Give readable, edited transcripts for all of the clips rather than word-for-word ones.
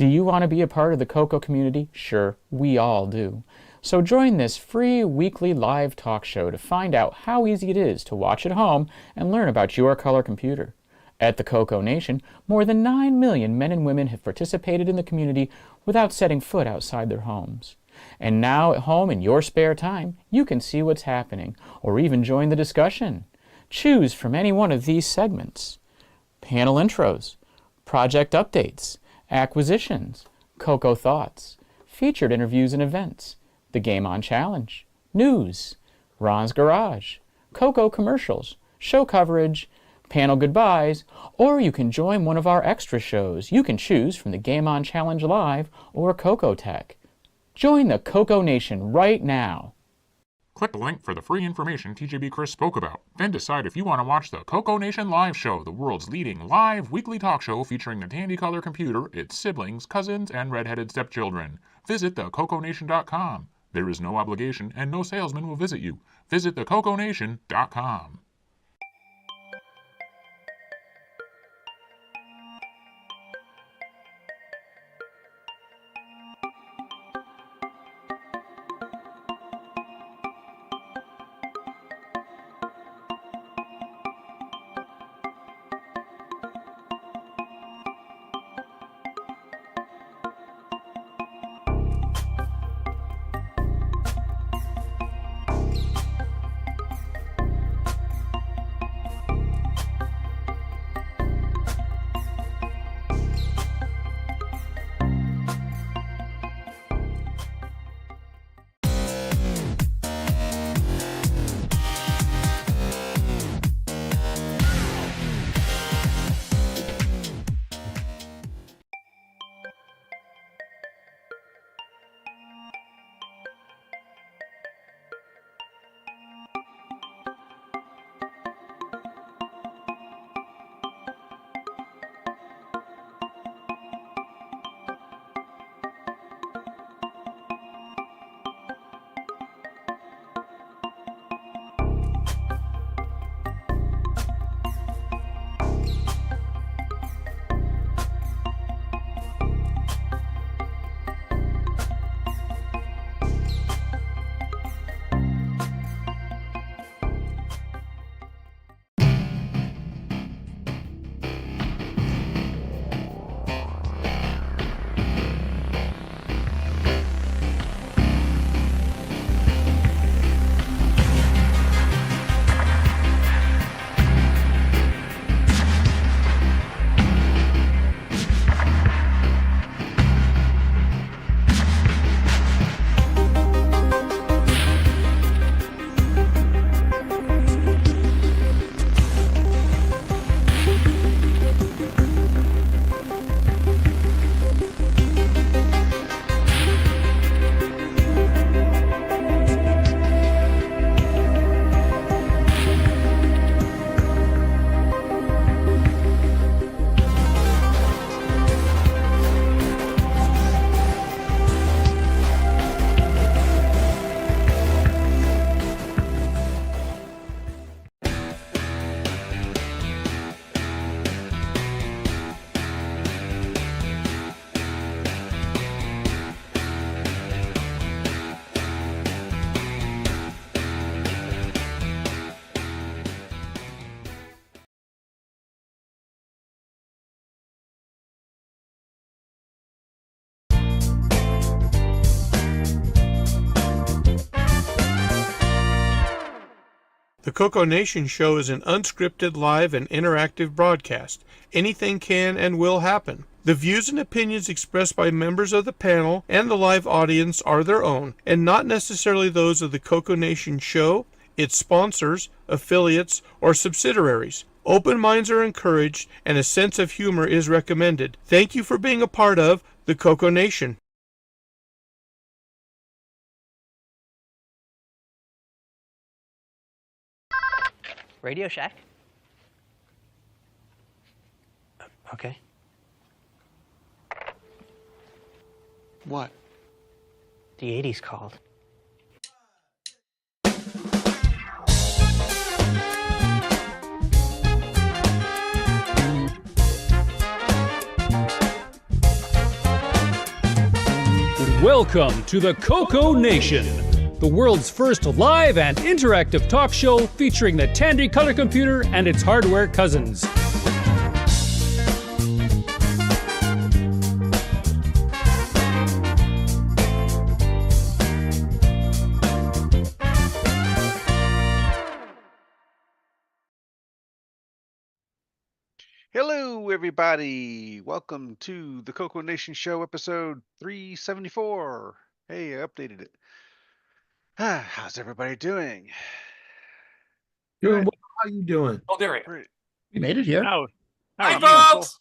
Do you want to be a part of the CoCo community? Sure, we all do. So join this free weekly live talk show to find out how easy it is to watch at home and learn about your color computer. At the CoCoNation, more than 9 million men and women have participated in the community without setting foot outside their homes. And now at home in your spare time, you can see what's happening, or even join the discussion. Choose from any one of these segments: panel intros, project updates, acquisitions, CoCo thoughts, featured interviews and events, the Game On Challenge, news, Ron's Garage, CoCo commercials, show coverage, panel goodbyes, or you can join one of our extra shows. You can choose from the Game On Challenge Live or CoCo Tech. Join the CoCoNation right now. Click the link for the free information TJB Chris spoke about. Then decide if you want to watch the CoCoNation Live Show, the world's leading live weekly talk show featuring the Tandy Color computer, its siblings, cousins, and red-headed stepchildren. Visit thecoconation.com. There is no obligation and no salesman will visit you. Visit thecoconation.com. The CoCoNation show is an unscripted, live, and interactive broadcast. Anything can and will happen. The views and opinions expressed by members of the panel and the live audience are their own, and not necessarily those of the CoCoNation show, its sponsors, affiliates, or subsidiaries. Open minds are encouraged, and a sense of humor is recommended. Thank you for being a part of the CoCoNation. Radio Shack? Okay. What? The 80s called. Welcome to the CoCoNation, the world's first live and interactive talk show featuring the Tandy color computer and its hardware cousins. Hello, everybody. Welcome to the CoCoNation Show, episode 374. Hey, I updated it. How's everybody doing? Doing well. How you doing? Oh, there we go. Great. You made it here. Oh, Hi, hi, folks.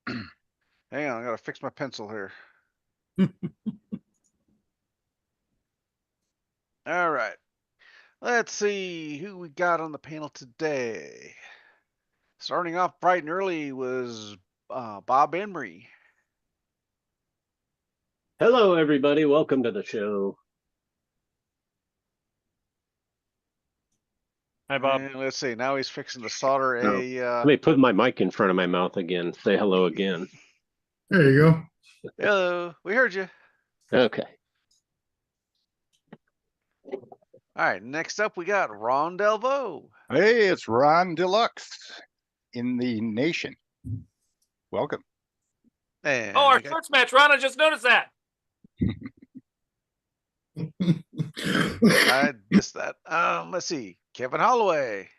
Hang on, I gotta fix my pencil here. All right. Let's see who we got on the panel today. Starting off bright and early was Bob Emery. Hello, everybody. Welcome to the show. Hi, Bob. And let's see, now he's fixing to solder Oh. Let me put my mic in front of my mouth again. Say hello again. There you go. Hello, we heard you. Okay. All right, next up we got Ron Delvaux. Hey, it's Ron Deluxe in the nation. Welcome. And Oh, our we got- shorts match, Ron. I just noticed that. I missed that. Let's see, Kevin Holloway.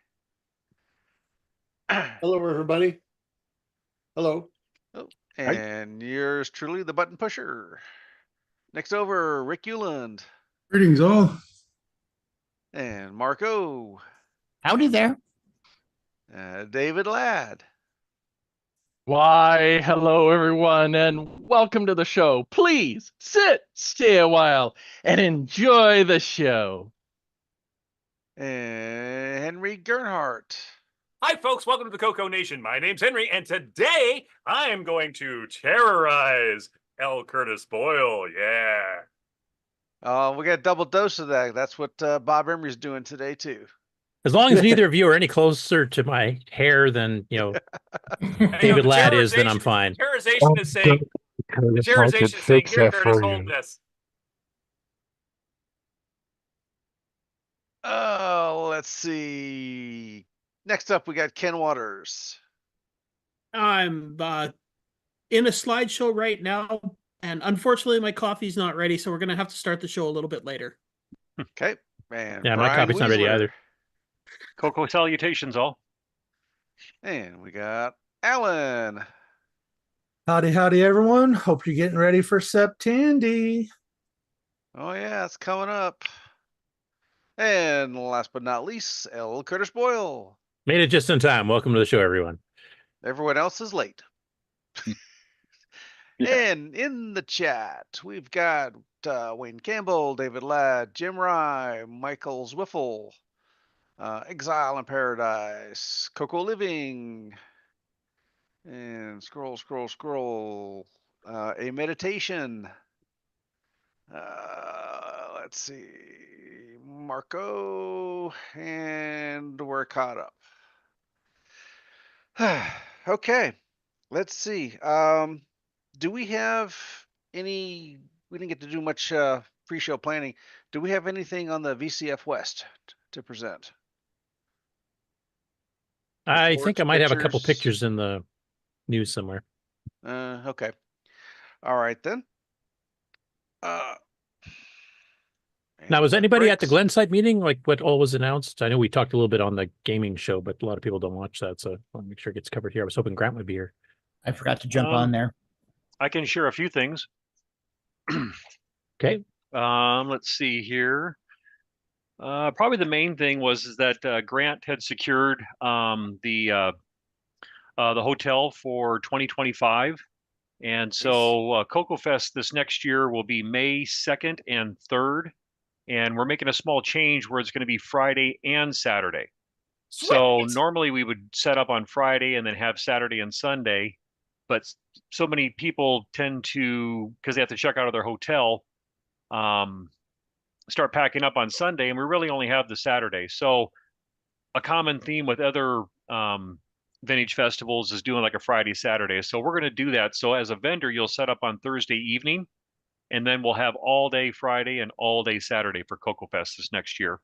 Hello, everybody. Hello. And yours truly, the button pusher. Next over, Rick Euland. Greetings all. And Marco. Howdy there. David Ladd. Why, hello everyone, and welcome to the show. Please sit, stay a while, and enjoy the show. And Henry Gernhardt. Hi, folks. Welcome to the CoCoNation. My name's Henry, and today I am going to terrorize L Curtis Boyle. Yeah. We got a double dose of that. That's what Bob Emery's doing today, too. As long as neither of you are any closer to my hair than, David Ladd is, then I'm fine. Terrorization is saying, here Curtis, hold this. Let's see. Next up, we got Ken Waters. I'm in a slideshow right now, and unfortunately my coffee's not ready, so we're going to have to start the show a little bit later. Okay. And Yeah, my Brian copy's not ready Weisler. either. CoCo salutations, all. And we got Alan. Howdy, everyone. Hope you're getting ready for September. Oh, yeah, it's coming up. And last but not least, L Curtis Boyle. Made it just in time. Welcome to the show, everyone. Everyone else is late. And in the chat, we've got Wayne Campbell, David Ladd, Jim Rye, Michael Zwiffle, Exile in Paradise, Coco Living, and scroll. A meditation. Let's see, Marco, and we're caught up. Okay, let's see. Do we have any? We didn't get to do much pre-show planning. Do we have anything on the VCF West to present? I think Reports, I might have a couple pictures? pictures in the news somewhere. Okay. All right then. Now, was and anybody at the breaks. Glenside meeting, like what all was announced? I know we talked a little bit on the gaming show, but a lot of people don't watch that, so I want to make sure it gets covered here. I was hoping Grant would be here. I forgot to jump on there. I can share a few things. Okay. Let's see here. Probably the main thing was that Grant had secured the hotel for 2025. And so CoCoFest this next year will be May 2nd and 3rd. And we're making a small change where it's going to be Friday and Saturday. So normally we would set up on Friday and then have Saturday and Sunday. But so many people tend to, because they have to check out of their hotel, start packing up on Sunday, and we really only have the Saturday. So a common theme with other Vintage Festivals is doing like a Friday, Saturday. So we're going to do that. So as a vendor, you'll set up on Thursday evening, and then we'll have all day Friday and all day Saturday for CoCoFest this next year.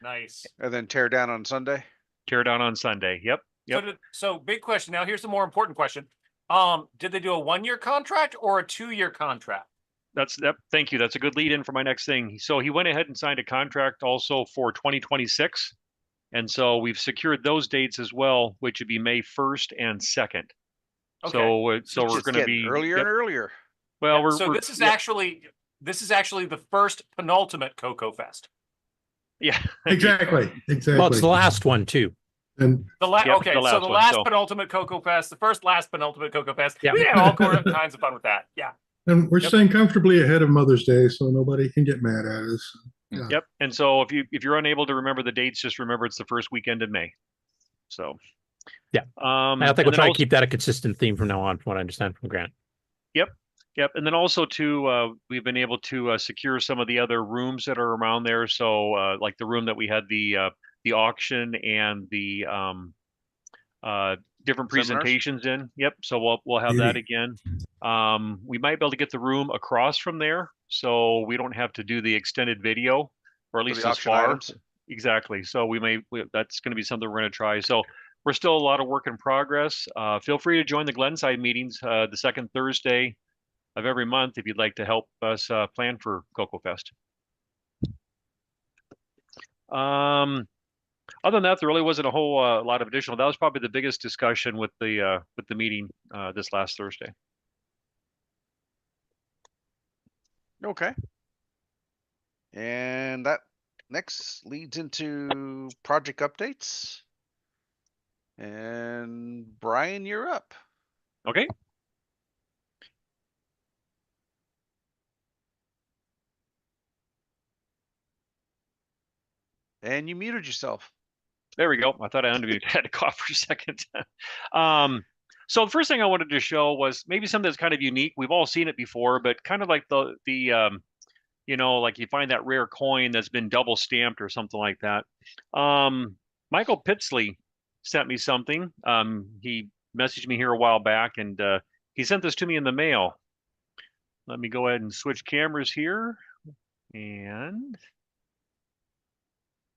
Nice. And then tear down on Sunday. Tear down on Sunday. Yep. So big question. Now here's the more important question. Did they do a 1-year contract or a 2-year contract? Thank you. That's a good lead in for my next thing. So he went ahead and signed a contract also for 2026. And so we've secured those dates as well, which would be May 1st and 2nd. Okay. So we're going to be earlier and earlier. Well, this is actually the first penultimate CoCoFest. Yeah. Exactly. Well, it's the last one too. And the last penultimate CoCoFest, the first last penultimate CoCoFest. Yeah. We had all kinds of fun with that. Yeah. And we're staying comfortably ahead of Mother's Day, so nobody can get mad at us. Yeah. Yep. And so if you're unable to remember the dates, just remember it's the first weekend in May. So yeah. I think we'll try to keep that a consistent theme from now on, from what I understand from Grant. Yep. And then also too, we've been able to secure some of the other rooms that are around there. So like the room that we had the auction and the different presentations in. Yep. So we'll have that again. We might be able to get the room across from there, so we don't have to do the extended video, or at least as far. Items. Exactly. So that's going to be something we're going to try. So we're still a lot of work in progress. Feel free to join the Glenside meetings the second Thursday of every month if you'd like to help us plan for CoCoFest. Other than that, there really wasn't a whole lot of additional. That was probably the biggest discussion with the meeting this last Thursday. Okay. And that next leads into project updates. And Brian, you're up. Okay. And you muted yourself. There we go. I thought I unmuted. I had to cough for a second. So the first thing I wanted to show was maybe something that's kind of unique. We've all seen it before, but kind of like the like you find that rare coin that's been double stamped or something like that. Michael Pitsley sent me something. He messaged me here a while back, and he sent this to me in the mail. Let me go ahead and switch cameras here. And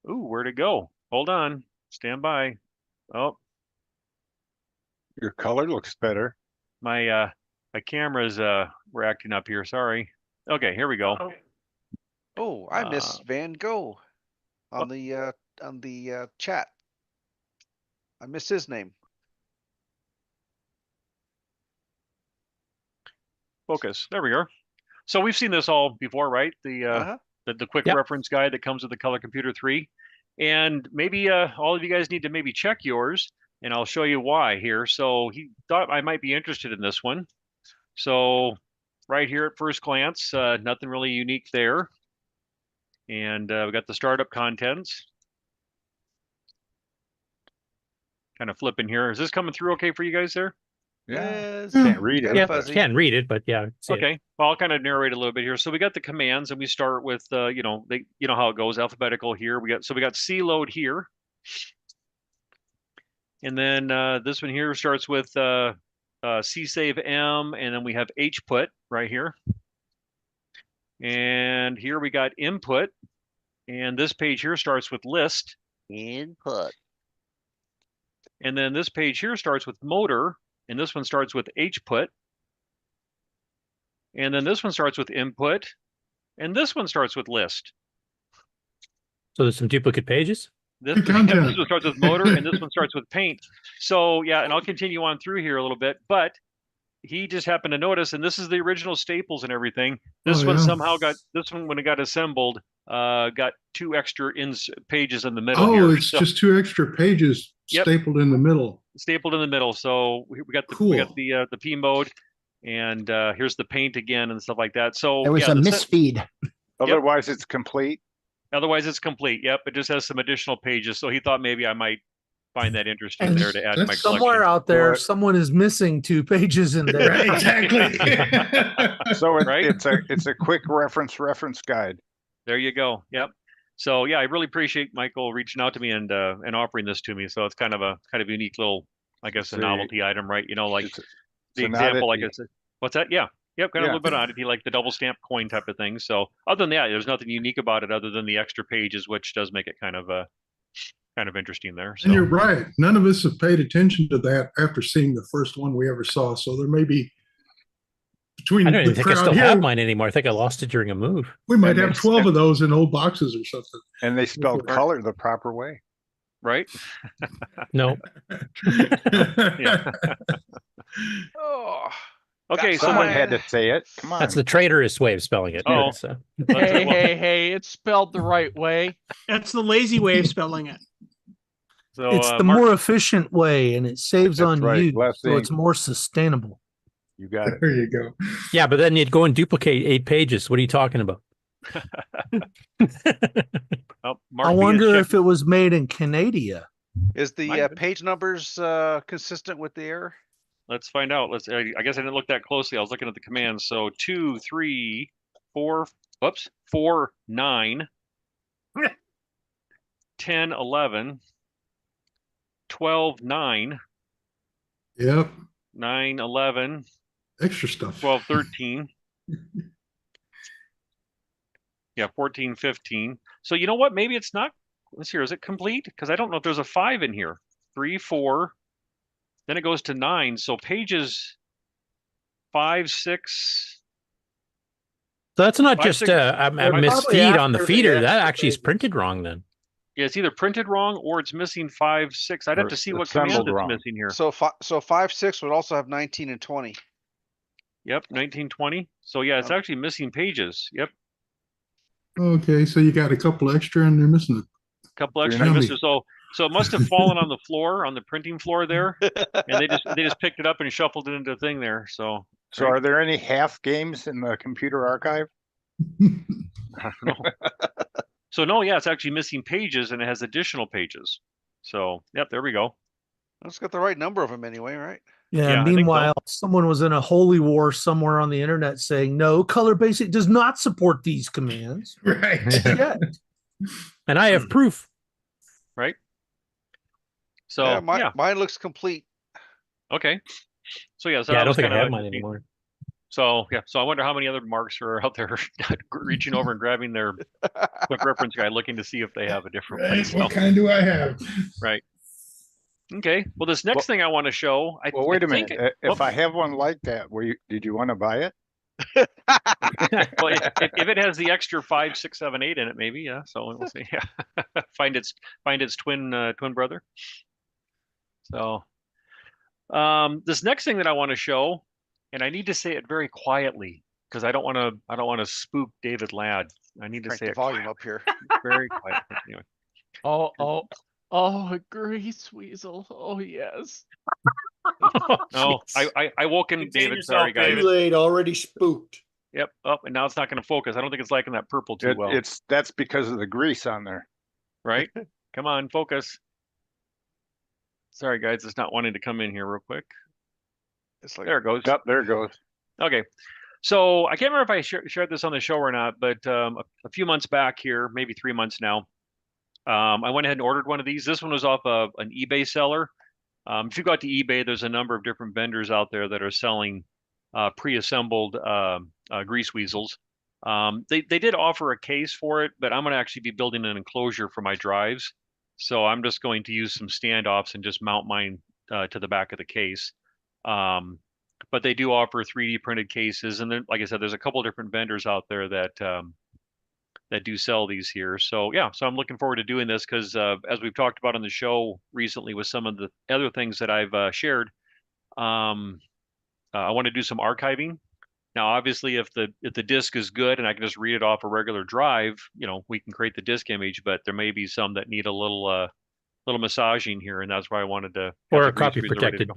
ooh, where'd it go? Hold on. Stand by. Oh. Your color looks better. My cameras were acting up here. Sorry. Okay, here we go. Oh, I missed Van Gogh on the chat. I missed his name. Focus. There we go. So we've seen this all before, right? The quick reference guide that comes with the Color Computer 3. And maybe all of you guys need to maybe check yours, and I'll show you why here. So he thought I might be interested in this one. So right here at first glance, nothing really unique there. And we got the startup contents. Kind of flipping here. Is this coming through okay for you guys there? Yes. Can't read it. Yeah, can't read it, but yeah. Okay. Well, I'll kind of narrate a little bit here. So we got the commands, and we start with you know how it goes, alphabetical here. We got C load here. And then this one here starts with C save M, and then we have H put right here. And here we got input, and this page here starts with list. Input. And then this page here starts with motor, and this one starts with H put. And then this one starts with input, and this one starts with list. So there's some duplicate pages? This one starts with motor, and this one starts with paint. So yeah, and I'll continue on through here a little bit, but he just happened to notice, and this is the original staples and everything. This one somehow got, this one when it got assembled, got 2 extra pages in the middle. Oh, it's just 2 extra pages stapled in the middle. Stapled in the middle. So we got the the P mode, and here's the paint again and stuff like that. So there was a misfeed. Otherwise, it's complete. Otherwise, it's complete. Yep, it just has some additional pages. So he thought maybe I might find that interesting there to add to my collection. Somewhere out there, someone is missing 2 pages in there. Right, exactly. So it's a quick reference guide. There you go. Yep. So yeah, I really appreciate Michael reaching out to me and offering this to me. So it's kind of a unique little I guess, a See, novelty item, right? Like it's the an example, like I oddity. said, what's that? Yeah. Yep, kind of a Yeah. little bit of oddity, like the double stamp coin type of thing. So other than that, there's nothing unique about it other than the extra pages, which does make it kind of interesting there. And you're So right. None of us have paid attention to that after seeing the first one we ever saw. So there may be between I don't the even think I crowd still here, have mine anymore. I think I lost it during a move. we might And have they 12 of those in old boxes or something. And they spelled color the proper way. right? No. Yeah. Oh, Okay, so Someone mine. had to say it. Come on. That's the traitorous way of spelling it. Oh. It's, Hey, it's spelled the right way. That's the lazy way of spelling it. so It's the Mark, more efficient way, and it saves That's on right, you, less so it's ink. more sustainable. You got it. There you go. yeah, but then you'd go and duplicate 8 pages. What are you talking about? Mark I B is wonder check- if it was made in Canada. Is the Might be. page numbers consistent with the error? Let's find out. I guess I didn't look that closely. I was looking at the commands. So 2, 3, 4, 4, 9, 10, 11, 12, 9, Yep. 9, 11, Extra stuff. 12, 13. Yeah, 14, 15. So you know what? Maybe it's not. Let's see. Is it complete? Because I don't know if there's a 5 in here. 3, 4. Then it goes to 9. So pages 5, 6. So that's not 5, just 6, a Probably misfeed on the after the feeder. That extra actually is pages. printed wrong then. Yeah, it's either printed wrong or it's missing 5, 6. I'd have Or to see what assembled command it's wrong. missing here. So 5, 6 would also have 19 and 20. Yep, 1920. So yeah, it's actually missing pages. Yep, Okay, so you got a couple extra and they're missing it. a couple extra Yummy. misses. So it must have fallen on the floor, on the printing floor there, and they just picked it up and shuffled it into a thing there. So So are there any half games in the computer archive? I don't know. So no, yeah, it's actually missing pages and it has additional pages. So yep, there we go. It's got the right number of them anyway, right? Yeah. Yeah, I think so. Meanwhile, someone was in a holy war somewhere on the internet saying, "No, Color Basic does not support these commands." Right. Yeah. And I have proof. Right. So yeah, yeah, mine looks complete. okay. So yeah, so Yeah, that I don't was think I kinda have mine neat. anymore. So yeah, so I wonder how many other marks are out there reaching over and grabbing their quick reference guide, looking to see if they have a different one. Right. So, What kind do I have? right. Okay. Well, this next thing I want to show. Well, wait a think minute. If I have one like that, did you want to buy it? well, if it has the extra 5, 6, 7, 8 in it, maybe, yeah. So we'll see. Yeah. find its twin brother. So this next thing that I want to show, and I need to say it very quietly because I don't want to spook David Ladd. I need to Crank say the it volume up here. very quiet. Anyway. Oh, a grease weasel. Oh, yes. No, I woke him, Contain David. yourself, Sorry, guys. David. Too late, already spooked. Yep. Up and now it's not going to focus. I don't think it's liking that purple too well. That's because of the grease on there. Right? Come on, focus. Sorry, guys, it's not wanting to come in here real quick. It's like There it goes. Yep, there it goes. Okay. So I can't remember if I shared this on the show or not, but a few months back here, maybe 3 months now, I went ahead and ordered one of these. This one was off of an eBay seller. If you go out to eBay, there's a number of different vendors out there that are selling pre-assembled grease weasels. They did offer a case for it, but I'm going to actually be building an enclosure for my drives. So I'm just going to use some standoffs and just mount mine to the back of the case. But they do offer 3D printed cases, and then, like I said, there's a couple different vendors out there that do sell these here. So yeah, so I'm looking forward to doing this because as we've talked about on the show recently with some of the other things that I've shared, I want to do some archiving. Now, obviously, if the disk is good and I can just read it off a regular drive, we can create the disk image. But there may be some that need a little massaging here, and that's why I wanted to. Or copy protected.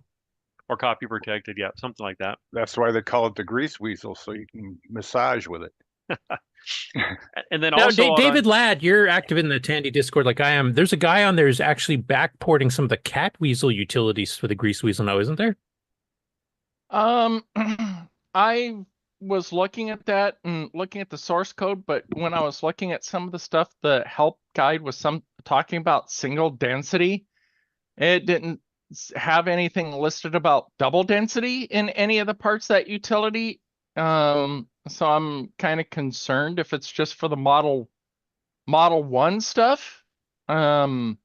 Or copy protected, yeah, something like that. That's why they call it the grease weasel, so you can massage with it. And then now, also David Ladd, you're active in the Tandy Discord like I am. There's a guy on there who's actually backporting some of the cat weasel utilities for the grease weasel now, isn't there? I was looking at that and looking at the source code, but when I was looking at some of the stuff, the help guide was talking about single density. It didn't have anything listed about double density in any of the parts that utility. So I'm kind of concerned if it's just for the Model 1 stuff. But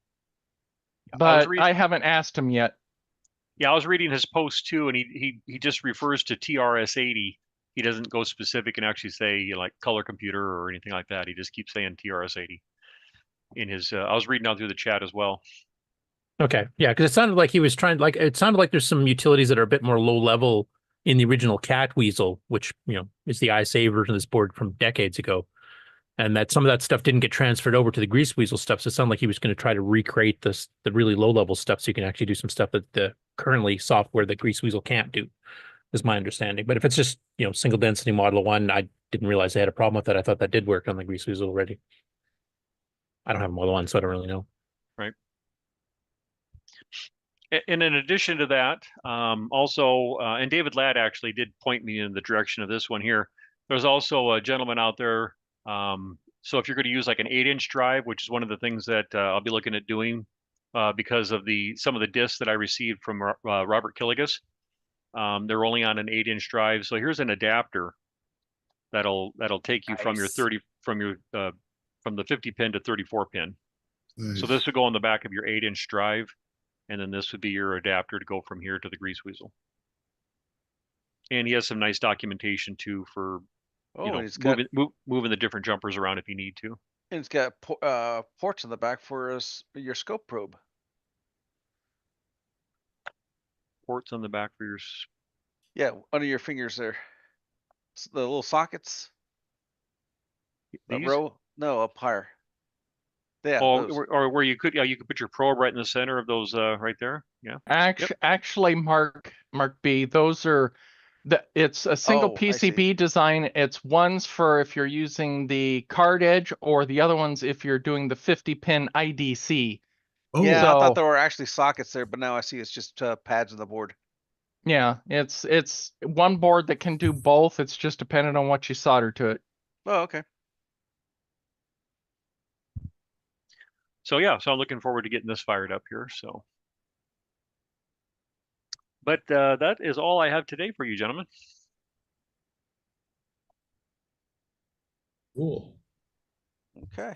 I haven't asked him yet. Yeah, I was reading his post too, and he just refers to TRS-80. He doesn't go specific and actually say like color computer or anything like that. He just keeps saying TRS-80 in his. I was reading out through the chat as well. Okay, yeah, because it sounded like he was trying, like it sounded like there's some utilities that are a bit more low level in the original Cat Weasel, which is the ISA version of this board from decades ago, and that some of that stuff didn't get transferred over to the Grease Weasel stuff. So it sounded like he was going to try to recreate the really low level stuff, so you can actually do some stuff that the currently software that Grease Weasel can't do, is my understanding. But if it's just single density Model 1, I didn't realize they had a problem with that. I thought that did work on the Grease Weasel already. I don't have a Model 1, so I don't really know. Right. And in addition to that, also, and David Ladd actually did point me in the direction of this one here. There's also a gentleman out there. So if you're going to use like an 8-inch drive, which is one of the things that I'll be looking at doing because of some of the discs that I received from Robert Killigas, they're only on an 8-inch drive. So here's an adapter that'll take you from your from the 50 pin to 34 pin. Nice. So this would go on the back of your 8-inch drive. And then this would be your adapter to go from here to the Grease Weasel. And he has some nice documentation too for moving the different jumpers around if you need to. And it's got ports in the back for your scope probe. Ports on the back for your... Yeah, under your fingers there. The little sockets. These? Row? No, up higher. Yeah. Or where you could put your probe right in the center of those right there. Yeah. Actually, Mark B, those are it's a single PCB design. It's ones for if you're using the card edge, or the other ones if you're doing the 50 pin IDC. Oh. Yeah, so, I thought there were actually sockets there, but now I see it's just pads on the board. Yeah, it's one board that can do both. It's just dependent on what you solder to it. Oh, okay. So yeah, so I'm looking forward to getting this fired up here. So, but that is all I have today for you, gentlemen. Cool. Okay.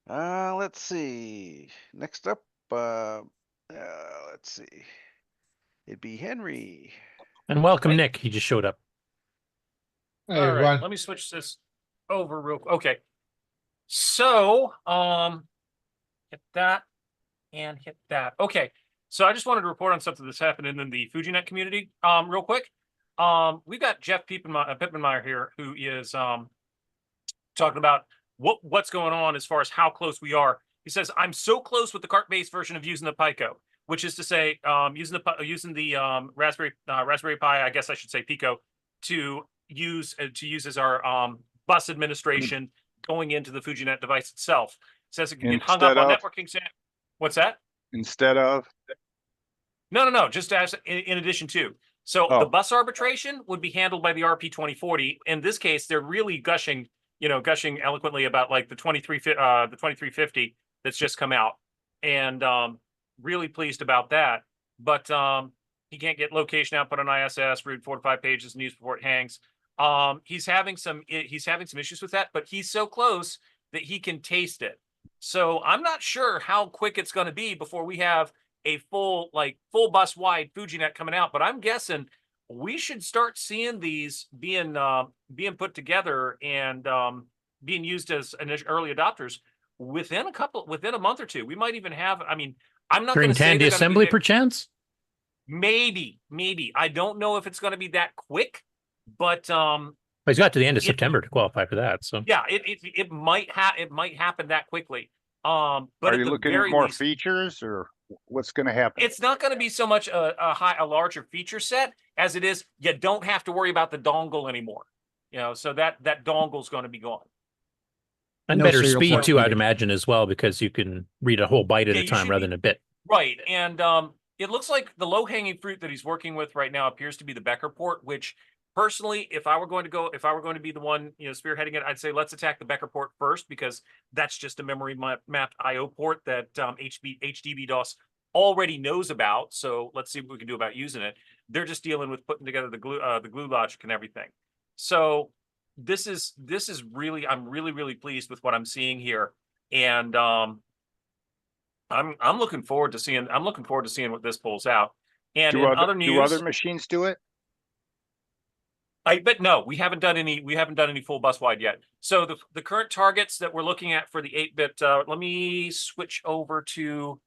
Let's see. Next up, let's see. It'd be Henry. And welcome, Nick. He just showed up. Hey, all right, let me switch this over real quick. Okay. So, hit that and hit that. Okay. So I just wanted to report on something that's happening in the FujiNet community real quick. We've got Jeff Pippenmeyer here, who is talking about what's going on as far as how close we are. He says, I'm so close with the cart-based version of using the Pico, which is to say using the Raspberry Pi, I guess I should say Pico, to use as our bus administration going into the FujiNet device itself. It says it can get hung up on networking. What's that? Instead of? No. Just as in addition to. So the bus arbitration would be handled by the RP2040. In this case, they're really gushing eloquently about like the 2350 that's just come out, and really pleased about that. But he can't get location output on ISS, read 4 to 5 pages news before it hangs. He's having some issues with that, but he's so close that he can taste it. So I'm not sure how quick it's going to be before we have a full bus wide FujiNet coming out, but I'm guessing we should start seeing these being put together and being used as early adopters within a month or two. We might even have, I'm not going to say Tandy Assembly perchance. Maybe. I don't know if it's going to be that quick, but he's got to the end of September to qualify for that. So yeah, it might happen that quickly. But are you looking at more features, or what's going to happen? It's not going to be so much a larger feature set as it is you don't have to worry about the dongle anymore. So that dongle is going to be gone. And better speed too, I'd imagine, as well, because you can read a whole byte at a time rather than a bit. Right, and it looks like the low-hanging fruit that he's working with right now appears to be the Becker port, which personally, if I were going to be the one, spearheading it, I'd say let's attack the Becker port first, because that's just a memory mapped IO port that HDB DOS already knows about. So let's see what we can do about using it. They're just dealing with putting together the glue logic and everything. So this is really, I'm really pleased with what I'm seeing here, and I'm looking forward to seeing what this pulls out. And in other news, do other machines do it? but no, we haven't done any full bus wide yet. So the current targets that we're looking at for the 8-bit, let me switch over to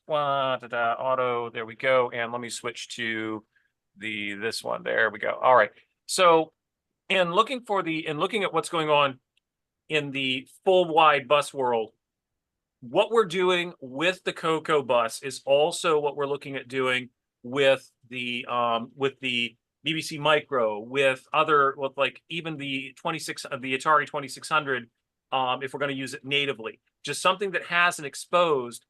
auto. There we go. And let me switch to this one. There we go. All right. So in looking at what's going on in the full wide bus world, what we're doing with the CoCo bus is also what we're looking at doing with the BBC Micro, with like even the Atari 2600, if we're going to use it natively. Just something that has an exposed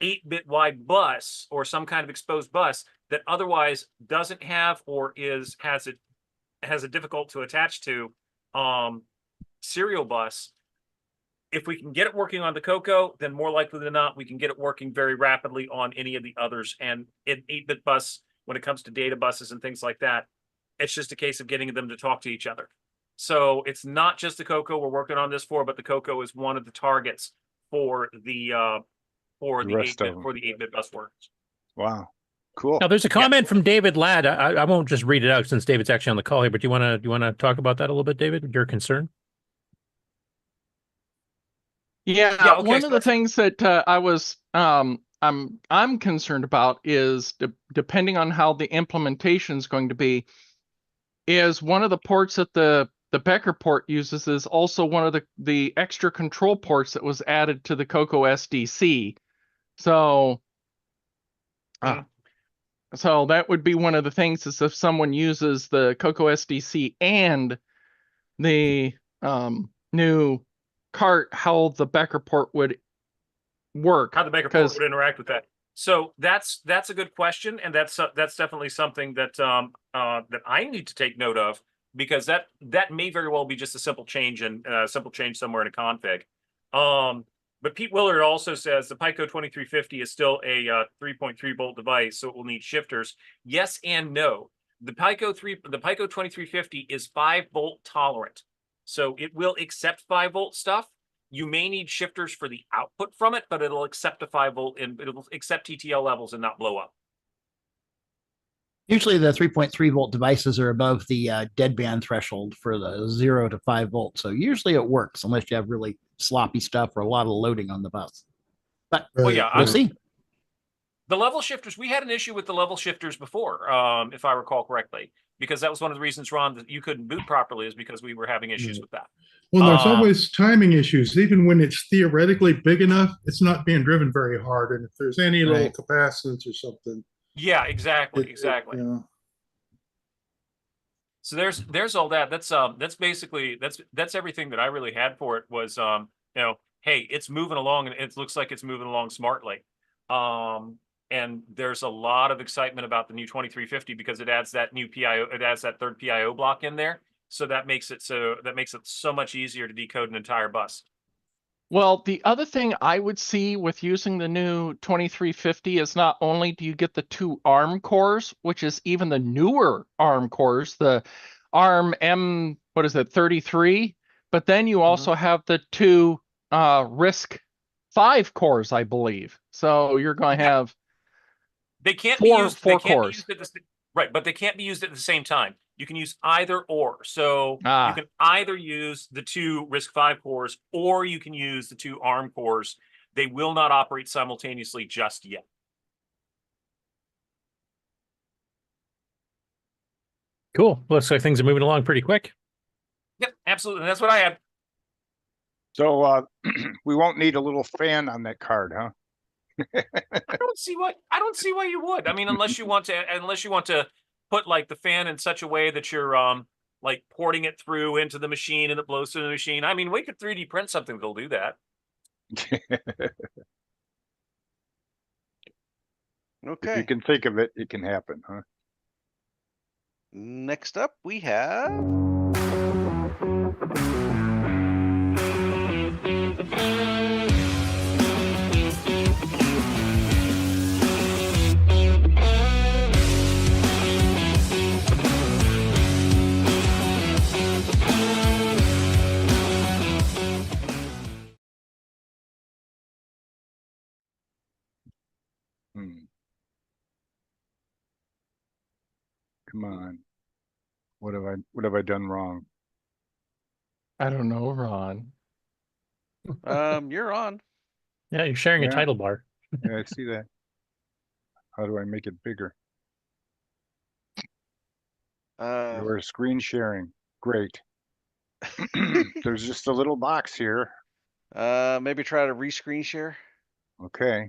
8-bit wide bus or some kind of exposed bus that otherwise doesn't have or has a difficult to attach to serial bus. If we can get it working on the CoCo, then more likely than not, we can get it working very rapidly on any of the others. And an 8-bit bus, when it comes to data buses and things like that, it's just a case of getting them to talk to each other. So it's not just the CoCo we're working on this for, but the CoCo is one of the targets for the 8-bit bus works. Wow, cool. Now, there's a comment from David Ladd. I won't just read it out since David's actually on the call here, but do you want to talk about that a little bit, David? Your concern? Yeah, okay, one of the things that I'm concerned about is depending on how the implementation is going to be, is one of the ports that the Becker port uses is also one of the extra control ports that was added to the CoCo SDC. So so that would be one of the things, is if someone uses the CoCo SDC and the new cart, how the Becker port would work. How the Becker port would interact with that. So that's a good question, and that's definitely something that that I need to take note of, because that may very well be just a simple change somewhere in a config. But Pete Willard also says the Pico 2350 is still a 3.3 volt device, so it will need shifters. Yes and no. The Pico 2350 is 5-volt tolerant, so it will accept 5-volt stuff. You may need shifters for the output from it, but it'll accept a 5-volt and it'll accept TTL levels and not blow up. Usually the 3.3 volt devices are above the deadband threshold for the 0 to 5 volt. So usually it works unless you have really sloppy stuff or a lot of loading on the bus. But well, yeah, we'll see. The level shifters, we had an issue with the level shifters before, if I recall correctly, because that was one of the reasons, Ron, that you couldn't boot properly, is because we were having issues with that. Well, there's always timing issues. Even when it's theoretically big enough, it's not being driven very hard. And if there's any little capacitance or something. Yeah, exactly. So there's all that. That's basically that's everything that I really had for it was hey, it's moving along and it looks like it's moving along smartly. And there's a lot of excitement about the new 2350 because it adds that new PIO, it adds that third PIO block in there. So that makes it so much easier to decode an entire bus. Well, the other thing I would see with using the new 2350 is not only do you get the 2 ARM cores, which is even the newer ARM cores, the ARM M, 33, but then you also have the 2 RISC-V cores, I believe. So you're going to have they can't four be used, they can't cores. Be used right, but they can't be used at the same time. You can use either or. So you can either use the 2 RISC-V cores or you can use the 2 ARM cores. They will not operate simultaneously just yet. Cool. Looks like things are moving along pretty quick. Yep, absolutely. And that's what I had. So we won't need a little fan on that card, huh? I don't see why you would. I mean, unless you want to put like the fan in such a way that you're like porting it through into the machine and it blows through the machine. I mean, we could 3D print something that'll do that. Okay. If you can think of it, it can happen, huh? Next up, we have Come on. What have I done wrong? I don't know, Ron. You're on. Yeah, you're sharing a Yeah. title bar. Yeah, I see that. How do I make it bigger? Your screen sharing. Great. There's just a little box here. Maybe try to re-screen share. Okay.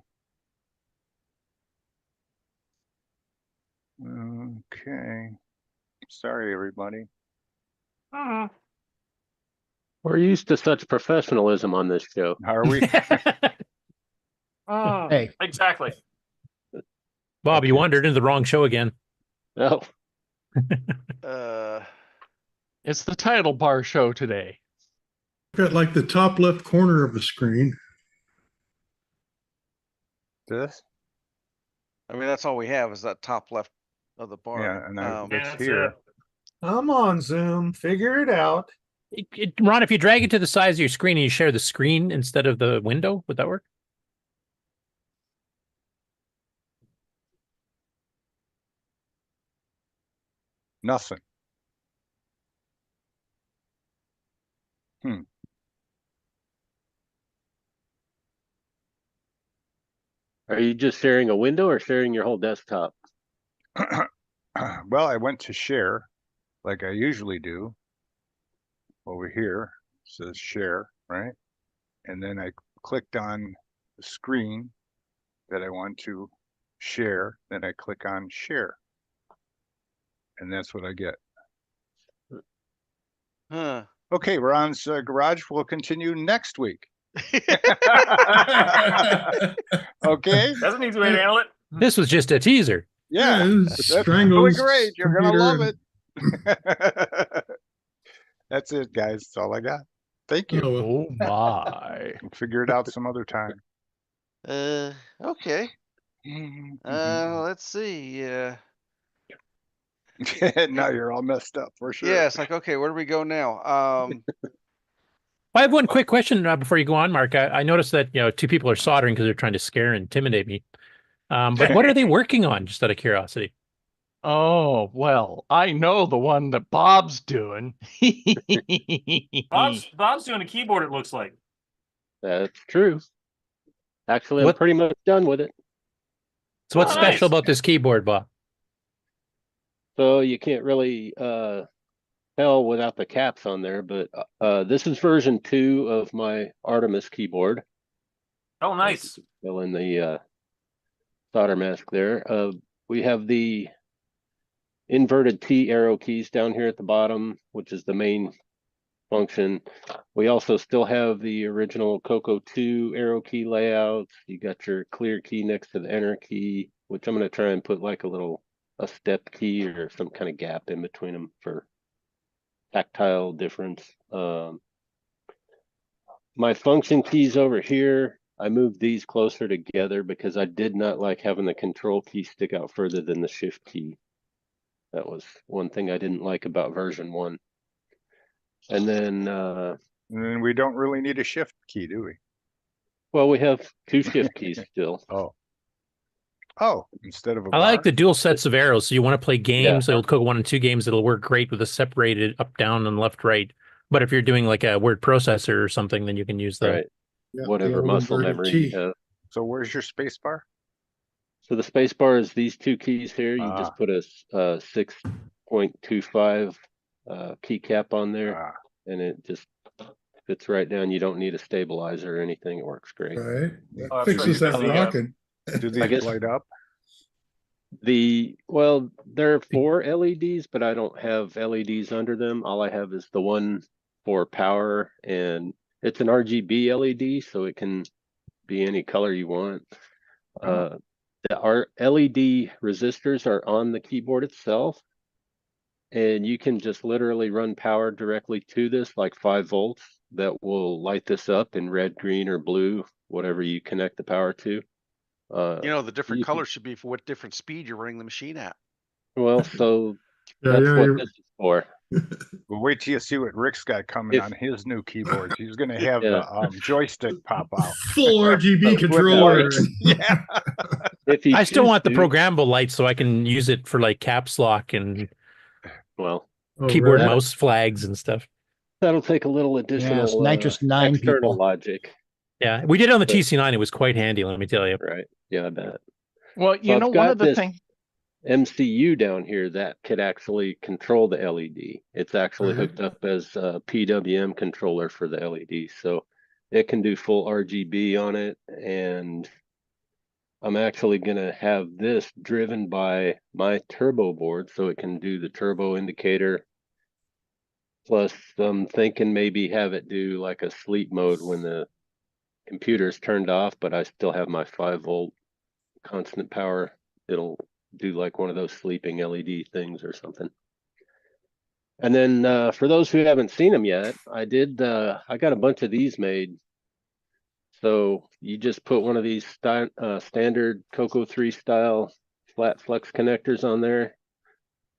Okay. Sorry, everybody. We're used to such professionalism on this show. Are we? Hey, Exactly. Bob, you wandered into the wrong show again. Oh, It's the title bar show today. Got like the top left corner of the screen. This? I mean, that's all we have is that top left of the bar. Yeah, and That's it's here. Come on, Zoom. Figure it out. Ron, if you drag it to the size of your screen and you share the screen instead of the window, would that work? Nothing. are you just sharing a window or sharing your whole desktop? Well, I went to share like I usually do. Over here it says share, right? And then I clicked on the screen that I want to share. Then I click on share. And that's what I get. Huh. Okay, Ron's Garage will continue next week. Okay. That's an easy way to handle it. This was just a teaser. Yeah, that's really Strangles great. You're gonna computer love and- it. That's it, guys. That's all I got. Thank you. Oh my. We'll figure it out some other time. Okay. Let's see. Now you're all messed up for sure. Yeah, it's like, okay, where do we go now? I have one quick question before you go on, Mark. I noticed that two people are soldering because they're trying to scare and intimidate me. But what are they working on? Just out of curiosity. Oh, I know the one that Bob's doing. Bob's doing a keyboard, it looks like. That's true. Actually, I'm pretty much done with it. So what's special about this keyboard, Bob? So you can't really tell without the caps on there, but this is version 2 of my Artemus keyboard. Oh, nice. Still in the solder mask there. We have the inverted T arrow keys down here at the bottom, which is the main function. We also still have the original CoCo 2 arrow key layouts. You got your clear key next to the enter key, which I'm going to try and put like a step key or some kind of gap in between them for tactile difference. My function keys over here, I moved these closer together because I did not like having the control key stick out further than the shift key. That was one thing I didn't like about version 1. And then we don't really need a shift key, do we? Well, we have 2 shift keys still. Oh, instead of a I like the dual sets of arrows. So you want to play games, Yeah. the old CoCo 1 and 2 games, it'll work great with a separated up, down, and left, right. But if you're doing like a word processor or something, then you can use the whatever muscle memory you have. So where's your space bar? So the space bar is these 2 keys here. You just put a 6.25 keycap on there, and it just fits right down. You don't need a stabilizer or anything. It works great. Right. That fixes that rocking. Do these light up? There are 4 LEDs, but I don't have LEDs under them. All I have is the one for power, and it's an RGB LED, so it can be any color you want. Our LED resistors are on the keyboard itself, and you can just literally run power directly to this, like 5 volts, that will light this up in red, green, or blue, whatever you connect the power to. The different colors should be for what different speed you're running the machine at. Well, so that's what this is for. Well, wait till you see what Rick's got coming on his new keyboard. He's going to have the joystick pop out. Full RGB controller. Yeah. I still want the programmable lights so I can use it for like caps lock and Well, keyboard, really? mouse flags and stuff. That'll take a little additional Yes, Nitrous 9 external people. logic. Yeah, we did it on the But- TC9. It was quite handy, let me tell you. Right. Yeah, I bet. Well, you So know, I've one got of the this things. MCU down here that could actually control the LED. It's actually hooked up as a PWM controller for the LED. So it can do full RGB on it. And I'm actually going to have this driven by my turbo board so it can do the turbo indicator. Plus, I'm thinking maybe have it do like a sleep mode when the computer's turned off, but I still have my 5-volt constant power. It'll do like one of those sleeping LED things or something. And then for those who haven't seen them yet, I got a bunch of these made. So you just put one of these standard CoCo 3 style flat flex connectors on there,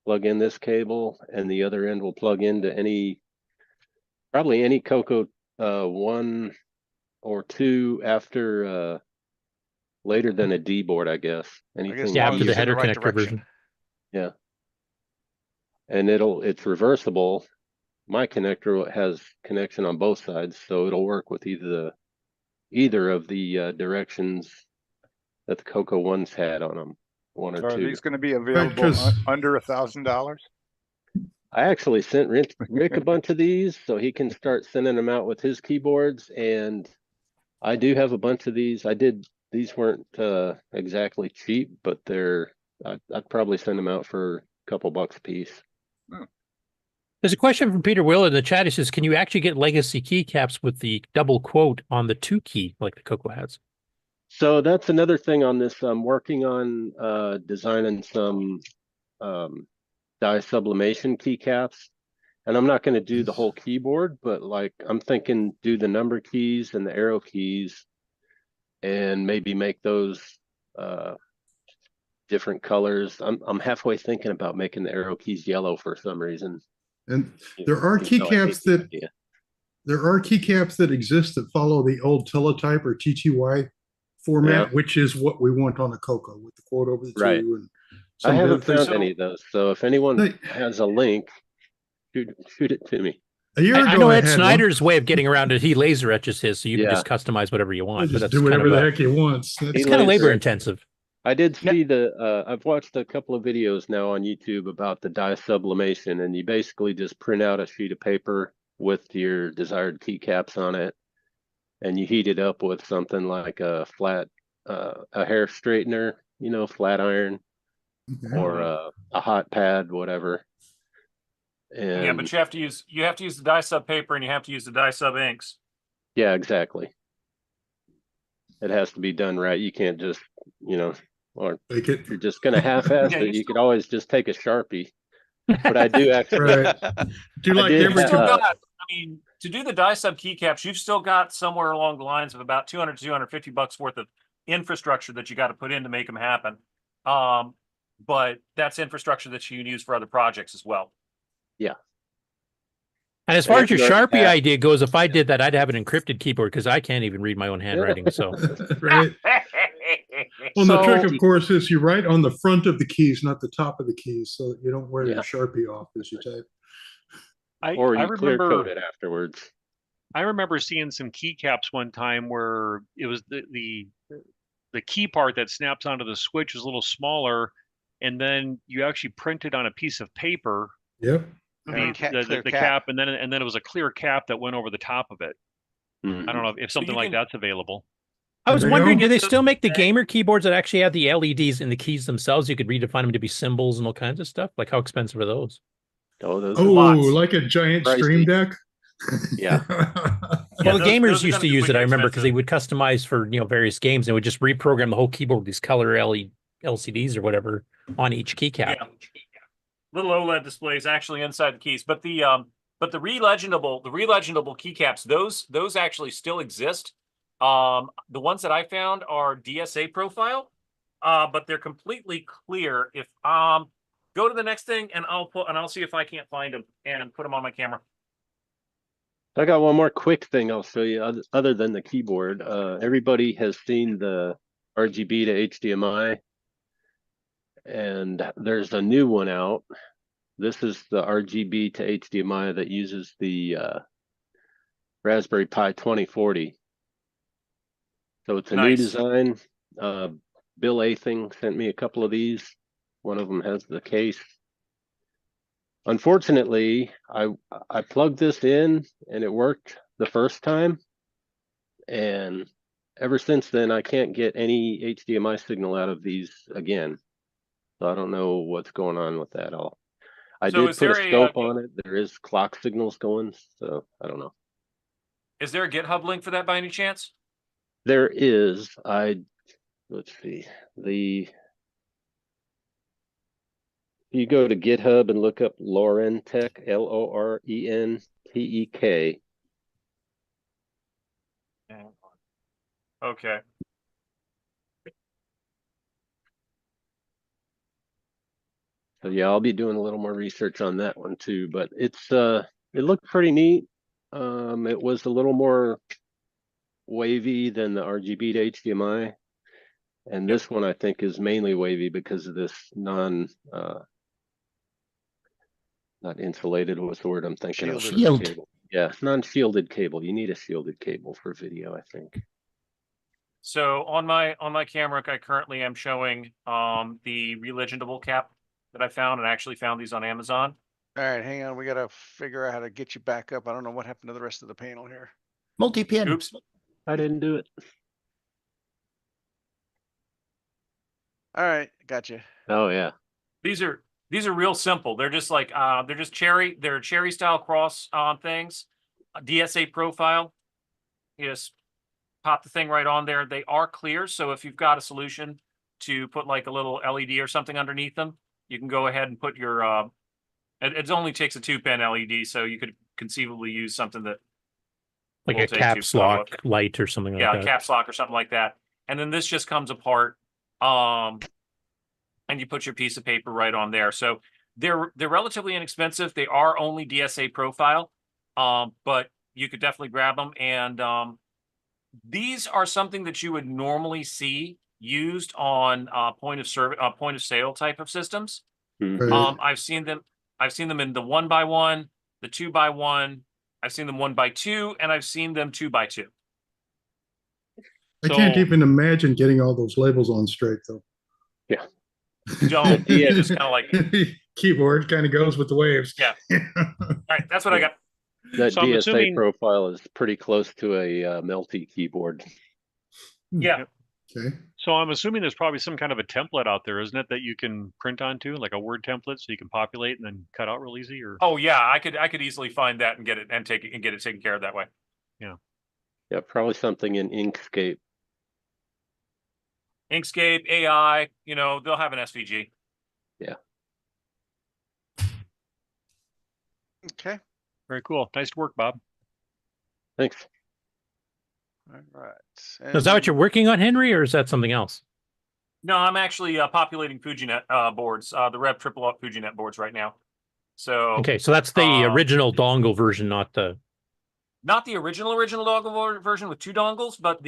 plug in this cable, and the other end will plug into probably any CoCo 1 or 2 after later than a D board, I guess. Anything after the header connector version. Yeah. And it's reversible. My connector has connection on both sides, so it'll work with either of the directions that the CoCo ones had on them, one or So are two. these going to be available under $1,000? I actually sent Rick a bunch of these so he can start sending them out with his keyboards. And I do have a bunch of these. These weren't exactly cheap, but I'd probably send them out for a couple bucks a piece. There's a question from Peter Will in the chat. He says, can you actually get legacy keycaps with the double quote on the 2 key like the CoCo has? So that's another thing on this. I'm working on designing some dye sublimation keycaps. And I'm not going to do the whole keyboard, but like I'm thinking do the number keys and the arrow keys and maybe make those different colors. I'm halfway thinking about making the arrow keys yellow for some reason. And there are keycaps that exist that follow the old teletype or TTY format, which is what we want on a CoCo with the quote over the 2. Right. And I haven't found any of those. So if anyone has a link, shoot it to me. I know Ed Snyder's way of getting around it. He laser etches his, so you can just customize whatever you want. Just do whatever the heck he wants. It's kind of labor intensive. I did see I've watched a couple of videos now on YouTube about the dye sublimation, and you basically just print out a sheet of paper with your desired keycaps on it, and you heat it up with something like a flat, a hair straightener, flat iron, or a hot pad, whatever. And yeah, but you have to use the dye sub paper and you have to use the dye sub inks. Yeah, exactly. It has to be done right. You can't just, or if you're just going to half-ass it, you could always just take a Sharpie. But I do actually. To do the dye sub keycaps, you've still got somewhere along the lines of about $200 to $250 worth of infrastructure that you got to put in to make them happen. But that's infrastructure that you can use for other projects as well. Yeah. And as far as your Sharpie idea goes, if I did that, I'd have an encrypted keyboard because I can't even read my own handwriting. So, right. Well, the trick, of course, is you write on the front of the keys, not the top of the keys, so that you don't wear your Sharpie off as you type. I clear remember code it afterwards. I remember seeing some keycaps one time where it was the key part that snaps onto the switch is a little smaller, and then you actually printed on a piece of paper. Yep. The cap, and then it was a clear cap that went over the top of it. I don't know if something like that's available. I was wondering, do they still make the gamer keyboards that actually have the LEDs in the keys themselves? You could redefine them to be symbols and all kinds of stuff. Like, how expensive are those? Oh, those like a giant Stream Deck. Yeah. Well, the gamers used to use it. I remember because they would customize for various games. They would just reprogram the whole keyboard with these color LCDs or whatever on each keycap. Yeah. Little OLED displays actually inside the keys, but the relegendable keycaps, those actually still exist. The ones that I found are DSA profile, but they're completely clear. If go to the next thing and I'll see if I can't find them and put them on my camera. I got one more quick thing I'll show you other than the keyboard. Everybody has seen the RGB to HDMI. And there's a new one out This is the RGB to HDMI that uses the Raspberry Pi 2040. So it's a new design. Bill Athing sent me a couple of these. One of them has the case. Unfortunately, I plugged this in and it worked the first time. And ever since then, I can't get any HDMI signal out of these again. So I don't know what's going on with that all. I did put a scope on it. There is clock signals going, so I don't know. Is there a GitHub link for that by any chance? There is. Let's see. You go to GitHub and look up Lorentek, Lorentek. Okay. So yeah, I'll be doing a little more research on that one too, but it looked pretty neat. It was a little more wavy than the RGB to HDMI. And this one I think is mainly wavy because of this not insulated, what's the word I'm thinking of? Shield. Cable. Yeah, non-shielded cable. You need a shielded cable for video, I think. So on my camera, I currently am showing the religiondable cap that I found, and I actually found these on Amazon. All right, hang on. We got to figure out how to get you back up. I don't know what happened to the rest of the panel here. Multi-pin. Oops. I didn't do it. All right, gotcha. Oh yeah. These are real simple. They're just like they're cherry style cross things. A DSA profile. You just pop the thing right on there. They are clear, so if you've got a solution to put like a little LED or something underneath them, you can go ahead and put your it only takes a 2-pin LED, so you could conceivably use something that like a caps lock light or something like that. Yeah, a caps lock or something like that. And then this just comes apart. And you put your piece of paper right on there. So they're relatively inexpensive. They are only DSA profile, but you could definitely grab them. And these are something that you would normally see used on point of sale type of systems. Right. I've seen them in the 1x1, the 2x1. I've seen them 1x2, and I've seen them 2x2. I can't even imagine getting all those labels on straight though. Yeah. Don't. Yeah, just kind of like keyboard kind of goes with the waves. Yeah. All right, that's what I got. That So DSA profile is pretty close to a Melty keyboard. Yeah. Okay. So I'm assuming there's probably some kind of a template out there, isn't it, that you can print onto, like a Word template, so you can populate and then cut out real easy? Or Oh yeah, I could easily find that and get it taken care of that way. Yeah. Yeah, probably something in Inkscape. Inkscape, AI, they'll have an SVG. Yeah. Okay. Very cool. Nice work, Bob. Thanks. All right. Is that what you're working on, Henry, or is that something else? No, I'm actually populating FujiNet boards, the Rev Triple FujiNet boards right now. So Okay, so that's the original dongle version, not the original dongle version with 2 dongles, but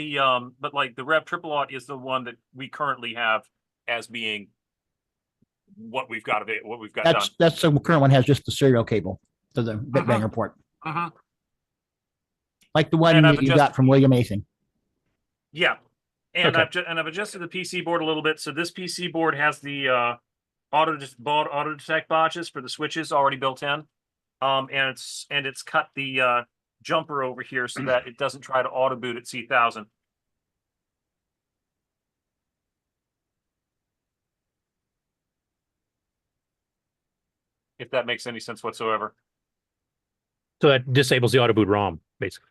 like the Rev Triple is the one that we currently have as being what we've got done. That's the current one has just the serial cable to the bitbanger port. Like the one that you got from William Athing. Yeah. And Okay. I've adjusted the PC board a little bit. So this PC board has the auto detect botches for the switches already built in. And it's cut the jumper over here so that it doesn't try to auto boot at C1000. If that makes any sense whatsoever. So that disables the auto boot ROM, basically.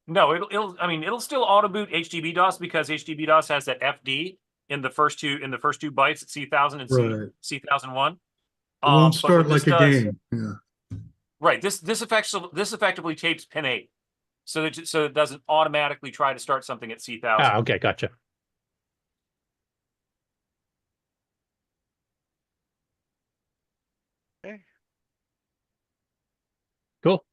No, it'll still auto boot HDB DOS because HDB DOS has that FD in the first two bytes at C1000 and Right. C1001. It won't start like a game. Yeah. Right. This effectively tapes pin 8, so it doesn't automatically try to start something at C1000. Ah, okay, gotcha. Okay. Cool.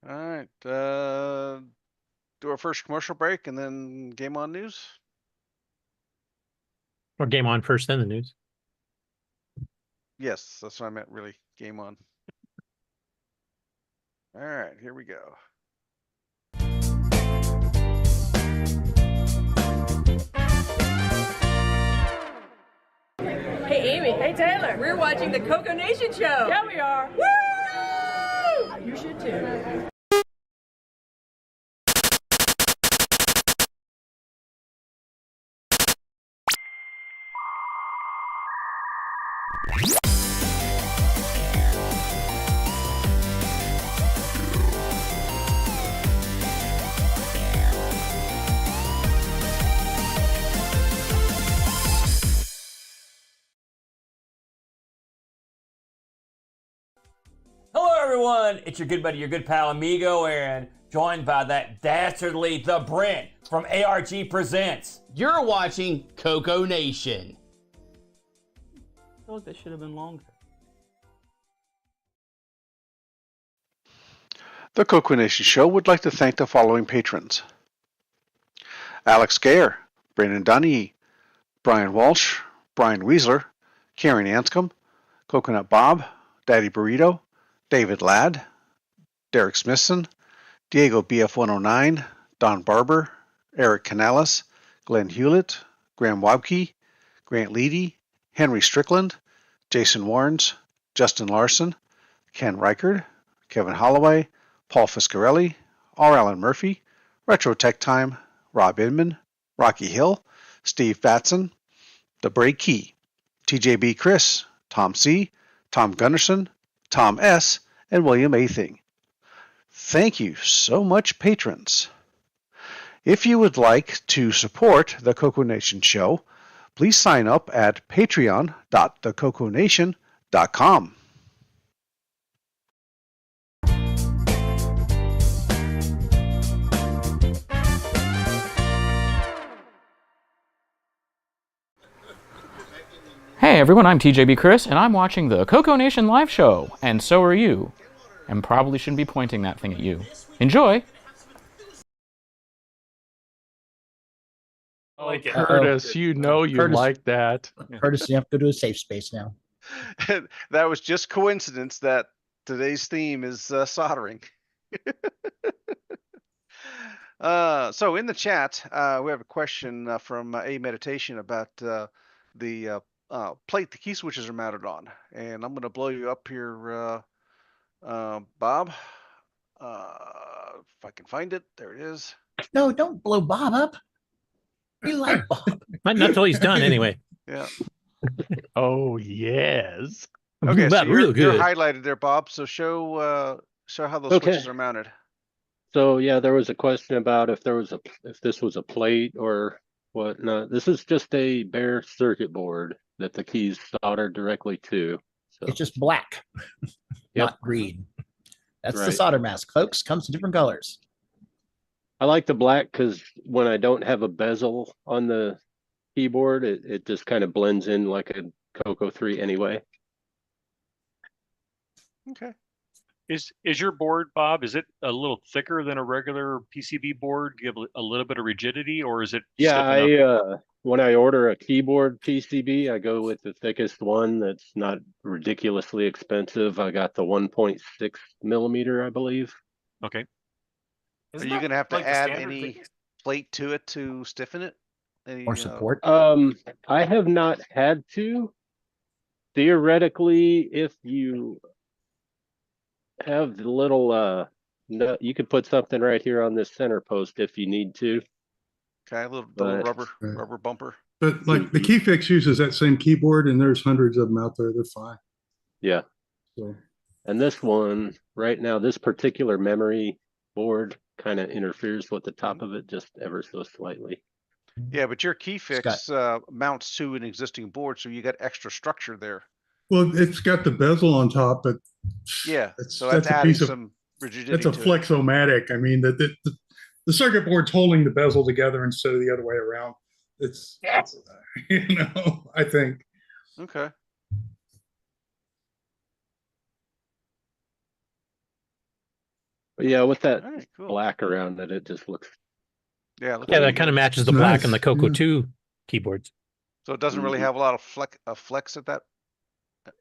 All right. Do our first commercial break and then game on news. Or game on first, then the news. Yes, that's what I meant, really. Game on. All right, here we go. Hey, Amy. Hey, Taylor. We're watching the CoCoNation show. Yeah, we are. Woo! You should too. Hello, everyone. It's your good buddy, your good pal, Amigo, and joined by that dastardly The Brent from ARG Presents. You're watching CoCoNation. I feel like that should have been longer. The CoCoNation show would like to thank the following patrons: Alex Gayer, Brandon Dunny, Brian Walsh, Brian Weisler, Karen Anscombe, Coconut Bob, Daddy Burrito, David Ladd, Derek Smithson, Diego BF109, Don Barber, Eric Canales, Glenn Hewlett, Graham Wabke, Grant Leedy, Henry Strickland, Jason Warrens, Justin Larson, Ken Reichard, Kevin Holloway, Paul Fiscarelli, R. Allen Murphy, Retro Tech Time, Rob Inman, Rocky Hill, Steve Batson, The Break Key, TJB Chris, Tom C., Tom Gunderson, Tom S., and William A. Thing. Thank you so much, patrons. If you would like to support the CoCoNation show, please sign up at patreon.thecoconation.com. Hey everyone, I'm TJB Chris, and I'm watching the CoCoNation live show, and so are you. And probably shouldn't be pointing that thing at you. Enjoy! Oh, like Curtis, you know you Curtis, like that. Curtis, you have to go to a safe space now. That was just coincidence that today's theme is soldering. So in the chat, we have a question from A Meditation about the plate the key switches are mounted on, and I'm going to blow you up here, Bob. If I can find it, there it is. No, don't blow Bob up. We like Bob. Not until he's done, anyway. Yeah. Oh yes. Okay, so real you're good. highlighted there, Bob. So show how those switches are mounted. So yeah, there was a question about if this was a plate or whatnot. This is just a bare circuit board that the keys soldered directly to. So It's just black, not green. That's the solder mask, folks. Comes in different colors. I like the black because when I don't have a bezel on the keyboard, it just kind of blends in like a CoCo 3 anyway. Okay. Is your board, Bob, is it a little thicker than a regular PCB board? Give a little bit of rigidity, or is it? Yeah, when I order a keyboard PCB, I go with the thickest one that's not ridiculously expensive. I got the 1.6 millimeter, I believe. Okay. Are you going to have to add any plate to it to stiffen it? Or support? I have not had to. Theoretically, if you have the little you could put something right here on this center post if you need to. Okay, a little rubber bumper. But like the KeyFix uses that same keyboard, and there's hundreds of them out there. They're fine. Yeah. So. And this one right now, this particular memory board kind of interferes with the top of it just ever so slightly. Yeah, but your KeyFix mounts to an existing board, so you got extra structure there. Well, it's got the bezel on top, but yeah, so that's adding some rigidity. That's a flexomatic. I mean, the circuit board's holding the bezel together instead of the other way around. It's I think. Okay. But yeah, with that black around it, it just looks. Yeah, that kind of matches the black on the CoCo 2 keyboards. So it doesn't really have a lot of flex at that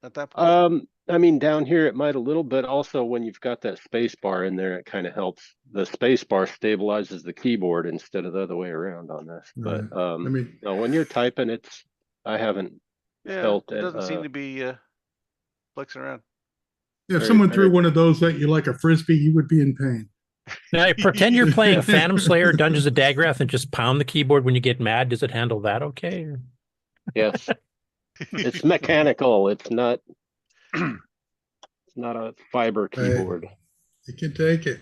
at that point? I mean, down here it might a little bit. Also, when you've got that space bar in there, it kind of helps. The space bar stabilizes the keyboard instead of the other way around on this. But I mean, no, when you're typing, I haven't felt it doesn't seem to be flexing around. yeah, if someone threw one of those at you like a frisbee, you would be in pain. Now, pretend you're playing Phantom Slayer, Dungeons of Daggerath, and just pound the keyboard when you get mad. Does it handle that okay? Or? Yes. It's mechanical. It's not a fiber keyboard. You can take it.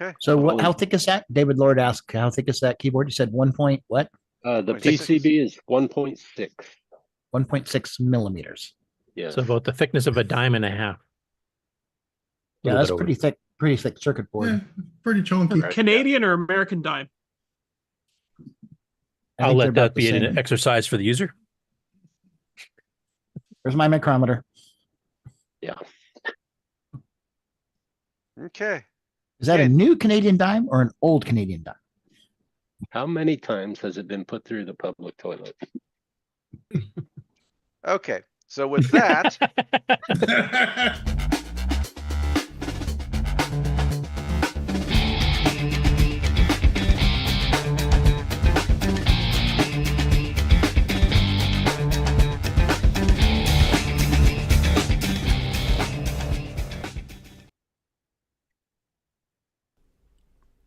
Okay. So how thick is that? David Lord asked, how thick is that keyboard? You said 1 point what? The PCB is 1.6. 1.6 millimeters. Yeah. So about the thickness of a dime and a half. Yeah, that's pretty thick circuit board. Yeah, pretty chunky. Canadian or American dime? I'll let that be an exercise for the user. There's my micrometer. Yeah. Okay. Is that a new Canadian dime or an old Canadian dime? How many times has it been put through the public toilet? Okay. So with that.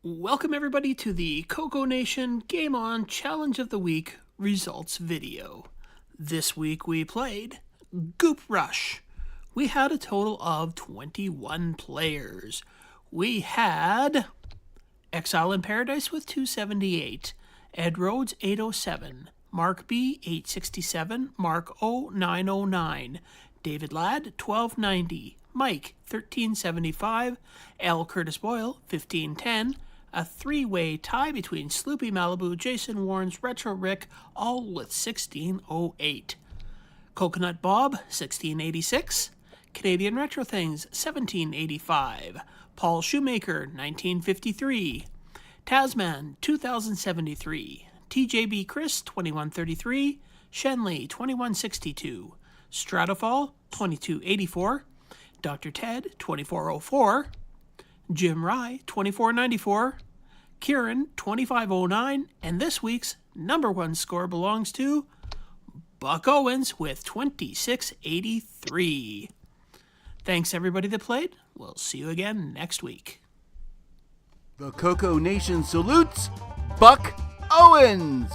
Welcome everybody to the CoCoNation Game On Challenge of the Week results video. This week we played Goop Rush. We had a total of 21 players. We had Exile in Paradise with 278, Ed Rhodes 807, Mark B 867, Mark O 909, David Ladd 1290, Mike 1375, L Curtis Boyle 1510, a three-way tie between Sloopy Malibu, Jason Warren's Retro Rick, all with 1608. Coconut Bob 1686, Canadian Retro Things 1785, Paul Shoemaker 1953, Tasman 2073, TJB Chris 2133, Shenley 2162, Stratofall 2284, Dr. Ted 2404, Jim Rye 2494, Kieran 2509, and this week's number one score belongs to Buck Owens with 2683. Thanks everybody that played. We'll see you again next week. The CoCoNation salutes Buck Owens.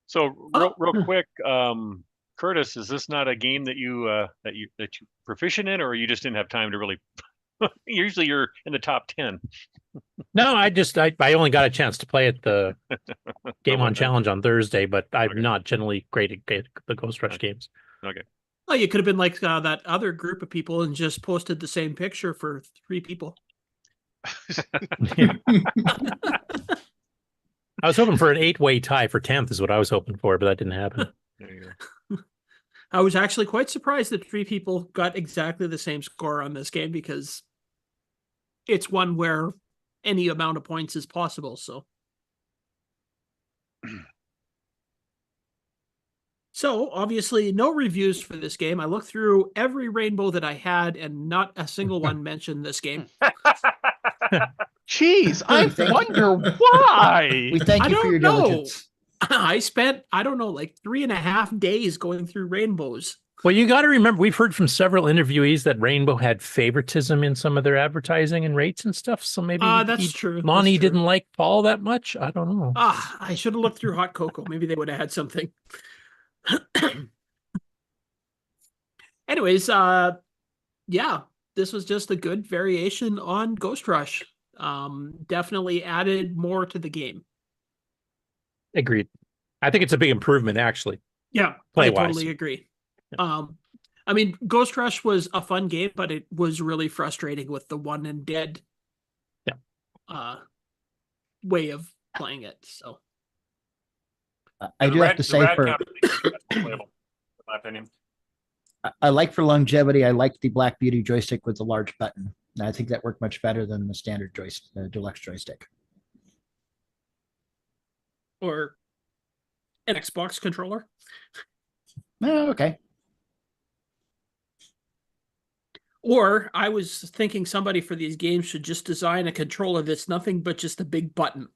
So real quick, Curtis, is this not a game that you proficient in, or you just didn't have time to really? Usually you're in the top 10. No, I only got a chance to play at the Game On Challenge on Thursday, but I'm not generally great at the Ghost Rush games. Okay. Well, you could have been like that other group of people and just posted the same picture for 3 people. I was hoping for an 8-way tie for 10th is what I was hoping for, but that didn't happen. There you go. I was actually quite surprised that 3 people got exactly the same score on this game because it's one where any amount of points is possible. So obviously no reviews for this game. I looked through every rainbow that I had and not a single one mentioned this game. Jeez, I wonder why. We thank you for your diligence. I spent, like 3.5 days going through rainbows. Well, you got to remember, we've heard from several interviewees that Rainbow had favoritism in some of their advertising and rates and stuff. So maybe that's true. Lonnie didn't like Paul that much. I don't know. I should have looked through Hot Cocoa. Maybe they would have had something. Anyways, yeah, this was just a good variation on Ghost Rush. Definitely added more to the game. Agreed. I think it's a big improvement, actually. Yeah, I totally agree. I mean, Ghost Rush was a fun game, but it was really frustrating with the one and dead way of playing it. So I do have to say for in my opinion. I like for longevity, I like the Black Beauty joystick with the large button. And I think that worked much better than the standard deluxe joystick. or an Xbox controller. Oh, okay. Or I was thinking somebody for these games should just design a controller that's nothing but just a big button.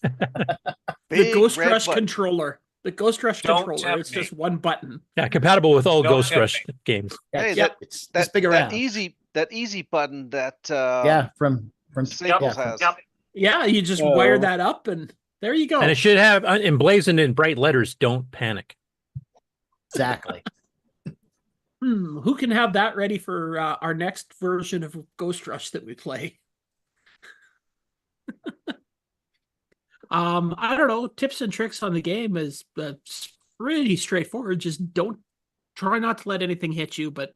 The Ghost Rush controller. The Ghost Rush controller. It's just one button. Yeah, compatible with all Ghost Rush games. Hey, it's that big around. that easy button that from Staples has. Yeah, you just wire that up and there you go. And it should have emblazoned in bright letters, "Don't panic." Exactly. Who can have that ready for our next version of Ghost Rush that we play? I don't know. Tips and tricks on the game is pretty straightforward. Just try not to let anything hit you. But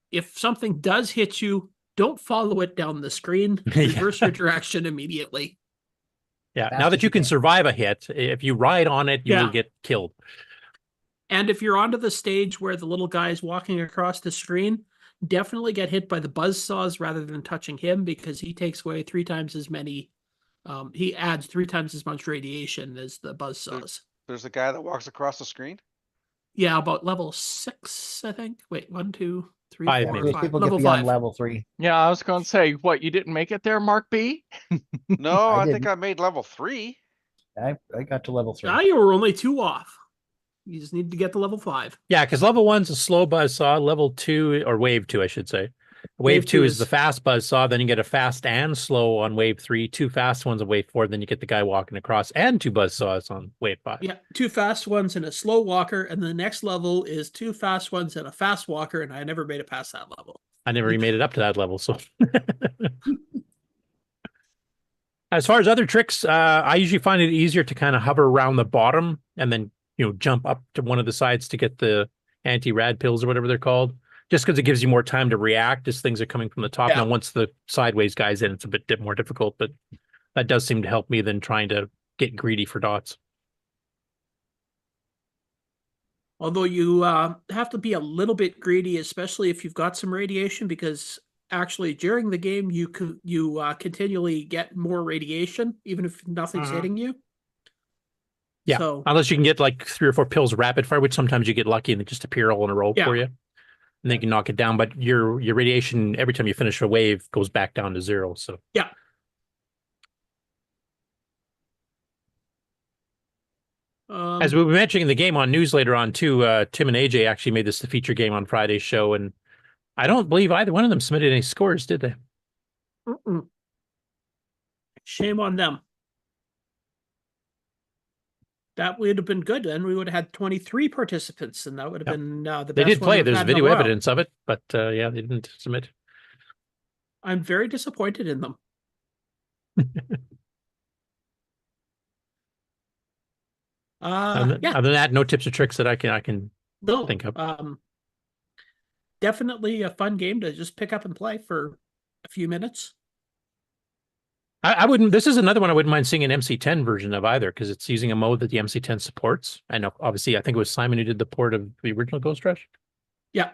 if something does hit you, don't follow it down the screen. Reverse your direction immediately. Yeah. Now that you can survive a hit, if you ride on it, you will get killed. And if you're onto the stage where the little guy is walking across the screen, definitely get hit by the buzzsaws rather than touching him, because he takes away 3 times as many. He adds 3 times as much radiation as the buzzsaws. There's a guy that walks across the screen? Yeah, about level 6, I think. Wait, 1, 2, 3, 5, 4, maybe. 5. People Level get beyond 5. level 3. Yeah, I was going to say, what, you didn't make it there, Mark B? No, I think I made level 3. I got to level 3. Now you were only 2 off. You just need to get to level 5. Yeah, because level 1's a slow buzzsaw. Level 2, or wave 2, I should say. Wave 2 is the fast buzzsaw. Then you get a fast and slow on wave 3, 2 fast ones on wave 4. Then you get the guy walking across, and 2 buzzsaws on wave 5. Yeah, 2 fast ones and a slow walker, and the next level is 2 fast ones and a fast walker, and I never made it past that level. I never even made it up to that level. So, as far as other tricks, I usually find it easier to kind of hover around the bottom and then jump up to one of the sides to get the anti-rad pills or whatever they're called. Just because it gives you more time to react as things are coming from the top. Yeah. Now, once the sideways guy's in, it's a bit more difficult, but that does seem to help me than trying to get greedy for dots. Although you have to be a little bit greedy, especially if you've got some radiation, because actually during the game you continually get more radiation, even if nothing's hitting you. Yeah, So, unless you can get like 3 or 4 pills rapid fire, which sometimes you get lucky and they just appear all in a row for you. And they can knock it down, but your radiation every time you finish a wave goes back down to 0. So yeah. As we were mentioning in the game on news later on too, Tim and AJ actually made this the feature game on Friday's show, and I don't believe either one of them submitted any scores, did they? Shame on them. That would have been good. Then we would have had 23 participants, and that would have been the best. They did one play. we've There's had in a video while. evidence of it, but yeah, they didn't submit. I'm very disappointed in them. Other than that, no tips or tricks that I can think of. Definitely a fun game to just pick up and play for a few minutes. I wouldn't. This is another one I wouldn't mind seeing an MC10 version of either, because it's using a mode that the MC10 supports. I know, obviously, I think it was Simon who did the port of the original Ghost Rush. Yeah.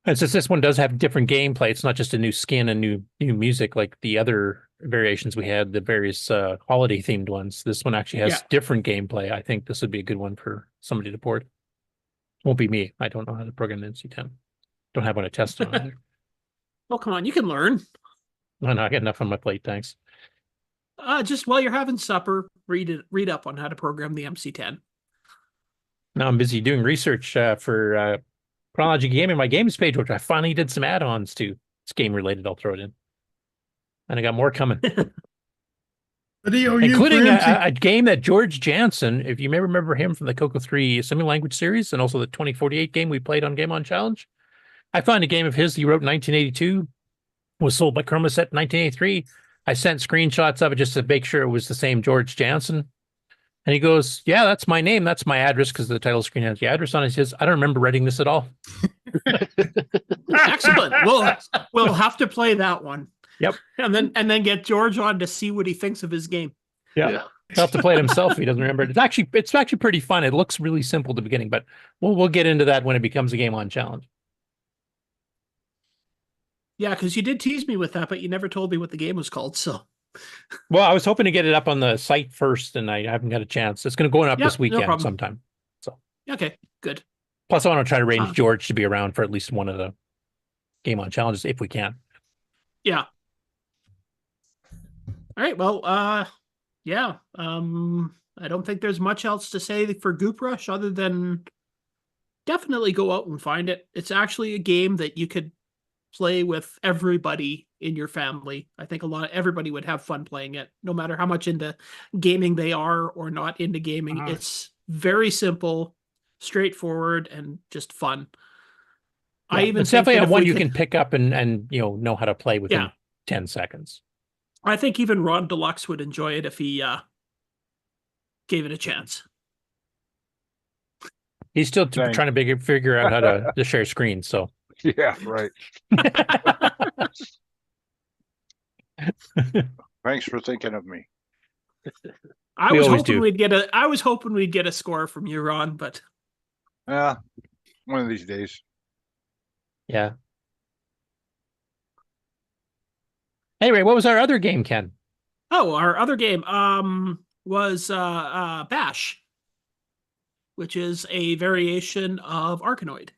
And since this one does have different gameplay, it's not just a new skin and new music like the other variations we had, the various holiday themed ones. This one actually has different gameplay. I think this would be a good one for somebody to port. Won't be me. I don't know how to program the MC10. Don't have one to test on either. Well, come on, you can learn. No, I got enough on my plate, thanks. Just while you're having supper, read up on how to program the MC10. Now I'm busy doing research for Chronology Gaming, my games page, which I finally did some add-ons to. It's game related. I'll throw it in, and I got more coming, including a game that George Jansen, if you may remember him from the CoCo 3 Assembly Language series, and also the 2048 game we played on Game On Challenge. I found a game of his he wrote in 1982. Was sold by Chromaset in 1983. I sent screenshots of it just to make sure it was the same George Jansen. And he goes, yeah, that's my name. That's my address, because the title screen has the address on it. He says, I don't remember writing this at all. Excellent. We'll have to play that one. Yep. And then get George on to see what he thinks of his game. Yeah. He'll have to play it himself if he doesn't remember it. It's actually pretty fun. It looks really simple at the beginning, but we'll get into that when it becomes a Game On Challenge. Yeah, because you did tease me with that, but you never told me what the game was called, so. Well, I was hoping to get it up on the site first, and I haven't got a chance. It's going to go up Yep, this no weekend problem. sometime. So Okay, good. plus, I want to try to arrange George to be around for at least one of the Game On challenges if we can. Yeah. All right. Well, yeah. I don't think there's much else to say for Goop Rush other than definitely go out and find it. It's actually a game that you could play with everybody in your family. I think everybody would have fun playing it, no matter how much into gaming they are or not into gaming. It's very simple, straightforward, and just fun. Yeah, I even it's think definitely that one if we you could- can pick up and know how to play within 10 seconds. I think even Ron Deluxe would enjoy it if he gave it a chance. He's still trying to figure out how to share screens. So yeah, right. Thanks for thinking of me. I was hoping we'd get a score from you, Ron, but yeah, one of these days. Yeah. Anyway, what was our other game, Ken? Oh, our other game was Bash, which is a variation of Arkanoid.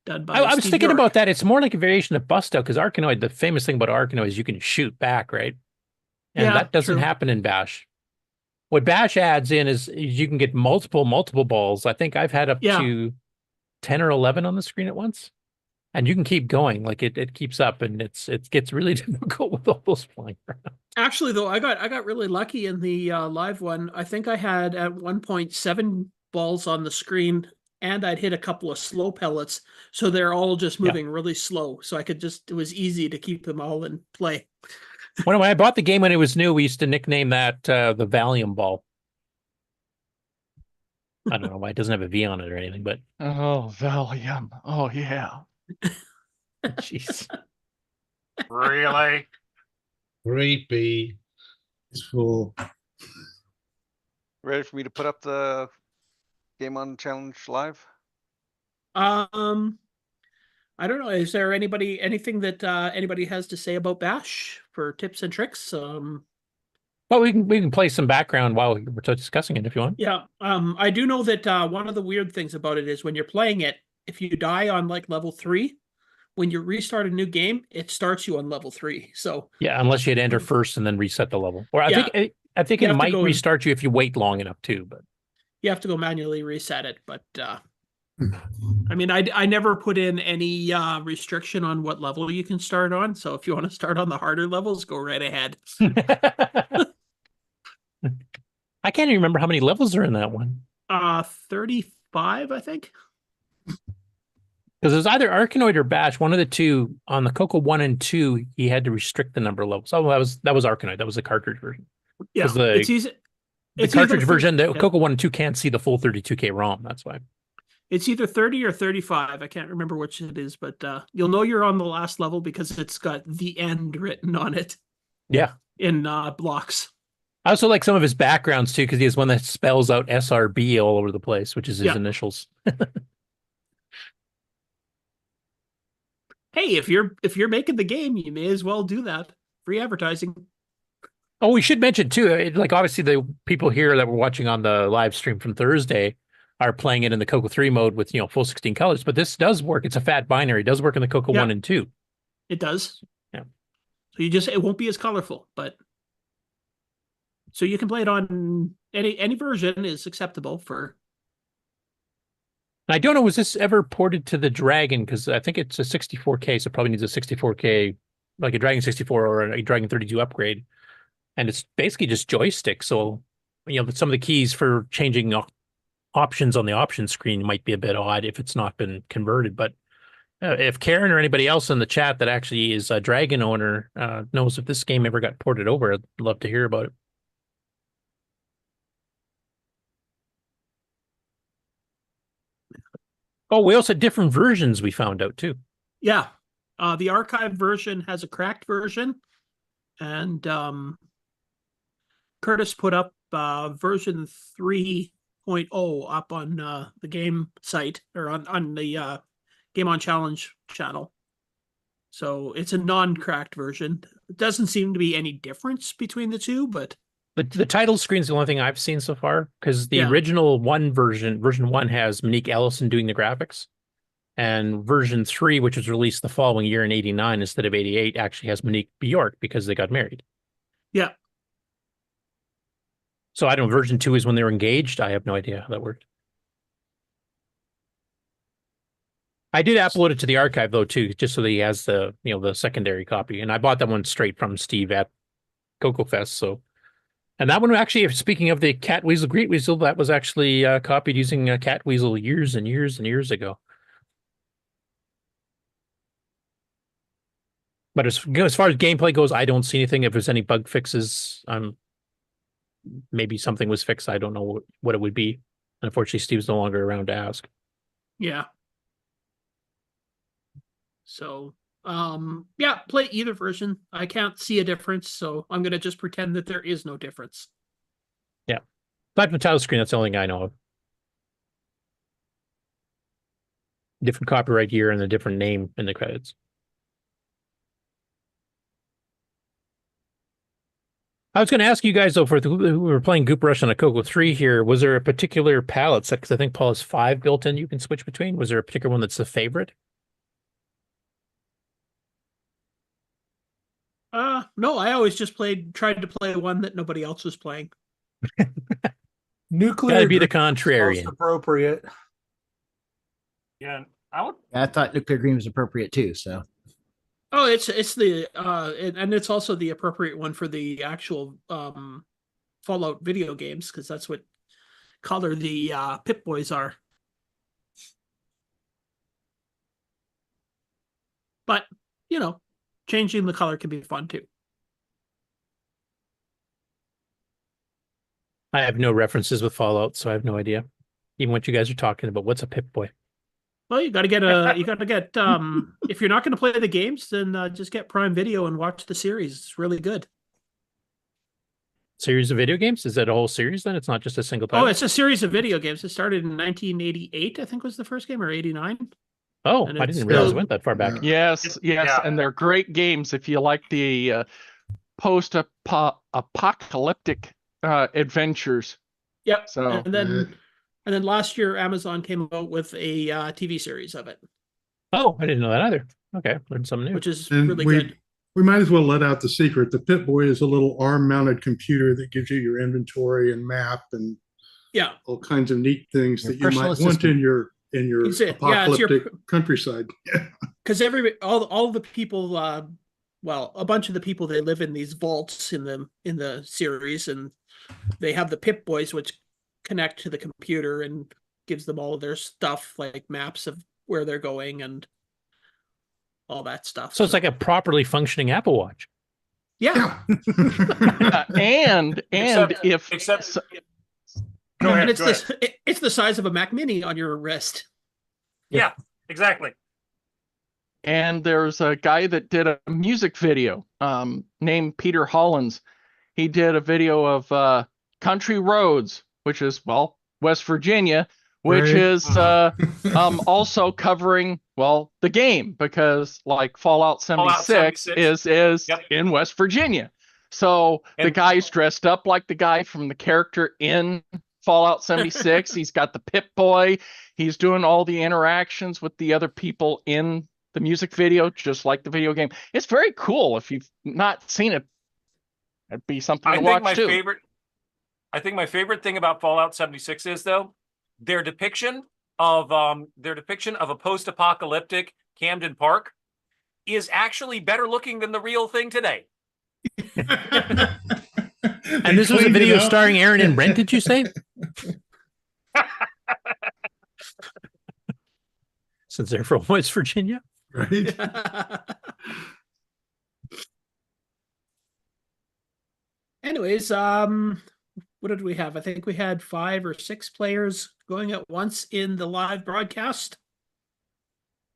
Done by I was Steve thinking York. about that. It's more like a variation of Bustout because Arkanoid, the famous thing about Arkanoid is you can shoot back, right? And Yeah, that doesn't true. happen in Bash. What Bash adds in is you can get multiple balls. I think I've had up to 10 or 11 on the screen at once. And you can keep going. Like it keeps up, and it gets really difficult with all those flying around. Actually, though, I got really lucky in the live one. I think I had at 1.7 balls on the screen, and I'd hit a couple of slow pellets, so they're all just moving really slow. So I could it was easy to keep them all in play. When I bought the game when it was new, we used to nickname that the Valium ball. I don't know why it doesn't have a V on it or anything, but oh, Valium. Oh yeah. Jeez. Really? Great B. It's full. Ready for me to put up the Game On Challenge live? I don't know. Is there anything that anybody has to say about Bash for tips and tricks? Well, we can play some background while we're discussing it if you want. Yeah. I do know that one of the weird things about it is when you're playing it, if you die on like level 3, when you restart a new game, it starts you on level 3. So Yeah, unless you had to enter first and then reset the level. Or I think You it have to might go- restart you if you wait long enough too. But you have to go manually reset it. But I mean, I never put in any restriction on what level you can start on. So if you want to start on the harder levels, go right ahead. I can't even remember how many levels are in that one. 35, I think. Because it was either Arkanoid or Bash, one of the two. On the CoCo 1 and 2, he had to restrict the number of levels. Oh, that was Arkanoid. That was the cartridge version. Yeah, the it's cartridge either version, the yeah. CoCo 1 and 2 can't see the full 32K ROM. That's why. It's either 30 or 35. I can't remember which it is, but you'll know you're on the last level because it's got the end written on it. Yeah. In blocks. I also like some of his backgrounds too, because he has one that spells out SRB all over the place, which is his initials. Hey, if you're making the game, you may as well do that. Free advertising. Oh, we should mention too, like obviously the people here that were watching on the live stream from Thursday are playing it in the CoCo 3 mode with full 16 colors, but this does work. It's a fat binary. It does work in the CoCo 1 and 2. It does. Yeah. So it won't be as colorful, but so you can play it on any version is acceptable for. I don't know, was this ever ported to the Dragon? Because I think it's a 64K, so it probably needs a 64K, like a Dragon 64 or a Dragon 32 upgrade. And it's basically just joystick. So, some of the keys for changing options on the option screen might be a bit odd if it's not been converted. But if Karen or anybody else in the chat that actually is a Dragon owner knows if this game ever got ported over, I'd love to hear about it. Oh, we also had different versions we found out too. Yeah. The archive version has a cracked version, and Curtis put up version 3.0 up on the game site or on the Game On Challenge channel. So it's a non-cracked version. doesn't seem to be any difference between the two, but The title screen's the only thing I've seen so far, because the Yeah. original version 1 has Monique Ellison doing the graphics. And version 3, which was released the following year in 89 instead of 88, actually has Monique Bjork because they got married. yeah. So I don't know, version 2 is when they were engaged. I have no idea how that worked. I did upload it to the archive though too, just so that he has the the secondary copy. And I bought that one straight from Steve at CoCoFest. So, and that one actually, speaking of the Cat Weasel Great Weasel, that was actually copied using a Cat Weasel years and years and years ago. But as far as gameplay goes, I don't see anything. If there's any bug fixes, maybe something was fixed. I don't know what it would be. Unfortunately, Steve's no longer around to ask. Yeah. So, yeah, play either version. I can't see a difference, so I'm going to just pretend that there is no difference. Yeah. But the title screen, that's the only thing I know of. Different copyright year and a different name in the credits. I was going to ask you guys, though, for who were playing Goop Rush on a CoCo 3 here, was there a particular palette set? Because I think Paul has 5 built in you can switch between. Was there a particular one that's a favorite? No, I always just tried to play one that nobody else was playing. Nuclear Gotta be the Dream is contrarian. most appropriate. Yeah, I would. I thought Nuclear Dream was appropriate too. So Oh, it's the and it's also the appropriate one for the actual Fallout video games, because that's what color the Pip Boys are. But changing the color can be fun too. I have no references with Fallout, so I have no idea. Even what you guys are talking about. What's a Pip Boy? Well, you got to get if you're not going to play the games, then just get Prime Video and watch the series. It's really good. Series of video games? Is that a whole series then? It's not just a single title? Oh, it's a series of video games. It started in 1988, I think was the first game, or 89. Oh, And I it's didn't realize still- it went that far back. Yes, and they're great games if you like the post-apocalyptic adventures. Yep. So And then last year, Amazon came out with a TV series of it, Oh, I didn't know that either. Okay, learned something new. which is And really we, good. we might as well let out the secret. The Pip-Boy is a little arm-mounted computer that gives you your inventory and map and Yeah. all kinds of neat things Your that you might personal want assistant. in your It's it. Yeah, it's your- apocalyptic countryside. Because all the people, well, a bunch of the people, they live in these vaults in the series, and they have the Pip Boys, which connect to the computer and gives them all of their stuff, like maps of where they're going and all that stuff. So it's like a properly functioning Apple Watch. Yeah. and Except Go ahead. And it's Go ahead. it's the size of a Mac Mini on your wrist. Yeah, exactly. And there's a guy that did a music video named Peter Hollins. He did a video of Country Roads, which is, well, West Virginia, which Right. is also covering, well, the game, because like Fallout 76, is in West Virginia. So the guy's dressed up like the guy from the character in Fallout 76. He's got the Pip-Boy. He's doing all the interactions with the other people in the music video, just like the video game. It's very cool. If you've not seen it, it'd be something to watch too. I think my favorite thing about Fallout 76 is, though, their depiction of a post-apocalyptic Camden Park is actually better looking than the real thing today. And this was a video starring Aaron and Brent, did you say? Since they're from West Virginia. Right. Anyways, what did we have? I think we had 5 or 6 players going at once in the live broadcast.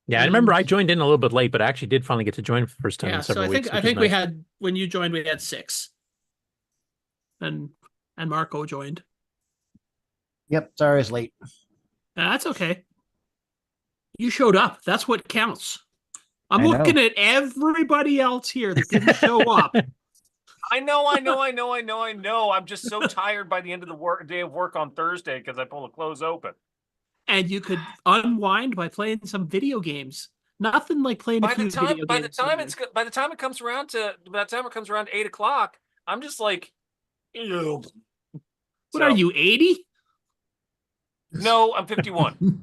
Yeah, I remember I joined in a little bit late, but I actually did finally get to join for the first time Yeah, in so several weeks. I think we had, when you joined, we had 6. And Marco joined. Yep, sorry I was late. That's okay. You showed up. That's what counts. I'm looking at everybody else here that didn't show up. I know. I'm just so tired by the end of the day of work on Thursday because I pull the close open. And you could unwind by playing some video games. Nothing like playing a few video games. By the time it comes around to 8 o'clock, I'm just like, ew. What are you, 80? No, I'm 51.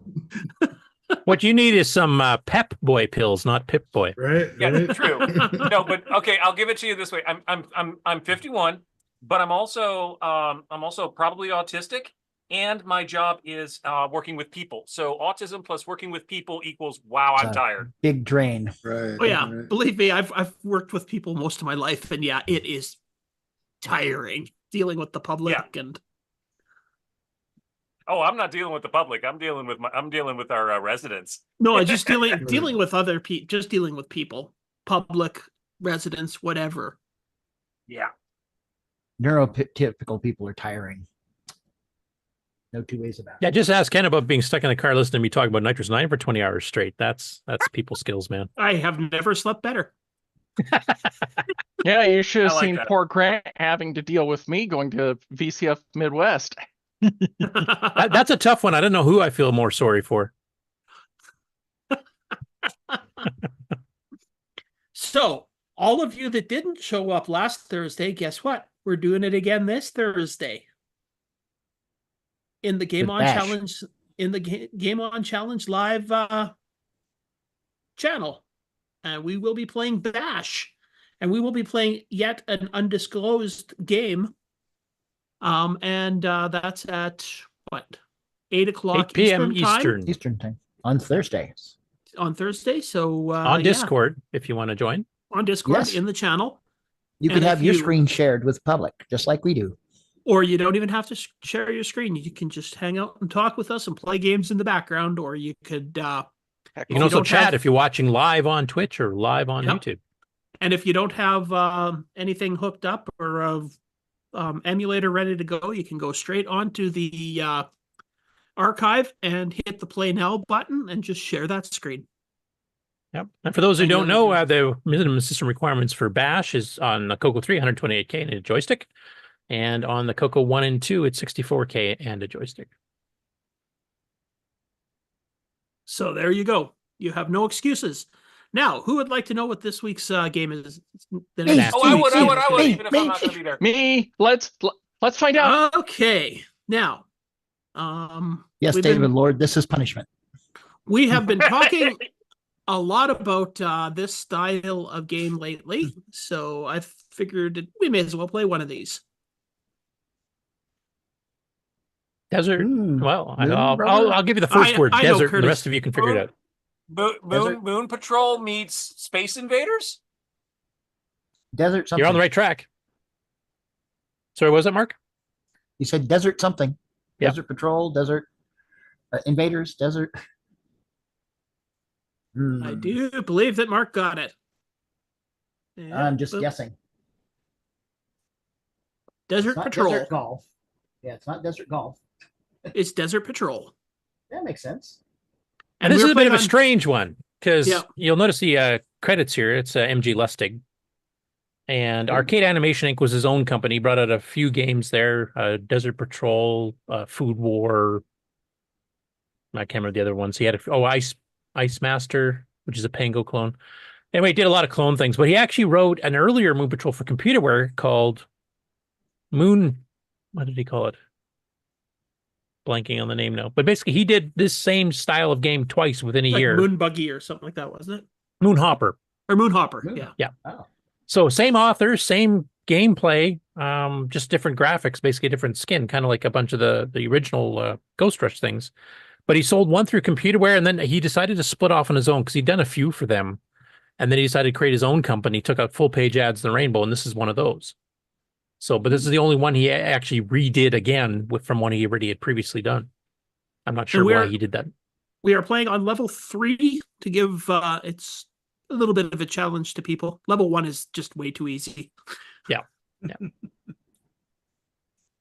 What you need is some Pep Boy pills, not Pip Boy. Right. Yeah, true. No, but okay, I'll give it to you this way. I'm 51, but I'm also probably autistic, and my job is working with people. So autism plus working with people equals wow, I'm tired. Big drain. Right. Oh yeah, believe me, I've worked with people most of my life, and yeah, it is tiring dealing with the public and. Oh, I'm not dealing with the public. I'm dealing with our residents. No, I just dealing with other people. Just dealing with people, public, residents, whatever. Yeah. Neurotypical people are tiring. No two ways about it. Yeah, just ask Ken about being stuck in the car listening to me talk about Nitrous 9 for 20 hours straight. That's people skills, man. I have never slept better. Yeah, you should have I like seen that. poor Grant having to deal with me going to VCF Midwest. That's a tough one. I don't know who I feel more sorry for. So, all of you that didn't show up last Thursday, guess what? We're doing it again this Thursday. In the Game On Challenge, Game On Challenge live channel. And we will be playing Bash. And we will be playing yet an undisclosed game. And that's at what? 8 o'clock 8 p.m. Eastern time on Thursday. On Thursday. So on Discord, if you want to join. On Discord Yes. in the channel. You can have your screen shared with public, just like we do. Or you don't even have to share your screen. You can just hang out and talk with us and play games in the background, or you could you can also chat if you're watching live on Twitch or live on YouTube. And if you don't have anything hooked up or emulator ready to go, you can go straight onto the archive and hit the play now button and just share that screen. Yep. And for those who don't know, the minimum system requirements for Bash is on the CoCo 3, 128K and a joystick. And on the CoCo 1 and 2, it's 64K and a joystick. So there you go. You have no excuses. Now, who would like to know what this week's game is? I would, even if I'm not going to be there. Me. Let's find out. Okay. Now, yes, David Lord, this is punishment. We have been talking a lot about this style of game lately, so I figured we may as well play one of these. Desert. Well, I'll give you the first word, desert, and the rest of you can figure it out. Moon Patrol meets Space Invaders? Desert something. You're on the right track. Sorry, what was that, Mark? You said desert something. Yep. Desert Patrol, Desert Invaders, Desert. I do believe that Mark got it. I'm just guessing. Desert Patrol. Desert Golf. Yeah, it's not Desert Golf. It's Desert Patrol. That makes sense. And this is a bit of a strange one because Yeah. you'll notice the credits here. It's MG Lustig. And Arcade Animation Inc. was his own company. Brought out a few games there. Desert Patrol, Food War. I can't remember the other ones. He had Ice Master, which is a Pango clone. Anyway, he did a lot of clone things. But he actually wrote an earlier Moon Patrol for computerware called Moon... What did he call it? Blanking on the name now. But basically, he did this same style of game twice within a year. Moon Buggy or something like that, wasn't it? Moon Hopper. Or Moon Hopper, yeah. Yeah. Oh. So same author, same gameplay, just different graphics, basically different skin, kind of like a bunch of the original Ghost Rush things. But he sold one through computerware, and then he decided to split off on his own because he'd done a few for them. And then he decided to create his own company, took out full page ads in the Rainbow, and this is one of those. So, but this is the only one he actually redid again from one he already had previously done. I'm not sure why he did that. We are playing on level 3 to give it's a little bit of a challenge to people. Level 1 is just way too easy. Yeah.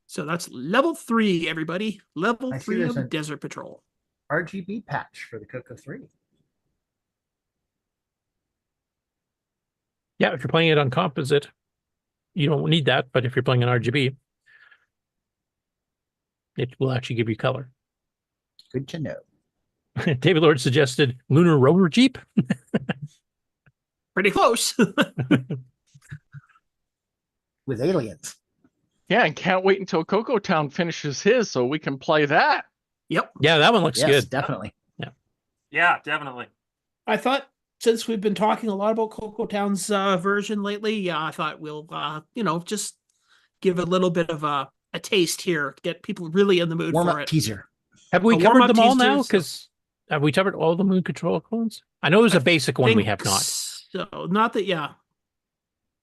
So that's level 3, everybody. Level I see 3 there's of a- Desert Patrol. RGB patch for the CoCo 3. Yeah, if you're playing it on composite, you don't need that. But if you're playing an RGB, it will actually give you color. Good to know. David Lord suggested Lunar Rover Jeep. Pretty close. With aliens. Yeah, and can't wait until CoCo Town finishes his so we can play that. Yep. Yeah, that one looks good. Definitely. Yeah. Yeah, definitely. I thought since we've been talking a lot about CoCo Town's version lately, I thought we'll, just give a little bit of a taste here, get people really in the mood Warm for up it. teaser. Have we A covered warm-up them all teaser, now? so- Because have we covered all the moon control clones? I know there's a basic one we have not. So not that, yeah.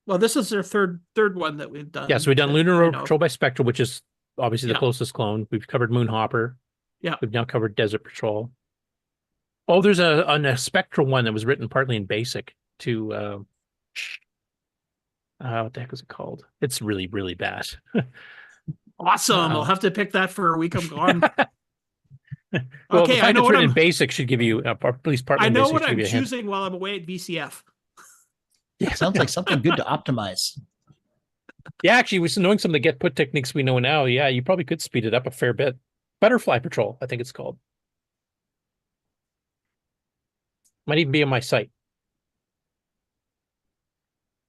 Well, this is their third one that we've done. Yeah, so we've done that Lunar I Rover know. Patrol by Spectral, which is obviously the Yeah. closest clone. We've covered Moonhopper. Yeah. We've now covered Desert Patrol. Oh, there's a Spectral one that was written partly in BASIC to what the heck was it called? It's really, really bad. Awesome. I'll have to pick that for a week I'm gone. Well, Okay, the fact I know it's what written in I'm. BASIC should give you, or at least partly I in know BASIC what should I'm give you a hint. choosing while I'm away at VCF. Yeah, sounds like something good to optimize. Yeah, actually, with knowing some of the get put techniques we know now, yeah, you probably could speed it up a fair bit. Butterfly Patrol, I think it's called. Might even be on my site.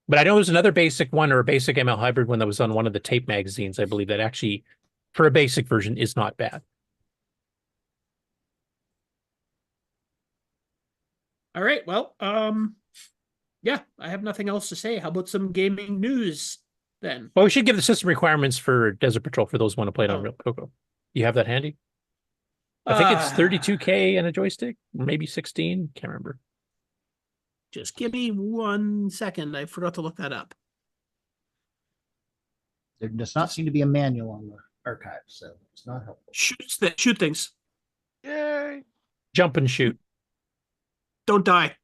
But I know there's another basic one or a basic ML hybrid one that was on one of the tape magazines, I believe, that actually, for a basic version, is not bad. All right. Well, yeah, I have nothing else to say. How about some gaming news then? Well, we should give the system requirements for Desert Patrol for those who want to play it on Oh. Real CoCo. You have that handy? I think it's 32K and a joystick, maybe 16. Can't remember. Just give me 1 second. I forgot to look that up. There does not seem to be a manual on the archive, so it's not helpful. Shoot things. Yay. Jump and shoot. Don't die.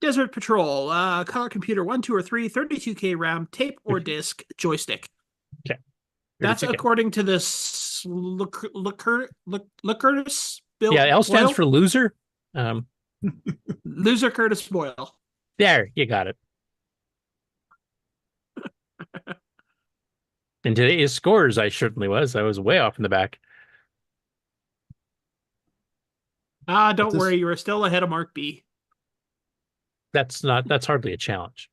Desert Patrol, color computer 1, 2, or 3, 32K RAM, tape or disc, joystick. Okay. That's 32K. according to this Curtis Bill. Yeah, L stands Boyle? for loser. Loser Curtis Boyle. There, you got it. In today's scores, I certainly was. I was way off in the back. Don't worry, you are still ahead of Mark B. That's hardly a challenge.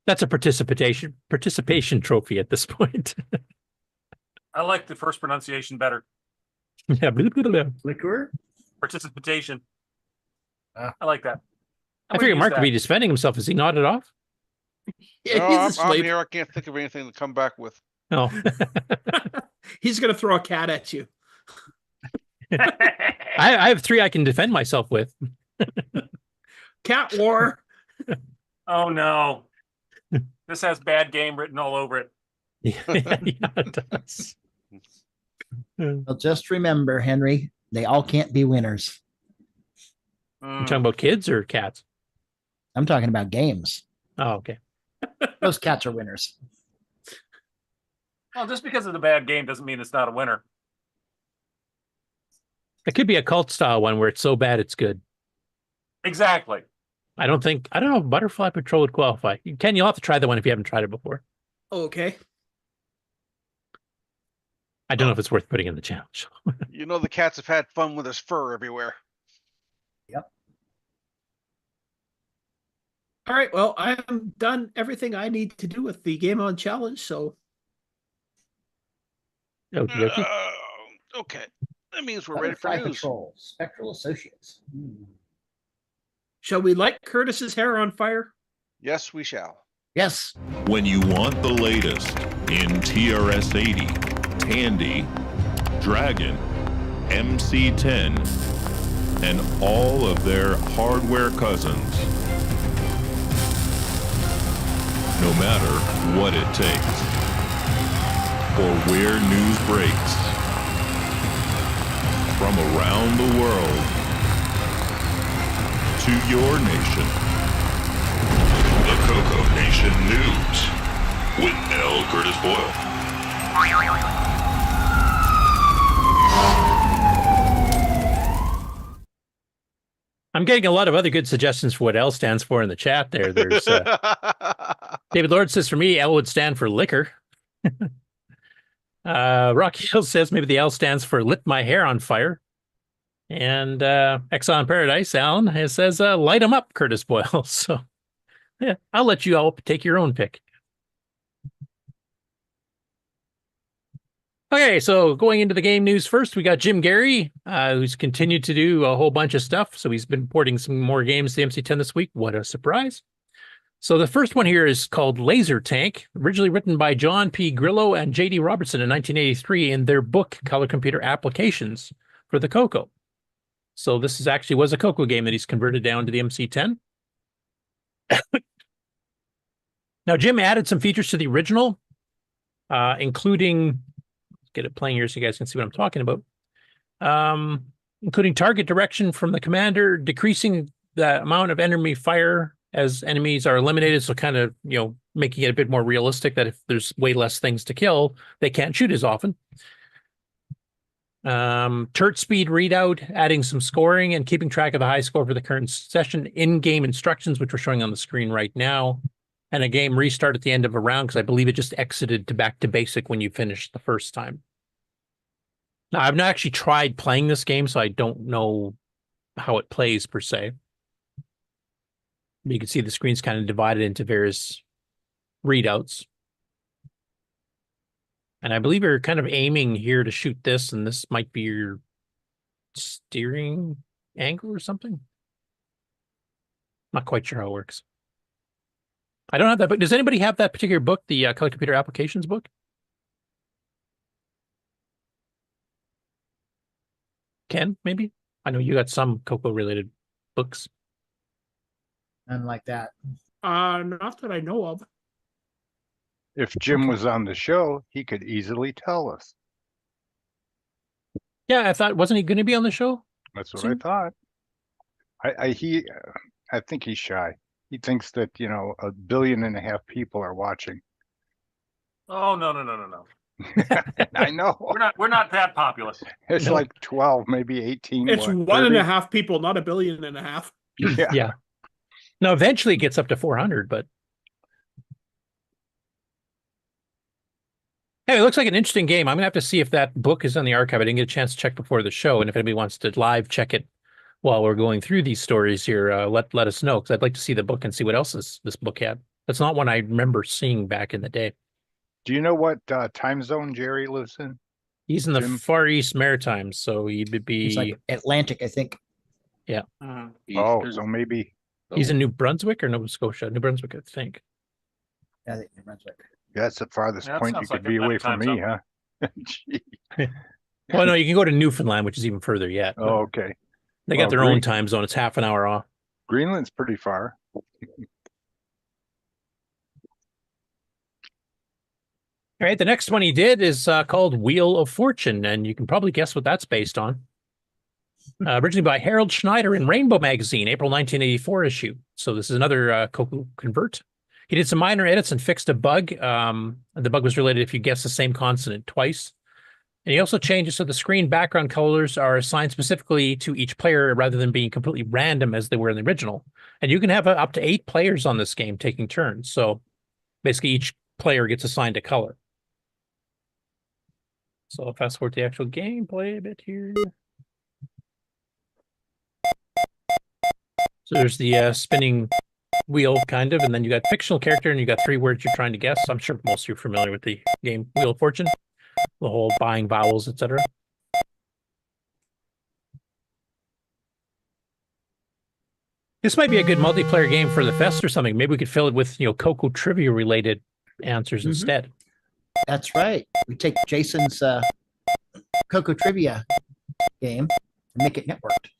That's a participation trophy at this point. I like the first pronunciation better. Yeah, blah, blah, blah. Liqueur? Participation. I like that. I figured Mark would be defending himself. Is he nodded off? Yeah, No, he's I'm asleep. here. I can't think of anything to come back with. No. He's gonna throw a cat at you. I have 3 I can defend myself with. Cat war. Oh no. This has bad game written all over it. Yeah, it does. Well, just remember, Henry, they all can't be winners. You talking about kids or cats? I'm talking about games. Oh, okay. Those cats are winners. Well, just because of the bad game doesn't mean it's not a winner. It could be a cult style one where it's so bad it's good. Exactly. I don't know if Butterfly Patrol would qualify. Ken, you'll have to try the one if you haven't tried it before. Okay. I don't know if it's worth putting in the challenge. You know the cats have had fun with his fur everywhere. Yep. All right. Well, I am done everything I need to do with the Game On Challenge. So, Okay. Okay. That means we're ready for Butterfly news. Patrol, Spectral Associates. shall we light Curtis's hair on fire? Yes, we shall. Yes. When you want the latest in TRS-80, Tandy, Dragon, MC-10, and all of their hardware cousins. No matter what it takes, or where news breaks, from around the world to your nation. The CoCoNation News with L Curtis Boyle. I'm getting a lot of other good suggestions for what L stands for in the chat there. There's David Lord says, for me, L would stand for liquor. Rocky Hill says maybe the L stands for lit my hair on fire. And Exxon Paradise, Alan, says light 'em up, Curtis Boyle. So yeah, I'll let you all take your own pick. Okay, so going into the game news first, we got Jim Gary, who's continued to do a whole bunch of stuff. So he's been porting some more games to MC10 this week. What a surprise. So the first one here is called Laser Tank, originally written by John P. Grillo and J.D. Robertson in 1983 in their book, Color Computer Applications for the CoCo. So this was a CoCo game that he's converted down to the MC10. Now, Jim added some features to the original, including... get it playing here so you guys can see what I'm talking about. Including target direction from the commander, decreasing the amount of enemy fire as enemies are eliminated. So kind of, making it a bit more realistic that if there's way less things to kill, they can't shoot as often. Turret speed readout, adding some scoring and keeping track of the high score for the current session. In-game instructions, which we're showing on the screen right now. And a game restart at the end of a round, because I believe it just exited to back to basic when you finished the first time. Now, I've not actually tried playing this game, so I don't know how it plays per se. You can see the screen's kind of divided into various readouts. And I believe you're kind of aiming here to shoot this, and this might be your steering angle or something. Not quite sure how it works. I don't have that book. Does anybody have that particular book, the Color Computer Applications book? Ken, maybe? I know you got some CoCo-related books. None like that. Not that I know of. If Jim was on the show, he could easily tell us. Yeah, I thought, wasn't he going to be on the show? That's what I thought. I think he's shy. He thinks that, 1.5 billion people are watching. Oh, no. I know. We're not that populous. It's like 12, maybe 18. It's 1.5 people, not 1.5 billion. Yeah. No, eventually it gets up to 400, but. Hey, it looks like an interesting game. I'm going to have to see if that book is on the archive. I didn't get a chance to check before the show. And if anybody wants to live check it while we're going through these stories here, let us know, because I'd like to see the book and see what else this book had. That's not one I remember seeing back in the day. Do you know what time zone Jerry lives in? He's in the Far East Maritimes, so he would be... He's like Atlantic, I think. Yeah. So maybe... He's in New Brunswick or Nova Scotia? New Brunswick, I think. Yeah, I think New Brunswick. Yeah, that's the farthest point you could be away from me, huh? Well, no, you can go to Newfoundland, which is even further yet. Oh, okay. They got their own time zone. It's half an hour off. Greenland's pretty far. All right, the next one he did is called Wheel of Fortune, and you can probably guess what that's based on. Originally by Harold Schneider in Rainbow Magazine, April 1984 issue. So this is another CoCo convert. He did some minor edits and fixed a bug. The bug was related if you guess the same consonant twice. And he also changed it so the screen background colors are assigned specifically to each player rather than being completely random as they were in the original. And you can have up to 8 players on this game taking turns. So basically each player gets assigned a color. So I'll fast forward to the actual gameplay a bit here. So there's the spinning wheel, kind of, and then you got fictional character, and you got 3 words you're trying to guess. I'm sure most of you are familiar with the game Wheel of Fortune, the whole buying vowels, etc. This might be a good multiplayer game for the fest or something. Maybe we could fill it with, CoCo trivia related answers instead. That's right. We take Jason's CoCo trivia game and make it networked.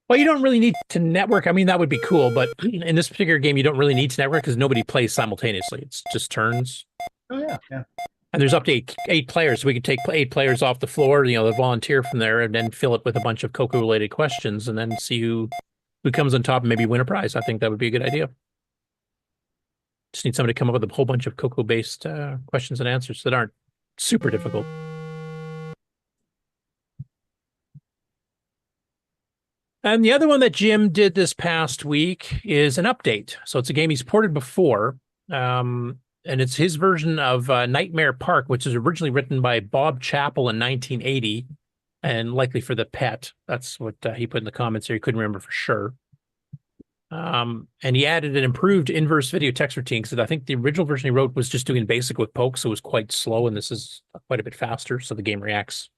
Well, you don't really need to network. I mean, that would be cool, but in this particular game, you don't really need to network because nobody plays simultaneously. It's just turns. Oh, yeah. And there's up to eight players. So we could take 8 players off the floor, the volunteer from there, and then fill it with a bunch of CoCo-related questions and then see who comes on top and maybe win a prize. I think that would be a good idea. Just need somebody to come up with a whole bunch of CoCo-based questions and answers that aren't super difficult. And the other one that Jim did this past week is an update. So it's a game he's ported before, and it's his version of Nightmare Park, which was originally written by Bob Chappell in 1980, and likely for the pet. That's what he put in the comments here. He couldn't remember for sure. And he added an improved inverse video text routine, because I think the original version he wrote was just doing basic with poke, so it was quite slow, and this is quite a bit faster, so the game reacts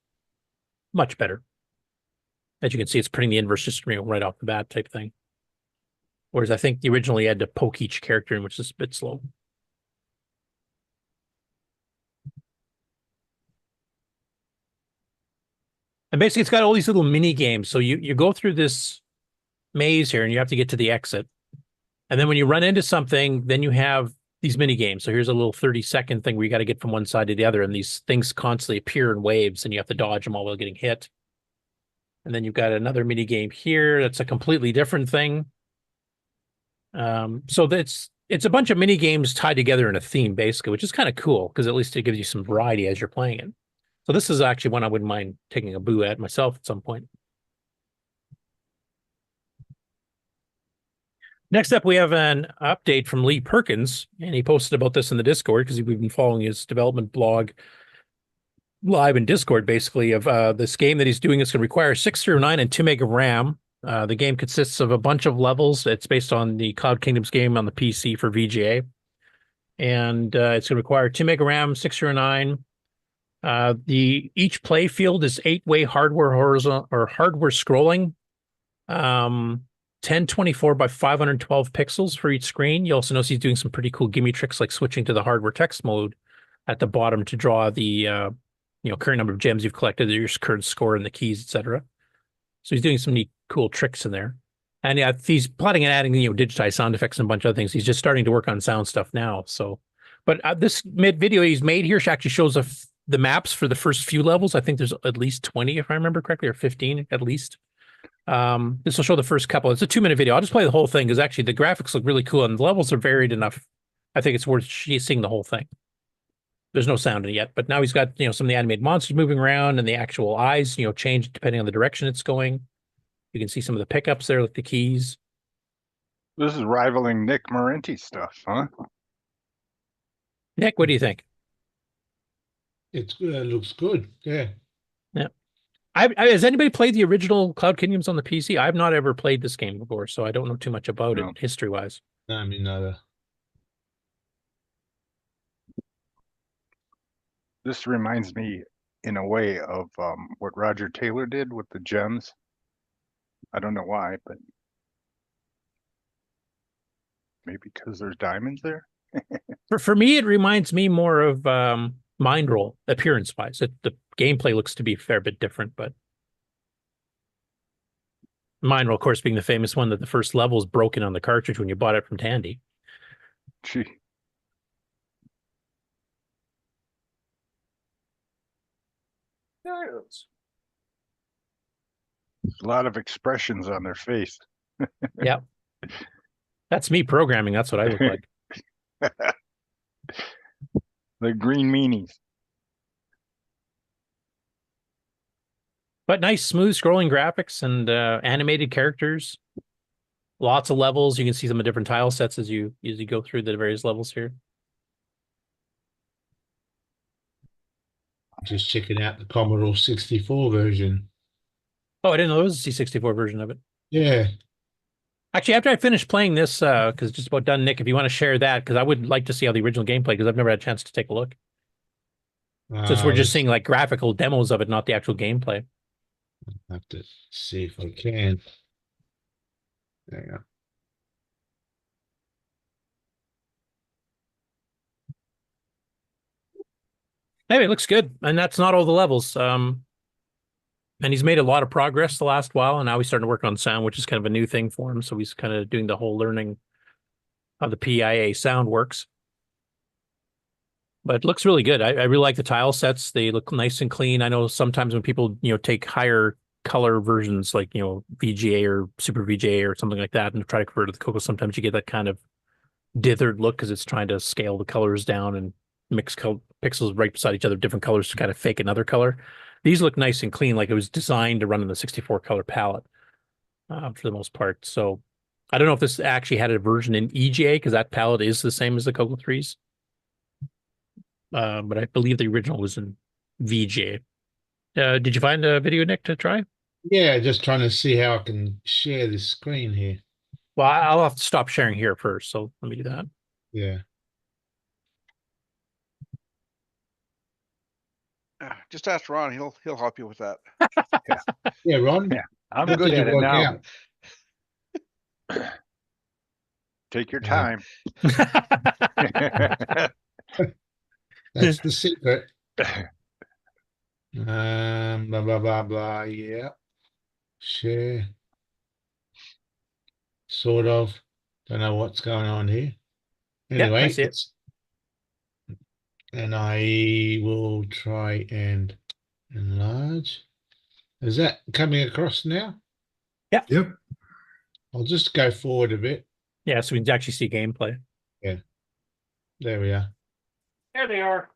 much better. As you can see, it's printing the inverse just right off the bat type thing. Whereas I think the original he had to poke each character in, which is a bit slow. And basically, it's got all these little mini games. So you go through this maze here, and you have to get to the exit. And then when you run into something, then you have these mini games. So here's a little 30-second thing where you got to get from one side to the other, and these things constantly appear in waves, and you have to dodge them all while getting hit. And then you've got another mini game here. That's a completely different thing. So it's a bunch of mini games tied together in a theme, basically, which is kind of cool, because at least it gives you some variety as you're playing it. So this is actually one I wouldn't mind taking a boo at myself at some point. Next up, we have an update from Lee Perkins, and he posted about this in the Discord, because we've been following his development blog live in Discord, basically, of this game that he's doing. It's going to require 609 and 2 meg of RAM. The game consists of a bunch of levels. It's based on the Cloud Kingdoms game on the PC for VGA. And it's going to require 2 meg of RAM, 609. Each play field is 8-way hardware horizontal or hardware scrolling. 1024 by 512 pixels for each screen. You also notice he's doing some pretty cool gimme tricks, like switching to the hardware text mode at the bottom to draw the current number of gems you've collected, your current score and the keys, etc. So he's doing some neat, cool tricks in there. And yeah, he's plotting and adding, digitized sound effects and a bunch of other things. He's just starting to work on sound stuff now. So, but this video he's made here actually shows the maps for the first few levels. I think there's at least 20, if I remember correctly, or 15 at least. This will show the first couple. It's a 2-minute video. I'll just play the whole thing, because actually the graphics look really cool and the levels are varied enough. I think it's worth seeing the whole thing. There's no sound in it yet, but now he's got, some of the animated monsters moving around, and the actual eyes, change depending on the direction it's going. You can see some of the pickups there, like the keys. This is rivaling Nick Marenti stuff, huh? Nick, what do you think? It's good. It looks good. Yeah. Yeah. Has anybody played the original Cloud Kingdoms on the PC? I've not ever played this game before, so I don't know too much about it history-wise. No, I mean, neither. This reminds me, in a way, of what Roger Taylor did with the gems. I don't know why, but maybe because there's diamonds there. For me, it reminds me more of Mind Roll, appearance-wise. The gameplay looks to be a fair bit different, but Mind Roll, of course, being the famous one that the first level is broken on the cartridge when you bought it from Tandy. Gee. There it is. A lot of expressions on their face. Yeah. That's me programming. That's what I look like. The green meanies. But nice, smooth scrolling graphics and animated characters. Lots of levels. You can see some of the different tile sets as you go through the various levels here. Just checking out the Commodore 64 version. Oh, I didn't know there was a C64 version of it. Yeah. Actually, after I finish playing this, because it's just about done, Nick, if you want to share that, because I would like to see how the original gameplay, because I've never had a chance to take a look. Since we're just seeing like graphical demos of it, not the actual gameplay. I'll have to see if I can. There you go. Anyway, it looks good, and that's not all the levels. And he's made a lot of progress the last while, and now he's starting to work on sound, which is kind of a new thing for him. So he's kind of doing the whole learning how the PIA sound works. But it looks really good. I really like the tile sets. They look nice and clean. I know sometimes when people, take higher color versions like, VGA or Super VGA or something like that and try to convert it to the CoCo, sometimes you get that kind of dithered look because it's trying to scale the colors down and mix pixels right beside each other, different colors to kind of fake another color. These look nice and clean, like it was designed to run in the 64 color palette. for the most part. So I don't know if this actually had a version in EGA because that palette is the same as the CoCo 3s. But I believe the original was in VGA. Did you find a video, Nick, to try? Yeah, just trying to see how I can share this screen here. Well, I'll have to stop sharing here first, so let me do that. Yeah. Just ask Ron; he'll help you with that. Yeah, Ron. Yeah, I'm what good did at you it work now. out? Take your time. That's the secret. Blah blah blah blah. Yeah. Share. Sort of. Don't know what's going on here. Anyway, I see it. And I will try and enlarge. Is that coming across now? Yeah. Yep. I'll just go forward a bit. Yeah, so we can actually see gameplay. Yeah. There we are. There they are.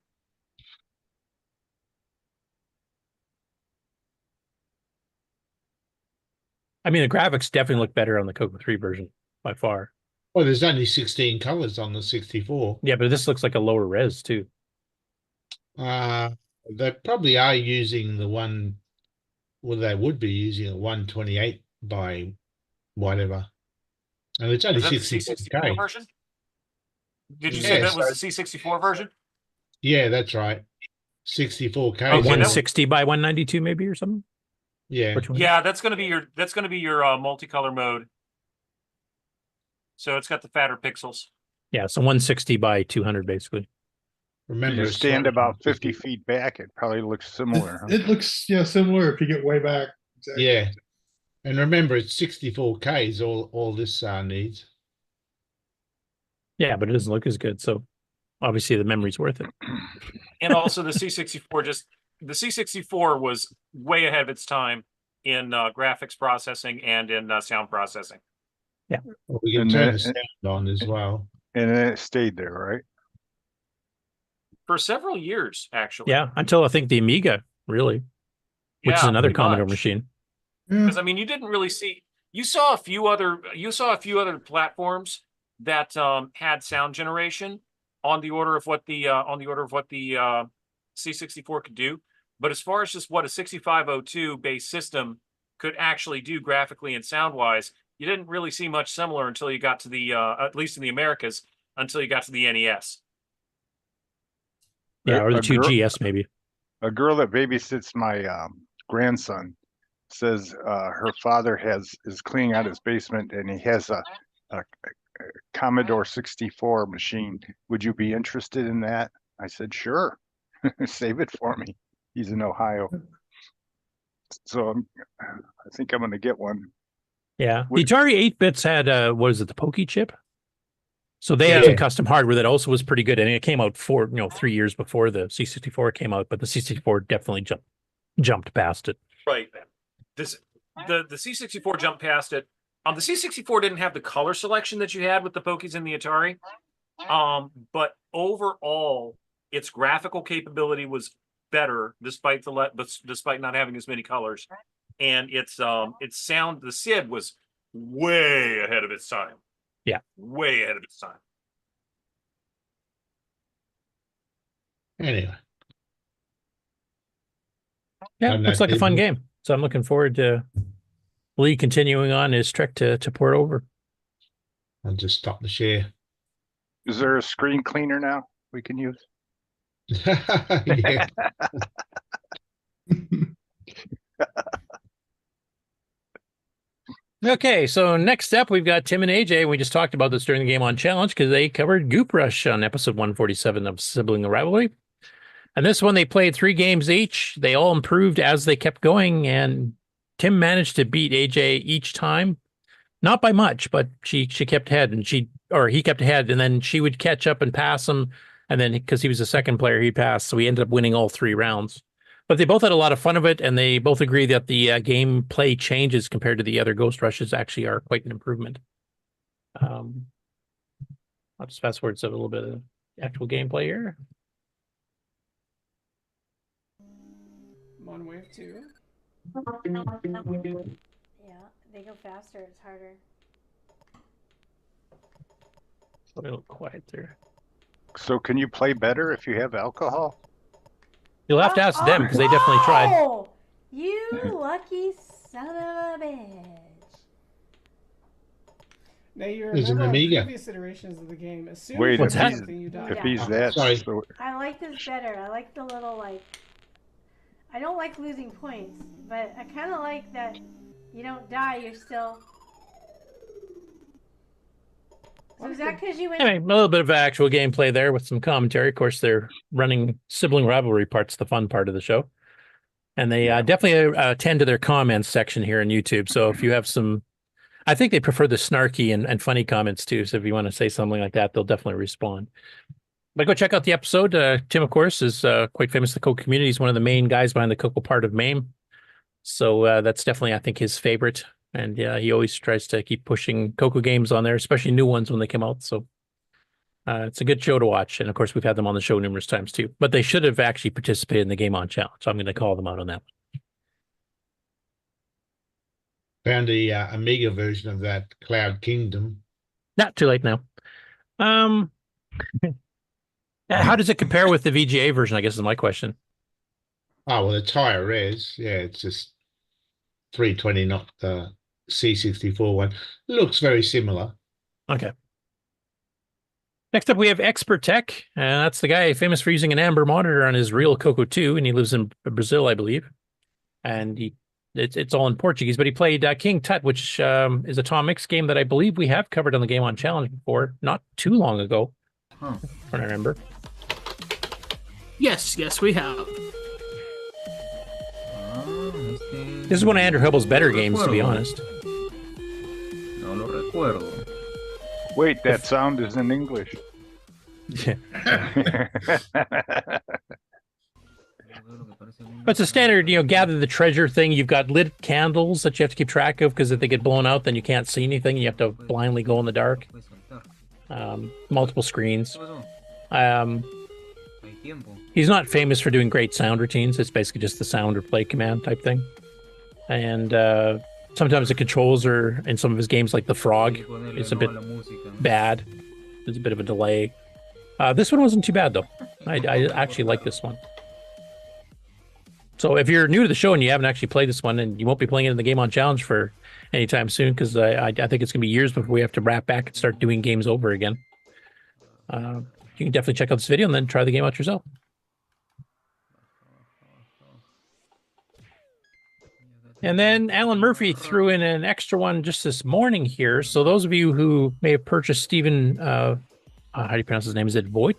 I mean, the graphics definitely look better on the CoCo 3 version by far. Well, there's only 16 colors on the 64. Yeah, but this looks like a lower res too. They probably are using the one, well, they would be using a 128 by whatever. And it's only Is that the 64K. C64 version? Did you say that was the C64 version? Yeah, that's right. 64K. 160 by 192 maybe or something? Yeah. Yeah, that's gonna be your multicolor mode. So it's got the fatter pixels. Yeah, so 160 by 200 basically. Remember, you stand about 50 feet back, it probably looks similar. Huh? It looks similar if you get way back. Exactly. Yeah. And remember, it's 64K is all this needs. Yeah, but it doesn't look as good. So obviously the memory's worth it. And also the C64 was way ahead of its time in graphics processing and in sound processing. Yeah. Well, we can turn the sound on as well. And then it stayed there, right? For several years, actually. Yeah, until I think the Amiga, really, which is Yeah, another pretty Commodore much. machine. Because I mean, you didn't really see. You saw a few other platforms that had sound generation on the order of what the C64 could do. But as far as just what a 6502 based system could actually do graphically and sound wise, you didn't really see much similar until you got to the at least in the Americas, until you got to the NES. Yeah, or the 2GS maybe. A girl that babysits my grandson says her father is cleaning out his basement and he has a Commodore 64 machine. Would you be interested in that? I said, sure. Save it for me. He's in Ohio. So I think I'm going to get one. Yeah. The Atari 8-bits had, what is it, the Pokey chip? So they had some custom hardware that also was pretty good. And it came out 3 years before the C64 came out, but the C64 definitely jumped past it. Right. The C64 jumped past it. The C64 didn't have the color selection that you had with the Pokies and the Atari. But overall, its graphical capability was better despite not having as many colors. And its sound, the SID was way ahead of its time. Yeah. Way ahead of its time. Anyway. Yeah, looks like a fun game. So I'm looking forward to Lee continuing on his trek to port over. I'll just stop the share. Is there a screen cleaner now we can use? Yeah. Okay, so next up, we've got Tim and AJ. We just talked about this during the Game On Challenge because they covered Goop Rush on episode 147 of Sibling Rivalry. And this one, they played 3 games each. They all improved as they kept going, and Tim managed to beat AJ each time. Not by much, but she kept ahead, and he kept ahead, and then she would catch up and pass him. And then, because he was the second player, he passed, so he ended up winning all 3 rounds. But they both had a lot of fun of it, and they both agree that the gameplay changes compared to the other Ghost Rushes actually are quite an improvement. I'll just fast forward to a little bit of actual gameplay here. I'm on wave 2. Yeah, they go faster. It's harder. A little quiet there. So can you play better if you have alcohol? You'll have to ask them because they definitely tried. Oh, you lucky son of a bitch. Now you There's an remember Amiga. previous iterations of the game. As soon Wait, as if you do he's, something, you die. if he's that, Sorry. so, I like this better. I like the little I don't like losing points, but I kind of like that you don't die. You're still. So is that because you went? Anyway, a little bit of actual gameplay there with some commentary. Of course, they're running sibling rivalry parts, the fun part of the show. And they definitely attend to their comments section here on YouTube. So if you have some, I think they prefer the snarky and funny comments too. So if you want to say something like that, they'll definitely respond. But go check out the episode. Tim, of course, is quite famous in the CoCo community. He's one of the main guys behind the CoCo part of MAME. So that's definitely, I think, his favorite. And yeah, he always tries to keep pushing CoCo games on there, especially new ones when they come out. So it's a good show to watch. And of course, we've had them on the show numerous times too. But they should have actually participated in the Game On Challenge. So I'm going to call them out on that one. Found the Amiga version of that Cloud Kingdom. Not too late now. How does it compare with the VGA version, I guess is my question. Oh, well, it's higher res. Yeah, it's just 320, not the C64 one. Looks very similar. Okay. Next up, we have Expert Tech. That's the guy famous for using an amber monitor on his real CoCo 2, and he lives in Brazil, I believe. And it's all in Portuguese, but he played King Tut, which is a Tom Mix game that I believe we have covered on the Game On Challenge before, not too long ago. Huh. I remember. Yes, we have. This is one of Andrew Hubble's better games, to be honest. No lo recuerdo. Wait, that sound is in English. But it's a standard, gather the treasure thing. You've got lit candles that you have to keep track of because if they get blown out, then you can't see anything. You have to blindly go in the dark. Multiple screens. He's not famous for doing great sound routines. It's basically just the sound or play command type thing. And sometimes the controls are, in some of his games, like the Frog, it's a bit bad. There's a bit of a delay. This one wasn't too bad, though. I actually like this one. So if you're new to the show and you haven't actually played this one, and you won't be playing it in the Game On Challenge for anytime soon, because I think it's going to be years before we have to wrap back and start doing games over again. You can definitely check out this video and then try the game out yourself. And then Alan Murphy threw in an extra one just this morning here. So those of you who may have purchased Stephen, how do you pronounce his name? Is it Voigt?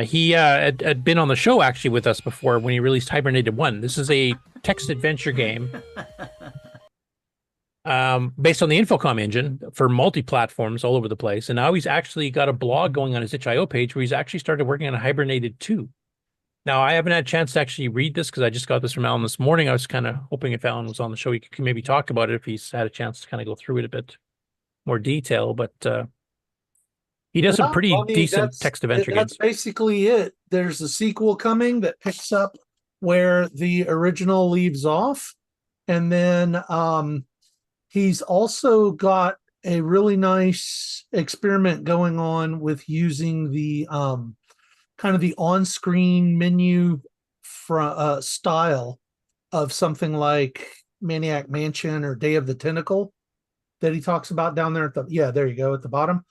He had been on the show actually with us before when he released Hibernated 1. This is a text adventure game based on the Infocom engine for multi-platforms all over the place. And now he's actually got a blog going on his itch.io page where he's actually started working on a Hibernated 2. Now, I haven't had a chance to actually read this because I just got this from Alan this morning. I was kind of hoping if Alan was on the show, he could maybe talk about it if he's had a chance to kind of go through it a bit more detail. But he does some pretty decent text adventure games. That's basically it. There's a sequel coming that picks up where the original leaves off. And then he's also got a really nice experiment going on with using the kind of the on-screen menu style of something like Maniac Mansion or Day of the Tentacle that he talks about down there at the, there you go, at the bottom,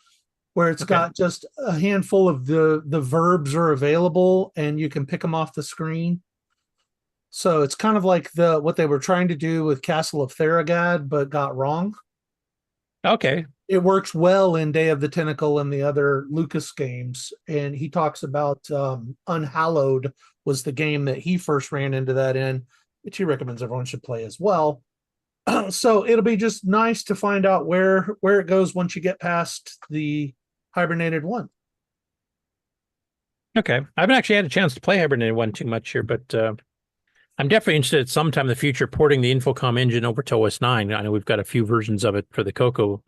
where it's got just a handful of the verbs are available and you can pick them off the screen. So it's kind of like what they were trying to do with Castle of Theragad, but got wrong. Okay. It works well in Day of the Tentacle and the other Lucas games. And he talks about Unhallowed was the game that he first ran into that in, which he recommends everyone should play as well. So it'll be just nice to find out where it goes once you get past the Hibernated 1. Okay. I haven't actually had a chance to play Hibernated 1 too much here, but I'm definitely interested at sometime in the future porting the Infocom engine over to OS 9. I know we've got a few versions of it for the CoCo.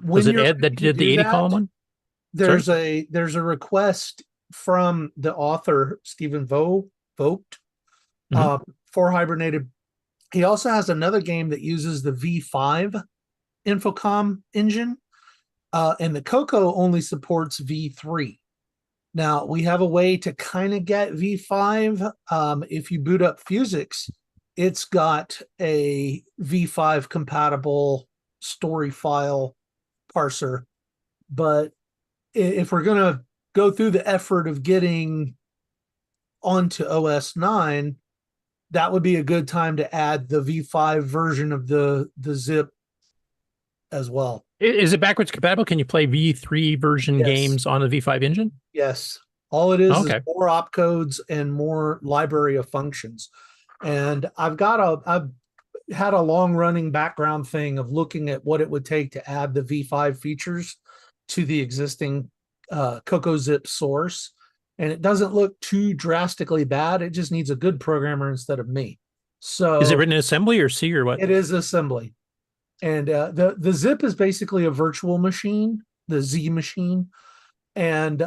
Was it Ed that did the 80 column one? There's a request from the author Stephen Vogt for Hibernated He also has another game that uses the V5 Infocom engine, and the CoCo only supports V3. Now, we have a way to kind of get V5. If you boot up Fusix, it's got a V5 compatible story file parser. But if we're going to go through the effort of getting onto OS 9, that would be a good time to add the V5 version of the zip as well. Is it backwards compatible? Can you play V3 version games on a V5 engine? Yes. All it is more opcodes and more library of functions. And I've had a long running background thing of looking at what it would take to add the V5 features to the existing CoCoZip source. And it doesn't look too drastically bad. It just needs a good programmer instead of me. So is it written in assembly or C or what? It is assembly. And the zip is basically a virtual machine, the Z machine. And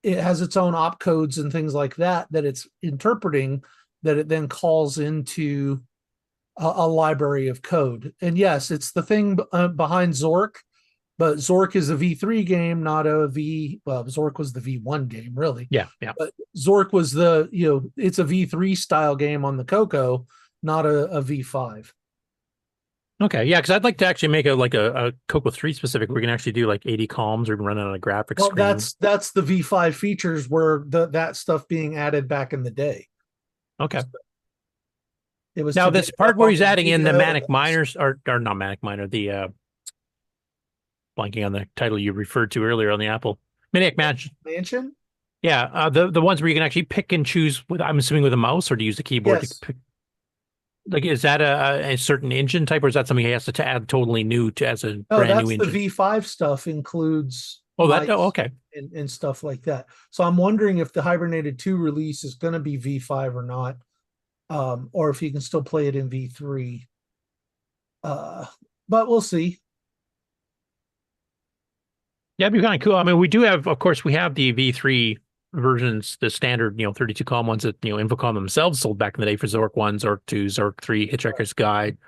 it has its own opcodes and things like that it's interpreting, that it then calls into a library of code. And yes, it's the thing behind Zork, but Zork is a V3 game, not a Zork was the V1 game, really. Yeah. But Zork was it's a V3 style game on the CoCo, not a V5. Okay, yeah, because I'd like to actually make a CoCo 3 specific. We can actually do like 80 columns or run it on a graphics screen. That's the V5 features where that stuff being added back in the day. Okay. It was now this part where he's adding in the manic minors or not manic minor, the blanking on the title you referred to earlier on the Apple Maniac Mansion. Yeah, the ones where you can actually pick and choose with, I'm assuming, with a mouse, or to use the keyboard to pick. Like, is that a certain engine type, or is that something he has to add totally new to as a brand new engine? The V5 stuff includes okay, and stuff like that. So I'm wondering if the Hibernated 2 release is going to be V5 or not, or if you can still play it in V3. But we'll see. Yeah, it'd be kind of cool. I mean, we do have, of course, we have the V3 versions, the standard, 32 column ones that, Infocom themselves sold back in the day for Zork 1, Zork 2, Zork 3, Hitchhiker's Guide,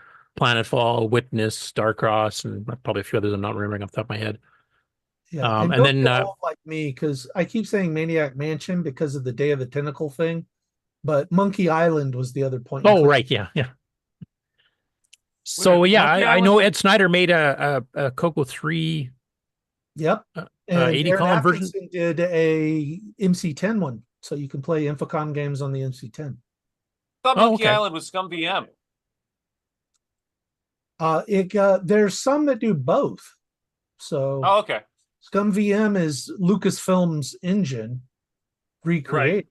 Planetfall, Witness, Starcross, and probably a few others I'm not remembering off the top of my head. Yeah, and then like me, because I keep saying Maniac Mansion because of the Day of the Tentacle thing, but Monkey Island was the other point. Oh, right, yeah. So yeah, I know Ed Snyder made a CoCo 3. Yep. 80 column version. Did a MC10 one, so you can play Infocom games on the MC10. I thought Monkey Island was Scum VM. There's some that do both. So okay. Scum VM is Lucasfilm's engine recreate. Right.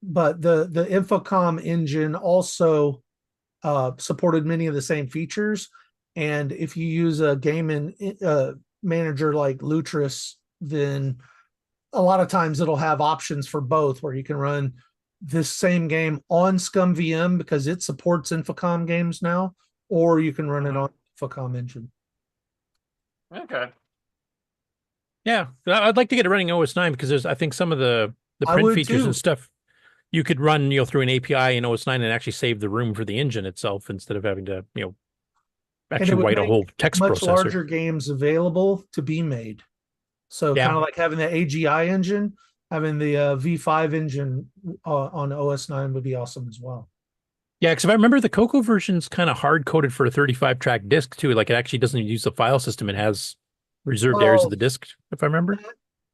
But the Infocom engine also supported many of the same features. And if you use a game manager like Lutris, then a lot of times it'll have options for both, where you can run this same game on Scum VM because it supports Infocom games now, or you can run it on Infocom engine. Okay. Yeah, I'd like to get it running OS 9 because there's, I think, some of the print features and stuff you could run, through an API in OS 9 and actually save the room for the engine itself instead of having to, actually write a whole text much processor. Larger games available to be made. So kind of like having the AGI engine, having the V5 engine on OS 9 would be awesome as well. Yeah, because if I remember, the CoCo version's kind of hard-coded for a 35-track disc, too. Like, it actually doesn't use the file system. It has reserved areas of the disc, if I remember.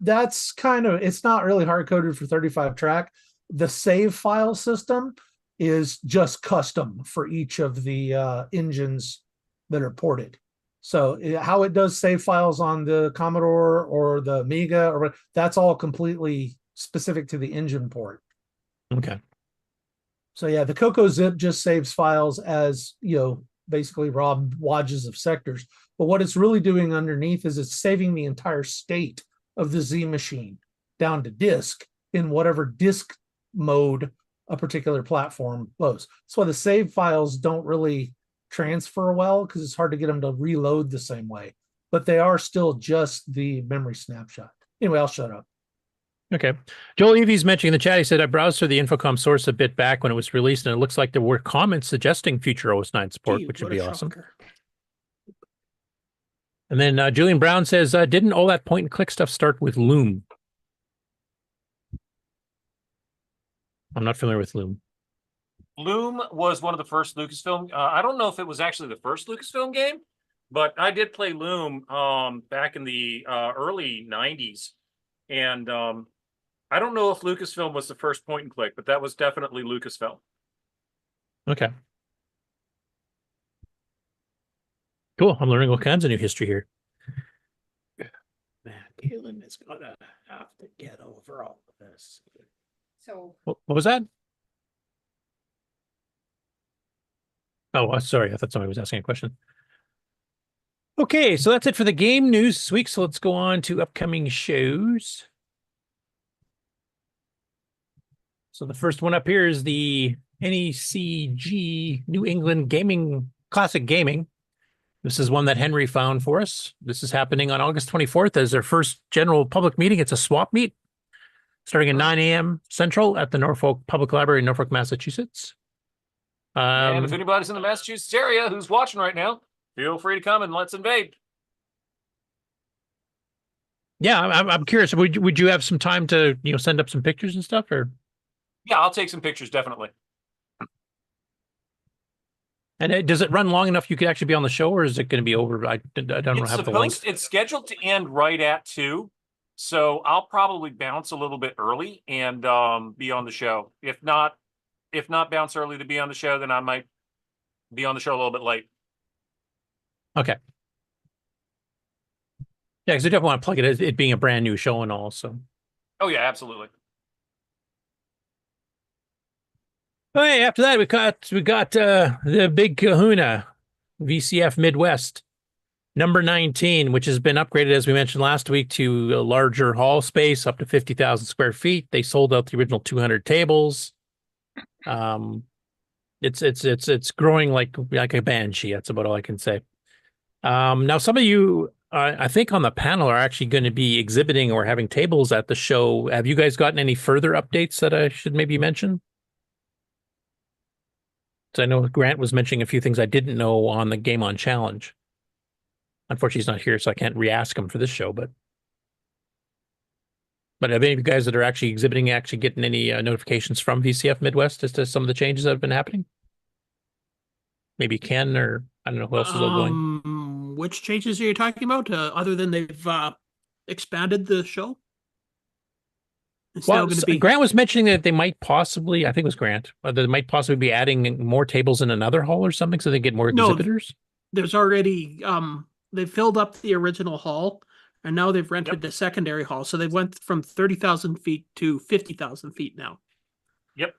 That's it's not really hard-coded for 35-track. The save file system is just custom for each of the engines that are ported. So how it does save files on the Commodore or the Amiga, or that's all completely specific to the engine port. Okay. So yeah, the CoCo Zip just saves files as, basically raw wadges of sectors. But what it's really doing underneath is it's saving the entire state of the Z machine down to disk in whatever disk mode a particular platform loads. That's why the save files don't really transfer well, because it's hard to get them to reload the same way, but they are still just the memory snapshot. Anyway, I'll shut up. Okay. Joel Evy's mentioning in the chat, he said, I browsed through the Infocom source a bit back when it was released, and it looks like there were comments suggesting future OS 9 support, which would be awesome. And then Julian Brown says, didn't all that point and click stuff start with Loom? I'm not familiar with Loom. Loom was one of the first Lucasfilm. I don't know if it was actually the first Lucasfilm game, but I did play Loom back in the early 90s. And I don't know if Lucasfilm was the first point and click, but that was definitely Lucasfilm. Okay. Cool. I'm learning all kinds of new history here. Man, Kaylin is gonna have to get over all of this. So What was that? Oh, sorry. I thought somebody was asking a question. Okay, so that's it for the game news this week. So let's go on to upcoming shows. So the first one up here is the NECG New England Gaming Classic Gaming. This is one that Henry found for us. This is happening on August 24th as their first general public meeting. It's a swap meet starting at 9 a.m. Central at the Norfolk Public Library in Norfolk, Massachusetts. And if anybody's in the Massachusetts area who's watching right now, feel free to come and let's invade. Yeah, I'm curious. Would you have some time to send up some pictures and stuff, or? Yeah, I'll take some pictures, definitely. And does it run long enough you could actually be on the show, or is it going to be over? I don't have the length. It's scheduled to end right at 2, so I'll probably bounce a little bit early and be on the show. If not bounce early to be on the show, then I might be on the show a little bit late. Okay. Yeah, because I definitely want to plug it as it being a brand new show and all. So. Oh yeah, absolutely. Okay, after that we got the big Kahuna, VCF Midwest, number 19, which has been upgraded, as we mentioned last week, to a larger hall space, up to 50,000 square feet. They sold out the original 200 tables. It's growing like a banshee. That's about all I can say. Now, some of you, I think on the panel, are actually going to be exhibiting or having tables at the show. Have you guys gotten any further updates that I should maybe mention? So I know Grant was mentioning a few things I didn't know on the Game On Challenge. Unfortunately, he's not here, so I can't re-ask him for this show. But have any of you guys that are actually exhibiting actually getting any notifications from VCF Midwest as to some of the changes that have been happening? Maybe Ken, or I don't know who else is all going. Which changes are you talking about? Other than they've expanded the show? Well, Grant was mentioning that they might possibly, I think it was Grant, they might possibly be adding more tables in another hall or something so they get more exhibitors. There's already, they filled up the original hall, and now they've rented the secondary hall. So they went from 30,000 feet to 50,000 feet now. Yep.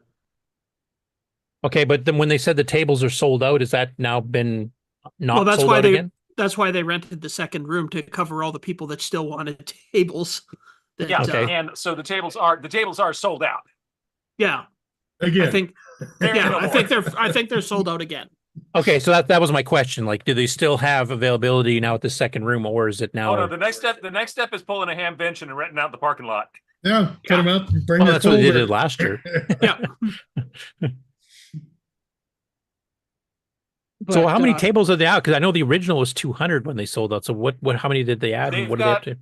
Okay, but then when they said the tables are sold out, has that now been not sold out again? That's why they rented the second room, to cover all the people that still wanted tables. Yeah, and so the tables are sold out. Yeah. Again. I think they're sold out again. Okay, so that was my question. Like, do they still have availability now at the second room, or is it now? Oh no, the next step is pulling a ham bench and renting out the parking lot. Yeah, cut them out and bring that's what they did last year. Yeah. So how many tables are they out? Because I know the original was 200 when they sold out. So how many did they add? And what do they have to?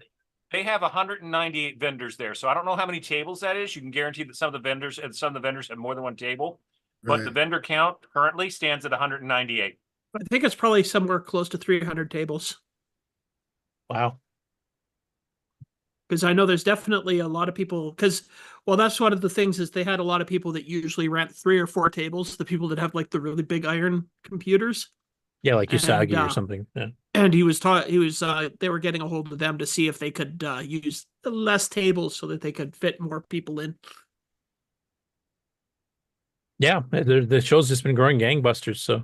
They have 198 vendors there, so I don't know how many tables that is. You can guarantee that some of the vendors have more than one table, but the vendor count currently stands at 198. I think it's probably somewhere close to 300 tables. Wow. Because I know there's definitely a lot of people, that's one of the things, is they had a lot of people that usually rent 3 or 4 tables, the people that have like the really big iron computers. Yeah, like Usagi or something. Yeah. And they were getting a hold of them to see if they could use less tables so that they could fit more people in. Yeah, the show's just been growing gangbusters. So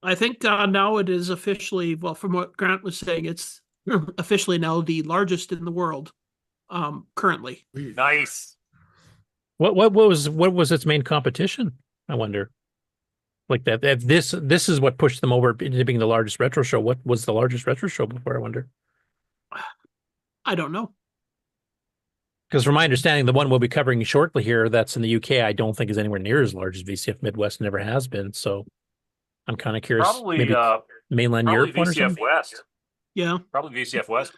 I think now it is officially, well, from what Grant was saying, it's officially now the largest in the world currently. Nice. What was its main competition? I wonder. Like that, this is what pushed them over into being the largest retro show. What was the largest retro show before? I wonder. I don't know. Because from my understanding, the one we'll be covering shortly here that's in the UK, I don't think is anywhere near as large as VCF Midwest, never has been. So I'm kind of curious. Probably maybe mainland Europe one or VCF something? West. Yeah. Probably VCF West.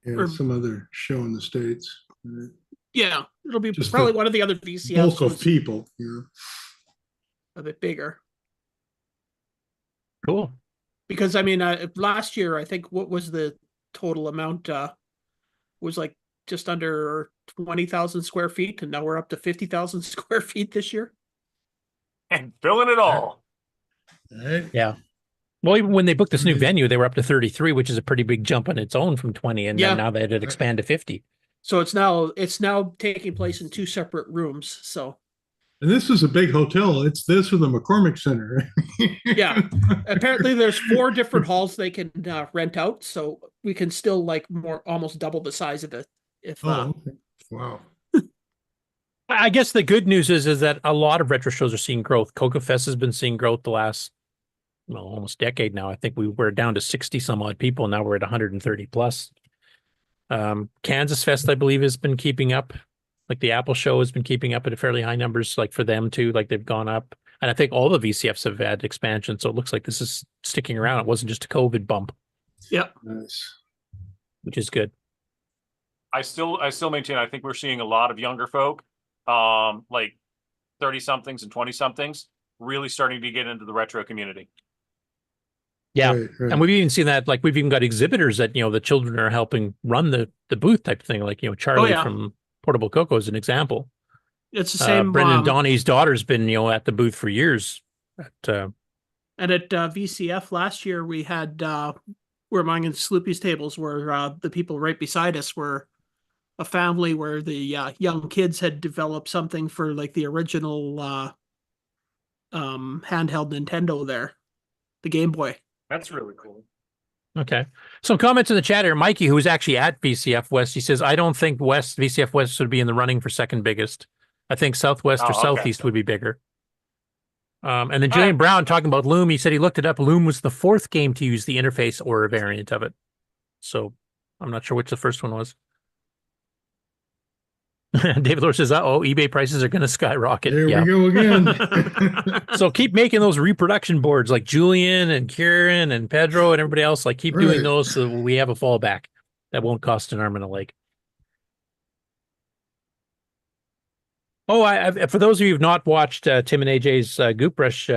Yeah, some other show in the States. Yeah, it'll be Just probably the one of the other VCFs. Bulk of was people. Yeah. a bit bigger. Cool. Because I mean, last year I think what was the total amount? Was like just under 20,000 square feet, and now we're up to 50,000 square feet this year. And filling it all. Yeah. Well, even when they booked this new venue, they were up to 33, which is a pretty big jump on its own from 20, and then now they had it expand to 50. So it's now taking place in 2 separate rooms. So. And this is a big hotel. It's this or the McCormick Center. Yeah. Apparently there's 4 different halls they can rent out. So we can still like almost double the size of it. Okay. Wow. I guess the good news is that a lot of retro shows are seeing growth. CoCoFest has been seeing growth the last, almost decade now. I think we were down to 60 some odd people. Now we're at 130 plus. Kansas Fest, I believe, has been keeping up. Like the Apple show has been keeping up at fairly high numbers, like for them too, like they've gone up. And I think all the VCFs have had expansion. So it looks like this is sticking around. It wasn't just a COVID bump. Yep. Nice. Which is good. I still maintain, I think we're seeing a lot of younger folk, like 30 somethings and 20 somethings really starting to get into the retro community. Yeah. Right. And we've even seen that, like we've even got exhibitors that, the children are helping run the booth type of thing. Like, Charlie from Portable Coco is an example. It's the same. Brendan Donnie's daughter's been, at the booth for years. And at VCF last year, we had where mine and Sloopy's tables were the people right beside us were a family where the young kids had developed something for like the original handheld Nintendo there, the Game Boy. That's really cool. Okay. Some comments in the chat here. Mikey, who's actually at VCF West, he says, I don't think VCF West would be in the running for second biggest. I think Southwest or Southeast would be bigger. And then Julian Brown talking about Loom, he said he looked it up. Loom was the 4th game to use the interface or a variant of it. So I'm not sure which the first one was. David Lord says, eBay prices are going to skyrocket. There we go again. So keep making those reproduction boards like Julian and Kieran and Pedro and everybody else. Like keep doing those so we have a fallback that won't cost an arm and a leg. Oh, for those of you who've not watched Tim and AJ's Goop Rush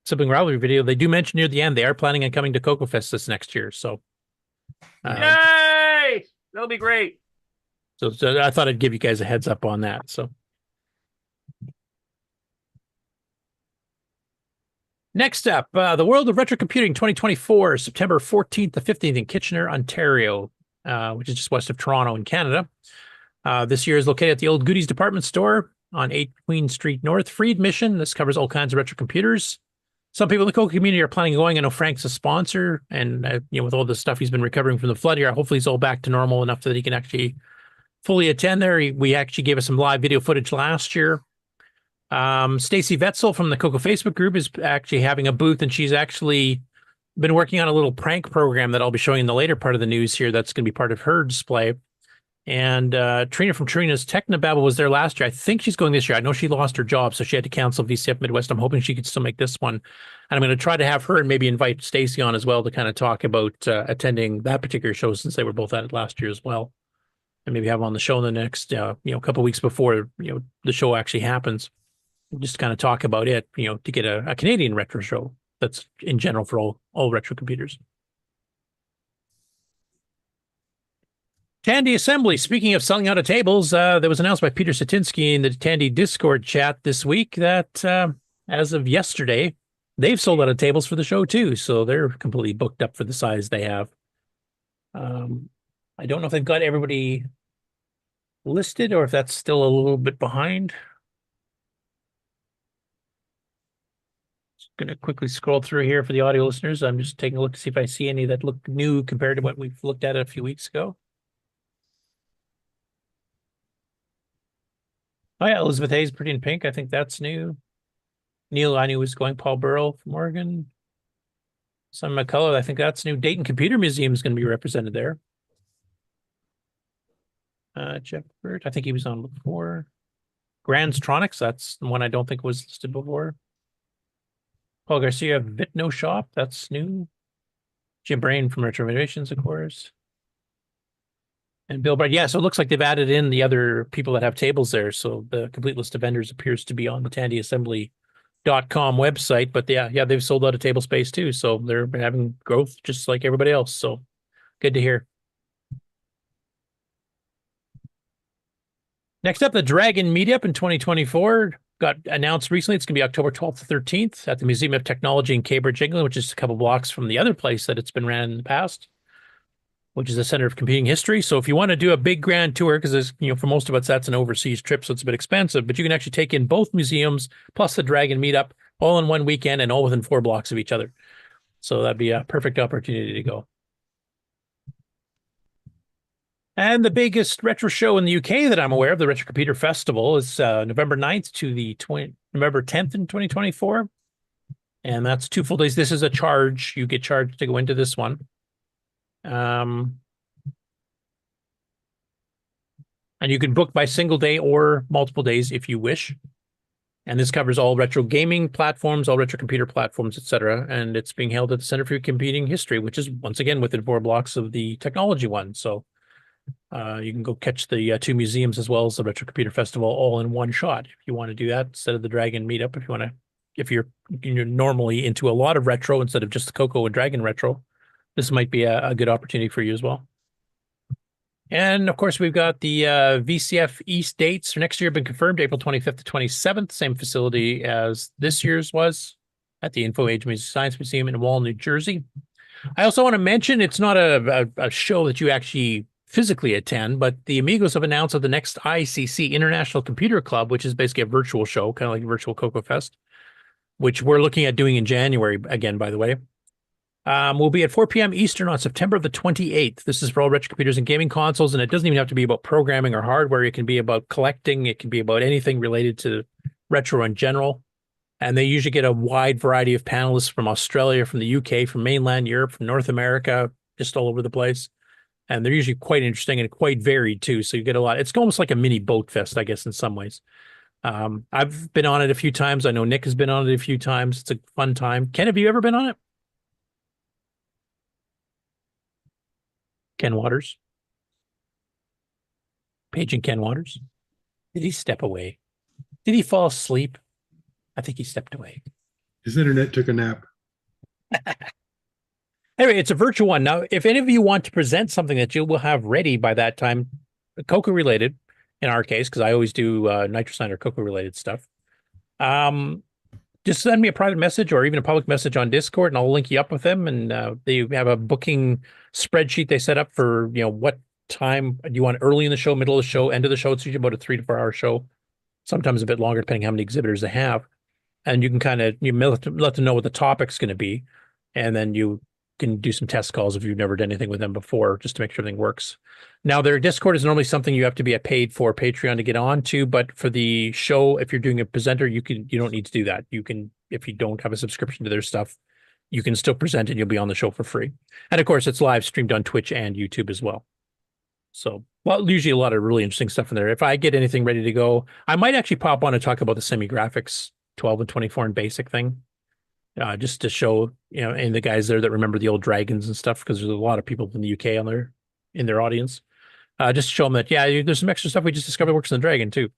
sibling rivalry video, they do mention near the end they are planning on coming to CoCoFest this next year. So, yay! That'll be great. So I thought I'd give you guys a heads up on that. So next up, the World of Retrocomputing 2024, September 14th to 15th in Kitchener, Ontario, which is just west of Toronto in Canada. This year is located at the Old Goodies department store on 8 Queen Street North. Free admission. This covers all kinds of retro computers. Some people in the CoCo community are planning on going. I know Frank's a sponsor, and with all the stuff he's been recovering from the flood here, hopefully he's all back to normal enough that he can actually fully attend there. We actually gave us some live video footage last year. Stacy Vetzel from the CoCo Facebook group is actually having a booth, and she's actually been working on a little prank program that I'll be showing in the later part of the news here. That's going to be part of her display. And Trina from Trina's Technobabble was there last year. I think she's going this year. I know she lost her job, so she had to cancel VCF Midwest. I'm hoping she could still make this one. And I'm going to try to have her and maybe invite Stacy on as well to kind of talk about attending that particular show, since they were both at it last year as well. And maybe have them on the show in the next, couple of weeks before, the show actually happens. Just kind of talk about it, to get a Canadian retro show that's in general for all retro computers. Tandy Assembly, speaking of selling out of tables, there was announced by Peter Satinsky in the Tandy Discord chat this week that as of yesterday, they've sold out of tables for the show too. So they're completely booked up for the size they have. I don't know if they've got everybody listed or if that's still a little bit behind. Just going to quickly scroll through here for the audio listeners. I'm just taking a look to see if I see any that look new compared to what we've looked at a few weeks ago. Oh yeah, Elizabeth Hayes, Pretty in Pink. I think that's new. Neil, I knew was going. Paul Burrell from Oregon. Son McCullough, I think that's new. Dayton Computer Museum is going to be represented there. Shepard, I think he was on before. Grandstronics, that's the one I don't think was listed before. Paul Garcia, Vitno Shop, that's new. Jim Brain from Retro Innovations, of course. And Bill Bright, yeah, so it looks like they've added in the other people that have tables there. So the complete list of vendors appears to be on the TandyAssembly.com website. But yeah, they've sold out of table space too. So they're having growth just like everybody else. So good to hear. Next up, the Dragon Meetup in 2024 got announced recently. It's going to be October 12th to 13th at the Museum of Technology in Cambridge, England, which is a couple blocks from the other place that it's been ran in the past, which is the Center of Computing History. So if you want to do a big grand tour, because for most of us, that's an overseas trip, so it's a bit expensive, but you can actually take in both museums plus the Dragon Meetup all in one weekend and all within 4 blocks of each other. So that'd be a perfect opportunity to go. And the biggest retro show in the UK that I'm aware of, the Retro Computer Festival, is November 9th to the November 10th in 2024. And that's 2 full days. This is a charge. You get charged to go into this one. And you can book by single day or multiple days if you wish. And this covers all retro gaming platforms, all retro computer platforms, etc. And it's being held at the Center for Computing History, which is once again within 4 blocks of the technology one. So you can go catch the 2 museums as well as the Retro Computer Festival all in one shot if you want to do that instead of the Dragon Meetup. If you're normally into a lot of retro instead of just the CoCo and Dragon retro, this might be a good opportunity for you as well. And of course, we've got the VCF East dates for next year have been confirmed, April 25th to 27th, same facility as this year's was at the Info Age Science Museum in Wall, New Jersey. I also want to mention it's not a show that you actually physically attend, but the Amigos have announced that the next ICC International Computer Club, which is basically a virtual show, kind of like a virtual CoCoFest, which we're looking at doing in January again, by the way, will be at 4 p.m. Eastern on September the 28th. This is for all retro computers and gaming consoles, and it doesn't even have to be about programming or hardware. It can be about collecting. It can be about anything related to retro in general. And they usually get a wide variety of panelists from Australia, from the UK, from mainland Europe, from North America, just all over the place. And they're usually quite interesting and quite varied too. So you get a lot. It's almost like a mini boat fest, I guess, in some ways. I've been on it a few times. I know Nick has been on it a few times. It's a fun time. Ken, have you ever been on it? Ken Waters? Paging Ken Waters? Did he step away? Did he fall asleep? I think he stepped away. His internet took a nap. Anyway, it's a virtual one. Now, if any of you want to present something that you will have ready by that time, CoCo related, in our case, because I always do NitroSign or CoCo related stuff, just send me a private message or even a public message on Discord, and I'll link you up with them. And they have a booking spreadsheet they set up for, what time you want, early in the show, middle of the show, end of the show. It's usually about a 3 to 4 hour show, sometimes a bit longer, depending how many exhibitors they have. And you can kind of let them know what the topic's going to be, and then you can do some test calls if you've never done anything with them before, just to make sure everything works. Now, their Discord is normally something you have to be a paid for Patreon to get on to, but for the show, if you're doing a presenter, you don't need to do that. You can, if you don't have a subscription to their stuff, you can still present and you'll be on the show for free. And of course, it's live streamed on Twitch and YouTube as well. So, usually a lot of really interesting stuff in there. If I get anything ready to go, I might actually pop on and talk about the semi-graphics 12 and 24 and basic thing. Just to show, and the guys there that remember the old dragons and stuff, because there's a lot of people in the UK in their audience. Just to show them that, there's some extra stuff we just discovered works in the Dragon too.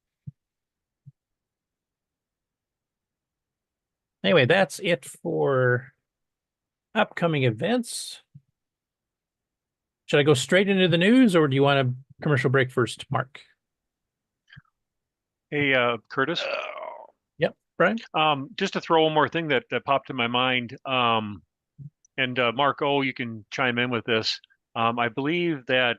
Anyway, that's it for upcoming events. Should I go straight into the news, or do you want a commercial break first, Mark? Hey, Curtis. Yep, Brian. Just to throw one more thing that popped in my mind. And Mark O, you can chime in with this. I believe that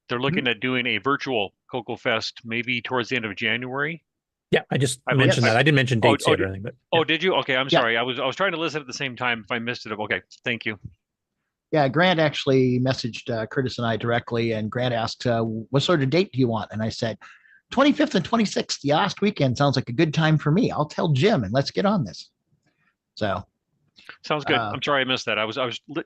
they're looking at doing a virtual CoCoFest maybe towards the end of January. Yeah, I just mentioned that. I didn't mention dates yet or anything. But yeah. Oh, did you? Okay, I'm sorry. I was trying to listen at the same time. If I missed it, okay. Thank you. Yeah, Grant actually messaged Curtis and I directly, and Grant asked, what sort of date do you want? And I said, 25th and 26th, the last weekend sounds like a good time for me. I'll tell Jim and let's get on this. So. Sounds good. I'm sorry I missed that. I was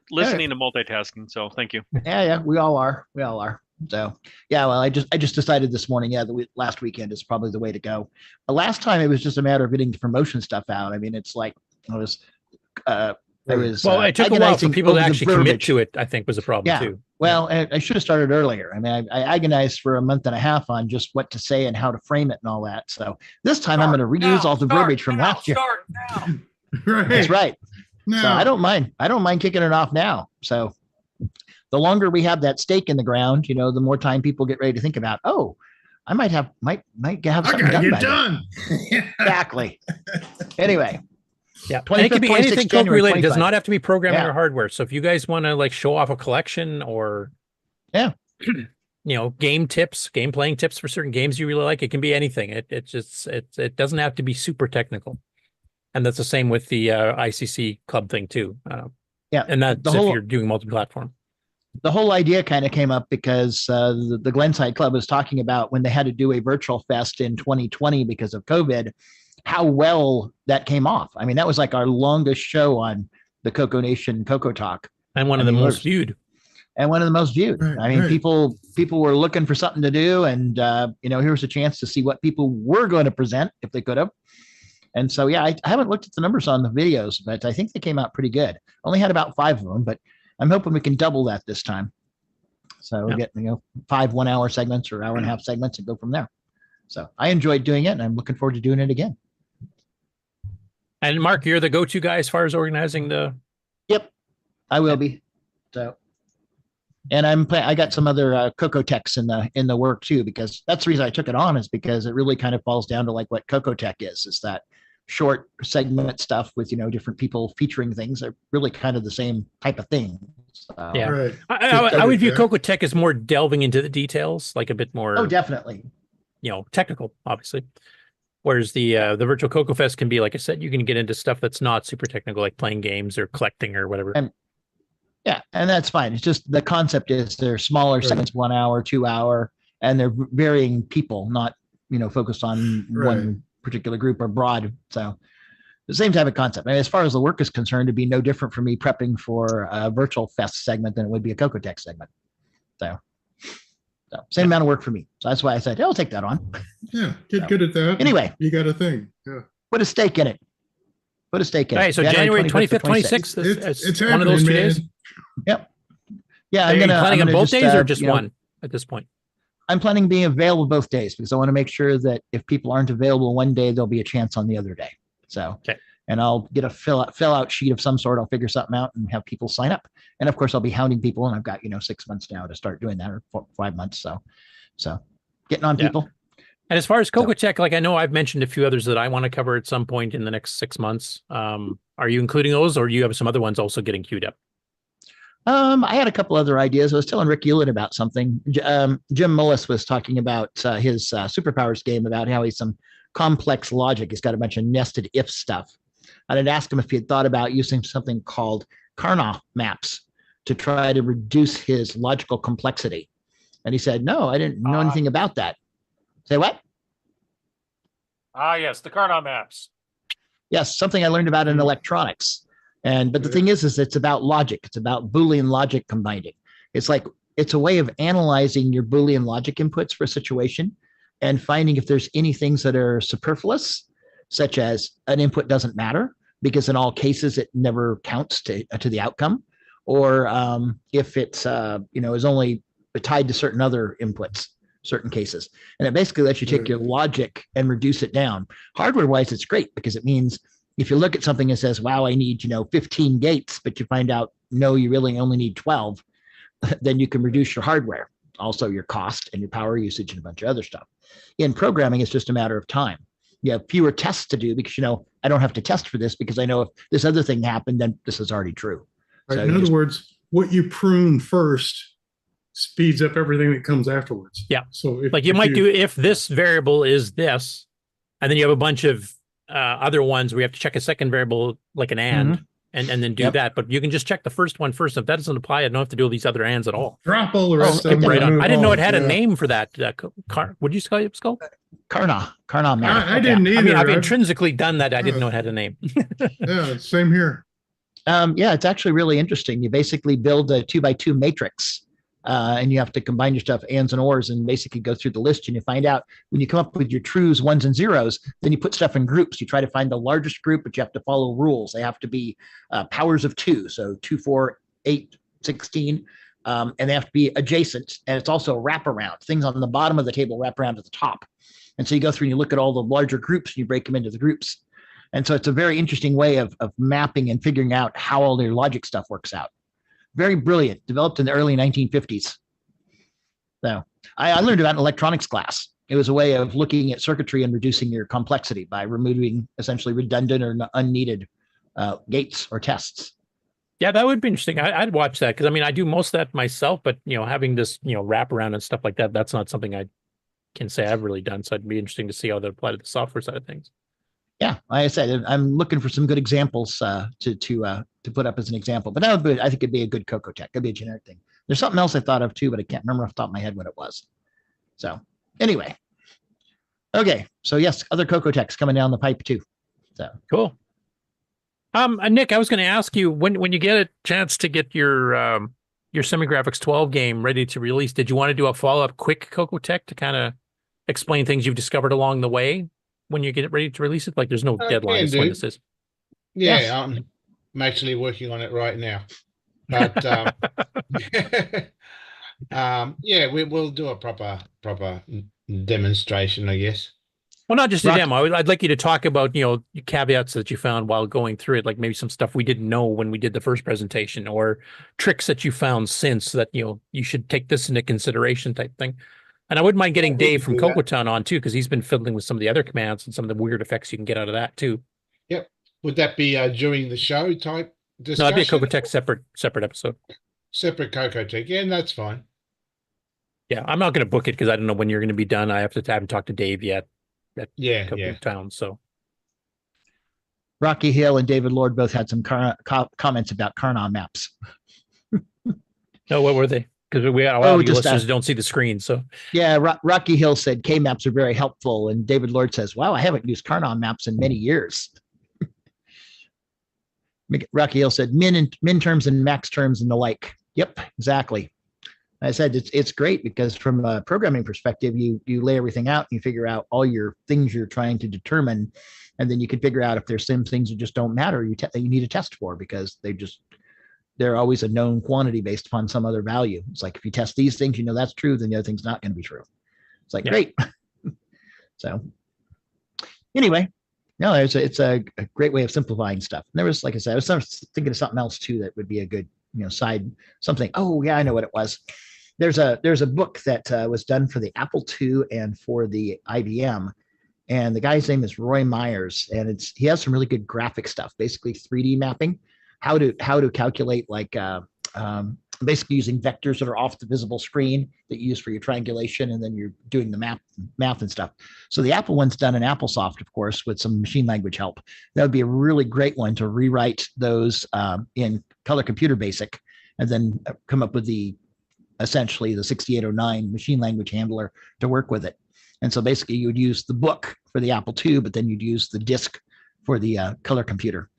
listening to multitasking, so thank you. Yeah, we all are. We all are. So yeah, well, I just decided this morning, last weekend is probably the way to go. Last time it was just a matter of getting the promotion stuff out. I mean, it's like I was well, it took a while for people to actually commit to it, I think, was a problem too. Well, I should have started earlier. I mean, I agonized for a month and a half on just what to say and how to frame it and all that. So this time I'm going to reuse all the verbiage from last year. Right. That's right. No. So I don't mind kicking it off now. So the longer we have that stake in the ground, the more time people get ready to think about, oh, I might have something done. Exactly. Anyway. Yeah, and it could be anything Coke related. It does not have to be programming or hardware. So if you guys want to like show off a collection or game playing tips for certain games you really like, it can be anything. It doesn't have to be super technical. And that's the same with the ICC club thing too. And that's if you're doing multi-platform. The whole idea kind of came up because the Glenside Club was talking about when they had to do a virtual fest in 2020 because of COVID, how well that came off. I mean, that was like our longest show on the CoCoNation CoCo Talk. And one of the most viewed. And one of the most viewed. Right, I mean, people were looking for something to do. And, here's a chance to see what people were going to present if they could have. And so, yeah, I haven't looked at the numbers on the videos, but I think they came out pretty good. Only had about 5 of them, but I'm hoping we can double that this time. So we get, 5 1-hour segments or hour and a half segments and go from there. So I enjoyed doing it and I'm looking forward to doing it again. And Mark, you're the go-to guy as far as organizing the. Yep, I will be. So, and I got some other CoCo techs in the work too, because that's the reason I took it on, is because it really kind of falls down to like what CoCo Tech is that short segment stuff with different people featuring things are really kind of the same type of thing. So, yeah, right. I would view CoCo Tech as more delving into the details, like a bit more. Oh, definitely. Technical, obviously. Whereas the virtual CoCoFest can be, like I said, you can get into stuff that's not super technical, like playing games or collecting or whatever. And that's fine. It's just the concept is they're smaller segments, 1 hour, 2 hour, and they're varying people, not focused on one particular group or broad. So the same type of concept. I mean, as far as the work is concerned, it'd be no different for me prepping for a virtual fest segment than it would be a CoCo Tech segment. So same amount of work for me. So that's why I said, I'll take that on. Yeah, get good at that. Anyway. You got a thing. Yeah. Put a stake in it. All right, so January 25th, 26th. It's one of those 2 days. Yep. Yeah. Are you planning on both days or just one at this point? I'm planning being available both days because I want to make sure that if people aren't available one day, there'll be a chance on the other day. So, and I'll get a fill out sheet of some sort. I'll figure something out and have people sign up. And of course, I'll be hounding people, and I've got 6 months now to start doing that, or 5 months. So getting on people. And as far as CoCo Tech, like I know I've mentioned a few others that I want to cover at some point in the next 6 months. Are you including those, or do you have some other ones also getting queued up? I had a couple other ideas. I was telling Rick Hewlett about something. Jim Mullis was talking about his Superpowers game, about how he's some complex logic. He's got a bunch of nested if stuff. And I'd asked him if he had thought about using something called Carnot maps to try to reduce his logical complexity. And he said, no, I didn't know anything about that. Say what? Yes, the Carnot maps. Yes, something I learned about in electronics. But the thing is it's about logic. It's about Boolean logic combining. It's a way of analyzing your Boolean logic inputs for a situation and finding if there's any things that are superfluous, such as an input doesn't matter because in all cases it never counts to the outcome, or if it's is only tied to certain other inputs, certain cases. And it basically lets you take your logic and reduce it down. Hardware wise, it's great because it means if you look at something and says, wow, I need 15 gates, but you find out no, you really only need 12, then you can reduce your hardware, also your cost and your power usage and a bunch of other stuff. In programming, it's just a matter of time. You have fewer tests to do because I don't have to test for this because I know if this other thing happened, then this is already true. Right. So in other words, what you prune first speeds up everything that comes afterwards. Yeah. So you might do if this variable is this, and then you have a bunch of other ones where you have to check a second variable like an and, and then do that. But you can just check the first one first. If that doesn't apply, I don't have to do these other ands at all. Drop all the rest of them. Right on. I didn't know it had a name for that. What did you call it, Skull? Carnot map. I didn't either. I mean, I've intrinsically done that. I didn't know it had a name. Yeah, same here. Yeah, it's actually really interesting. You basically build a 2x2 matrix and you have to combine your stuff, ands and ors, and basically go through the list. And you find out when you come up with your trues, ones and zeros, then you put stuff in groups. You try to find the largest group, but you have to follow rules. They have to be powers of 2. So 2, 4, 8, 16. And they have to be adjacent. And it's also a wraparound. Things on the bottom of the table wrap around to the top. And so you go through and you look at all the larger groups and you break them into the groups. And so it's a very interesting way of mapping and figuring out how all their logic stuff works out. Very brilliant, developed in the early 1950s. So I learned about in electronics class. It was a way of looking at circuitry and reducing your complexity by removing essentially redundant or unneeded gates or tests. Yeah, that would be interesting. I'd watch that because I mean I do most of that myself, but having this wrap around and stuff like that, that's not something I can say I've really done. So it'd be interesting to see how they apply to the software side of things. Yeah, like I said, I'm looking for some good examples to put up as an example. But that would be, I think it'd be a good CoCo Tech. It'd be a generic thing. There's something else I thought of too, but I can't remember off the top of my head what it was. So anyway, okay. So yes, other CoCo Techs coming down the pipe too. So cool. Nick, I was going to ask you when you get a chance to get your Semigraphics 12 game ready to release, did you want to do a follow-up quick CoCo Tech to kind of explain things you've discovered along the way when you get it ready to release it? Like there's no deadline as when this is. Yeah, Yes. I'm actually working on it right now. But yeah, we'll do a proper demonstration, I guess. Well, not just a demo. I'd like you to talk about, caveats that you found while going through it, like maybe some stuff we didn't know when we did the first presentation, or tricks that you found since that, you should take this into consideration type thing. And I wouldn't mind getting Dave from CoCo Town on too, because he's been fiddling with some of the other commands and some of the weird effects you can get out of that too. Yep. Would that be during the show type discussion? No, that'd be a CoCo Tech separate episode. Separate CoCo Tech. Yeah, that's fine. Yeah, I'm not going to book it because I don't know when you're going to be done. I haven't talked to Dave yet. At CoCo Town. So Rocky Hill and David Lord both had some comments about Karna maps. No, what were they? Because we got a lot of you listeners who don't see the screen. So yeah, Rocky Hill said K maps are very helpful, and David Lord says, "Wow, I haven't used Karna maps in many years." Rocky Hill said min terms and max terms and the like. Yep, exactly. I said it's great because from a programming perspective, you lay everything out and you figure out all your things you're trying to determine, and then you can figure out if there's some things that just don't matter that you need a test for because they're always a known quantity based upon some other value. It's like if you test these things, that's true, then the other thing's not going to be true. It's like great. So anyway, no, it's a great way of simplifying stuff. And there was, like I said, I was thinking of something else too that would be a good side something. Oh yeah, I know what it was. There's a book that was done for the Apple II and for the IBM, and the guy's name is Roy Myers, and he has some really good graphic stuff, basically 3D mapping, how to calculate like basically using vectors that are off the visible screen that you use for your triangulation, and then you're doing the math and stuff. So the Apple one's done in AppleSoft, of course, with some machine language help. That would be a really great one to rewrite those in Color Computer Basic, and then come up with essentially the 6809 machine language handler to work with it. And so basically you would use the book for the Apple II, but then you'd use the disk for the color computer.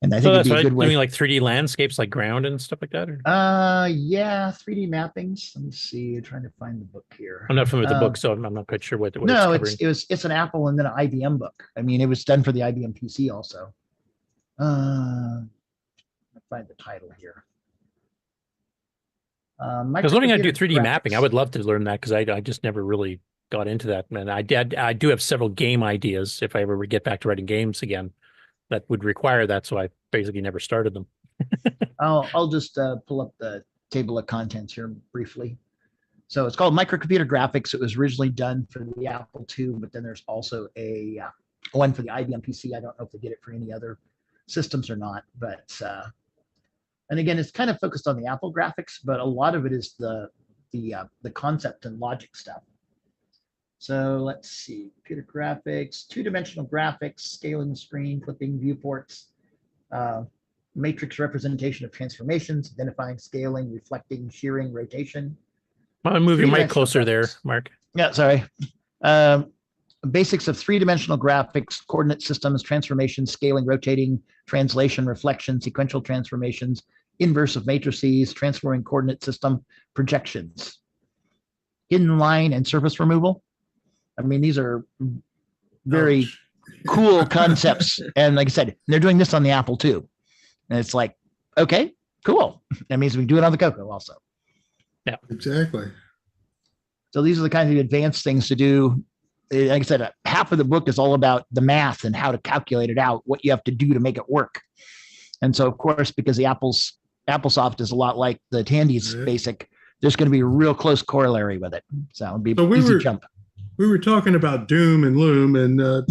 And I think it'd be a good way. Doing like 3D landscapes like ground and stuff like that? Or? Yeah, 3D mappings. Let me see. I'm trying to find the book here. I'm not familiar with the book, so I'm not quite sure what no, it's covering. It's an Apple and then an IBM book. I mean, it was done for the IBM PC also. I'll find the title here. Because learning how to do 3D mapping, I would love to learn that because I just never really got into that. And I do have several game ideas if I ever get back to writing games again that would require that. So I basically never started them. I'll just pull up the table of contents here briefly. So it's called Microcomputer Graphics. It was originally done for the Apple II, but then there's also a one for the IBM PC. I don't know if they did it for any other systems or not, but and again, it's kind of focused on the Apple graphics, but a lot of it is the concept and logic stuff. So let's see, computer graphics, two-dimensional graphics, scaling the screen, flipping viewports, matrix representation of transformations, identifying, scaling, reflecting, shearing, rotation. I'm gonna move your mic closer there, Mark. Yeah, sorry. Basics of three-dimensional graphics, coordinate systems, transformations, scaling, rotating, translation, reflection, sequential transformations, inverse of matrices, transforming coordinate system, projections, hidden line and surface removal. I mean, these are very cool concepts. And like I said, they're doing this on the Apple too. And it's like, okay, cool. That means we can do it on the CoCo also. Yeah, exactly. So these are the kinds of advanced things to do. Like I said, half of the book is all about the math and how to calculate it out, what you have to do to make it work. And so, of course, because the Applesoft is a lot like the Tandy's basic, there's going to be a real close corollary with it. So it'll be easy jump. We were talking about Doom and Loom, and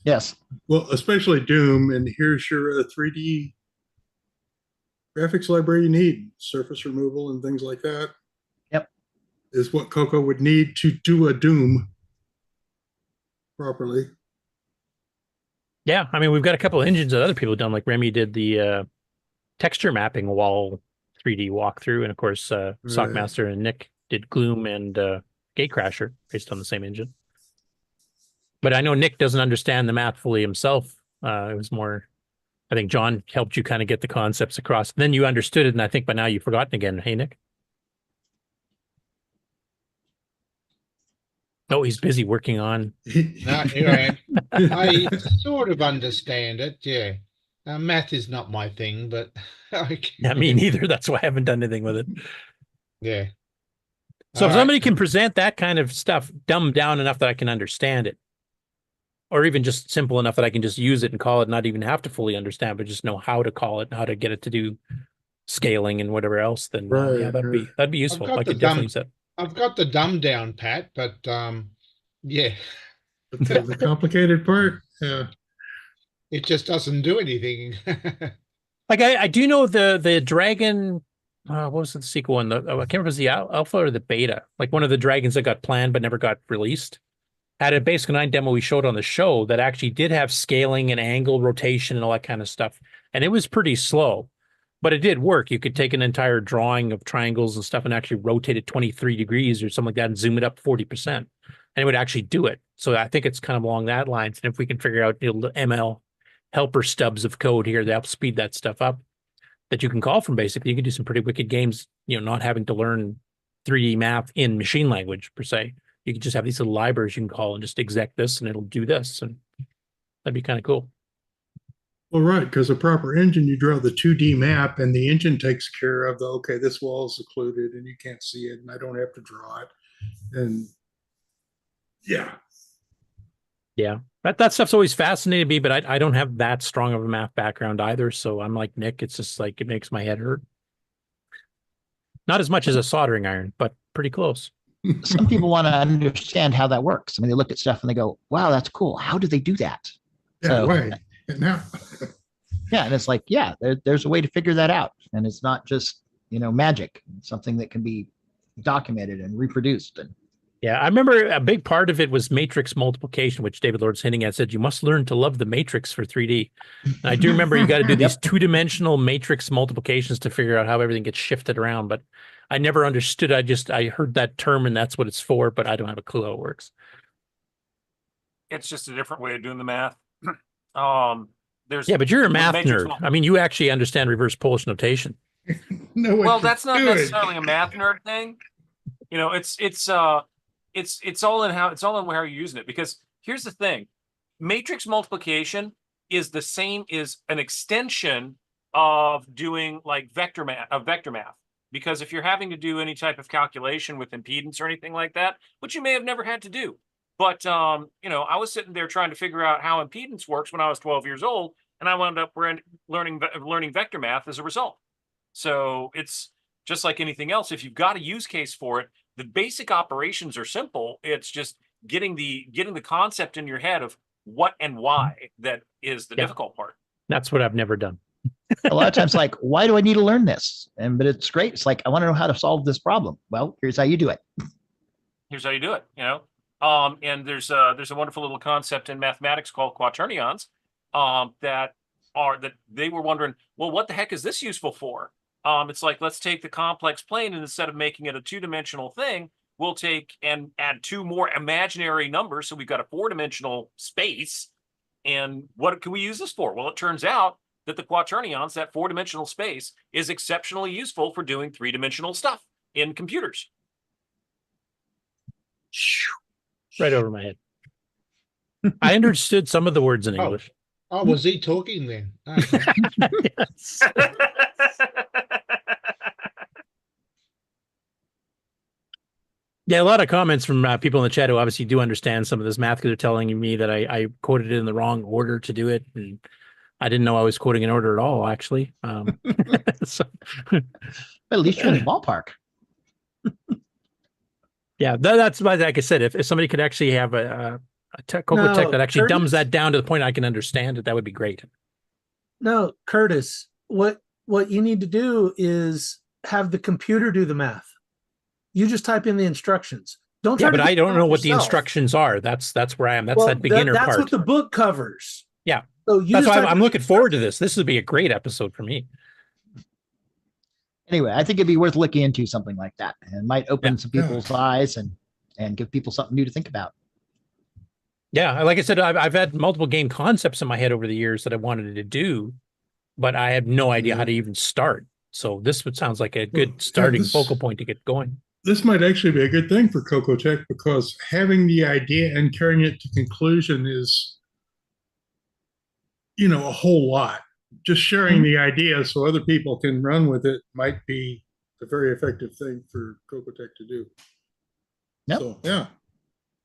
yes, well, especially Doom. And here's your 3D graphics library you need, surface removal and things like that. Yep, is what CoCo would need to do a Doom properly. Yeah, I mean, we've got a couple of engines that other people have done, like Remy did the texture mapping wall 3D walkthrough, and of course, Sockmaster and Nick did Gloom and Gatecrasher based on the same engine. But I know Nick doesn't understand the math fully himself. It was more, I think John helped you kind of get the concepts across. Then you understood it, and I think by now you've forgotten again. Hey, Nick? Oh, he's busy working on. No, here I am. I sort of understand it. Yeah, math is not my thing, but yeah, me neither. That's why I haven't done anything with it. Yeah. So if somebody can present that kind of stuff dumbed down enough that I can understand it, or even just simple enough that I can just use it and call it, not even have to fully understand, but just know how to call it and how to get it to do scaling and whatever else, then yeah, that'd be useful. I could definitely use that. I've got the dumb down pat, but yeah. The complicated part, yeah. It just doesn't do anything. Like I do know the Dragon, what was the sequel one? I can't remember if it was the alpha or the beta. Like one of the dragons that got planned but never got released had a Basic 9 demo we showed on the show that actually did have scaling and angle rotation and all that kind of stuff. And it was pretty slow. But it did work. You could take an entire drawing of triangles and stuff and actually rotate it 23 degrees or something like that and zoom it up 40%. And it would actually do it. So I think it's kind of along that lines. And if we can figure out the ML helper stubs of code here that help speed that stuff up that you can call from basically, you can do some pretty wicked games, not having to learn 3D math in machine language per se. You can just have these little libraries you can call and just exec this and it'll do this. And that'd be kind of cool. Well, right, because a proper engine, you draw the 2D map and the engine takes care of okay, this wall is occluded and you can't see it and I don't have to draw it. And yeah. Yeah, that stuff's always fascinated me, but I don't have that strong of a math background either. So I'm like Nick, it's just like, it makes my head hurt. Not as much as a soldering iron, but pretty close. Some people want to understand how that works. I mean, they look at stuff and they go, wow, that's cool. How do they do that? Yeah, so, right. Now. Yeah, and it's like, yeah, there's a way to figure that out. And it's not just, magic. It's something that can be documented and reproduced. And yeah, I remember a big part of it was matrix multiplication, which David Lord's hinting at, said you must learn to love the matrix for 3D. And I do remember you got to do these two-dimensional matrix multiplications to figure out how everything gets shifted around. But I never understood. I heard that term and that's what it's for, but I don't have a clue how it works. It's just a different way of doing the math. Yeah, but you're a math nerd. I mean, you actually understand reverse Polish notation. Well, that's not necessarily a math nerd thing. It's all in how you're using it. Because here's the thing: matrix multiplication is the same as an extension of doing like vector math. Because if you're having to do any type of calculation with impedance or anything like that, which you may have never had to do. But, I was sitting there trying to figure out how impedance works when I was 12 years old, and I wound up learning vector math as a result. So it's just like anything else. If you've got a use case for it, the basic operations are simple. It's just getting the concept in your head of what and why that is the difficult part. That's what I've never done. A lot of times, like, why do I need to learn this? But it's great. It's like, I want to know how to solve this problem. Well, here's how you do it. Here's how you do it, and there's a wonderful little concept in mathematics called quaternions that they were wondering, well, what the heck is this useful for? It's like, let's take the complex plane and instead of making it a two-dimensional thing, we'll take and add two more imaginary numbers. So we've got a four-dimensional space. And what can we use this for? Well, it turns out that the quaternions, that 4-dimensional space, is exceptionally useful for doing 3-dimensional stuff in computers. Right over my head. I understood some of the words in English. Oh, was he talking then? Okay. Yes. Yeah, a lot of comments from people in the chat who obviously do understand some of this math because they're telling me that I quoted it in the wrong order to do it. And I didn't know I was quoting an order at all, actually. So, at least you're in the ballpark. Yeah, that's why, like I said, if somebody could actually have a CoCo Tech that actually dumbs that down to the point I can understand it, that would be great. No, Curtis, what you need to do is have the computer do the math. You just type in the instructions. Don't. Yeah, but I don't know what yourself. the instructions are. That's where I am. That's that beginner that's part. That's what the book covers. Yeah. So you that's just why I'm looking forward to this. This would be a great episode for me. Anyway, I think it'd be worth looking into something like that, and might open some people's eyes and give people something new to think about. Yeah, like I said, I've had multiple game concepts in my head over the years that I wanted to do, but I have no idea how to even start. So this sounds like a good starting focal point to get going. This might actually be a good thing for CoCo Tech, because having the idea and carrying it to conclusion is, a whole lot. Just sharing the idea so other people can run with it might be a very effective thing for CoCo Tech to do. Yep. So, yeah.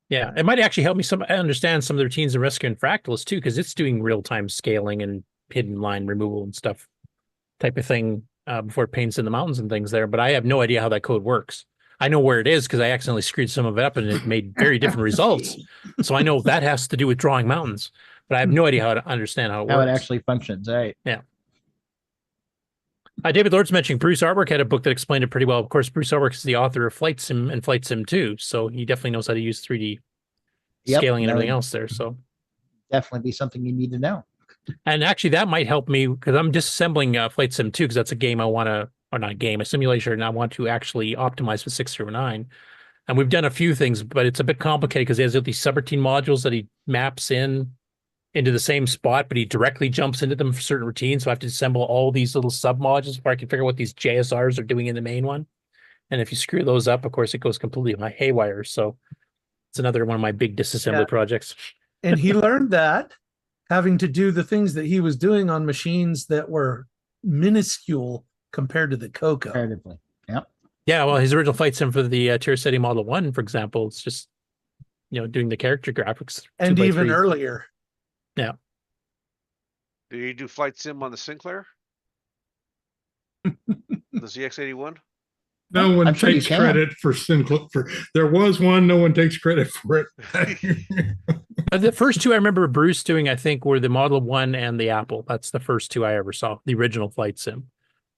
Yeah, it might actually help me understand some of the routines in Rescue and Fractalist too, because it's doing real-time scaling and hidden line removal and stuff type of thing before it paints in the mountains and things there. But I have no idea how that code works. I know where it is because I accidentally screwed some of it up and it made very different results. So I know that has to do with drawing mountains, but I have no idea how to understand how it works. How it actually functions, right? Yeah. David Lord's mentioning Bruce Artwork had a book that explained it pretty well. Of course, Bruce Artwork is the author of Flight Sim and Flight Sim 2, so he definitely knows how to use 3D scaling and everything else there. So definitely be something you need to know. And actually, that might help me because I'm disassembling Flight Sim 2 because that's a game I want to, or not a game, a simulation, and I want to actually optimize for 609. And we've done a few things, but it's a bit complicated because he has these subroutine modules that he maps into the same spot, but he directly jumps into them for certain routines. So I have to assemble all these little sub modules before I can figure out what these JSRs are doing in the main one. And if you screw those up, of course, it goes completely haywire. So it's another one of my big disassembly projects. And he learned that having to do the things that he was doing on machines that were minuscule compared to the CoCo. Comparatively, yep. Yeah, well, his original Flight Sim for the Tier City Model 1, for example, it's just, doing the character graphics. And even earlier. Yeah. Do you do Flight Sim on the Sinclair? The ZX81? No one takes credit for Sinclair. There was one, no one takes credit for it. The first two I remember Bruce doing, I think, were the Model 1 and the Apple. That's the first two I ever saw, the original Flight Sim.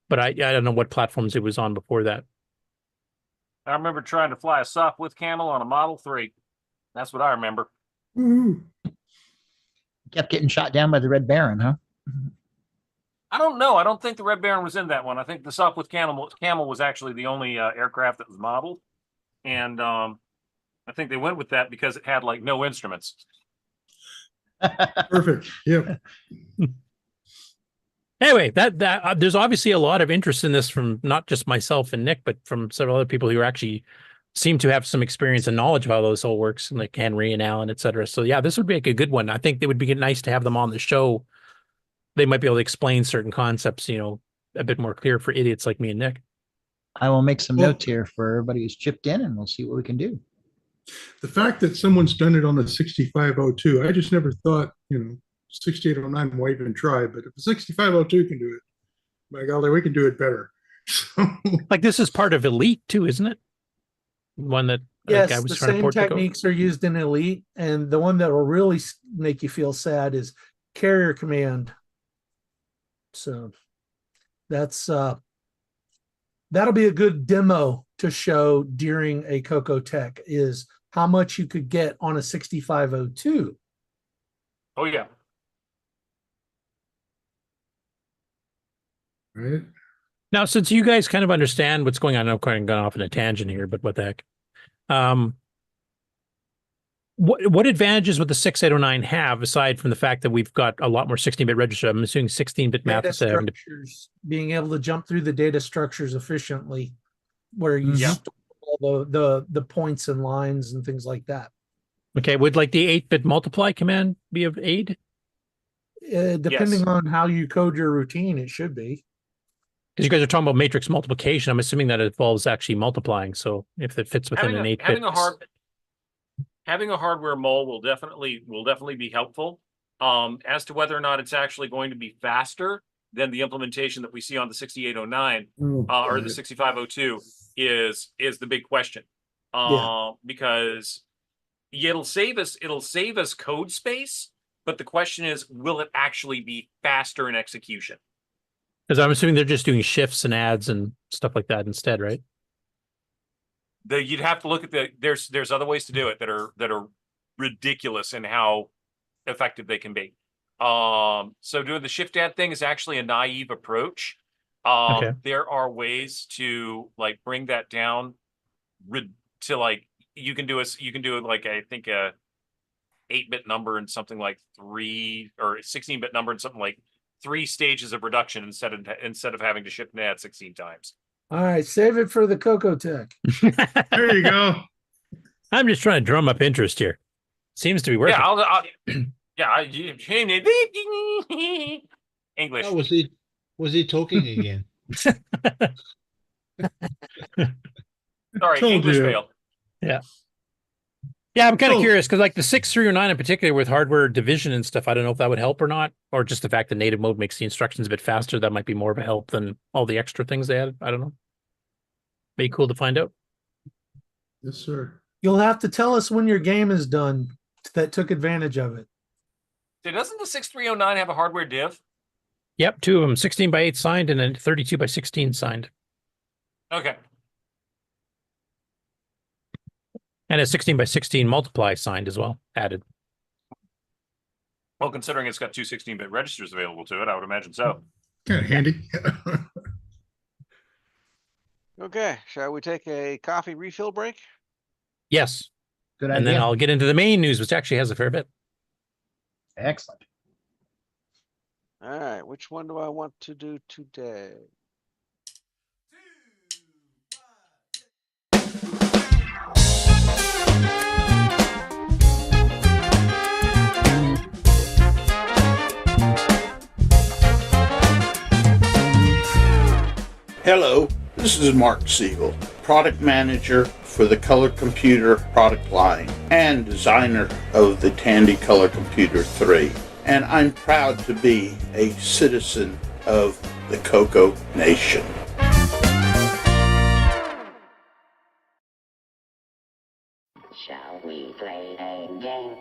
But I don't know what platforms it was on before that. I remember trying to fly a Sopwith Camel on a Model 3. That's what I remember. Kept getting shot down by the Red Baron, huh? I don't know. I don't think the Red Baron was in that one. I think the Sopwith Camel was actually the only aircraft that was modeled. And I think they went with that because it had like no instruments. Perfect. Yep. Anyway, that there's obviously a lot of interest in this from not just myself and Nick, but from several other people who actually seem to have some experience and knowledge of how this all works, like Henry and Alan, et cetera. So yeah, this would be like a good one. I think it would be nice to have them on the show. They might be able to explain certain concepts, a bit more clear for idiots like me and Nick. I will make some notes here for everybody who's chipped in, and we'll see what we can do. The fact that someone's done it on a 6502, I just never thought, 6809 won't even try, but if a 6502 can do it, by golly, we can do it better. Like this is part of Elite too, isn't it? One that yes, I was the trying to same port techniques are used in Elite, and the one that will really make you feel sad is Carrier Command. So that's that'll be a good demo to show during a CoCo Tech is how much you could get on a 6502. Oh yeah. Right. Now, since you guys kind of understand what's going on, I'm kind of gone off on a tangent here, but what the heck? What advantages would the 6809 have aside from the fact that we've got a lot more 16-bit register? I'm assuming 16-bit math Data is having to. structures, being able to jump through the data structures efficiently, where you store all the points and lines and things like that. Okay, would like the 8-bit multiply command be of aid? Depending on how you code your routine, it should be. Because you guys are talking about matrix multiplication, I'm assuming that it involves actually multiplying. So if it fits within an 8-bit, having a hardware mole will definitely be helpful. As to whether or not it's actually going to be faster than the implementation that we see on the 6809 or the 6502 is the big question. Because it'll save us code space, but the question is, will it actually be faster in execution? because I'm assuming they're just doing shifts and adds and stuff like that instead, right? You'd have to look at there's other ways to do it that are ridiculous in how effective they can be. So doing the shift add thing is actually a naive approach. Okay. There are ways to like bring that down to like you can do like I think a 8-bit number and something like 3 or 16-bit number and something like 3 stages of reduction instead of having to shift and add 16 times. All right, save it for the CoCo Tech. There you go. I'm just trying to drum up interest here. Seems to be working. English. Oh, was he talking again? Sorry, Told English you. fail. Yeah. Yeah, I'm kind of curious because like the 6309 in particular with hardware division and stuff, I don't know if that would help or not, or just the fact that native mode makes the instructions a bit faster. That might be more of a help than all the extra things they added. I don't know. Be cool to find out. Yes, sir. You'll have to tell us when your game is done that took advantage of it. So doesn't the 6309 have a hardware div? Yep, 2 of them, 16 by 8 signed and then 32 by 16 signed. Okay. And a 16 by 16 multiply signed as well, added. Well, considering it's got 2 16-bit registers available to it, I would imagine so. Kind of handy. Okay, shall we take a coffee refill break? Yes. Good and then I'll get into the main news, which actually has a fair bit. Excellent. All right, which one do I want to do today? Hello, this is Mark Siegel, product manager for the Color Computer product line and designer of the Tandy Color Computer 3. And I'm proud to be a citizen of the CoCoNation. Shall we play a game?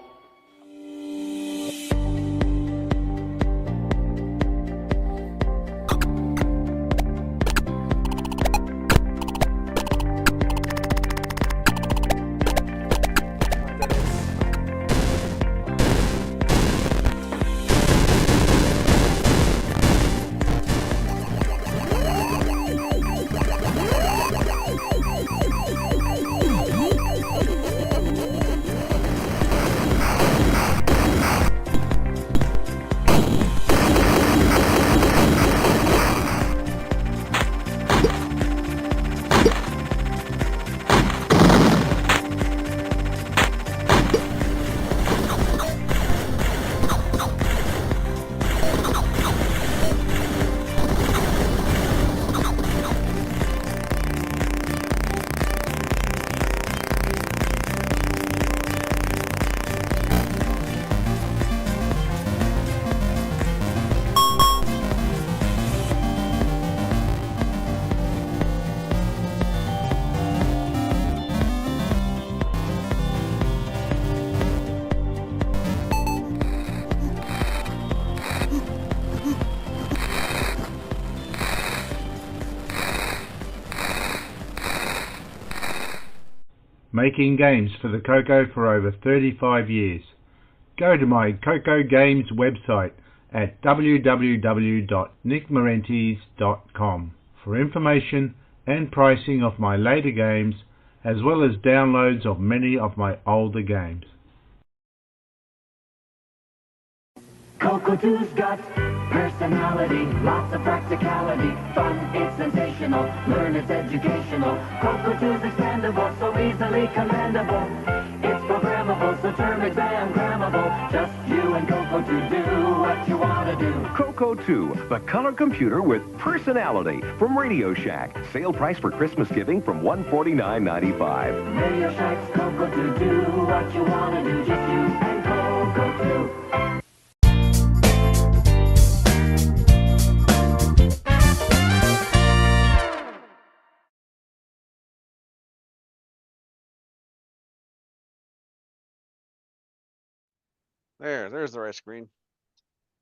Making games for the CoCo for over 35 years. Go to my CoCo Games website at www.nickmarentes.com for information and pricing of my later games, as well as downloads of many of my older games. CoCo 2's got personality, lots of practicality, fun, it's sensational, learn it's educational. CoCo 2's expandable, so easily commendable. It's programmable, so term exam grammable. Just you and CoCo 2 do what you want to do. CoCo 2, the color computer with personality from Radio Shack. Sale price for Christmas giving from $149.95. Radio Shack's CoCo 2, do what you want to do. Just you and CoCo 2. There's the right screen.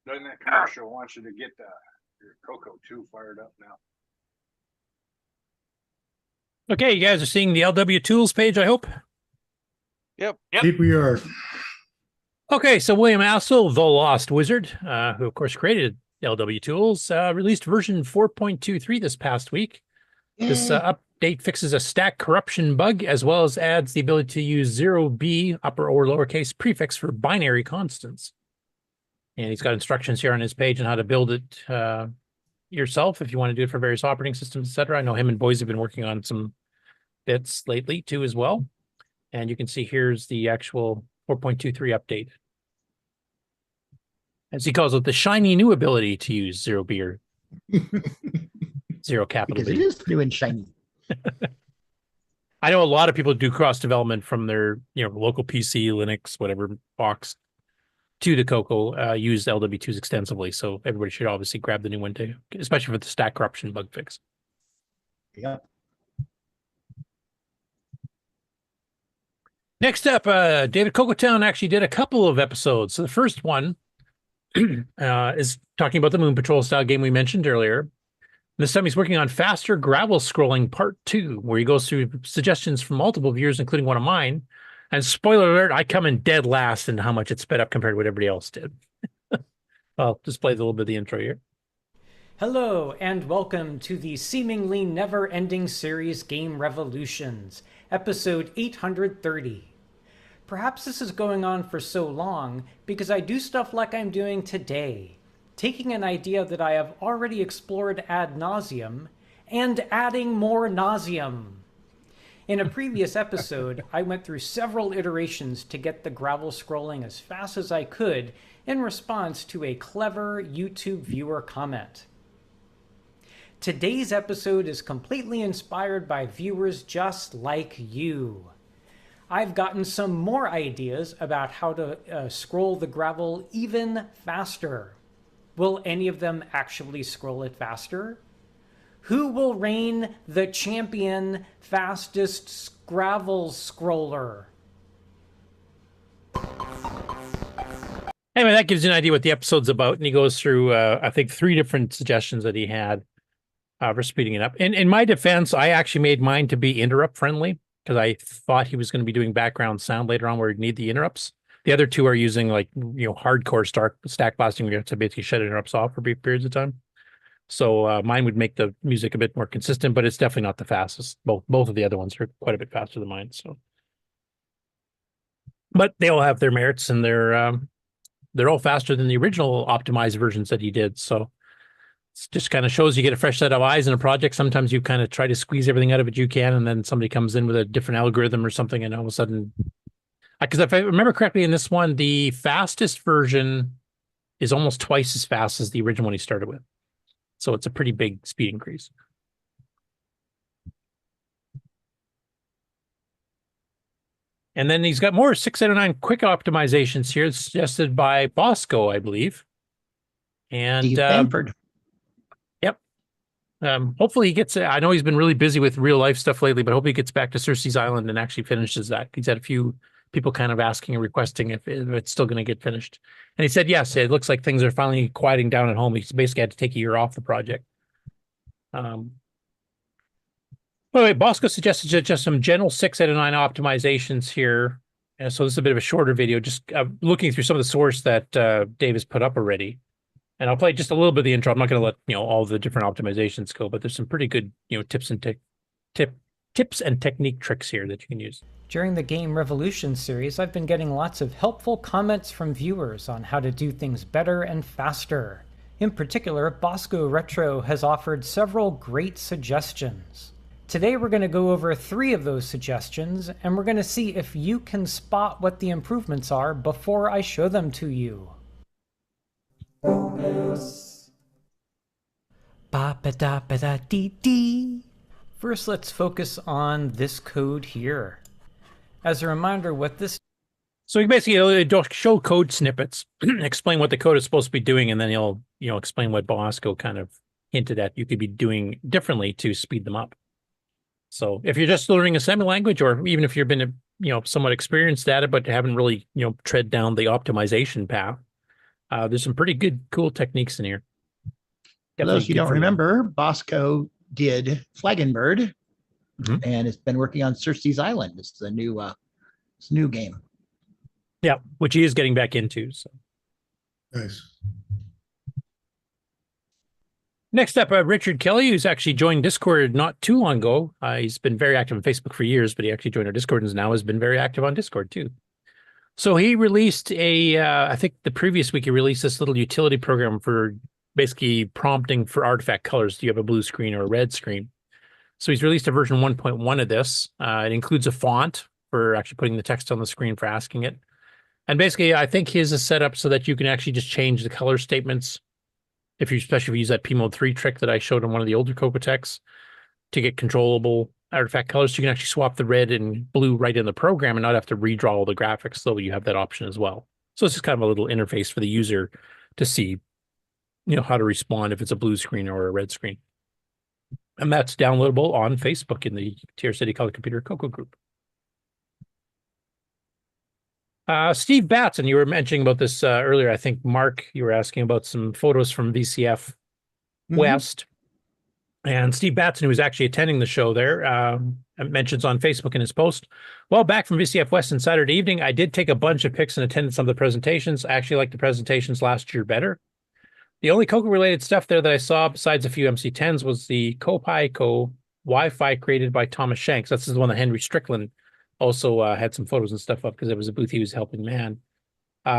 Doesn't that commercial want you to get your CoCo 2 fired up now? Okay, you guys are seeing the LW Tools page, I hope. Yep. Indeed we are. Okay, so William Assel, the Lost Wizard, who of course created LW Tools, released version 4.23 this past week. This update fixes a stack corruption bug, as well as adds the ability to use 0B, upper or lowercase prefix for binary constants. And he's got instructions here on his page on how to build it yourself if you want to do it for various operating systems, etc. I know him and Boys have been working on some bits lately too as well. And you can see here's the actual 4.23 update. As he calls it, the shiny new ability to use 0B or 0 capital Because B. it is new and shiny. I know a lot of people do cross development from their local PC, Linux, whatever box to the CoCo, use LW2s extensively. So everybody should obviously grab the new one too, especially for the stack corruption bug fix. Yeah. Next up, David CoCo Town actually did a couple of episodes. So the first one is talking about the Moon Patrol style game we mentioned earlier. This time he's working on Faster Gravel Scrolling Part 2, where he goes through suggestions from multiple viewers, including one of mine. And spoiler alert, I come in dead last in how much it sped up compared to what everybody else did. I'll just play a little bit of the intro here. Hello, and welcome to the seemingly never-ending series Game Revolutions, episode 830. Perhaps this is going on for so long because I do stuff like I'm doing today, taking an idea that I have already explored ad nauseum and adding more nauseum. In a previous episode, I went through several iterations to get the gravel scrolling as fast as I could in response to a clever YouTube viewer comment. Today's episode is completely inspired by viewers just like you. I've gotten some more ideas about how to scroll the gravel even faster. Will any of them actually scroll it faster? Who will reign the champion fastest gravel scroller? Anyway, that gives you an idea what the episode's about. And he goes through, I think, 3 different suggestions that he had for speeding it up. In my defense, I actually made mine to be interrupt friendly because I thought he was going to be doing background sound later on where he'd need the interrupts. The other 2 are using hardcore stack blasting where you have to basically shut interrupts off for brief periods of time. So mine would make the music a bit more consistent, but it's definitely not the fastest. Both of the other ones are quite a bit faster than mine. So, but they all have their merits, and they're all faster than the original optimized versions that he did. So it just kind of shows you get a fresh set of eyes in a project. Sometimes you kind of try to squeeze everything out of it you can, and then somebody comes in with a different algorithm or something, and all of a sudden, because if I remember correctly in this one, the fastest version is almost twice as fast as the original one he started with. So it's a pretty big speed increase. And then he's got more 6 out of 9 quick optimizations here suggested by Bosco, I believe. And Steve Bamford. Yep. Hopefully he gets, I know he's been really busy with real life stuff lately, but hopefully he gets back to Cersei's Island and actually finishes that. He's had a few people kind of asking and requesting if it's still going to get finished. And he said, yes, it looks like things are finally quieting down at home. He's basically had to take a year off the project. Anyway, Bosco suggested just some general 6 out of 9 optimizations here. And so this is a bit of a shorter video, just looking through some of the source that Dave has put up already. And I'll play just a little bit of the intro. I'm not going to let all the different optimizations go, but there's some pretty good tips and tips and technique tricks here that you can use. During the Game Revolution series, I've been getting lots of helpful comments from viewers on how to do things better and faster. In particular, Bosco Retro has offered several great suggestions. Today we're going to go over 3 of those suggestions, and we're going to see if you can spot what the improvements are before I show them to you. Ba-ba-da-ba-da-dee-dee. First, let's focus on this code here. As a reminder, what this... So you basically show code snippets, explain what the code is supposed to be doing, and then you'll explain what Bosco kind of hinted at you could be doing differently to speed them up. So if you're just learning assembly language, or even if you've been somewhat experienced at it but haven't really tread down the optimization path, there's some pretty good cool techniques in here. For those who don't remember, Bosco did Flagenbird, and it's been working on Cersei's Island. It's the new game. Yeah, which he is getting back into. So nice. Next up, Richard Kelly, who's actually joined Discord not too long ago. He's been very active on Facebook for years, but he actually joined our Discord and now has been very active on Discord too. So he released I think the previous week he released this little utility program for basically prompting for artifact colors. Do you have a blue screen or a red screen? So he's released a version 1.1 of this. It includes a font for actually putting the text on the screen for asking it. And basically, I think his is set up so that you can actually just change the color statements, especially if you use that P mode 3 trick that I showed on one of the older CoCo techs to get controllable artifact colors. So you can actually swap the red and blue right in the program and not have to redraw all the graphics, so you have that option as well. So it's just kind of a little interface for the user to see, how to respond if it's a blue screen or a red screen. And that's downloadable on Facebook in the Tier City Color Computer CoCo group. Steve Batson, you were mentioning about this earlier. I think, Mark, you were asking about some photos from VCF West. And Steve Batson, who was actually attending the show there, mentions on Facebook in his post, well, back from VCF West on Saturday evening, I did take a bunch of pics and attended some of the presentations. I actually liked the presentations last year better. The only CoCo-related stuff there that I saw, besides a few MC10s, was the CoPiCo Wi-Fi created by Thomas Shanks. That's the one that Henry Strickland also had some photos and stuff up because it was a booth he was helping man.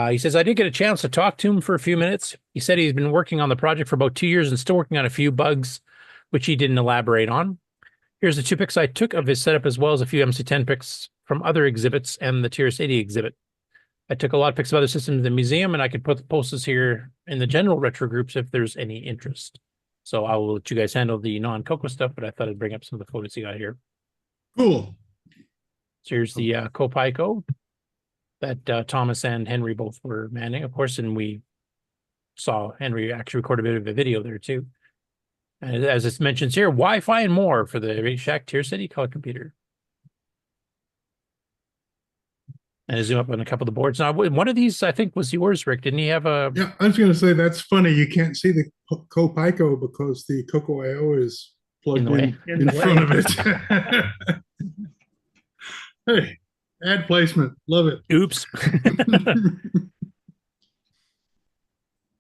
He says, I did get a chance to talk to him for a few minutes. He said he's been working on the project for about 2 years and still working on a few bugs, which he didn't elaborate on. Here's the 2 pics I took of his setup, as well as a few MC10 pics from other exhibits and the Tier 80 exhibit. I took a lot of pics of other systems in the museum, and I could put the posters here in the general retro groups if there's any interest. So I will let you guys handle the non-CoCo stuff, but I thought I'd bring up some of the photos you got here. Cool. So here's the CoPiCo that Thomas and Henry both were manning, of course, and we saw Henry actually record a bit of a video there too. And as it mentions here, Wi-Fi and more for the Radio Shack Tier City Color Computer. And I zoom up on a couple of the boards. Now, one of these, I think, was yours, Rick. Didn't he have a... Yeah, I was going to say, that's funny. You can't see the CoPiCo because the CoCo.io is plugged in front of it. Hey, ad placement. Love it. Oops.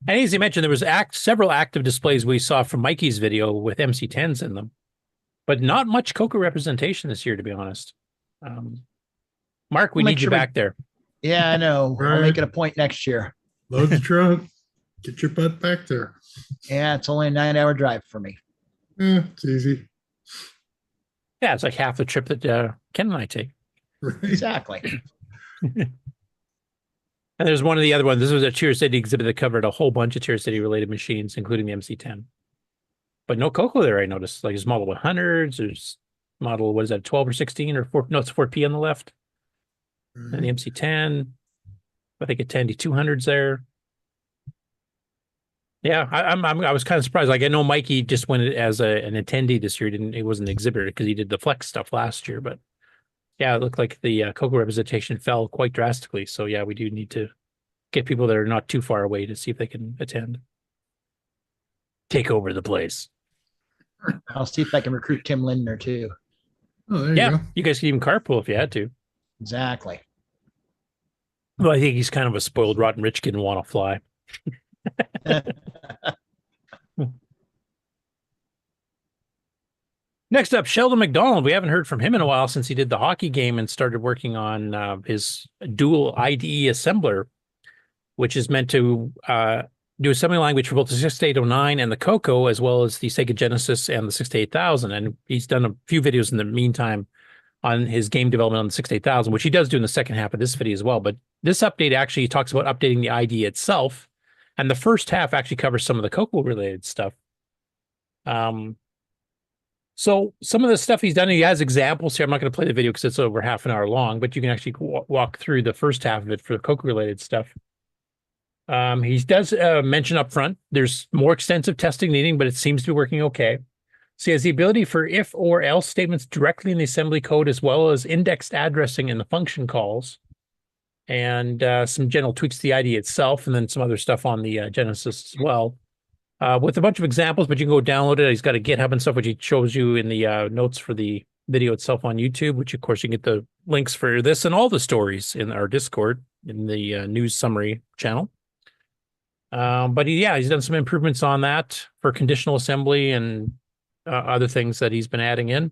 And as you mentioned, there was several active displays we saw from Mikey's video with MC10s in them, but not much CoCo representation this year, to be honest. Mark, we need you back there. Yeah, I know. Right. I'll make it a point next year. Load the truck. Get your butt back there. Yeah, it's only a 9-hour drive for me. Yeah, it's easy. Yeah, it's like half the trip that Ken and I take. Right. Exactly. And there's one of the other ones. This was a Tier City exhibit that covered a whole bunch of Tier City related machines, including the MC10. But no CoCo there, I noticed. Like there's Model 100s, there's Model, what is that, 12 or 16 or 4? No, it's 4P on the left. And the MC10. I think a Tandy 200's there. Yeah, I was kind of surprised. Like I know Mikey just went as an attendee this year. He wasn't an exhibitor because he did the Flex stuff last year. But yeah, it looked like the CoCo representation fell quite drastically. So yeah, we do need to get people that are not too far away to see if they can attend. Take over the place. I'll see if I can recruit Tim Lindner too. Oh, there yeah, you go. you guys could even carpool if you had to. Exactly. Well, I think he's kind of a spoiled, rotten rich kid and want to fly. Next up, Sheldon McDonald. We haven't heard from him in a while since he did the hockey game and started working on his dual IDE assembler, which is meant to do assembly language for both the 6809 and the CoCo, as well as the Sega Genesis and the 68000. And he's done a few videos in the meantime on his game development on the 68000, which he does do in the second half of this video as well. But this update actually talks about updating the IDE itself. And the first half actually covers some of the CoCo related stuff. So some of the stuff he's done, he has examples here. I'm not going to play the video because it's over half an hour long, but you can actually walk through the first half of it for the CoCo related stuff. He does mention up front, there's more extensive testing needing, but it seems to be working okay. So he has the ability for if or else statements directly in the assembly code, as well as indexed addressing in the function calls, and some general tweaks to the IDE itself, and then some other stuff on the Genesis as well. With a bunch of examples, but you can go download it. He's got a GitHub and stuff, which he shows you in the notes for the video itself on YouTube, which of course you can get the links for this and all the stories in our Discord in the news summary channel. But he's done some improvements on that for conditional assembly and other things that he's been adding in.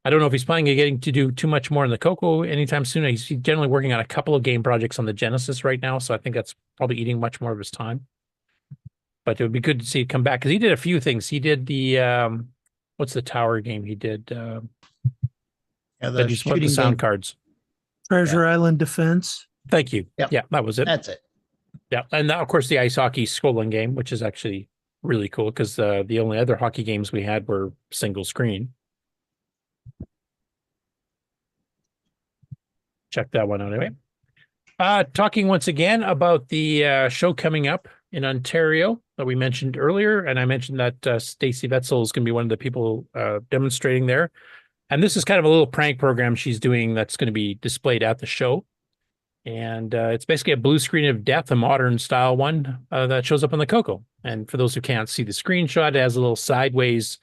I don't know if he's planning on getting to do too much more in the CoCo anytime soon. He's generally working on a couple of game projects on the Genesis right now, so I think that's probably eating much more of his time. But it would be good to see it come back, because he did a few things. He did the what's the tower game he did? The the sound cards. Treasure Island Defense. Thank you. Yep. Yeah, that was it. That's it. Yeah, and of course the ice hockey scrolling game, which is actually really cool, because the only other hockey games we had were single screen. Check that one out anyway. Talking once again about the show coming up in Ontario that we mentioned earlier, and I mentioned that Stacy Vetzel is going to be one of the people demonstrating there. And this is kind of a little prank program she's doing that's going to be displayed at the show. And it's basically a blue screen of death, a modern style one that shows up on the CoCo. And for those who can't see the screenshot, it has a little sideways,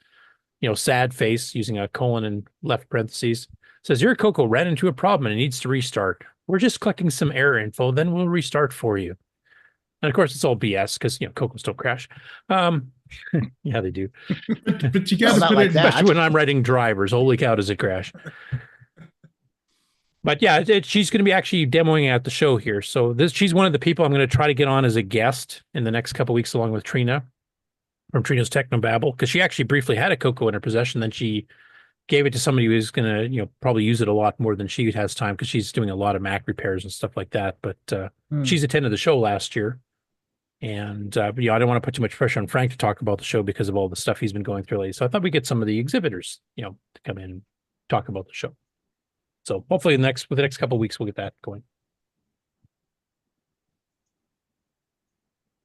sad face using a colon and left parentheses. It says, your CoCo ran into a problem and it needs to restart. We're just collecting some error info, then we'll restart for you. And of course, it's all BS because, CoCos don't crash. Yeah, they do. But you got to put it, especially when I'm writing drivers. Holy cow, does it crash? But yeah, she's going to be actually demoing at the show here. So she's one of the people I'm going to try to get on as a guest in the next couple of weeks, along with Trina from Trina's Technobabble, because she actually briefly had a CoCo in her possession. Then she gave it to somebody who's going to, probably use it a lot more than she has time, because she's doing a lot of Mac repairs and stuff like that. But she's attended the show last year. And, I don't want to put too much pressure on Frank to talk about the show because of all the stuff he's been going through lately. So I thought we'd get some of the exhibitors, to come in and talk about the show. So hopefully with the next couple of weeks, we'll get that going.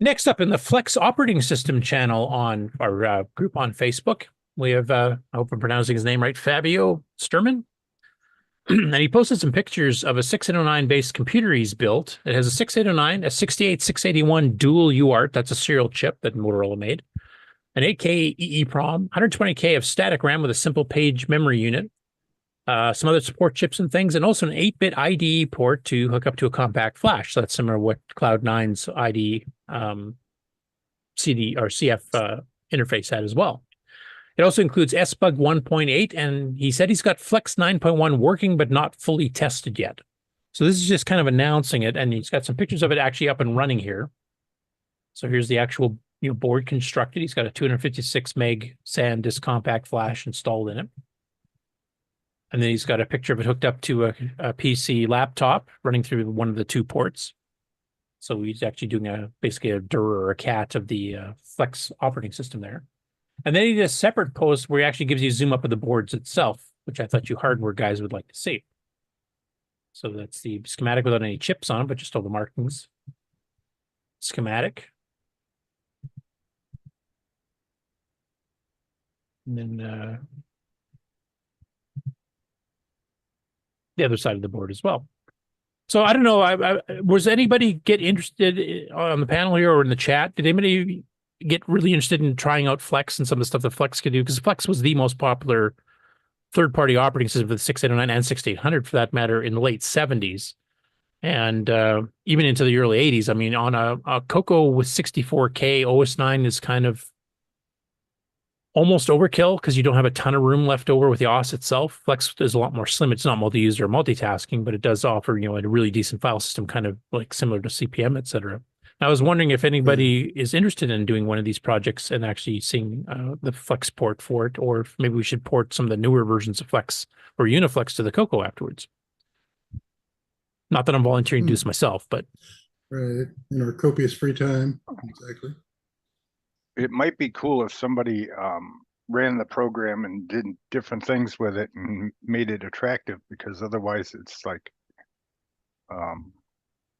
Next up in the Flex operating system channel on our group on Facebook, we have, I hope I'm pronouncing his name right, Fabio Sturman. And he posted some pictures of a 6809 based computer he's built. It has a 6809, a 68681 dual UART, that's a serial chip that Motorola made, an 8K EEPROM, 120K of static RAM with a simple page memory unit, some other support chips and things, and also an 8-bit IDE port to hook up to a compact flash. So that's similar to what Cloud9's IDE CD or CF interface had as well. It also includes SBug 1.8, and he said he's got Flex 9.1 working, but not fully tested yet. So this is just kind of announcing it, and he's got some pictures of it actually up and running here. So here's the actual board constructed. He's got a 256 meg SanDisk compact flash installed in it. And then he's got a picture of it hooked up to a PC laptop running through one of the two ports. So he's actually doing basically a DIR or a CAT of the Flex operating system there. And then he did a separate post where he actually gives you a zoom up of the boards itself, which I thought you hardware guys would like to see. So that's the schematic without any chips on it, but just all the markings. Schematic. And then the other side of the board as well. So I don't know, was anybody get interested on the panel here or in the chat? Did anybody get really interested in trying out Flex and some of the stuff that Flex could do? Because Flex was the most popular third-party operating system for the 6809 and 6800, for that matter, in the late 70s. And even into the early 80s. I mean, on a CoCo with 64K, OS 9 is kind of almost overkill because you don't have a ton of room left over with the OS itself. Flex is a lot more slim. It's not multi-user or multitasking, but it does offer, a really decent file system, kind of like similar to CPM, etc. I was wondering if anybody is interested in doing one of these projects and actually seeing the Flex port for it, or if maybe we should port some of the newer versions of Flex or Uniflex to the CoCo afterwards. Not that I'm volunteering to do this myself, but right in our copious free time. Exactly. It might be cool if somebody ran the program and did different things with it and made it attractive, because otherwise it's like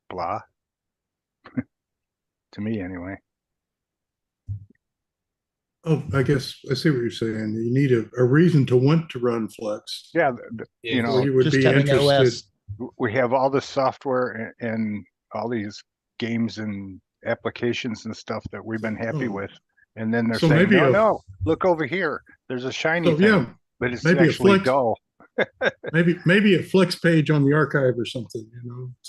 blah. To me, anyway. Oh, I guess I see what you're saying. You need a reason to want to run Flex. Yeah, you would be interested. We have all this software and all these games and applications and stuff that we've been happy with, and then they're saying, no, look over here. There's a shiny thing, but it's actually dull. maybe a Flex page on the archive or something,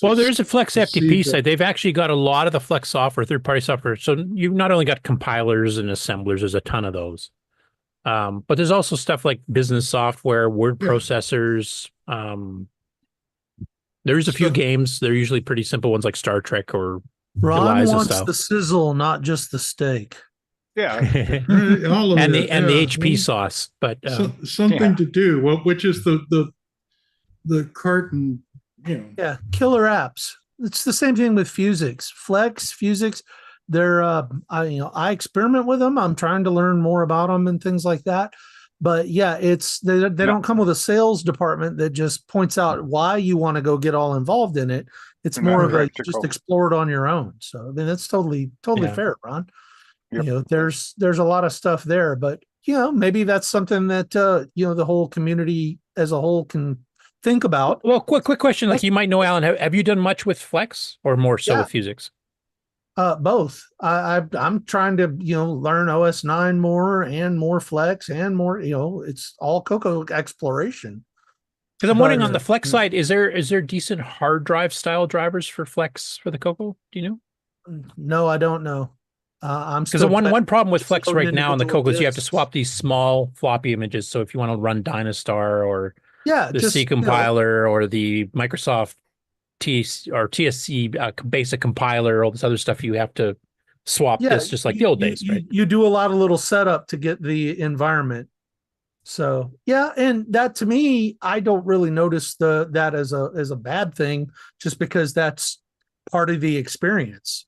Well, there's a Flex FTP site. They've actually got a lot of the Flex software, third-party software. So you've not only got compilers and assemblers, there's a ton of those. But there's also stuff like business software, word processors. There's a few games. They're usually pretty simple ones like Star Trek or Ron Eliza wants style. the sizzle, not just the steak. Yeah, all of and it, the HP sauce, but something to do. Well, which is the carton, Yeah, killer apps. It's the same thing with Fusix, Flex, Fusix. They're I experiment with them. I'm trying to learn more about them and things like that. But yeah, they don't come with a sales department that just points out why you want to go get all involved in it. It's more of a just explore it on your own. So I mean, that's totally fair, Ron. Yep. There's a lot of stuff there, but maybe that's something that the whole community as a whole can think about. Well, quick question, like you might know, Alan, have you done much with Flex or more so with Fusix? Both. I'm trying to learn OS 9 more and more Flex and more. It's all CoCo exploration. Because I'm wondering on the Flex side, is there decent hard drive style drivers for Flex for the CoCo? Do you know? No, I don't know. Because one problem with Flex right now on the CoCo is you have to swap these small floppy images. So if you want to run Dynastar or the C compiler or the Microsoft TSC basic compiler, all this other stuff, you have to swap this just like the old days, right? You do a lot of little setup to get the environment. So and that to me, I don't really notice that as a bad thing, just because that's part of the experience.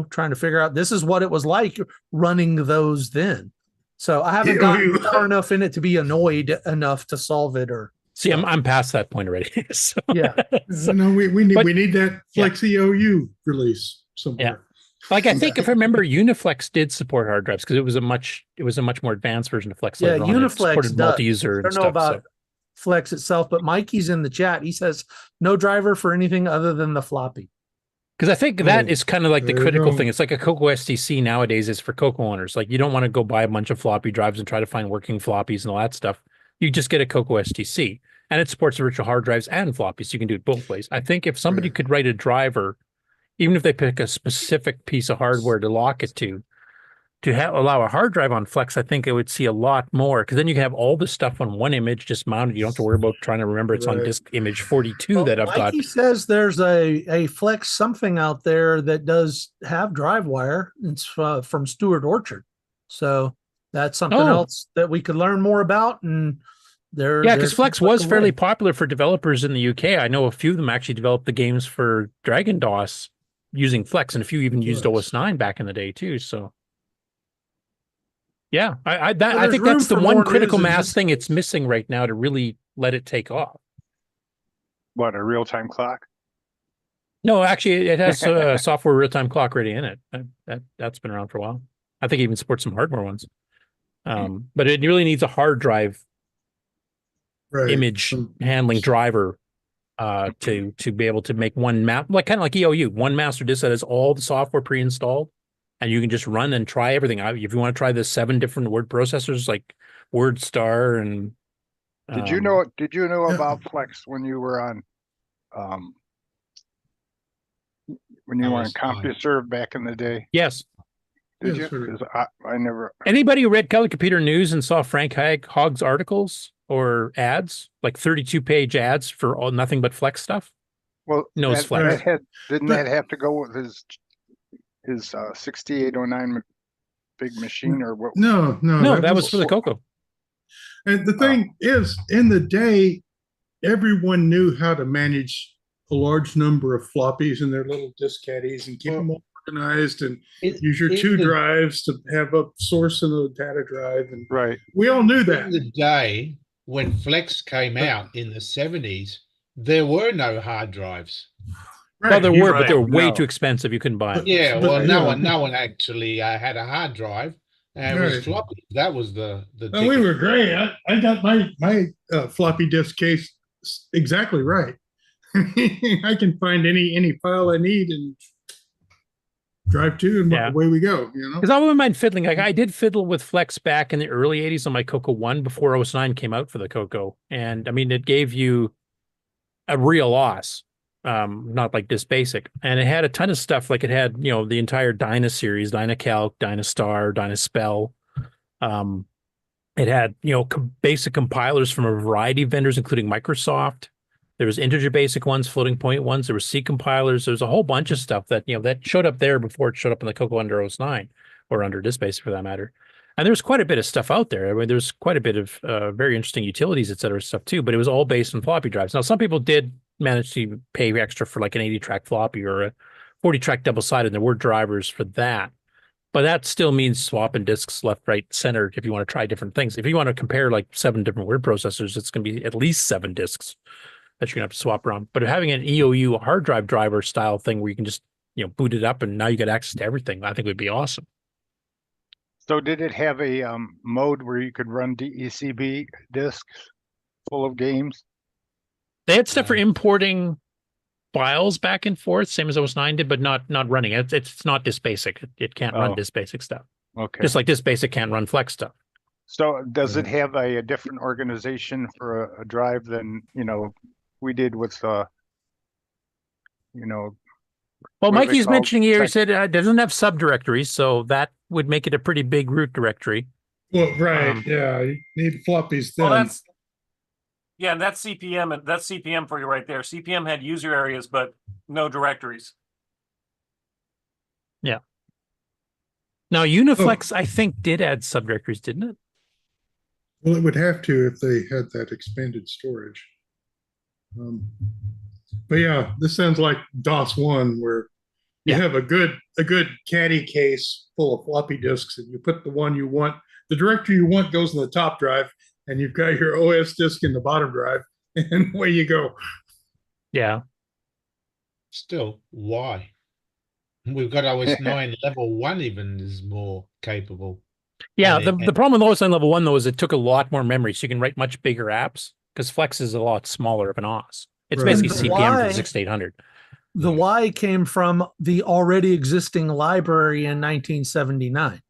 Trying to figure out this is what it was like running those then. So I haven't gotten far enough in it to be annoyed enough to solve it or. See, I'm past that point already. So. Yeah. We need that Flex EOU release somewhere. Yeah. Like I think if I remember, Uniflex did support hard drives because it was a much more advanced version of Flex. Yeah, Uniflex does. Multi-user. I don't know about Flex itself, but Mikey's in the chat. He says no driver for anything other than the floppy. Because I think that is kind of like the critical thing. It's like a CoCo STC nowadays is for CoCo owners. Like you don't want to go buy a bunch of floppy drives and try to find working floppies and all that stuff. You just get a CoCo STC, and it supports virtual hard drives and floppies. So you can do it both ways. I think if somebody could write a driver, even if they pick a specific piece of hardware to lock it to allow a hard drive on Flex, I think it would see a lot more, because then you can have all the stuff on one image just mounted. You don't have to worry about trying to remember it's on disk image 42 that I've got. He says there's a Flex something out there that does have drive wire. It's from Stewart Orchard. So that's something else that we could learn more about. And because Flex was fairly popular for developers in the UK. I know a few of them actually developed the games for Dragon DOS using Flex, and a few even used OS 9 back in the day too. So yeah, I think that's the one critical mass thing it's missing right now to really let it take off. What, a real-time clock? No, actually, it has a software real-time clock already in it. That's been around for a while. I think it even supports some hardware ones. But it really needs a hard drive image handling driver to be able to make one map, kind of like EOU, one master disk that has all the software pre-installed. And you can just run and try everything. If you want to try the 7 different word processors like WordStar and Did you know about Flex when you were on CompuServe back in the day? Yes. Did Yeah, you? sort of. 'Cause I never. Anybody who read Color Computer News and saw Frank Hogg's articles or ads, like 32-page ads for all nothing but Flex stuff? Well, Knows Flex. didn't that have to go with his 6809 big machine or what? No, that was for the CoCo. And the thing is, in the day, everyone knew how to manage a large number of floppies in their little disk caddies and keep them all organized and use your two drives to have a source and a data drive. And right, we all knew that. In the day when Flex came out in the 70s, there were no hard drives. Well, there were, but they were way too expensive. You couldn't buy them. Yeah, well, no one actually had a hard drive. It was floppy. That was the. Oh, we were great. I got my floppy disk case exactly right. I can find any file I need and drive to, and away we go. You know, because I wouldn't mind fiddling. Like I did fiddle with Flex back in the early '80s on my CoCo 1 before OS 9 came out for the CoCo, and I mean it gave you a real loss. Not like this basic, and it had a ton of stuff. Like it had, the entire Dyna series, DynaCalc, DynaStar, DynaSpell. It had, basic compilers from a variety of vendors, including Microsoft. There was integer basic ones, floating point ones. There were C compilers. There's a whole bunch of stuff that, that showed up there before it showed up in the CoCo under OS 9 or under this basic for that matter. And there's quite a bit of stuff out there. I mean, there's quite a bit of very interesting utilities, et cetera, stuff too, but it was all based on floppy drives. Now, some people did manage to pay extra for like an 80-track floppy or a 40-track double-sided, and there were drivers for that. But that still means swapping disks left, right, center if you want to try different things. If you want to compare like 7 different word processors, it's going to be at least 7 disks that you're going to have to swap around. But having an EOU hard drive driver style thing where you can just, boot it up and now you get access to everything, I think would be awesome. So did it have a mode where you could run DECB disks full of games? They had stuff for importing files back and forth, same as OS 9 did, but not running. It's not this basic. It can't run this basic stuff. Okay. Just like this basic can't run Flex stuff. So does it have a different organization for a drive than, we did with, Well, Mikey's mentioning here, he said it doesn't have subdirectories, so that would make it a pretty big root directory. Well, right, yeah, you need floppies then. Well, and that's CPM, and that's CPM for you right there. CPM had user areas, but no directories. Yeah. Now, Uniflex, I think, did add subdirectories, didn't it? Well, it would have to if they had that expanded storage. But yeah, this sounds like DOS 1, where you have a good caddy case full of floppy disks, and you put the one you want, the directory you want goes in the top drive, and you've got your OS disk in the bottom drive, and away you go. Yeah. Still, why? We've got OS 9 level 1 even is more capable. Yeah, the problem with OS 9 level 1, though, is it took a lot more memory, so you can write much bigger apps, because Flex is a lot smaller of an OS. It's basically CPM for the 6800. The Y came from the already existing library in 1979.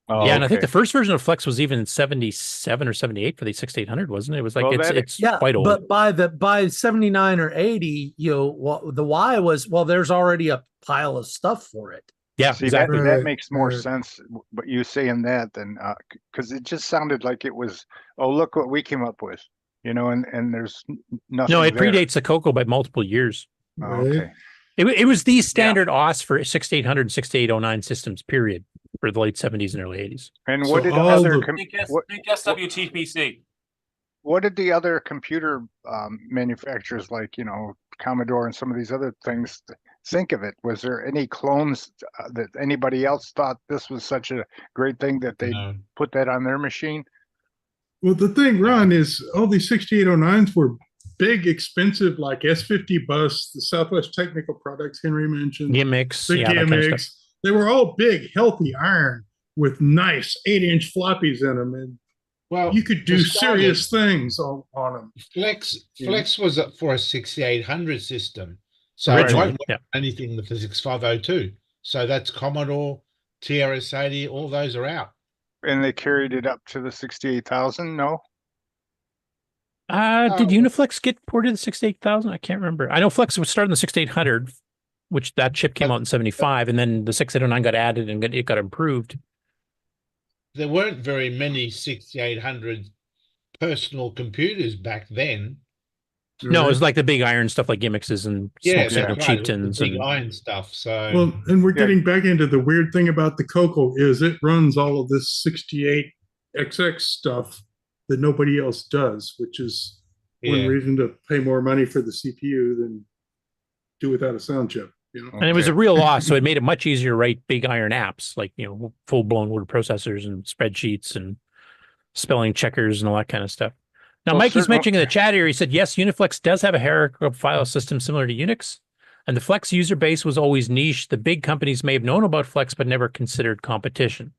Oh, yeah, and I think the first version of Flex was even 77 or 78 for the 6800, wasn't it? It was like it's quite old. But by 79 or 80, the Y was there's already a pile of stuff for it. Yeah, see, exactly. That makes more sense. But you saying that than because it just sounded like it was. Oh, look what we came up with, and there's nothing. No, it predates the CoCo by multiple years. Oh, okay. It was the standard OS for 6800 and 6809 systems, period, for the late 70s and early 80s. And what did other Think SWTPC. What did the other computer manufacturers like Commodore and some of these other things think of it? Was there any clones that anybody else thought this was such a great thing that they put that on their machine? Well, the thing, Ron, is all these 6809s were big, expensive, like S50 bus, the Southwest Technical Products Henry mentioned. Gimmicks. The gimmicks. They were all big, healthy iron with nice 8-inch floppies in them. And you could do serious things on them. Flex was for a 6800 system. So it won't work anything with the 6502. So that's Commodore, TRS-80, all those are out. And they carried it up to the 68,000, no? Did Uniflex get ported to 68,000? I can't remember. I know Flex was starting the 6800. which that chip came out in 75, and then the 6809 got added and it got improved. There weren't very many 6800 personal computers back then. No, it was like the big iron stuff like gimmicks and smoke signal chieftains the big and iron stuff. So Well, and we're getting back into the weird thing about the CoCo is it runs all of this 68XX stuff that nobody else does, which is one reason to pay more money for the CPU than do without a sound chip. You know? And it was a real loss, so it made it much easier to write big iron apps like, you know, full-blown word processors and spreadsheets and spelling checkers and all that kind of stuff. Now, Mikey's mentioning in the chat here, he said, yes, Uniflex does have a hierarchical file system similar to Unix, and the Flex user base was always niche. The big companies may have known about Flex, but never considered competition.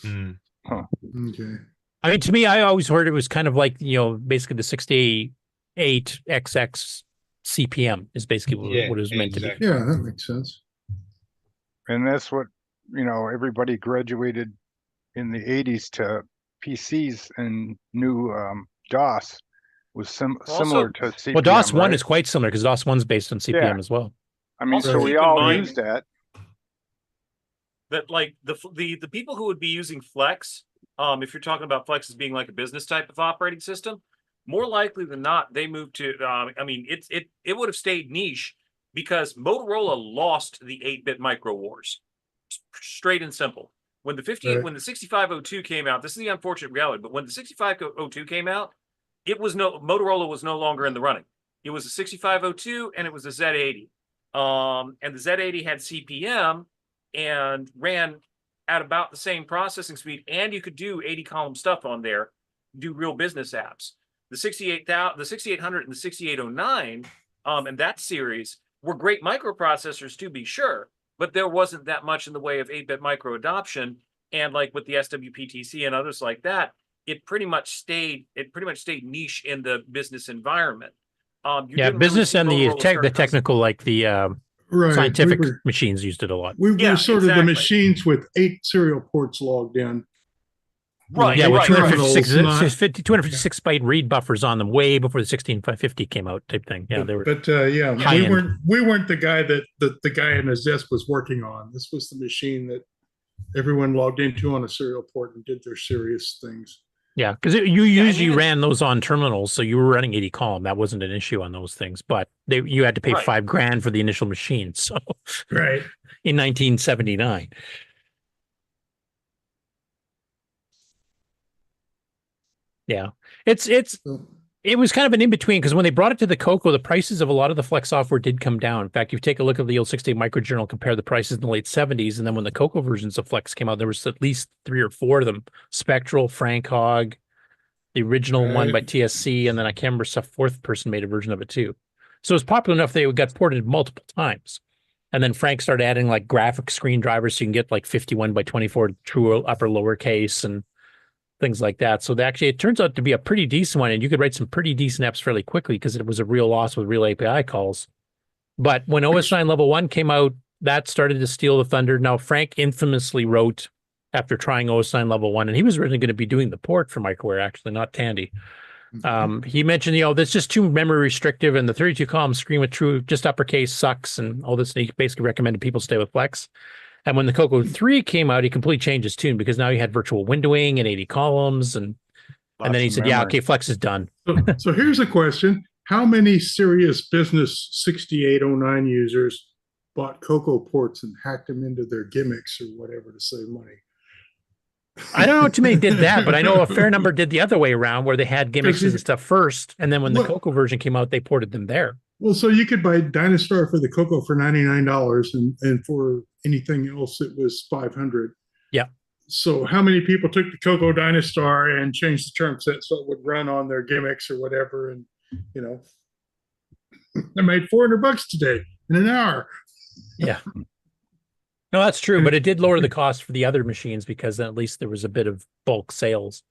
Okay. I mean, to me, I always heard it was kind of like, you know, basically the 68XX CPM is basically what it was meant to be. Yeah, that makes sense. And that's what, you know, everybody graduated in the 80s to PCs, and new DOS was similar to CPM. Well, DOS 1 right? is quite similar because DOS 1 is based on CPM as well. I mean, Also, so we keep in all mind use that. That like the people who would be using Flex, if you're talking about Flex as being like a business type of operating system, more likely than not, they moved to. I mean, it would have stayed niche because Motorola lost the 8-bit micro wars, straight and simple. When the 6502 came out, this is the unfortunate reality. But when the 6502 came out, Motorola was no longer in the running. It was a 6502 and it was a Z80, and the Z80 had CPM and ran at about the same processing speed, and you could do 80-column stuff on there, do real business apps. The 6800 and the 6809, and that series were great microprocessors to be sure, but there wasn't that much in the way of 8-bit micro adoption. And like with the SWPTC and others like that, it pretty much stayed niche in the business environment. Business and the technical, like the scientific machines used it a lot. We were sort of the machines with 8 serial ports logged in. Right. Yeah, with 256 byte read buffers on them way before the 16550 came out type thing. Yeah, they were. But we weren't the guy that the guy in his desk was working on. This was the machine that everyone logged into on a serial port and did their serious things. Yeah, because you usually ran those on terminals, so you were running 80 column. That wasn't an issue on those things, but you had to pay $5,000 for the initial machine. So in 1979. Yeah, it was kind of an in-between because when they brought it to the CoCo, the prices of a lot of the Flex software did come down. In fact, you take a look at the old 68 Microjournal, compare the prices in the late 70s, and then when the CoCo versions of Flex came out, there was at least 3 or 4 of them. Spectral, Frank Hogg, the original one by TSC, and then I can't remember, some fourth person made a version of it too. So it was popular enough they got ported multiple times. And then Frank started adding like graphic screen drivers so you can get like 51 by 24 true upper lowercase and things like that. So it turns out to be a pretty decent one, and you could write some pretty decent apps fairly quickly because it was a real loss with real API calls. But when OS 9 Level 1 came out, that started to steal the thunder. Now, Frank infamously wrote after trying OS 9 Level 1, and he was originally going to be doing the port for Microware, actually, not Tandy. He mentioned, that's just too memory restrictive, and the 32-column screen with true just uppercase sucks, and all this. And he basically recommended people stay with Flex. And when the CoCo 3 came out, he completely changed his tune because now he had virtual windowing and 80 columns. And then he said, yeah, okay, Flex is done. So here's a question. How many serious business 6809 users bought CoCo ports and hacked them into their gimmicks or whatever to save money? I don't know too many did that, but I know a fair number did the other way around where they had gimmicks and stuff first. And then when the CoCo version came out, they ported them there. Well, so you could buy Dynastar for the CoCo for $99 and for anything else it was $500. Yeah. So how many people took the CoCo Dynastar and changed the term set so it would run on their gimmicks or whatever? And, I made $400 today in an hour. Yeah. No, that's true, but it did lower the cost for the other machines because then at least there was a bit of bulk sales.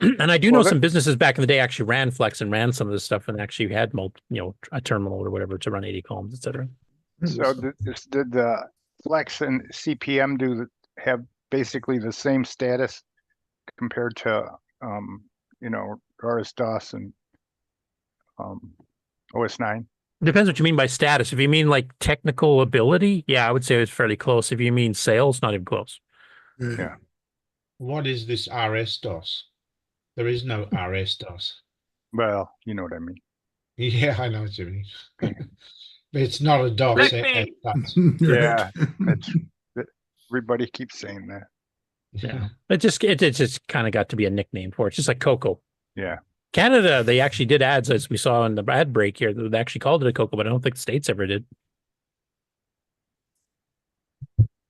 And I do know some businesses back in the day actually ran Flex and ran some of this stuff and actually had a terminal or whatever to run 80 columns, etc. So did the Flex and CPM have basically the same status compared to RS-DOS and OS 9? Depends what you mean by status. If you mean like technical ability, yeah, I would say it's fairly close. If you mean sales, not even close. Yeah. What is this RS-DOS? There is no RS-DOS. Well, you know what I mean. Yeah, I know what you mean. But it's not a DOS. Yeah, everybody keeps saying that. Yeah, it just kind of got to be a nickname for it. It's just like CoCo. Yeah. Canada, they actually did ads, as we saw in the ad break here. They actually called it a CoCo, but I don't think the States ever did.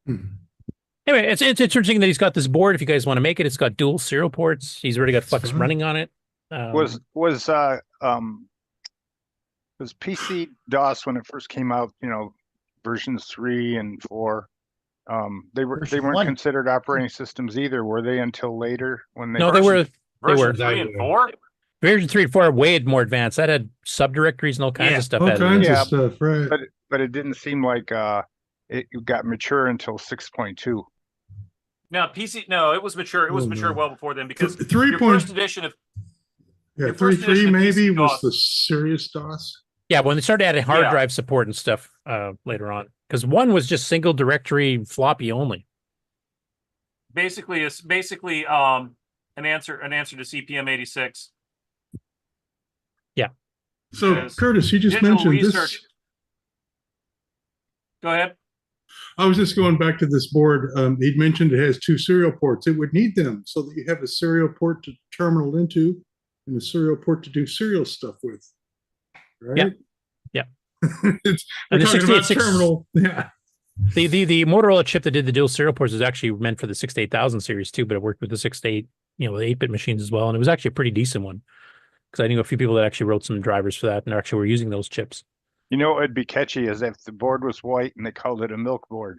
Anyway, it's interesting that he's got this board. If you guys want to make it, it's got dual serial ports. He's already got Flex running on it. Was PC DOS when it first came out? You know, versions 3 and 4. They weren't considered operating systems either, were they? Until later when they they were. Version 3 and 4. Version 3 and 4 are way more advanced. That had subdirectories and all kinds of stuff. All kinds of stuff, right? But it didn't seem like it got mature until 6.2. No, it was mature. It was mature well before then, because your first edition of 3.3 maybe was the serious DOS. Yeah, when they started adding hard drive support and stuff later on, because 1 was just single directory floppy only. Basically, it's an answer to CPM 86. Yeah. So Curtis, you just mentioned this. Go ahead. I was just going back to this board. He'd mentioned it has 2 serial ports. It would need them so that you have a serial port to terminal into and a serial port to do serial stuff with. Right? Yeah. We're talking about terminal. Yeah. The Motorola chip that did the dual serial ports is actually meant for the 68000 series too, but it worked with the 6.8, the 8-bit machines as well, and it was actually a pretty decent one, because I knew a few people that actually wrote some drivers for that and actually were using those chips. You know, it'd be catchy as if the board was white and they called it a milk board.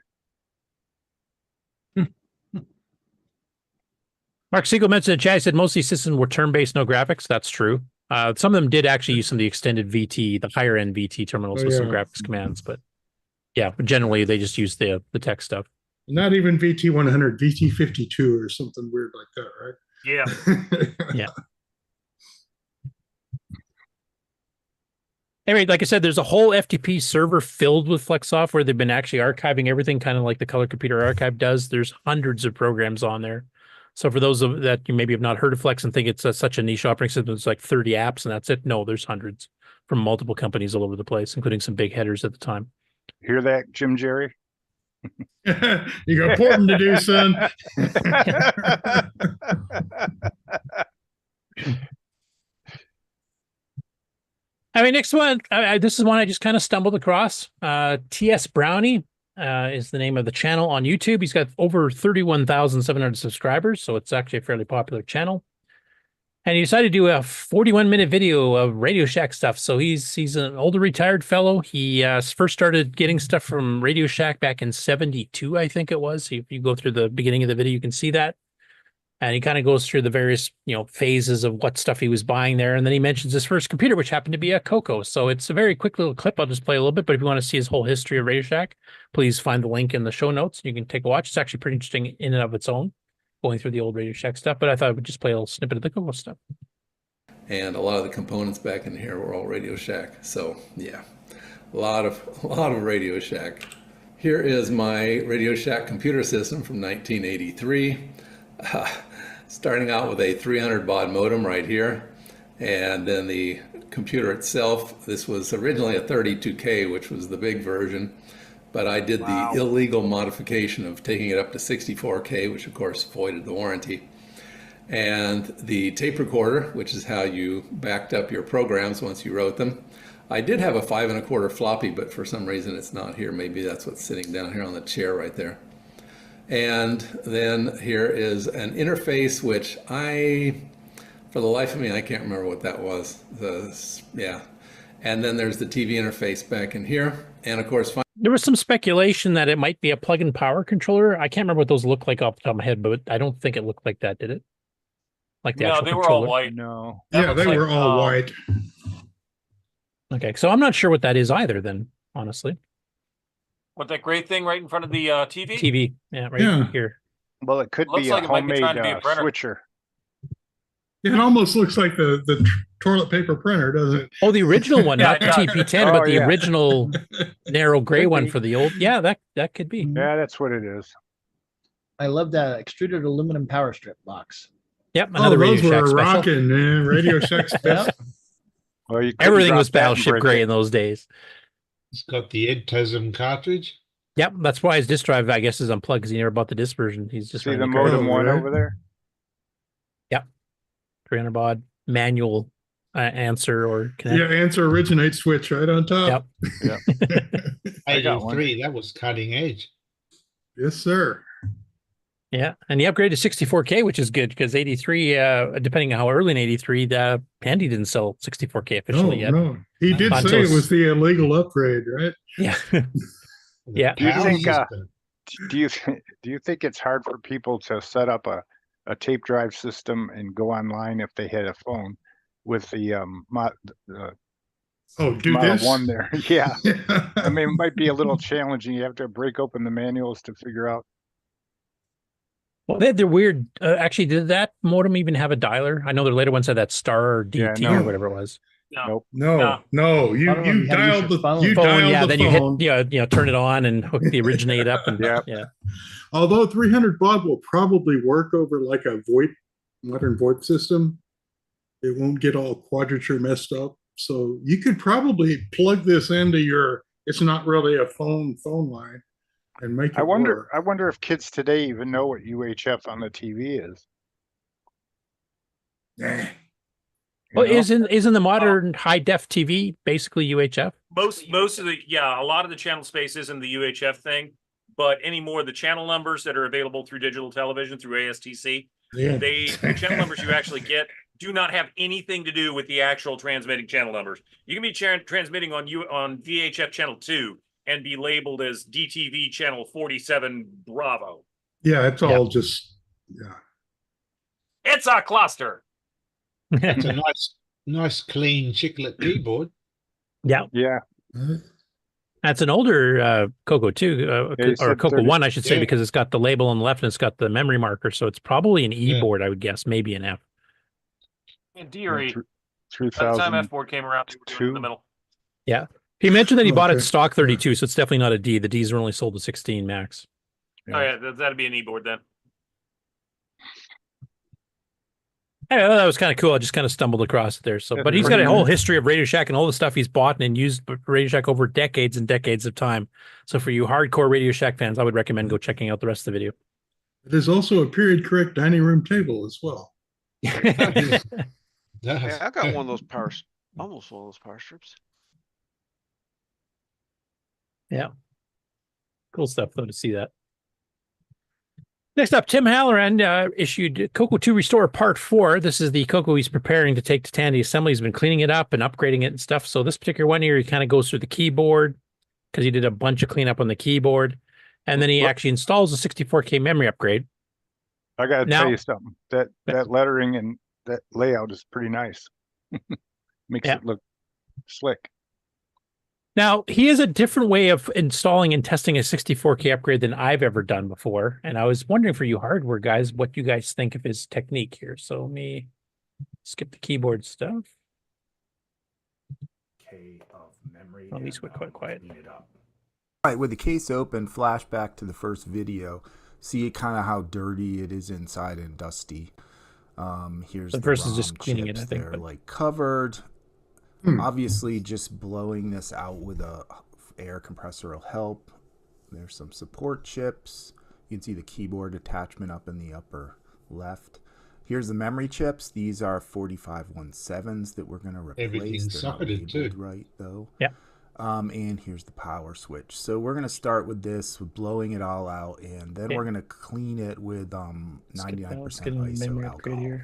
Mark Siegel mentioned in the chat, he said most of these systems were term-based, no graphics. That's true. Some of them did actually use some of the extended VT, the higher-end VT terminals with some graphics commands, but yeah, but generally they just use the tech stuff. Not even VT100, VT52 or something weird like that, right? Yeah. Yeah. Anyway, like I said, there's a whole FTP server filled with Flex software. They've been actually archiving everything, kind of like the Color Computer Archive does. There's hundreds of programs on there. So for those that you maybe have not heard of Flex and think it's such a niche operating system, it's like 30 apps and that's it. No, there's hundreds from multiple companies all over the place, including some big headers at the time. Hear that, Jim Jerry? You got porting to do, son. I mean, next one, this is one I just kind of stumbled across. TS Brownie is the name of the channel on YouTube. He's got over 31,700 subscribers, so it's actually a fairly popular channel. And he decided to do a 41-minute video of Radio Shack stuff. So he's an older retired fellow. He first started getting stuff from Radio Shack back in 72, I think it was. If you go through the beginning of the video, you can see that. And he kind of goes through the various, phases of what stuff he was buying there. And then he mentions his first computer, which happened to be a CoCo. So it's a very quick little clip. I'll just play a little bit. But if you want to see his whole history of Radio Shack, please find the link in the show notes. You can take a watch. It's actually pretty interesting in and of its own, going through the old Radio Shack stuff. But I thought I would just play a little snippet of the CoCo stuff. And a lot of the components back in here were all Radio Shack. So yeah, a lot of Radio Shack. Here is my Radio Shack computer system from 1983. Starting out with a 300 baud modem right here, and then the computer itself, this was originally a 32K, which was the big version, but I did the illegal modification of taking it up to 64K, which of course voided the warranty. And the tape recorder, which is how you backed up your programs once you wrote them. I did have a 5 1/4 floppy, but for some reason it's not here. Maybe that's what's sitting down here on the chair right there. And then here is an interface, which for the life of me, I can't remember what that was. And then there's the TV interface back in here. And of course, there was some speculation that it might be a plug-in power controller. I can't remember what those look like off the top of my head, but I don't think it looked like that, did it? Like the actual they controller? were all white. No. Yeah, they were all white. Okay, so I'm not sure what that is either then, honestly. What, that gray thing right in front of the TV? TV, yeah, right here. Well, it could Looks be like a it might be homemade trying to be a printer. switcher. It almost looks like the toilet paper printer, doesn't it? Oh, the original one, Yeah, not the it does. TP10, Oh, but the yeah. original narrow gray Could one be. for the old. Yeah, that could be. Yeah, that's what it is. I love that extruded aluminum power strip box. Yep, Oh, another Radio those Shack were special. rocking, man. Radio Shack's best. Well, you couldn't Everything drop was that and Battleship break Gray it. in those days. It's got the EdTasm cartridge. Yep, that's why his disk drive, I guess, is unplugged because he never bought the disk version. He's just See running the the modem Oh, one right. over there? Yep, 300 baud manual answer or connect. Yeah, answer originate switch right on top. Yep. I got one. 83, that was cutting edge. Yes, sir. Yeah, and he upgraded to 64K, which is good because 83, depending on how early in 83, Tandy didn't sell 64K No, officially yet. no. He did Until say it it's- was the illegal upgrade, right? Yeah. Yeah. Do you PAL think system. do you think it's hard for people to set up a tape drive system and go online if they had a phone with the Oh, do Model this? 1 there? Yeah. I mean, it might be a little challenging. You have to break open the manuals to figure out. Well, they had their weird. Actually, did that modem even have a dialer? I know their later ones had that Star DT no. or whatever it was. Nope. No. You One of them, you you had to use dialed your the phone. you Phone, dialed yeah. the Then phone. you hit, turn it on and hook the originate up, and Yep. yeah. Although 300 baud will probably work over like a VoIP modern VoIP system, it won't get all quadrature messed up. So you could probably plug this into your. It's not really a phone line, and make it I wonder. work. I wonder if kids today even know what UHF on the TV is. Nah. Well, You know? isn't the modern high def TV basically UHF? Most of the a lot of the channel space is in the UHF thing, but any more of the channel numbers that are available through digital television through ASTC, Yeah. the channel numbers you actually get do not have anything to do with the actual transmitting channel numbers. You can be transmitting on VHF channel 2 and be labeled as DTV channel 47 Bravo. Yeah, it's all just It's a cluster. It's a nice clean chiclet keyboard. Yeah. Yeah. That's an older CoCo too, Yeah, you or said CoCo 30 1, I should say, yeah. because it's got the label on the left and it's got the memory marker. So it's probably an E Yeah. board, I would guess, maybe an F. In theory, by the 3000. time F board came around, we were doing it in the middle. Yeah. He mentioned that he bought it Okay. stock 32, so it's definitely not a D. The Ds are only sold to 16 max. Oh yeah, that'd be an E board then. Yeah, that was kind of cool. I just kind of stumbled across it there. So, but he's got a whole history of Radio Shack and all the stuff he's bought and used Radio Shack over decades and decades of time. So for you hardcore Radio Shack fans, I would recommend go checking out the rest of the video. There's also a period correct dining room table as well. Yeah, I got one of those almost one of those power strips. Yeah. Cool stuff, though, to see that. Next up, Tim Halloran issued CoCo 2 Restore Part 4. This is the CoCo he's preparing to take to Tandy Assembly. He's been cleaning it up and upgrading it and stuff. So this particular one here, he kind of goes through the keyboard because he did a bunch of cleanup on the keyboard. And then he actually installs a 64K memory upgrade. I got to Now- tell you something. That lettering and that layout is pretty nice. Makes it look slick. Now, he has a different way of installing and testing a 64K upgrade than I've ever done before. And I was wondering for you hardware guys, what you guys think of his technique here. So let me skip the keyboard stuff. At least we're quite quiet. All right, with the case open, flashback to the first video. See kind of how dirty it is inside and dusty. Here's The the first is just ROM cleaning it, chips. I think, They're but- like covered. Obviously, just blowing this out with a air compressor will help. There's some support chips. You can see the keyboard attachment up in the upper left. Here's the memory chips. These are 4517s that we're going to replace. Everything's They're not socketed too. labeled right though. Yeah. And here's the power switch. So we're going to start with this, with blowing it all out, and then we're going to clean it with 99% ISO alcohol.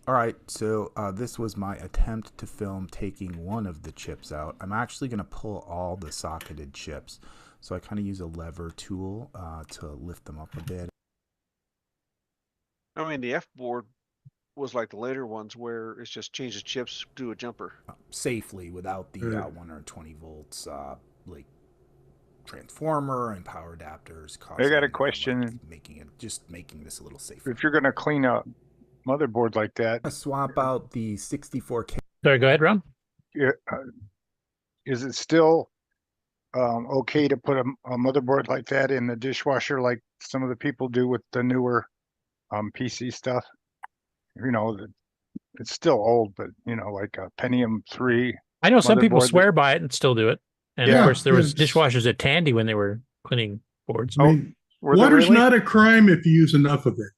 All right, so this was my attempt to film taking one of the chips out. I'm actually going to pull all the socketed chips. So I kind of use a lever tool to lift them up a bit. I mean, the F board was like the later ones where it's just change the chips, do a jumper. Safely without the 120 volts like transformer and power adapters. I got a question. Making this a little safer. If you're going to clean up motherboard like that. Swap out the 64K. Sorry, go ahead, Ron. Is it still okay to put a motherboard like that in the dishwasher like some of the people do with the newer PC stuff? You know, it's still old, but you know, like a Pentium 3. I know some people swear by it and still do it. And of course, there was dishwashers at Tandy when they were cleaning boards. I mean, water's not a crime if you use enough of it.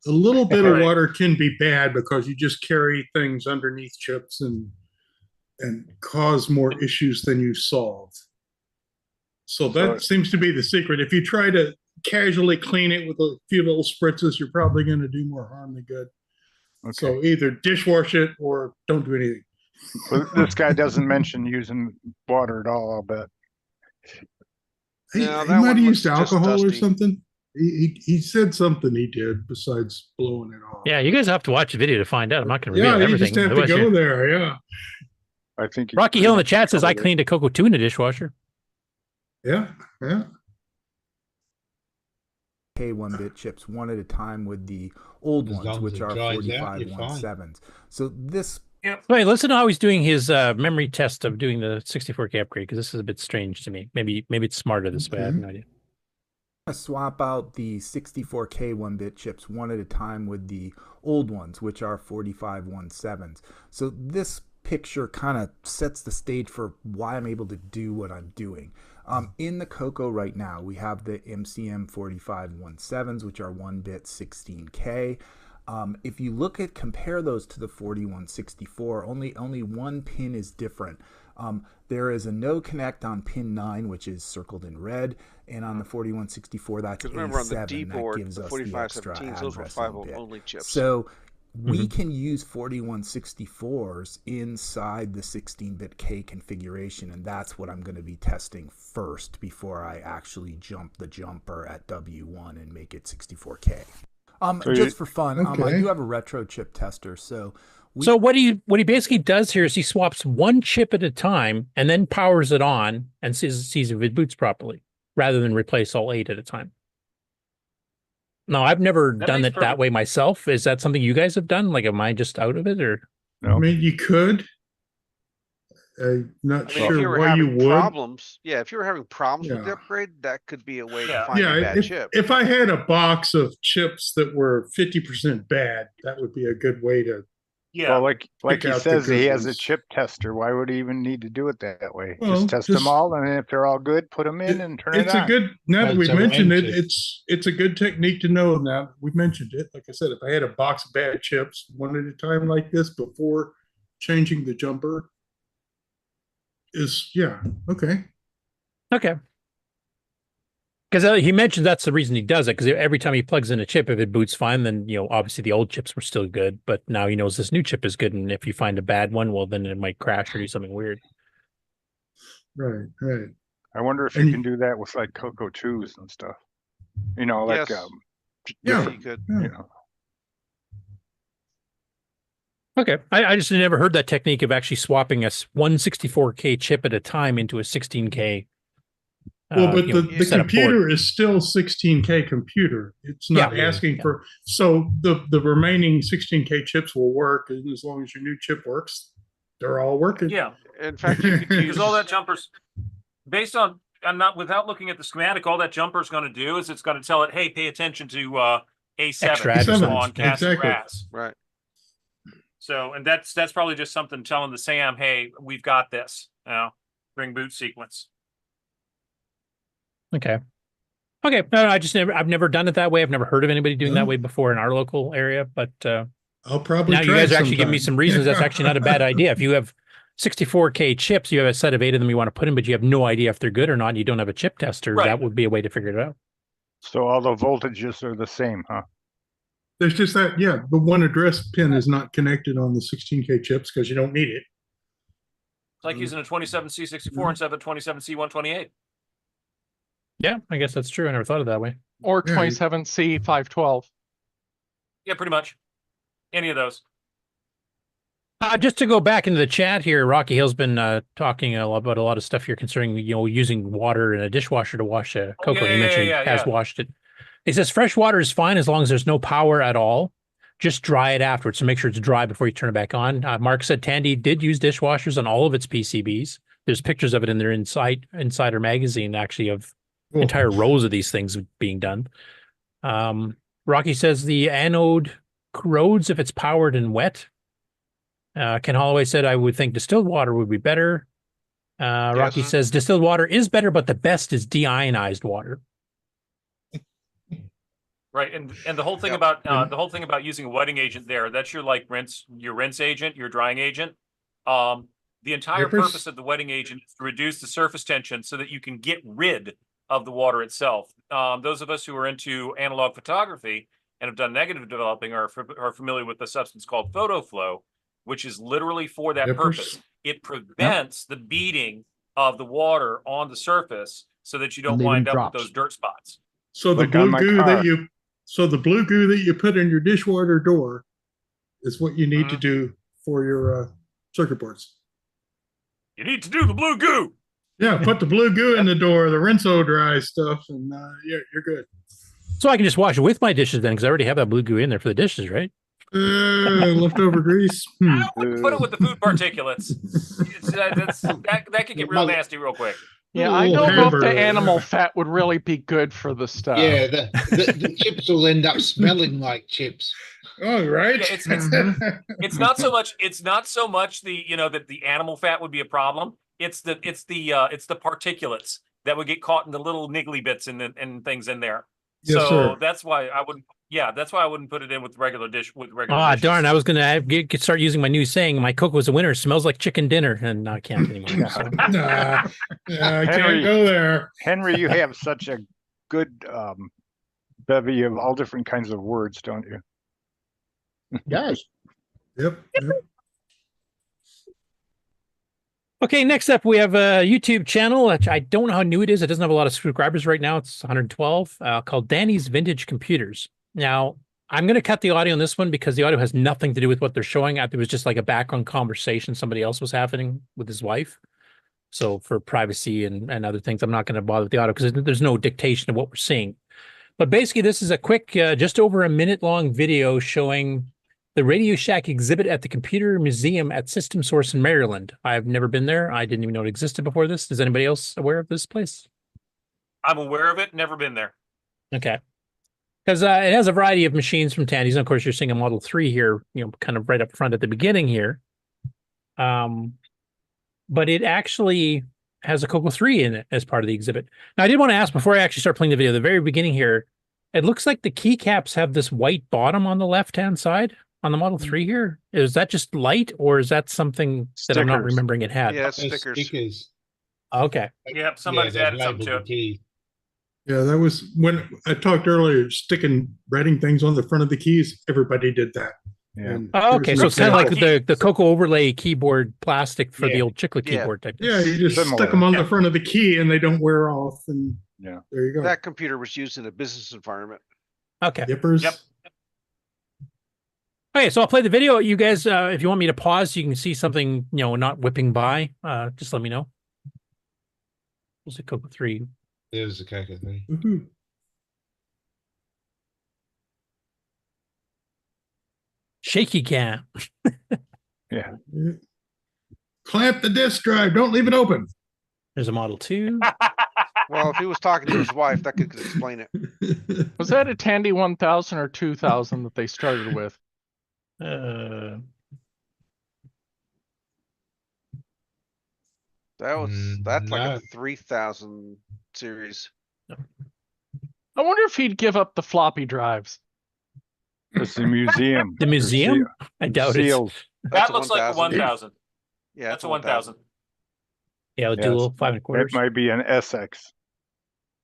A little bit of water can be bad because you just carry things underneath chips and cause more issues than you solve. So that seems to be the secret. If you try to casually clean it with a few little spritzes, you're probably going to do more harm than good. Okay. So either dishwash it or don't do anything. Well, this guy doesn't mention using water at all, I'll bet. He might have used alcohol or something. He said something he did besides blowing it off. Yeah, you guys have to watch the video to find out. I'm not going to reveal everything. Yeah, you just have to go there, yeah. I think Rocky Hill in the chat says, I cleaned a CoCo 2 in a dishwasher. Yeah, yeah. K1-bit chips one at a time with the old ones, which are 4517s. So this... Wait, listen to how he's doing his memory test of doing the 64K upgrade, because this is a bit strange to me. Maybe it's smarter this way. I have no idea. Swap out the 64K 1-bit chips one at a time with the old ones, which are 4517s. So this picture kind of sets the stage for why I'm able to do what I'm doing. In the CoCo right now, we have the MCM 4517s, which are 1-bit 16K. If you compare those to the 4164, only one pin is different. There is a no connect on pin 9, which is circled in red, and on the 4164, that's remember A7. On the D board, that gives the us the extra 4517s, those were 5-volt only chips. So we can use 4164s inside the 16-bit K configuration, and that's what I'm going to be testing first before I actually jump the jumper at W1 and make it 64K. Just for fun, I do have a retro chip tester, so what he basically does here is he swaps one chip at a time and then powers it on and sees if it boots properly, rather than replace all 8 at a time. No, I've never done it that way myself. Is that something you guys have done? Like, am I just out of it, or? No. I mean, you could. I'm not sure why you would. If you were having problems with the upgrade, that could be a way to find a bad chip. If I had a box of chips that were 50% bad, that would be a good way to. Yeah, well, like he says, he has a chip tester. Why would he even need to do it that way? Well, just test them all, and if they're all good, put them in and turn it on. It's a good. Now that we've mentioned it, it's a good technique to know. Now we've mentioned it. Like I said, if I had a box of bad chips one at a time like this before changing the jumper, okay. Because he mentioned that's the reason he does it, because every time he plugs in a chip, if it boots fine, then, obviously the old chips were still good, but now he knows this new chip is good, and if you find a bad one, well, then it might crash or do something weird. Right. I wonder if you can do that with, like, CoCo 2s and stuff. You could. Okay, I just never heard that technique of actually swapping a 164K chip at a time into a 16K. Well, but the computer is still 16K computer. It's not asking for. So the remaining 16K chips will work, and as long as your new chip works, they're all working. Yeah. In fact, you could use all that jumpers based on. I'm not without looking at the schematic. All that jumper is going to do is it's going to tell it, hey, pay attention to A7 on cast grass. Right. So, and that's probably just something telling the SAM, hey, we've got this. Bring boot sequence. Okay. No, I've never done it that way. I've never heard of anybody doing that way before in our local area, but I'll probably now you guys are actually giving me some reasons. That's actually not a bad idea. If you have 64K chips, you have a set of 8 of them you want to put in, but you have no idea if they're good or not, and you don't have a chip tester, that would be a way to figure it out. So all the voltages are the same, huh? There's just that, the one address pin is not connected on the 16K chips because you don't need it. It's like using a 27C64 instead of a 27C128. Yeah, I guess that's true. I never thought of it that way. Or 27C512. Yeah, pretty much. Any of those. Just to go back into the chat here, Rocky Hill's been talking about a lot of stuff here concerning, using water in a dishwasher to wash a CoCo. He mentioned he has washed it. He says fresh water is fine as long as there's no power at all. just dry it afterwards. So make sure it's dry before you turn it back on. Mark said Tandy did use dishwashers on all of its PCBs. There's pictures of it in their Insider magazine, actually, of entire rows of these things being done. Rocky says the anode corrodes if it's powered and wet. Ken Holloway said, I would think distilled water would be better. Rocky says distilled water is better, but the best is deionized water. Right, and the whole thing about using a wetting agent there, that's your rinse agent, your drying agent. The entire purpose of the wetting agent is to reduce the surface tension so that you can get rid of the water itself. Those of us who are into analog photography and have done negative developing are familiar with the substance called photo flow, which is literally for that purpose. It prevents the beading of the water on the surface so that you don't wind up with those dirt spots. So the blue goo that you put in your dishwater door is what you need to do for your circuit boards. You need to do the blue goo. Yeah, put the blue goo in the door, the rinse-o-dry stuff, and you're good. So I can just wash it with my dishes then, because I already have that blue goo in there for the dishes, right? Leftover grease. I wouldn't put it with the food particulates. That could get real nasty real quick. Yeah, I don't know if the animal fat would really be good for the stuff. Yeah, the chips will end up smelling like chips. Oh, right. Yeah, it's not so much. It's not so much that the animal fat would be a problem. It's the particulates that would get caught in the little niggly bits and things in there. Yes, sir. That's why I wouldn't. Yeah, that's why I wouldn't put it in with regular dishes. Darn! I was gonna start using my new saying. My cook was a winner. Smells like chicken dinner, and I can't anymore. So. I can't go there. Henry, you have such a good bevy of all different kinds of words, don't you? Yes. Yep. Okay, next up we have a YouTube channel, which I don't know how new it is. It doesn't have a lot of subscribers right now. It's 112, called Danny's Vintage Computers. Now, I'm going to cut the audio on this one because the audio has nothing to do with what they're showing. It was just like a background conversation somebody else was having with his wife. So for privacy and other things, I'm not going to bother with the audio because there's no dictation of what we're seeing. But basically, this is a quick, just over a minute-long video showing the Radio Shack exhibit at the Computer Museum at System Source in Maryland. I've never been there. I didn't even know it existed before this. Is anybody else aware of this place? I'm aware of it. Never been there. Okay. Because it has a variety of machines from Tandy's. And of course, you're seeing a Model 3 here, kind of right up front at the beginning here. But it actually has a CoCo 3 in it as part of the exhibit. Now, I did want to ask before I actually start playing the video, the very beginning here, it looks like the keycaps have this white bottom on the left-hand side on the Model 3 here. Is that just light, or is that something that I'm not remembering it had? Yeah, stickers. Okay. Yeah, somebody's added something to it. Yeah, that was when I talked earlier, writing things on the front of the keys. Everybody did that. Yeah. Oh, okay, so it's kind of like the CoCo overlay keyboard plastic for the old chiclet keyboard type. Yeah, you just stick them on the front of the key and they don't wear off. And there you go. That computer was used in a business environment. Okay. Yippers. Yep. Okay, so I'll play the video. You guys, if you want me to pause, you can see something, not whipping by. Just let me know. We'll see CoCo 3. There's the CoCo 3. Mm-hmm. Shaky cam. Yeah. Clamp the disk drive. Don't leave it open. There's a Model 2. Well, if he was talking to his wife, that could explain it. Was that a Tandy 1000 or 2000 that they started with? That's like a 3000 series. I wonder if he'd give up the floppy drives. It's the museum. The museum? I doubt it. That looks like a 1000. Yeah, that's a 1000. Yeah, Yes, dual 5 1/4. It might be an SX.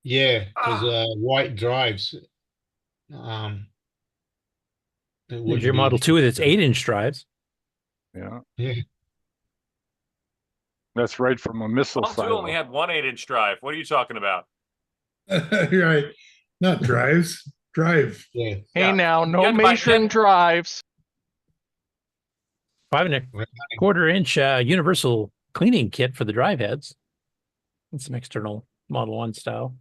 Yeah, because white drives. There's your Model 2 with its 8-inch drives. Yeah. Yeah. That's right from a missile Model 2 silo. only had one 8-inch drive. What are you talking about? Right. Not drives. Drive. Yeah. Hey, now, no measuring drives. 5 1/4-inch universal cleaning kit for the drive heads. And some external Model 1 style.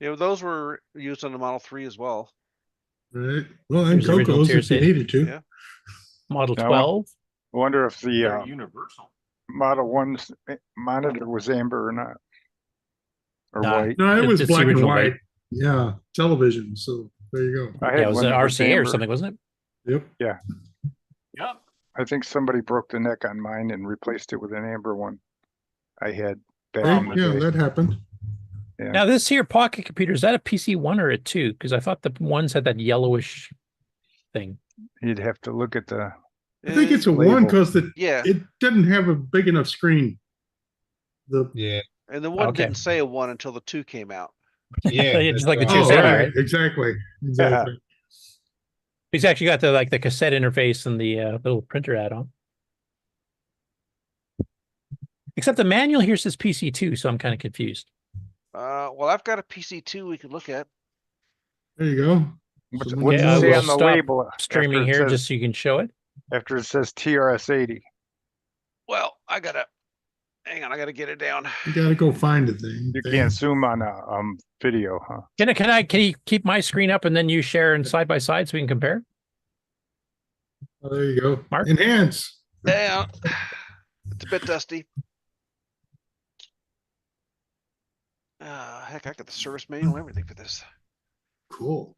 Yeah, those were used on the Model 3 as well. Right. Well, and Here's the original CoCo's if you TRC. needed to. Yeah. Model Now, 12. I wonder if the They're universal. Model 1's monitor was amber or not. Or Nah. white. No, it was It's the black and original white. white. Yeah, television. So there you go. I Yeah, had it was one an that was RCA or amber. something, wasn't it? Yep. Yeah. Yep. I think somebody broke the neck on mine and replaced it with an amber one I had back Hey, in the yeah, day. that happened. Yeah. Now, this here pocket computer, is that a PC 1 or a 2? Because I thought the ones had that yellowish thing. You'd have to look at the. I think it's a label. one because Yeah. it didn't have a big enough screen. And the one didn't say a 1 until the 2 came out. Yeah, just like the Oh, 270, right. right? Exactly. He's actually got the cassette interface and the little printer add-on. Except the manual here says PC2, so I'm kind of confused. Well, I've got a PC2 we could look at. There you go. What's Okay, it I say will on the stop label? streaming after it here says- just so you can show it. After it says TRS-80. Well, hang on, I gotta get it down. You got to go find a thing. You can't zoom on a video, huh? Can you keep my screen up and then you share and side by side so we can compare? Oh, there you go. Mark? Enhance. Yeah, it's a bit dusty. Heck, I got the service manual and everything for this. Cool.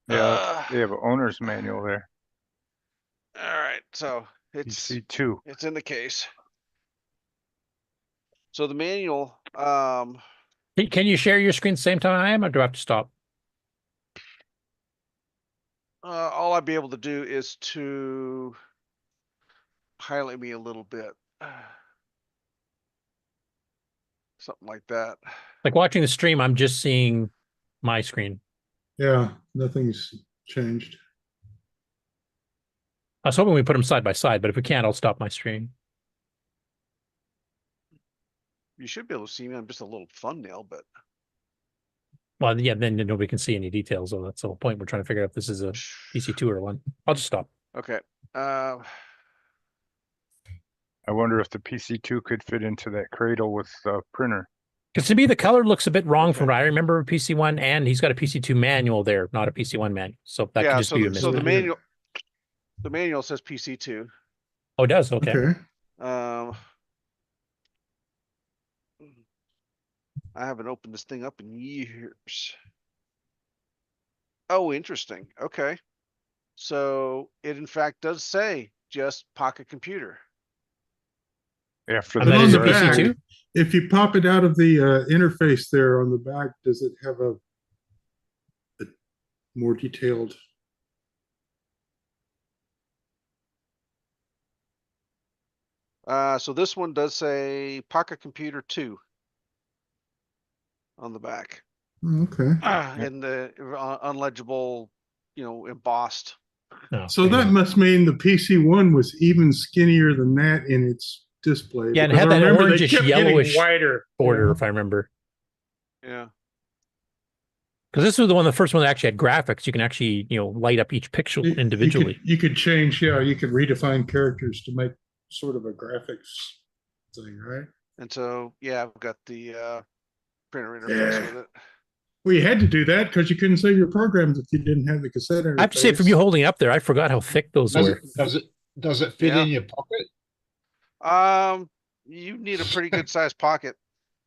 Yeah, they have an owner's manual there. All right, so it's PC2. It's in the case. So the manual, Can you share your screen at the same time I am, or do I have to stop? all I'd be able to do is to highlight me a little bit. Something like that. Like watching the stream, I'm just seeing my screen. Yeah, nothing's changed. I was hoping we put them side by side, but if we can't, I'll stop my stream. You should be able to see me on just a little thumbnail, but Well, yeah, then nobody can see any details. So that's the whole point. We're trying to figure out if this is a PC2 or 1. I'll just stop. okay. I wonder if the PC2 could fit into that cradle with the printer. Because to me, the color looks a bit wrong from what I remember PC1, and he's got a PC2 manual there, not a PC1 manual. So that could just be a so the mismatch. manual says PC2. Oh, it does? Okay. I haven't opened this thing up in years. Oh, interesting. Okay. So it in fact does say just pocket computer. After And on the back, if you pop it out of the interface there on the back, does it have a more detailed? So this one does say Pocket Computer 2 on the back. Okay. And the unlegible, embossed. So that must mean the PC1 was even skinnier than that in its display. Yeah, and because had I that remember they orangish, kept getting yellowish wider border, Yeah. if I remember. Yeah. Because this was the first one that actually had graphics. You can actually, light up each pixel individually. You could change, you could redefine characters to make sort of a graphics thing, right? And so, yeah, I've got the printer interface with it. Well, you had to do that because you couldn't save your programs if you didn't have the cassette interface. I have to say, from you holding it up there, I forgot how thick those were. Does it fit in your pocket? You need a pretty good sized pocket.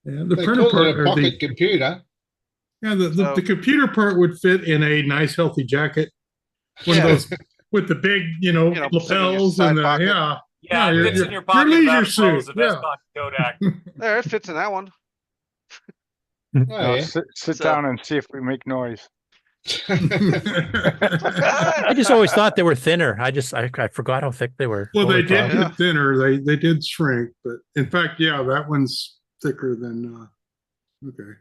Yeah, the They printer call part it a or pocket computer. Yeah, the computer part would fit in a nice healthy jacket. One of those with the big, lapels and the pocket. Yeah, it fits in your pocket your about leisure as well as suit. the best pocket Kodak. There, it fits in that one. Now, sit down and see if we make noise. I just always thought they were thinner. I forgot how thick they were. Well, they did Holy get thinner. They did shrink, but in fact, yeah, that one's thicker than. Okay.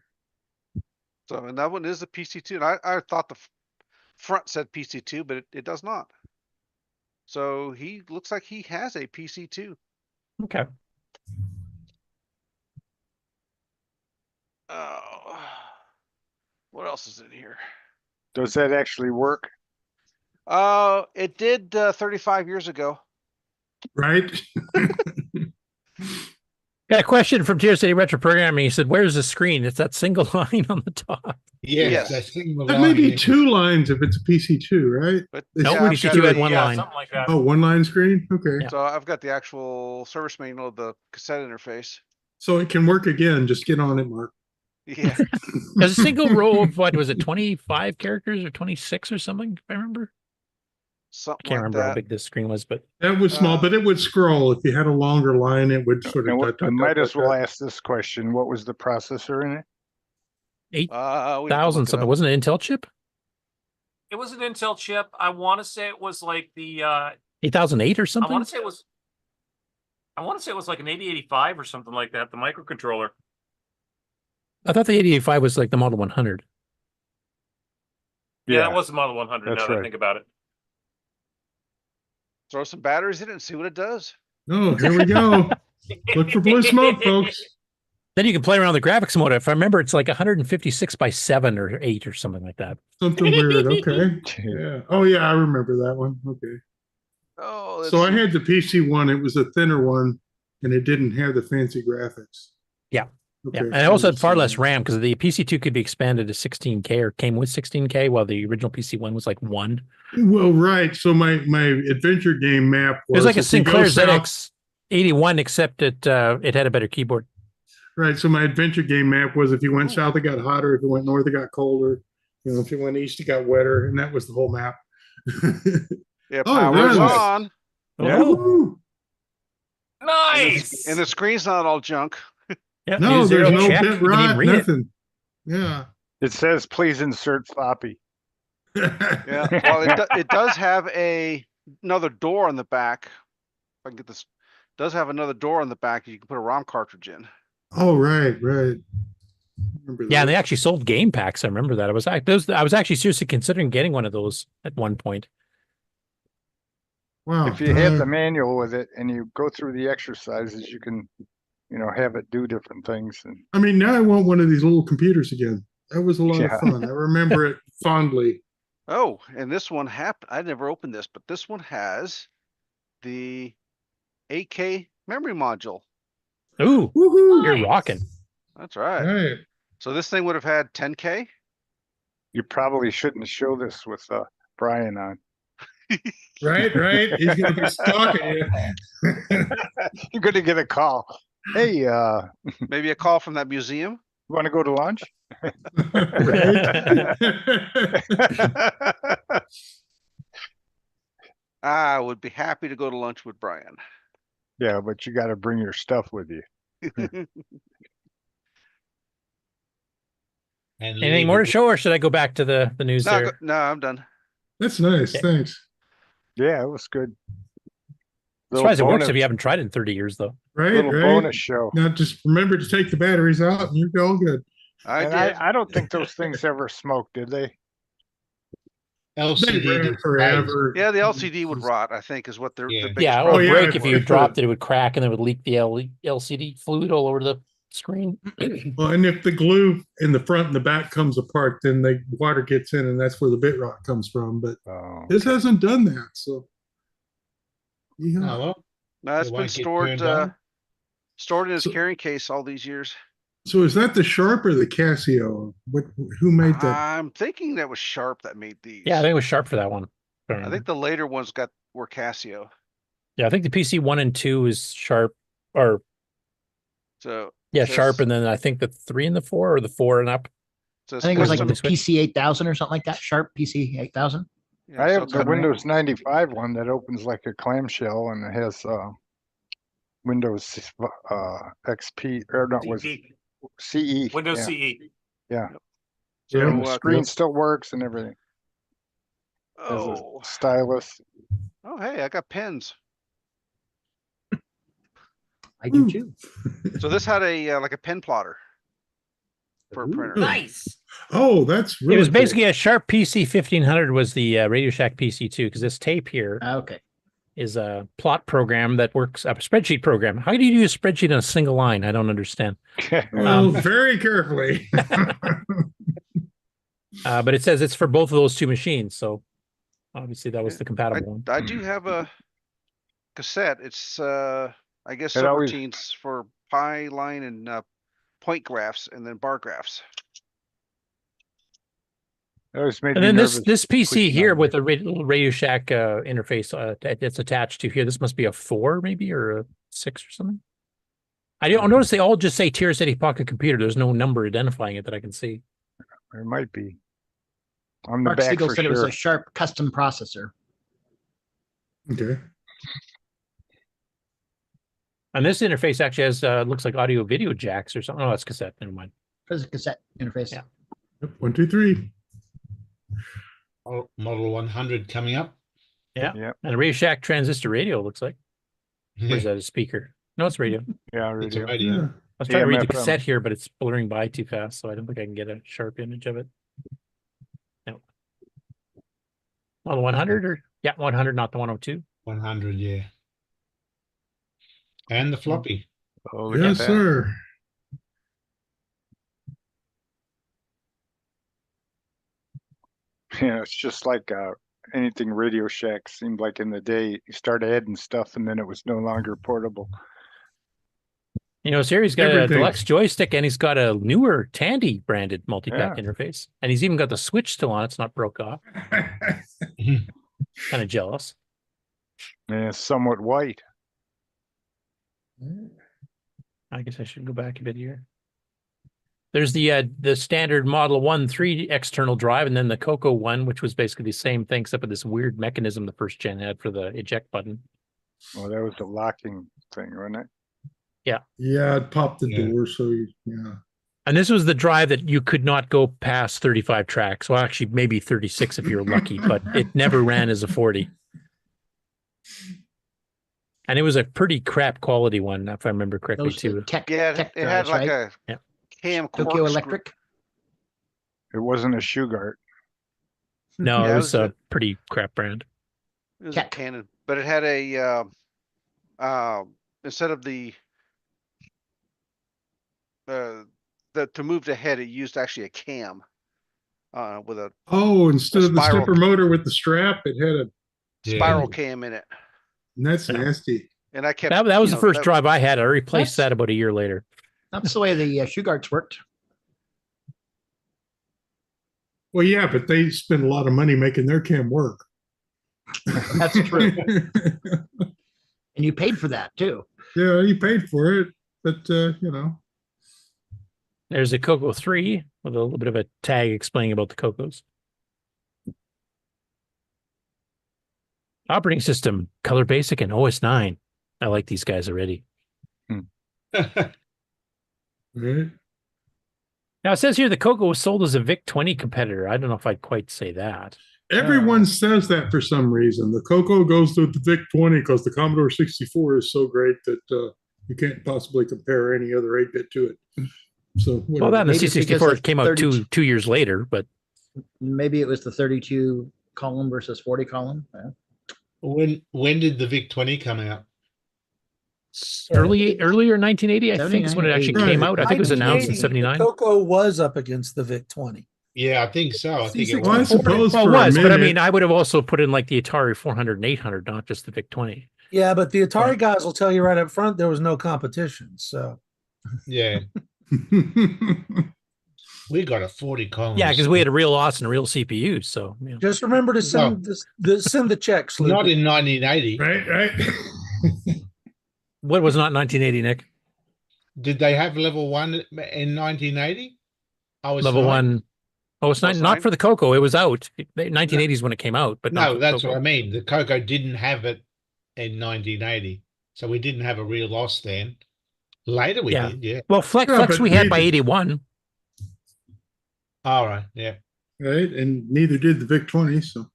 So, and that one is a PC2. And I thought the front said PC2, but it does not. So he looks like he has a PC2. Okay. Oh, what else is in here? Does that actually work? It did 35 years ago. Right. Got a question from Tier City Retro Programming. He said, "Where's the screen? It's that single line on the top." Yes, that single That line. may be 2 lines if it's a PC2, right? But No, yeah, PC2 had one line. Something like that. Oh, 1-line screen? Okay. So I've got the actual service manual of the cassette interface. So it can work again. Just get on it, Mark. Yeah. There's a single row of, what was it, 25 characters or 26 or something, if I remember? Something I can't like remember that. how big this screen was, but That was small, but it would scroll. If you had a longer line, it would sort of. I might as well ask this question. What was the processor in it? 8,000 something. Wasn't it an Intel chip? It was an Intel chip. I want to say it was like the 8008 or something? I want to say it was like an 8085 or something like that, the microcontroller. I thought the 8085 was like the Model 100. Yeah, that was the Model 100 That's now that I right. think about it. Throw some batteries in it and see what it does. Oh, here we go. Look for blue smoke, folks. Then you can play around the graphics mode. If I remember, it's like 156 by 7 or 8 or something like that. Something weird. Okay. Yeah. Oh, yeah. I remember that one. Okay. Oh, so I had the PC one. It was a thinner one, and it didn't have the fancy graphics. Yeah. Okay. Yeah. And it also had far less RAM because the PC2 could be expanded to 16K or came with 16K, while the original PC1 was like 1. Well, right. So my adventure game map It was like a if you go Sinclair south- ZX81, except it had a better keyboard. Right. So my adventure game map was if you went south, it got hotter. If you went north, it got colder. You know, if you went east, it got wetter, and that was the whole map. Yeah, Oh, power's nice. on. Yeah. Woo. Nice. And the screen's not all junk. Yeah, No, there's no bit rot, nothing. Yeah. It says, please insert floppy. Yeah. Well, it does have another door on the back. If I can get this, it does have another door on the back you can put a ROM cartridge in. Oh, right. Remember Yeah, and they actually sold game packs. I remember that. I was actually seriously considering getting one of those at one point. Wow. If you have the manual with it and you go through the exercises, you can, have it do different things. And I mean, now I want one of these little computers again. That was a lot Yeah. of fun. I remember it fondly. Oh, and this one happened. I never opened this, but this one has the 8K memory module. Ooh, Woohoo. you're rocking. That's right. Right. So this thing would have had 10K. you probably shouldn't show this with Brian on. Right. He's going to be stalking you. You're going to get a call. Hey, Maybe a call from that museum. you want to go to lunch? I would be happy to go to lunch with Brian. Yeah, but you got to bring your stuff with you. Anything more to show, or should I go back to the news there? No, I'm done. That's nice. Okay. Thanks. Yeah, it was good. I'm surprised it works if you haven't tried it in 30 years, though. Right. Little right. bonus show. Now just remember to take the batteries out and you're all good. I don't think those things ever smoked, did they? They ran forever. Yeah, the LCD would rot, I think, is what they're the biggest Yeah, or problem. break if you dropped it, it would crack and it would leak the LCD fluid all over the screen. Well, and if the glue in the front and the back comes apart, then the water gets in, and that's where the bit rot comes from. But this hasn't done that, so yeah. No, it's It been won't get turned on? stored in his carrying case all these years. So is that the Sharp or the Casio? Who made that? I'm thinking that was Sharp that made these. Yeah, I think it was Sharp for that one. I think the later ones were Casio. Yeah, I think the PC 1 and 2 is Sharp, or So yeah, Sharp, and then I think the 3 and the 4, or the 4 and up. So I think it was like the Switch. PC 8000 or something like that. Sharp PC 8000. I have the Windows 95 one that opens like a clamshell and it has Windows XP, or not, was CE. Windows yeah. CE. Yeah. So, And the screen still works and everything. Has a Oh. stylus. Oh, hey, I got pens. I do too. So this had a like a pen plotter for a printer. Nice. Oh, that's really It was cool. basically a Sharp PC 1500 was the Radio Shack PC2, because this tape here is a plot program that works, a spreadsheet program. How do you do a spreadsheet on a single line? I don't understand. Very carefully. But it says it's for both of those two machines, so obviously that was the compatible one. I do have a cassette. It's I guess It always- subroutines for pi line and point graphs, and then bar graphs. And then this PC here with a little Radio Shack interface that's attached to here, this must be a 4 maybe, or a 6 or something. I don't notice they all just say Tier City Pocket Computer. There's no number identifying it that I can see. There might be. On the Mark back Siegel for said sure. it was a Sharp custom processor. Okay. And this interface actually has looks like audio video jacks or something. Oh, that's cassette. Never mind. There's a cassette interface. Yeah. Yep, 1, 2, 3. Model 100 coming up. Yeah. And a Radio Shack transistor radio looks like. Or is that a speaker? No, it's radio. Yeah, It's a radio. radio. Yeah. I was trying to read the AM/FM. cassette here, but it's blurring by too fast, so I don't think I can get a sharp image of it. No. Well, the 100 or 100, not the 102. 100, yeah. And the floppy. Oh, look Yes, at that. sir. Yeah, it's just like anything Radio Shack seemed like in the day. You start adding stuff and then it was no longer portable. You know, so here he's got a Everything. deluxe joystick and he's got a newer Tandy branded multi-pack interface. And he's even got the switch still on. It's not broke off. Kind of jealous. Yeah, it's somewhat white. I guess I should go back a bit here. There's the standard Model 1.3 external drive, and then the CoCo one, which was basically the same thing, except with this weird mechanism the first gen had for the eject button. Well, that was the locking thing, wasn't it? Yeah. Yeah, it popped the door, so yeah. And this was the drive that you could not go past 35 tracks. Well, actually, maybe 36 if you're lucky, but it never ran as a 40. And it was a pretty crap quality one, if I remember correctly, too. It had like a cam Tokyo corkscrew. Electric. It wasn't a Shugart. No, Yeah, it was a pretty crap brand. It was a Canon, but it had a instead of the to move the head, it used actually a cam with a Instead of the spiral- stepper motor with the strap, it had a spiral cam in it. And that's nasty. And I kept That was the first drive I had. I replaced that about a year later. That's the way the Shugarts worked. Well, yeah, but they spend a lot of money making their cam work. That's true. And you paid for that too. Yeah, you paid for it, but you know. There's a CoCo 3 with a little bit of a tag explaining about the CoCos. Operating system, Color Basic and OS 9. I like these guys already. Right. Now it says here the CoCo was sold as a VIC-20 competitor. I don't know if I'd quite say that. Everyone says that for some reason. The CoCo goes to the VIC-20 because the Commodore 64 is so great that you can't possibly compare any other 8-bit to it. So Well, that and the Maybe it's because C64 the came out 32 two years later, but Maybe it was the 32 column versus 40 column. Yeah. When did the VIC-20 come out? earlier 1980, I think is when it actually came out. I think it was announced in 79. CoCo was up against the VIC-20. Yeah, I think so. I think it Well, I was. suppose Well, it for was, a but I minute- mean, I would have also put in like the Atari 400 and 800, not just the VIC-20. Yeah, but the Atari guys will tell you right up front there was no competition. So Yeah. We got a 40 column. Yeah, because we had a real OS and a real CPU. So you know. just remember to send send the checks. Luke. Not in 1980. Right. What was not 1980, Nick? Did they have level 1 in 1980? I was Level 9. 1. Oh, it's not, not for the CoCo. It was out. 1980s when it came out, but not No, for that's CoCo. what I mean. The CoCo didn't have it in 1980. So we didn't have a real loss then. Later we did, yeah. Well, Flex but we had by neither- 81. All right, yeah. Right, and neither did the VIC-20. So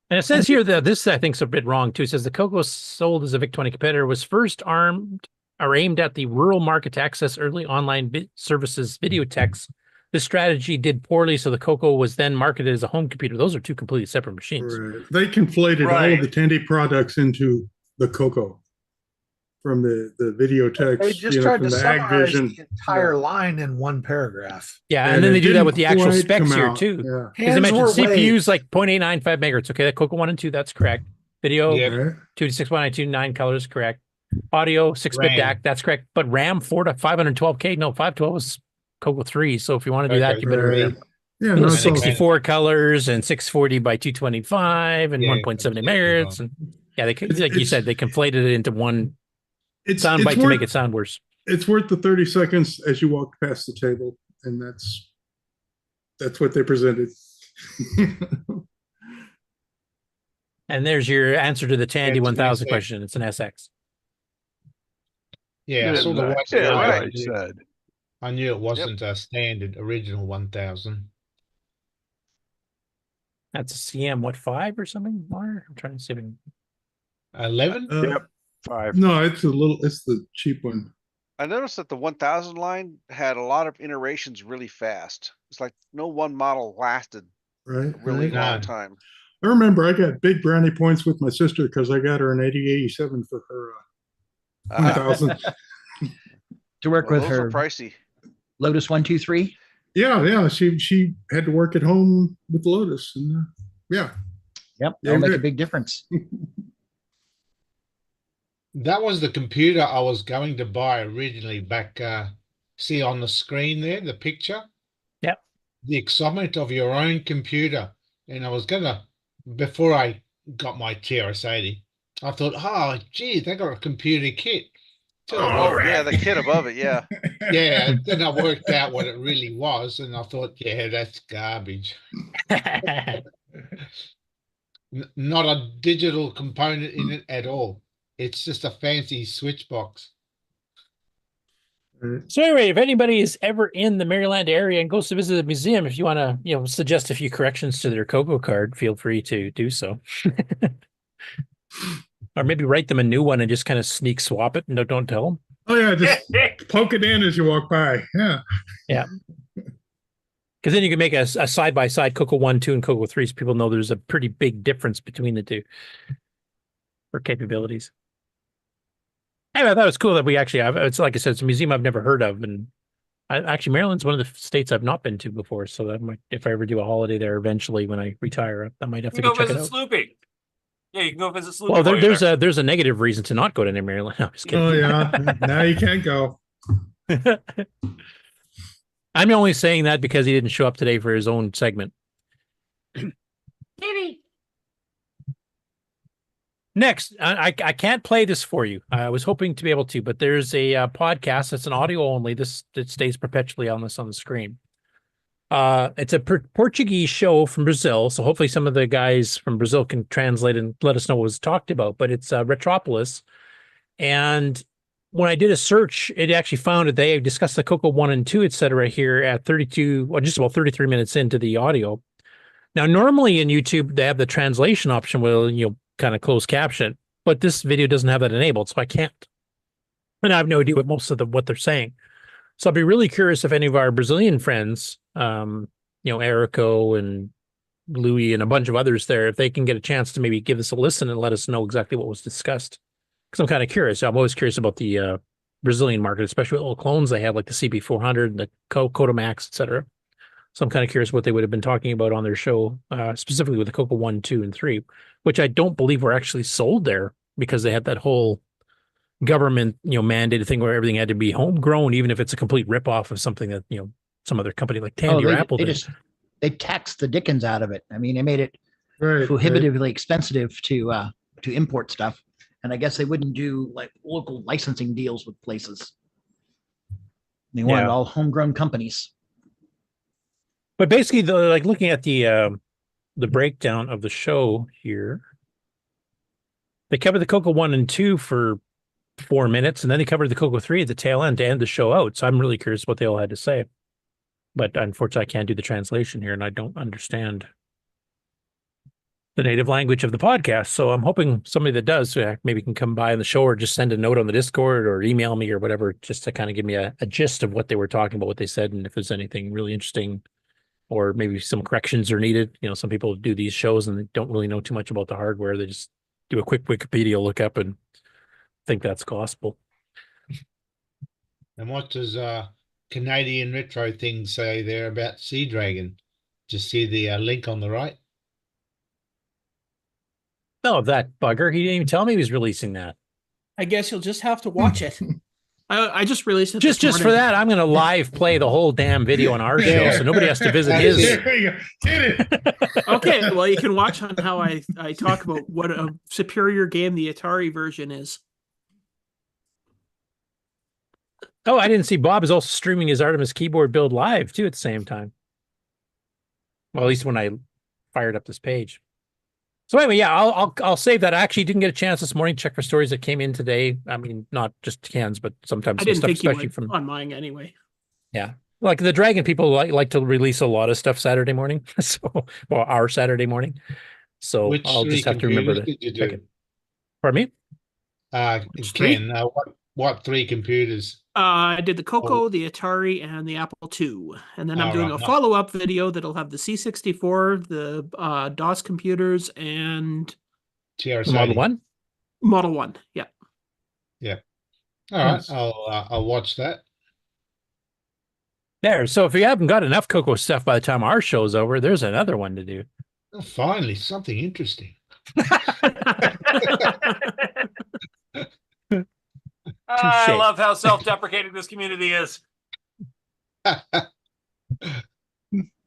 And it says here that this, I think, is a bit wrong too. It says the CoCo sold as a VIC-20 competitor was first armed or aimed at the rural market to access early online services videotechs. This strategy did poorly, so the CoCo was then marketed as a home computer. Those are two completely separate machines. right. They conflated all of the Tandy products into the CoCo from the videotex. They just tried from to the summarize Activision. the entire line in one paragraph. Yeah, and then they do that with the actual quite specs come here out, too. yeah. Because they mentioned Hands were CPUs like 0.895 megahertz. Okay, that CoCo 1 and 2, that's correct. Video, Yep. 2 to 6.92, 9 colors, correct. Audio, 6-bit RAM. DAC, that's correct. But RAM 4 to 512K, no, 512 is CoCo 3. So if you want to do that, you better Right. Yeah, little no, it's all- 64 colors and 640 by 225 and Yeah, 1.70 completely megahertz. And yeah, they like you said, they conflated it into one sound bite to make it sound worse. It's worth the 30 seconds as you walk past the table, and that's what they presented. And there's your answer to the Tandy It's 1000 SX. question. It's an SX. Yeah, I saw the white Yeah, color. right. I knew- I knew it wasn't a standard original 1000. That's a CM, what, 5 or something? More? I'm trying to see if I can... 11? Yep, 5. No, it's the cheap one. I noticed that the 1000 line had a lot of iterations really fast. It's like no one model lasted Right. a really right. long time. I remember I got big brownie points with my sister because I got her an 8087 for her 1000. To work Well, with those her are pricey. Lotus 123. Yeah. She had to work at home with Lotus, and yeah. Yep, Yeah, that'll make a good. big difference. That was the computer I was going to buy originally back, see on the screen there, the picture? Yep. The excitement of your own computer. And I was gonna, before I got my TRS-80, I thought, oh, gee, they got a computer kit. Oh, yeah, the kit above it, yeah. Yeah, then I worked out what it really was, and I thought, yeah, that's garbage. Not a digital component in it at all. It's just a fancy switch box. So anyway, if anybody is ever in the Maryland area and goes to visit the museum, if you want to, suggest a few corrections to their CoCo card, feel free to do so. Or maybe write them a new one and just kind of sneak swap it and don't tell them. Oh yeah, just poke it in as you walk by. Yeah. Yeah. Because then you can make a side-by-side CoCo 1, 2, and CoCo 3 so people know there's a pretty big difference between the two for capabilities. Anyway, I thought it was cool that we actually have, it's like I said, it's a museum I've never heard of. And actually, Maryland's one of the states I've not been to before. So that might, if I ever do a holiday there eventually when I retire, I might have to You go can check go it visit out. Sloopy. Yeah, you can go visit Sloopy. Well, while you're there. there's a negative reason to not go to Maryland. No, I'm just kidding. Oh yeah. Now you can't go. I'm only saying that because he didn't show up today for his own segment. Kitty. Next, I can't play this for you. I was hoping to be able to, but there's a podcast that's an audio only. That stays perpetually on the screen. It's a Portuguese show from Brazil, so hopefully some of the guys from Brazil can translate and let us know what was talked about. But it's Retropolis, and when I did a search, it actually found that they discussed the CoCo 1 and 2, etc. here at 32, well, just about 33 minutes into the audio. Now, normally in YouTube, they have the translation option where you'll kind of closed caption, but this video doesn't have that enabled, so I can't. And I have no idea what most of what they're saying. So I'll be really curious if any of our Brazilian friends, Erico and Louis and a bunch of others there, if they can get a chance to maybe give us a listen and let us know exactly what was discussed. Because I'm kind of curious. I'm always curious about the Brazilian market, especially with little clones they have, like the CB400, the Cotamax, etc. So I'm kind of curious what they would have been talking about on their show, specifically with the CoCo 1, 2, and 3, which I don't believe were actually sold there because they had that whole government, mandated thing where everything had to be homegrown, even if it's a complete ripoff of something that, some other company like Tandy or Apple did. They taxed the dickens out of it. I mean, they made it Right. prohibitively expensive to import stuff. And I guess they wouldn't do like local licensing deals with places. They wanted all homegrown companies. But basically, looking at the breakdown of the show here, they covered the CoCo 1 and 2 for 4 minutes, and then they covered the CoCo 3 at the tail end to end the show out. So I'm really curious what they all had to say. But unfortunately, I can't do the translation here, and I don't understand the native language of the podcast. So I'm hoping somebody that does maybe can come by on the show or just send a note on the Discord or email me or whatever, just to kind of give me a gist of what they were talking about, what they said, and if there's anything really interesting or maybe some corrections are needed. Some people do these shows and they don't really know too much about the hardware. They just do a quick Wikipedia lookup and think that's gospel. And what does Canadian Retro thing say there about Sea Dragon? Just see the link on the right. Oh, that bugger. He didn't even tell me he was releasing that. I guess you'll just have to watch it. I just released it. Just for that, I'm going to live play the whole damn video on our show, so nobody has to visit his. There you go. Did it. Okay, well, you can watch on how I talk about what a superior game the Atari version is. Oh, I didn't see Bob is also streaming his Artemus keyboard build live too at the same time. Well, at least when I fired up this page. So anyway, yeah, I'll save that. I actually didn't get a chance this morning to check for stories that came in today. I mean, not just cans, but sometimes I some didn't stuff, think you especially would from on mine anyway. Yeah, like the Dragon people like to release a lot of stuff Saturday morning. So, well, our Saturday morning. So Which I'll just have to remember to did you check do? it. Pardon me? Ken, what 3 computers? I did the CoCo, the Atari, and the Apple II. And then I'm doing a follow-up video that'll have the C64, the DOS computers, and TRS-80. Model 1? Model 1, yeah. Yeah. All right, I'll watch that. There. So if you haven't got enough CoCo stuff by the time our show's over, there's another one to do. Oh, finally, something interesting. I love how self-deprecating this community is.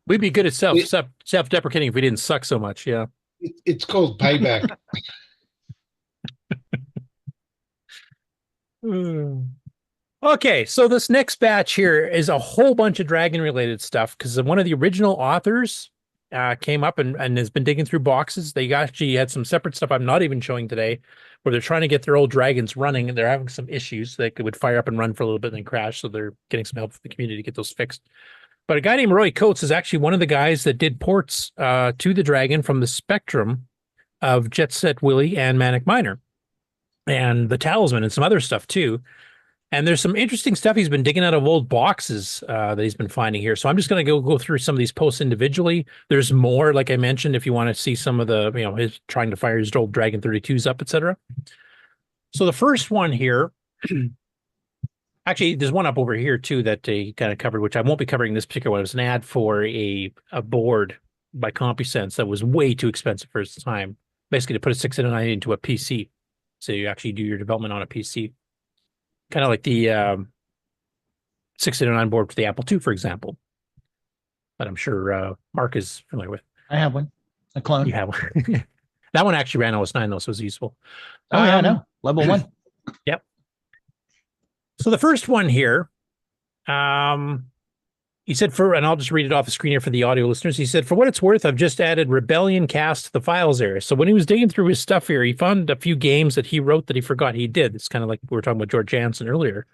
We'd be good at self-deprecating if we didn't suck so much. Yeah. It's called payback. Okay, so this next batch here is a whole bunch of Dragon-related stuff because one of the original authors came up and has been digging through boxes. They actually had some separate stuff I'm not even showing today where they're trying to get their old Dragons running and they're having some issues. They would fire up and run for a little bit and then crash, so they're getting some help from the community to get those fixed. But a guy named Roy Coates is actually one of the guys that did ports to the Dragon from the Spectrum of Jet Set Willie and Manic Miner and the Talisman and some other stuff too. And there's some interesting stuff he's been digging out of old boxes that he's been finding here. So I'm just going to go through some of these posts individually. There's more, like I mentioned, if you want to see some of the, his trying to fire his old Dragon 32s up, etc. So the first one here, actually, there's one up over here too that he kind of covered, which I won't be covering this particular one. It was an ad for a board by CompuSense that was way too expensive for its time, basically to put a 609 into a PC. So you actually do your development on a PC. Kind of like the 609 board for the Apple II, for example. But I'm sure Mark is familiar with. I have one. A clone. You have one. That one actually ran OS 9, though, so it was useful. Oh, yeah, I know. Level 1. Yep. So the first one here, he said and I'll just read it off the screen here for the audio listeners. He said, for what it's worth, I've just added Rebellion Cast to the files area. So when he was digging through his stuff here, he found a few games that he wrote that he forgot he did. It's kind of like we were talking about George Jansen earlier.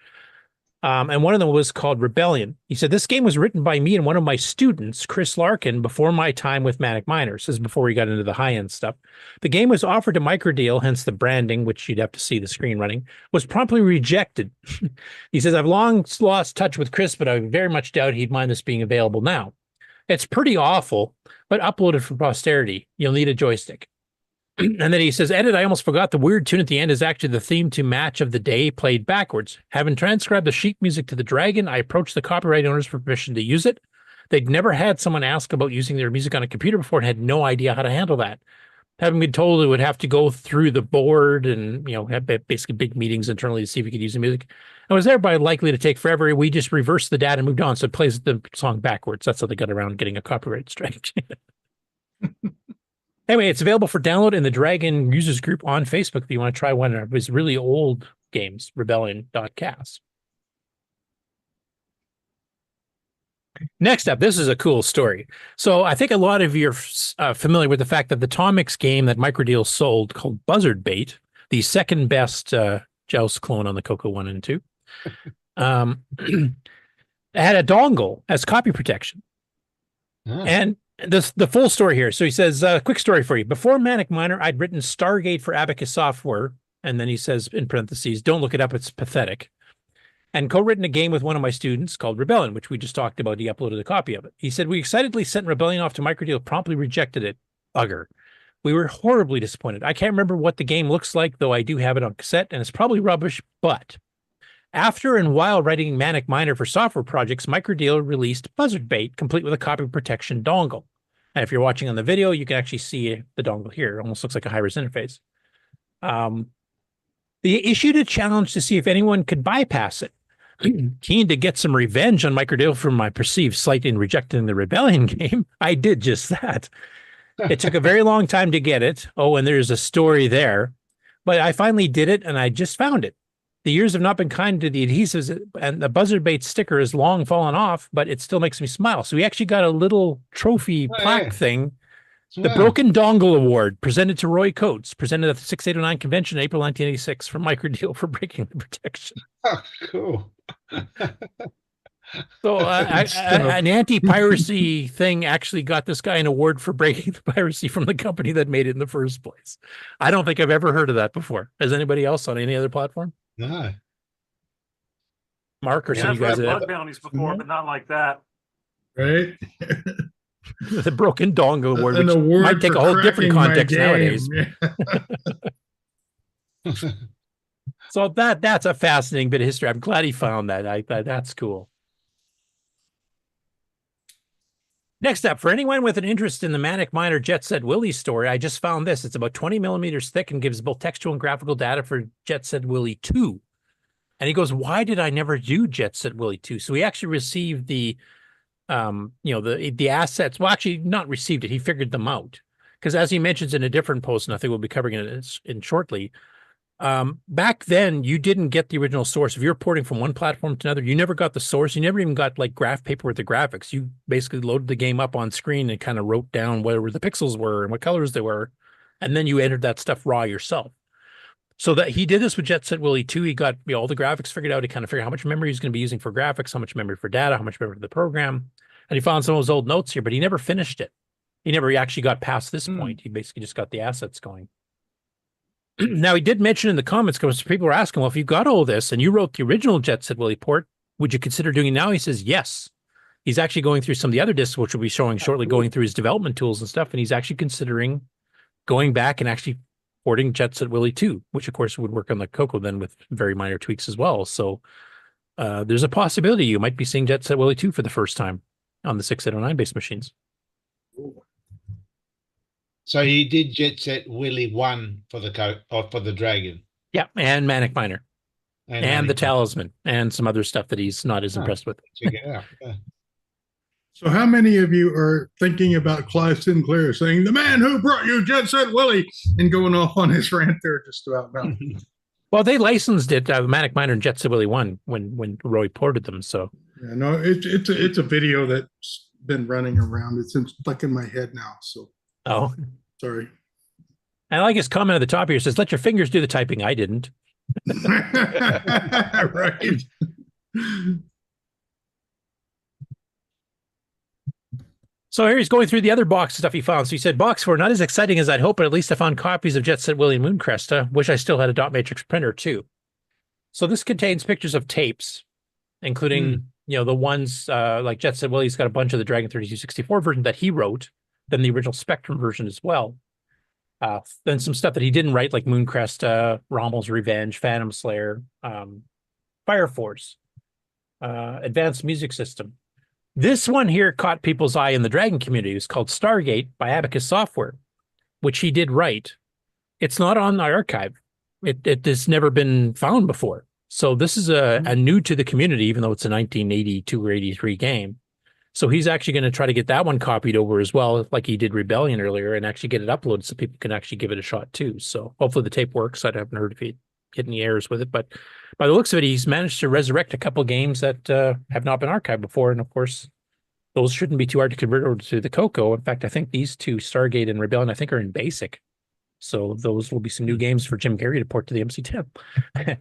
And one of them was called Rebellion. He said, this game was written by me and one of my students, Chris Larkin, before my time with Manic Miner. This is before he got into the high-end stuff. The game was offered to Microdeal, hence the branding, which you'd have to see the screen running, was promptly rejected. He says, I've long lost touch with Chris, but I very much doubt he'd mind this being available now. It's pretty awful, but uploaded for posterity. You'll need a joystick. And then he says, edit, I almost forgot the weird tune at the end is actually the theme to Match of the Day played backwards. Having transcribed the sheet music to the Dragon, I approached the copyright owners for permission to use it. They'd never had someone ask about using their music on a computer before and had no idea how to handle that. Having been told it would have to go through the board and, have basically big meetings internally to see if we could use the music. And was thereby likely to take forever. We just reversed the data and moved on. So it plays the song backwards. That's how they got around getting a copyright strike. Anyway, it's available for download in the Dragon users group on Facebook if you want to try one of his really old games, rebellion.cas. Next up, this is a cool story. So I think a lot of you are familiar with the fact that the Tomix game that Microdeal sold called Buzzard Bait, the second best Joust clone on the CoCo 1 and 2, had a dongle as copy protection. And the full story here. So he says, quick story for you. Before Manic Miner, I'd written Stargate for Abacus Software. And then he says, in parentheses, don't look it up. It's pathetic. And co-written a game with one of my students called Rebellion, which we just talked about. He uploaded a copy of it. He said, we excitedly sent Rebellion off to Microdeal, promptly rejected it. Bugger. We were horribly disappointed. I can't remember what the game looks like, though I do have it on cassette, and it's probably rubbish. But after and while writing Manic Miner for software projects, Microdeal released Buzzard Bait, complete with a copy protection dongle. And if you're watching on the video, you can actually see the dongle here. It almost looks like a high-res interface. They issued a challenge to see if anyone could bypass it. Keen to get some revenge on Microdeal for my perceived slight in rejecting the Rebellion game, I did just that. It took a very long time to get it. Oh, and there's a story there. But I finally did it, and I just found it. The years have not been kind to the adhesives, and the Buzzard Bait sticker has long fallen off, but it still makes me smile. So we actually got a little trophy plaque thing. The Broken Dongle Award, presented to Roy Coates, presented at the 6809 convention in April 1986 from Microdeal for breaking the protection. Oh, cool. So an anti-piracy thing actually got this guy an award for breaking the piracy from the company that made it in the first place. I don't think I've ever heard of that before. Has anybody else on any other platform? No. Mark or some of you I've guys? had bug bounties before, but not like that. Right? The Broken Dongle Award, which might take a whole different context nowadays. So that's a fascinating bit of history. I'm glad he found that. That's cool. Next up, for anyone with an interest in the Manic Miner Jet Set Willie story, I just found this. It's about 20 millimeters thick and gives both textual and graphical data for Jet Set Willie 2. And he goes, why did I never do Jet Set Willie 2? So he actually received the the assets. Well, actually not received it. He figured them out. Because as he mentions in a different post, and I think we'll be covering it in shortly, back then you didn't get the original source. If you're porting from one platform to another, you never got the source. You never even got like graph paper with the graphics. You basically loaded the game up on screen and kind of wrote down where the pixels were and what colors they were. And then you entered that stuff raw yourself. So that he did this with Jet Set Willie 2. He got all the graphics figured out. He kind of figured out how much memory he's going to be using for graphics, how much memory for data, how much memory for the program. And he found some of those old notes here, but he never finished it. He never actually got past this point. He basically just got the assets going. Now, he did mention in the comments, because people were asking, well, if you got all this and you wrote the original Jet Set Willie port, would you consider doing it now? He says, yes. He's actually going through some of the other discs, which we'll be showing shortly, going through his development tools and stuff. And he's actually considering going back and actually porting Jet Set Willie 2, which of course would work on the CoCo then with very minor tweaks as well. So there's a possibility you might be seeing Jet Set Willie 2 for the first time on the 6809 based machines. So he did Jet Set Willie 1 for the Dragon. Yeah, and Manic Miner. And the Talisman and some other stuff that he's not as impressed with. Check it out. Yeah. So how many of you are thinking about Clive Sinclair saying, the man who brought you Jet Set Willie, and going off on his rant there just about now? Well, they licensed it, Manic Miner and Jet Set Willie 1 when Roy ported them. So yeah, no, it's a video that's been running around. It's stuck in my head now. So sorry. I like his comment at the top here. It says, let your fingers do the typing. I didn't. Right. So here he's going through the other box stuff he found. So he said, box 4, not as exciting as I'd hoped, but at least I found copies of Jet Set Willie and Mooncrest. Wish I still had a dot matrix printer too. So this contains pictures of tapes, including, the ones like Jet Set Willie's got a bunch of the Dragon 3264 version that he wrote, then the original Spectrum version as well. Then some stuff that he didn't write, like Mooncrest, Rommel's Revenge, Phantom Slayer, Fire Force, Advanced Music System. This one here caught people's eye in the Dragon community. It's called Stargate by Abacus Software, which he did write. It's not on the archive. It has never been found before. So this is a new to the community, even though it's a 1982 or 83 game. So he's actually going to try to get that one copied over as well, like he did Rebellion earlier, and actually get it uploaded so people can actually give it a shot too. So hopefully the tape works. I haven't heard if he hit any errors with it, but by the looks of it, he's managed to resurrect a couple games that have not been archived before. And of course, those shouldn't be too hard to convert over to the CoCo. In fact, I think these two, Stargate and Rebellion, I think are in BASIC. So those will be some new games for Jim Carrey to port to the MC10.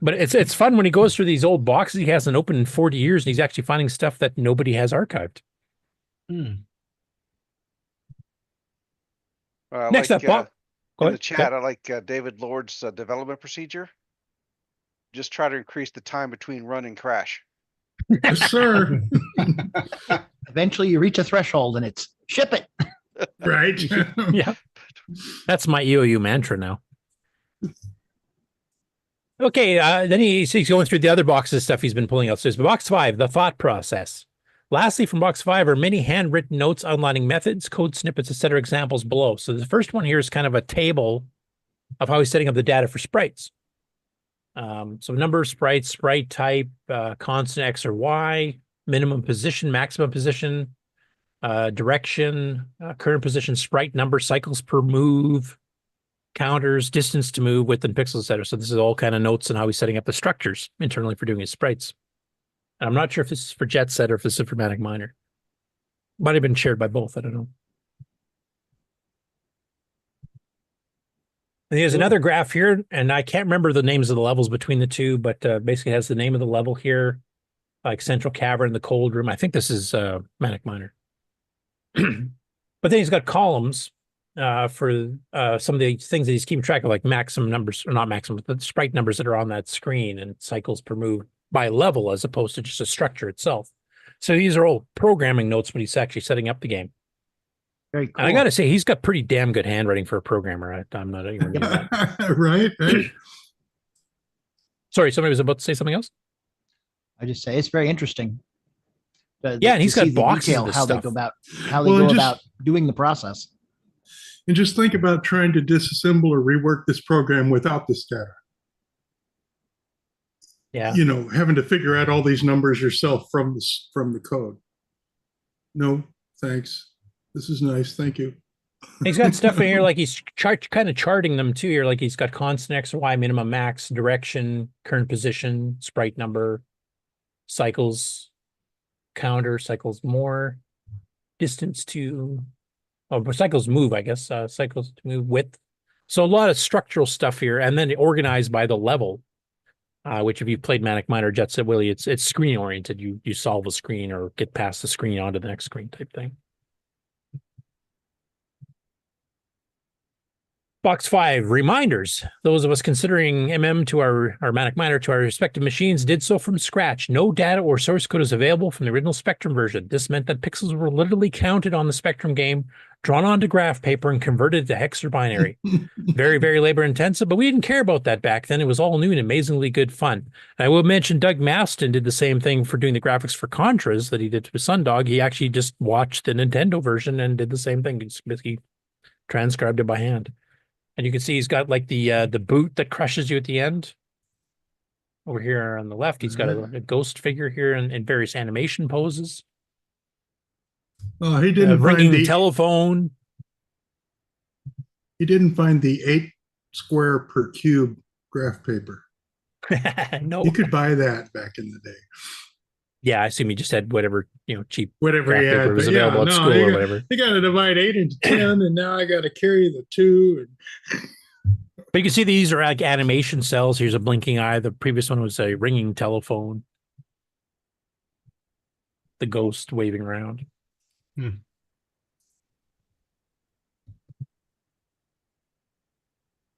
But it's fun when he goes through these old boxes he hasn't opened in 40 years, and he's actually finding stuff that nobody has archived. Next up, Bob. In the chat, I like David Lord's development procedure. Just try to increase the time between run and crash. Yes, sir. Eventually you reach a threshold and it's ship it. Right. Yeah. That's my EOU mantra now. Okay, then he's going through the other boxes stuff he's been pulling out. So there's box 5, the thought process. Lastly, from box 5 are many handwritten notes outlining methods, code snippets, etc. examples below. So the first one here is kind of a table of how he's setting up the data for sprites. So number of sprites, sprite type, constant X or Y, minimum position, maximum position, direction, current position, sprite number, cycles per move, counters, distance to move, width and pixels, etc. So this is all kind of notes on how he's setting up the structures internally for doing his sprites. And I'm not sure if this is for Jet Set or if this is for Manic Miner. Might have been shared by both. I don't know. And there's another graph here, and I can't remember the names of the levels between the two, but basically has the name of the level here, like Central Cavern, the Cold Room. I think this is Manic Miner. But then he's got columns for some of the things that he's keeping track of, like maximum numbers, or not maximum, but the sprite numbers that are on that screen and cycles per move by level as opposed to just a structure itself. So these are all programming notes when he's actually setting up the game. Very cool. And I got to say, he's got pretty damn good handwriting for a programmer. I'm not even near that. Right. Sorry, somebody was about to say something else? I just say it's very interesting. Yeah, and he's got boxes of this how stuff. they go about about doing the process. And just think about trying to disassemble or rework this program without this data. Yeah. You know, having to figure out all these numbers yourself from the code. No, thanks. This is nice. Thank you. He's got stuff in here like he's kind of charting them too here. Like he's got constant X or Y, minimum, max, direction, current position, sprite number, cycles, counter, cycles more, distance to, cycles move, I guess, cycles to move, width. So a lot of structural stuff here, and then organized by the level, which if you've played Manic Miner or Jet Set Willy, it's screen oriented. You solve a screen or get past the screen onto the next screen type thing. Box 5, reminders. Those of us considering MM to our Manic Miner to our respective machines did so from scratch. No data or source code is available from the original Spectrum version. This meant that pixels were literally counted on the Spectrum game, drawn onto graph paper, and converted to hex or binary. Very, very labor intensive, but we didn't care about that back then. It was all new and amazingly good fun. And I will mention Doug Maston did the same thing for doing the graphics for Contras that he did to Sundog. He actually just watched the Nintendo version and did the same thing. He transcribed it by hand. And you can see he's got like the boot that crushes you at the end. Over here on the left, he's got a ghost figure here in various animation poses. Oh, he didn't ringing find the telephone. He didn't find the 8 square per cube graph paper. No, you could buy that back in the day. Yeah, I assume he just had whatever, cheap whatever he had was available at school or whatever. You got to divide 8 into 10, and now I got to carry the 2. But you can see these are like animation cells. Here's a blinking eye. The previous one was a ringing telephone. The ghost waving around.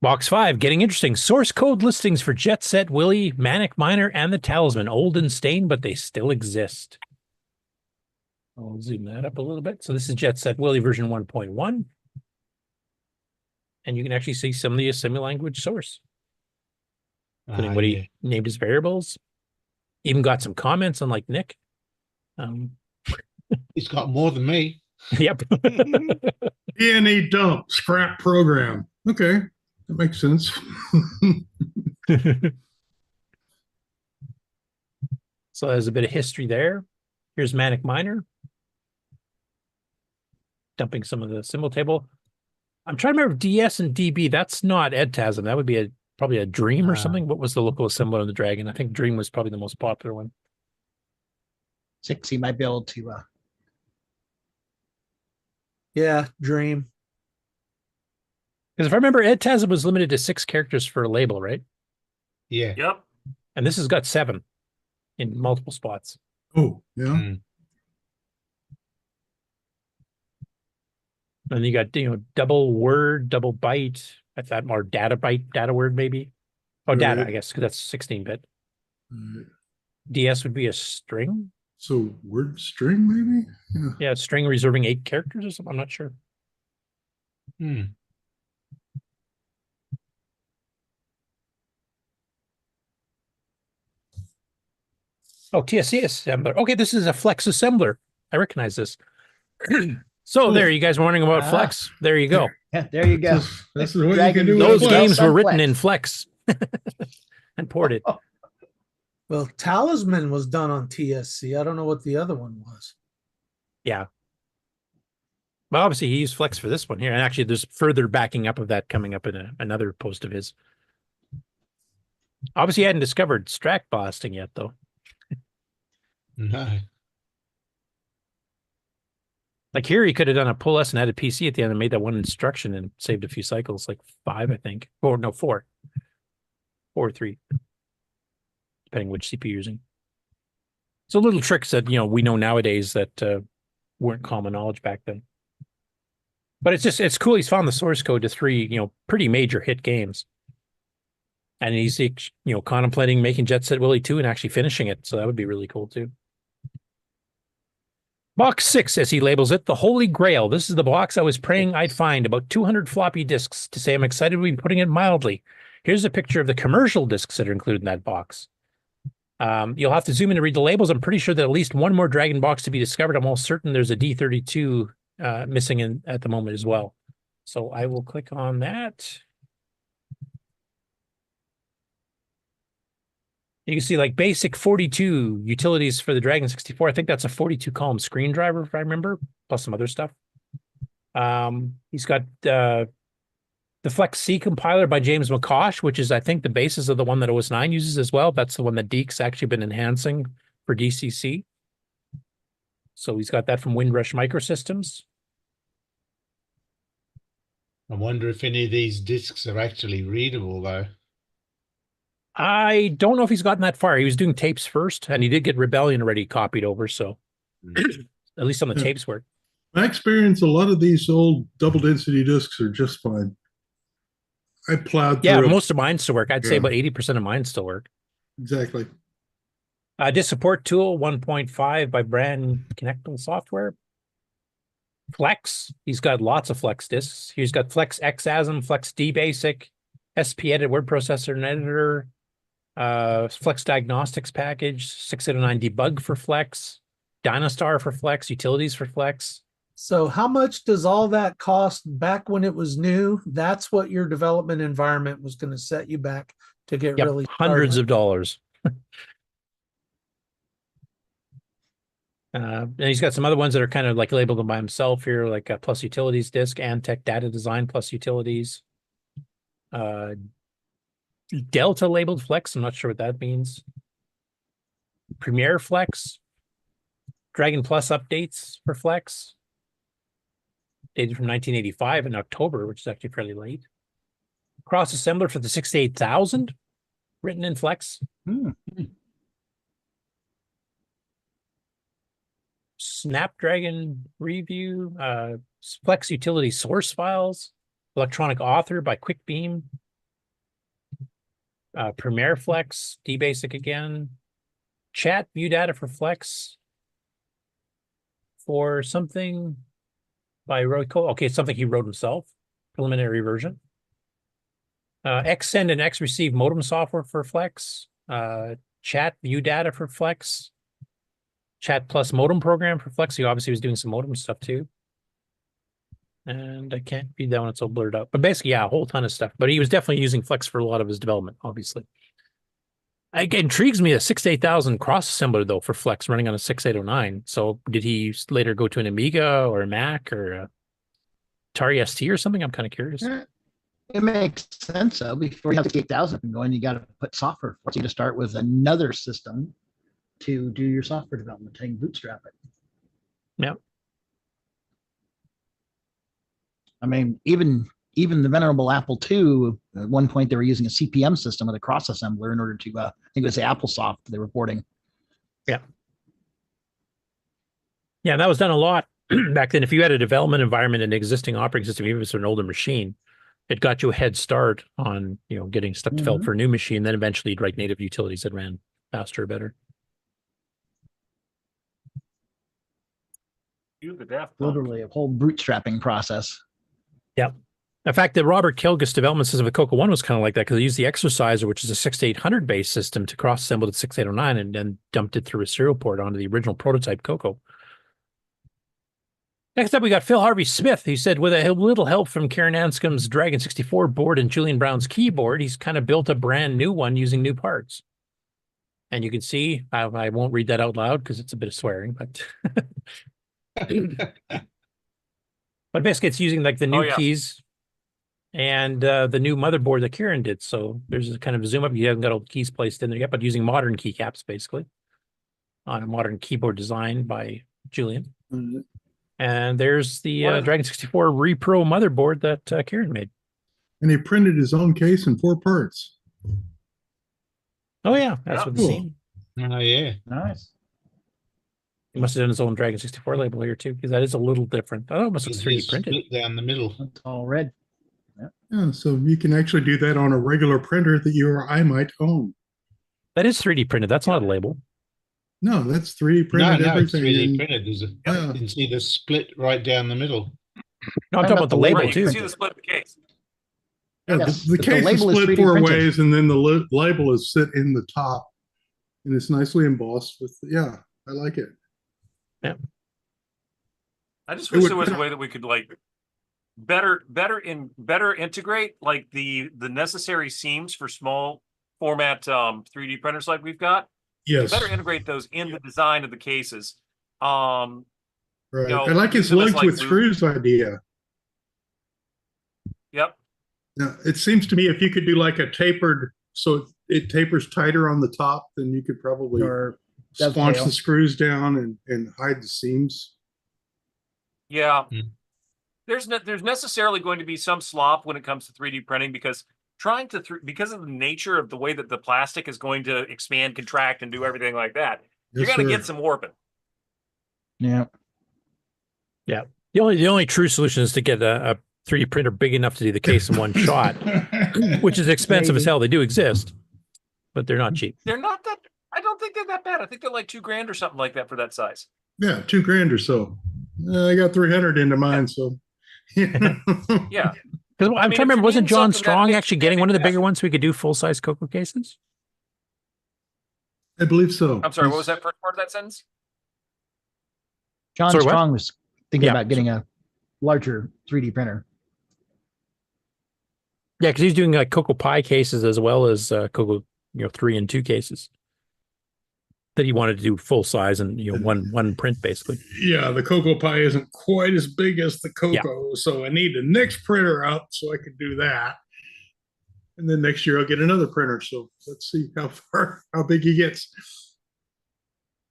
Box 5, getting interesting. Source code listings for Jet Set Willy, Manic Miner, and the Talisman. Old and stained, but they still exist. I'll zoom that up a little bit. So this is Jet Set Willy version 1.1. And you can actually see some of the assembly language source. Including what he named his variables. Even got some comments, unlike Nick. He's got more than me. Yep. E&E dump, scrap program. Okay. That makes sense. So there's a bit of history there. Here's Manic Miner. Dumping some of the symbol table. I'm trying to remember DS and DB. That's not EdTasm. That would be probably a Dream or something. What was the local assembler on the Dragon? I think Dream was probably the most popular one. 6, he might be able to. Yeah, Dream. Because if I remember, EdTasm was limited to 6 characters for a label, right? Yeah. Yep. And this has got 7 in multiple spots. Oh, yeah. And you got, double word, double byte. I thought more data byte, data word maybe. Oh, data, I guess, because that's 16-bit. DS would be a string. So word string maybe? Yeah, string reserving 8 characters or something. I'm not sure. Oh, TSC assembler. Okay, this is a Flex assembler. I recognize this. So there, you guys were wondering about Flex. There you go. Yeah, there you go. This is what you can do with Those Flex. games were written in Flex and ported. Well, Talisman was done on TSC. I don't know what the other one was. Yeah. Well, obviously he used Flex for this one here. And actually there's further backing up of that coming up in another post of his. Obviously he hadn't discovered Strack blasting yet, though. No. Like here, he could have done a pull S and added PC at the end and made that one instruction and saved a few cycles, like 5, I think. Or no, 4. 4 or 3. Depending which CPU you're using. So little tricks that, we know nowadays that weren't common knowledge back then. But it's cool. He's found the source code to 3, pretty major hit games. And he's, contemplating making Jet Set Willy 2 and actually finishing it. So that would be really cool too. Box 6, as he labels it, the Holy Grail. This is the box I was praying I'd find. About 200 floppy disks. To say I'm excited, we'll be putting it mildly. Here's a picture of the commercial disks that are included in that box. You'll have to zoom in to read the labels. I'm pretty sure that at least one more Dragon box to be discovered. I'm almost certain there's a D32 missing at the moment as well. So I will click on that. You can see like basic 42 utilities for the Dragon 64. I think that's a 42 column screen driver, if I remember, plus some other stuff. He's got the Flex C compiler by James McCosh, which is, I think, the basis of the one that OS 9 uses as well. That's the one that Deke's actually been enhancing for DCC. So he's got that from Windrush Microsystems. I wonder if any of these discs are actually readable, though. I don't know if he's gotten that far. He was doing tapes first, and he did get Rebellion already copied over, so at least on the tapes work. My experience, a lot of these old double density discs are just fine. I plowed through. Yeah, them. most of mine still work. I'd say about 80% of mine still work. Exactly. Disk support tool 1.5 by Brand Connectable Software. Flex. He's got lots of Flex disks. He's got Flex XASM, Flex D Basic, SP Edit word processor and editor, Flex Diagnostics package, 6809 debug for Flex, Dynastar for Flex, utilities for Flex. So how much does all that cost back when it was new? That's what your development environment was going to set you back to get really hundreds of dollars. And he's got some other ones that are kind of like labeled by himself here, like plus utilities disk, Antec data design plus utilities. Delta labeled Flex, I'm not sure what that means. Premiere Flex, Dragon Plus updates for Flex, dated from 1985 in October, which is actually fairly late. Cross assembler for the 68000, written in Flex. Snapdragon review, Flex utility source files, electronic author by QuickBeam, Premiere Flex, DBasic again, chat view data for Flex, for something by Roy Cole. Okay, it's something he wrote himself, preliminary version. Xsend and Xreceive modem software for Flex, chat view data for Flex, Chat Plus modem program for Flex. He obviously was doing some modem stuff too. And I can't read that one, it's all blurred up. But basically, yeah, a whole ton of stuff. But he was definitely using Flex for a lot of his development, obviously. It intrigues me a 68000 cross assembler, though, for Flex running on a 6809. So did he later go to an Amiga or a Mac or a Atari ST or something? I'm kind of curious. It makes sense, though. Before you have 68,000 going, you got to put software for it. So you to start with another system to do your software development and bootstrap it. Yeah. I mean, even the venerable Apple II, at one point they were using a CPM system with a cross assembler in order to, I think it was the AppleSoft they were porting. Yeah. Yeah, that was done a lot back then. If you had a development environment in an existing operating system, even if it's an older machine, it got you a head start on, getting stuff developed for a new machine. Then eventually you'd write native utilities that ran faster or better. Literally a whole bootstrapping process. Yep. In fact, the Robert Kilgus development system of the CoCo 1 was kind of like that because they used the Exerciser, which is a 6800 based system, to cross-assemble to 6809 and then dumped it through a serial port onto the original prototype CoCo. Next up, we got Phil Harvey Smith. He said, with a little help from Karen Anscombe's Dragon 64 board and Julian Brown's keyboard, he's kind of built a brand new one using new parts. And you can see, I won't read that out loud because it's a bit of swearing, but but basically it's using like the new keys and the new motherboard that Kieran did. So there's a kind of a zoom up. You haven't got all the keys placed in there yet, but using modern keycaps basically on a modern keyboard design by Julian. Mm-hmm. And there's the Dragon 64 Repro motherboard that Kieran made. And he printed his own case in 4 parts. Oh yeah, that's what the scene. Oh yeah, nice. He must have done his own Dragon 64 label here too, because that is a little different. Oh, it must have 3D printed. Split down the middle. It's all red. Yeah, so you can actually do that on a regular printer that you or I might own. That is 3D printed. That's not a label. No, that's 3D printed. No, everything. it's 3D printed. You can see the split right down the middle. No, I'm talking about the label too. You can see the split of the case. Yeah, Yes, the case is split 4 ways, and then the label is sit in the top, and it's nicely embossed with. Yeah, I like it. Yeah. I just wish there was a way that we could like better integrate like the necessary seams for small format 3D printers like we've got. Yes. Better integrate those in the design of the cases. Right. You know, I like his links with screws idea. Yep. Now, it seems to me if you could do like a tapered, so it tapers tighter on the top, then you could probably squanch the screws down and hide the seams. Yeah. There's necessarily going to be some slop when it comes to 3D printing because because of the nature of the way that the plastic is going to expand, contract, and do everything like that, you're going to get some warping. Yeah. Yeah. The only true solution is to get a 3D printer big enough to do the case in one shot, which is expensive as hell. They do exist, but they're not cheap. They're not that. I don't think they're that bad. I think they're like $2,000 or something like that for that size. Yeah, $2,000 or so. I got 300 into mine, so. Yeah. Because I'm trying to remember, wasn't John Strong actually getting one of the bigger ones so we could do full-size CoCo cases? I believe so. I'm sorry, what was that first part of that sentence? John Strong was thinking about getting a larger 3D printer. Yeah, because he's doing like CoCo Pi cases as well as CoCo 3 and 2 cases that he wanted to do full size and one print basically. Yeah, the CoCo Pi isn't quite as big as the CoCo, so I need the next printer up so I can do that. And then next year I'll get another printer. So let's see how big he gets.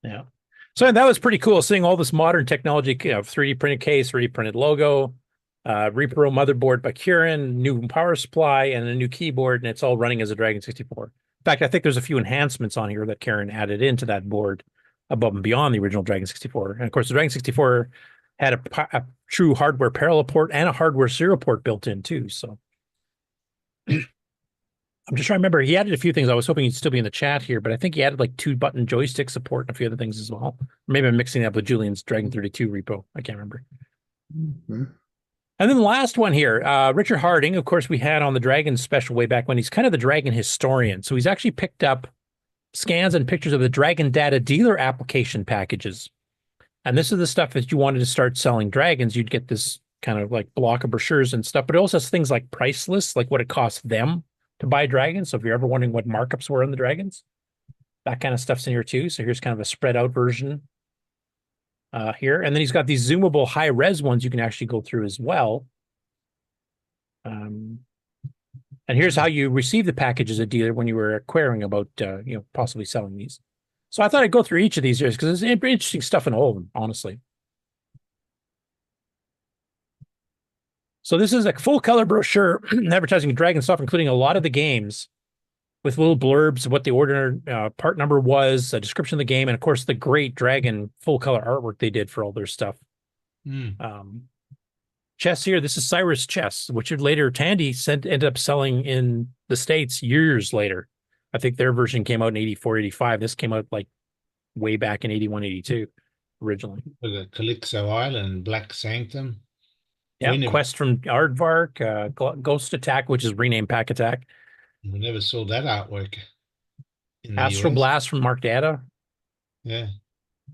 Yeah. So that was pretty cool seeing all this modern technology, 3D printed case, 3D printed logo, Repro motherboard by Kieran, new power supply, and a new keyboard, and it's all running as a Dragon 64. In fact, I think there's a few enhancements on here that Karen added into that board above and beyond the original Dragon 64. And of course, the Dragon 64 had a true hardware parallel port and a hardware serial port built in too. So I'm just trying to remember. He added a few things. I was hoping he'd still be in the chat here, but I think he added like 2-button joystick support and a few other things as well. Maybe I'm mixing it up with Julian's Dragon 32 repo. I can't remember. Mm-hmm. And then the last one here, Richard Harding, of course, we had on the Dragon special way back when. He's kind of the Dragon historian. So he's actually picked up scans and pictures of the Dragon Data dealer application packages. And this is the stuff that you wanted to start selling dragons. You'd get this kind of like block of brochures and stuff, but it also has things like price lists, like what it costs them to buy dragons. So if you're ever wondering what markups were on the dragons, that kind of stuff's in here too. So here's kind of a spread out version here. And then he's got these zoomable high res ones you can actually go through as well. And here's how you receive the package as a dealer when you were querying about, possibly selling these. So I thought I'd go through each of these years because it's interesting stuff in all of them, honestly. So this is a full color brochure advertising Dragon stuff, including a lot of the games with little blurbs of what the order part number was, a description of the game, and of course the great Dragon full color artwork they did for all their stuff. Chess here, this is Cyrus Chess, which later Tandy ended up selling in the States years later. I think their version came out in 84, 85. This came out like way back in 81, 82 originally. With the Calypso Island, Black Sanctum. Yeah, Quest from Aardvark, Ghost Attack, which is renamed Pack Attack. We never saw that artwork. In the Astral US. Blast from Mark Data. Yeah.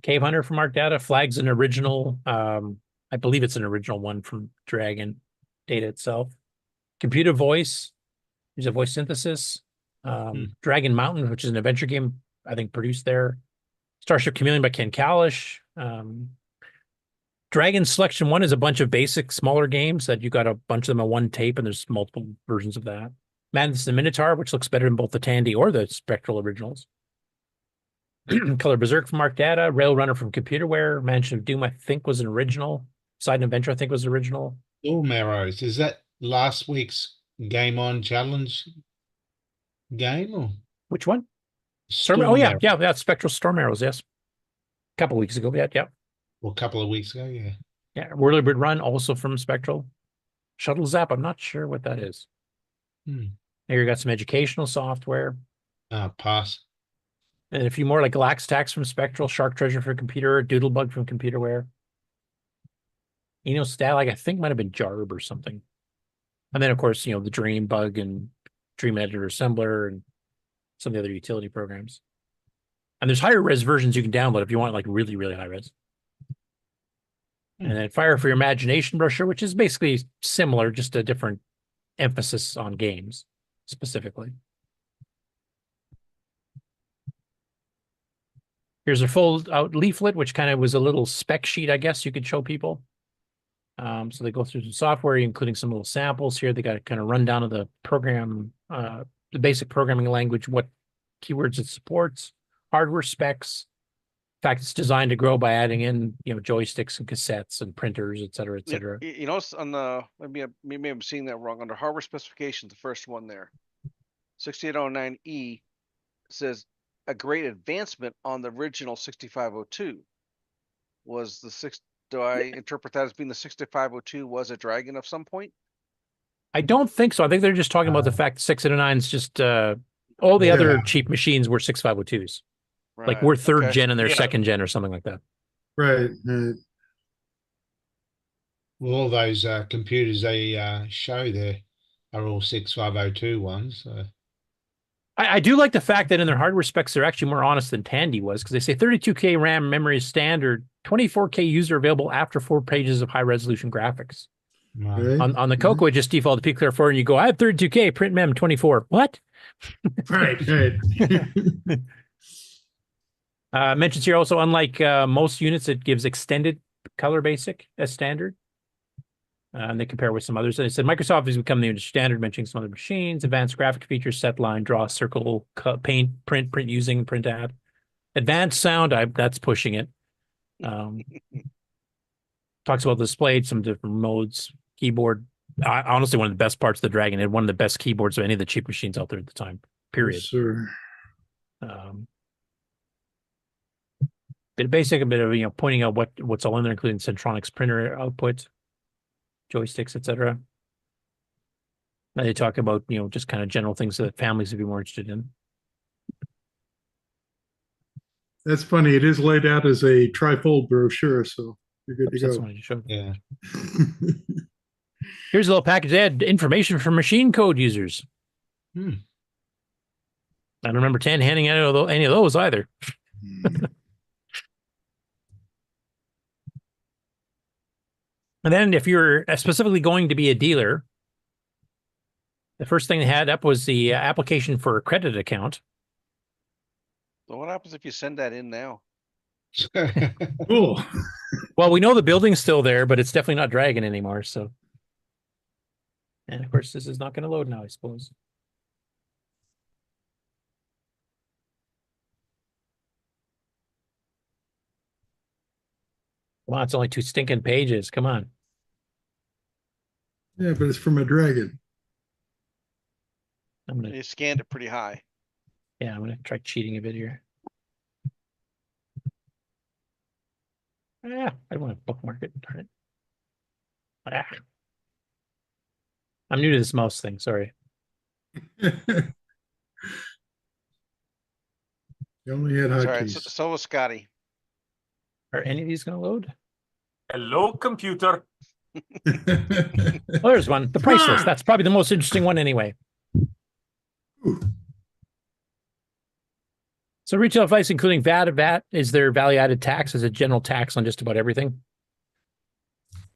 Cave Hunter from Mark Data. Flag's an original. I believe it's an original one from Dragon Data itself. Computer Voice. There's a voice synthesis. Dragon Mountain, which is an adventure game, I think, produced there. Starship Chameleon by Ken Kalish. Dragon Selection 1 is a bunch of basic, smaller games that you got a bunch of them on one tape, and there's multiple versions of that. Madness the Minotaur, which looks better than both the Tandy or the Spectral originals. Color Berserk from Mark Data. Rail Runner from Computerware. Mansion of Doom, I think, was an original. Side Adventure, I think, was original. Storm Arrows. Is that last week's Game On Challenge game? Or? Which one? Storm oh, yeah. Arrows. Yeah, Spectral Storm Arrows, yes. A couple weeks ago, yeah. Well, a couple of weeks ago, yeah. Yeah, Whirlybird Run, also from Spectral. Shuttle Zap, I'm not sure what that is. Here you got some educational software. Pass. And a few more like Galax Tax from Spectral, Shark Treasure for Computer, Doodlebug from Computerware. Stalag, I think might have been Jarb or something. And then, of course, the Dream Bug and Dream Editor Assembler and some of the other utility programs. And there's higher res versions you can download if you want like really, really high res. And then Fire for Your Imagination brochure, which is basically similar, just a different emphasis on games specifically. Here's a full out leaflet, which kind of was a little spec sheet, I guess you could show people. So they go through some software, including some little samples here. They got a kind of rundown of the program, the basic programming language, what keywords it supports, hardware specs. In fact, it's designed to grow by adding in, joysticks and cassettes and printers, et cetera, et cetera. On the maybe I'm seeing that wrong. Under hardware specifications, the first one there, 6809E says a great advancement on the original 6502. Was the do I interpret that as being the 6502 was a Dragon of some point? I don't think so. I think they're just talking about the fact 609 is just all the other cheap machines were 6502s. Right. Like we're third gen and they're second gen or something like that. Right. Well, all those computers they show there are all 6502 ones. So. I do like the fact that in their hardware specs, they're actually more honest than Tandy was, because they say 32K RAM memory is standard, 24K user available after 4 pages of high resolution graphics. Right. On the CoCo, it just default to PClear 4, and you go, I have 32K, print mem 24. What? Right. Mentions here also, unlike most units, it gives extended color basic as standard. And they compare with some others. And they said Microsoft has become the standard, mentioning some other machines, advanced graphic features, set line, draw, circle, cut, paint, print using, print add. Advanced sound, that's pushing it. Talks about display, some different modes, keyboard. Honestly, one of the best parts of the Dragon, it had one of the best keyboards of any of the cheap machines out there at the time, period. Yes, sir. Bit of basic, a bit of pointing out what's all in there, including Centronics printer output, joysticks, etc. And they talk about just kind of general things that families would be more interested in. That's funny. It is laid out as a trifold brochure, so you're good to go. That's what I showed. Yeah. Here's a little package ad information for machine code users. I don't remember Tan handing out any of those either. And then if you're specifically going to be a dealer, the first thing they had up was the application for a credit account. So what happens if you send that in now? Cool. Well, we know the building's still there, but it's definitely not Dragon anymore. So, and of course, this is not going to load now, I suppose. Come on, it's only 2 stinking pages. Come on. Yeah, but it's from a Dragon. You scanned it pretty high. Yeah, I'm going to try cheating a bit here. I want to bookmark it. Darn it. I'm new to this mouse thing. Sorry. You only had hotkeys. So was Scotty. Are any of these going to load? Hello, computer. Well, there's one. The price list. That's probably the most interesting one anyway. So retail price, including VAT is their value-added tax as a general tax on just about everything.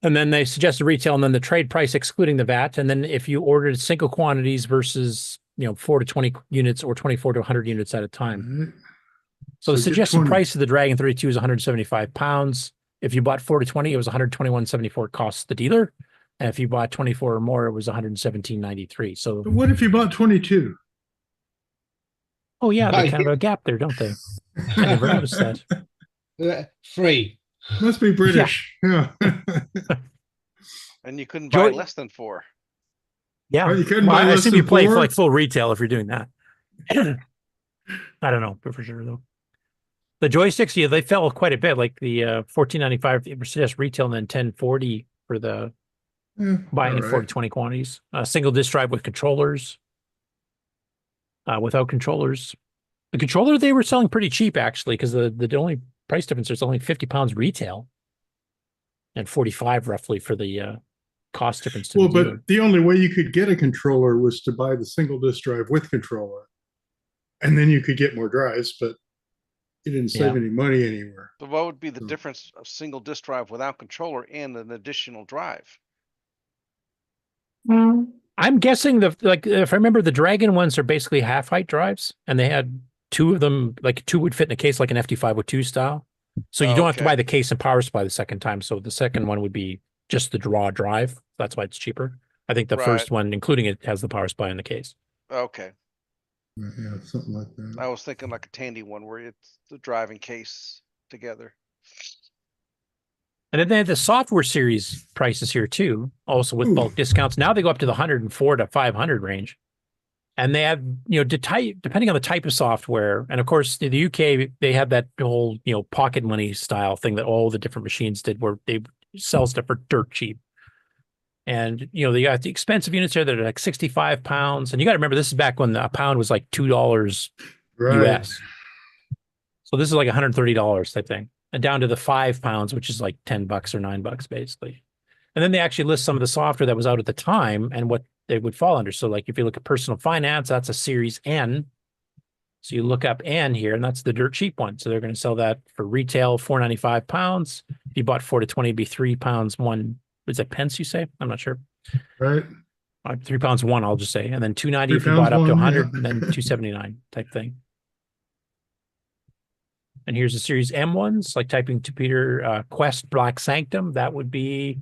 And then they suggest a retail and then the trade price excluding the VAT. And then if you ordered single quantities versus, 4 to 20 units or 24 to 100 units at a time. So the suggested price of the Dragon 32 is 175 pounds. If you bought 4 to 20, it was 121.74 costs the dealer. And if you bought 24 or more, it was 117.93. So But what if you bought 22? Oh yeah, they kind of a gap there, don't they? I never noticed that. Free. Must be British. Yeah. And you couldn't buy less than 4. Yeah. Well, you couldn't Well, buy I less assume than you play 4? for like full retail if you're doing that. I don't know for sure though. The joysticks, yeah, they fell quite a bit. Like the $14.95 Mercedes retail, and then $10.40 for the buying in 4 to 20 quantities. Single disc drive with controllers. Without controllers, the controller they were selling pretty cheap actually, because the only price difference is only 50 pounds retail, and 45 roughly for the cost difference. To Well, the dealer. but the only way you could get a controller was to buy the single disc drive with controller, and then you could get more drives, but you didn't save any money anywhere. So what would be the difference of single disk drive without controller and an additional drive? I'm guessing if I remember, the Dragon ones are basically half height drives, and they had 2 of them, like 2 would fit in a case like an FT502 style. So you don't have to buy the case and power supply the second time. So the second one would be just the raw drive. That's why it's cheaper. I think the first one, including it, has the power supply in the case. Okay. Yeah, something like that. I was thinking like a Tandy one where it's the driving case together. And then they had the software series prices here too, also with bulk discounts. Now they go up to the 104 to 500 range. And they have, depending on the type of software. And of course, in the UK, they have that whole, pocket money style thing that all the different machines did, where they sell stuff for dirt cheap. And, they got the expensive units here that are like 65 pounds. And you got to remember, this is back when a pound was like $2 US. So this is like $130 type thing. And down to the 5 pounds, which is like $10 or $9 basically. And then they actually list some of the software that was out at the time and what they would fall under. So like if you look at personal finance, that's a series N. So you look up N here, and that's the dirt cheap one. So they're going to sell that for retail, 495 pounds. If you bought 4 to 20, it'd be 3 pounds, 1. Is it pence you say? I'm not sure. Right. 3 pounds, 1, I'll just say. And then 290 if you bought up to 100, and then 279 type thing. And here's the series M ones, like typing to Peter Quest Black Sanctum. That would be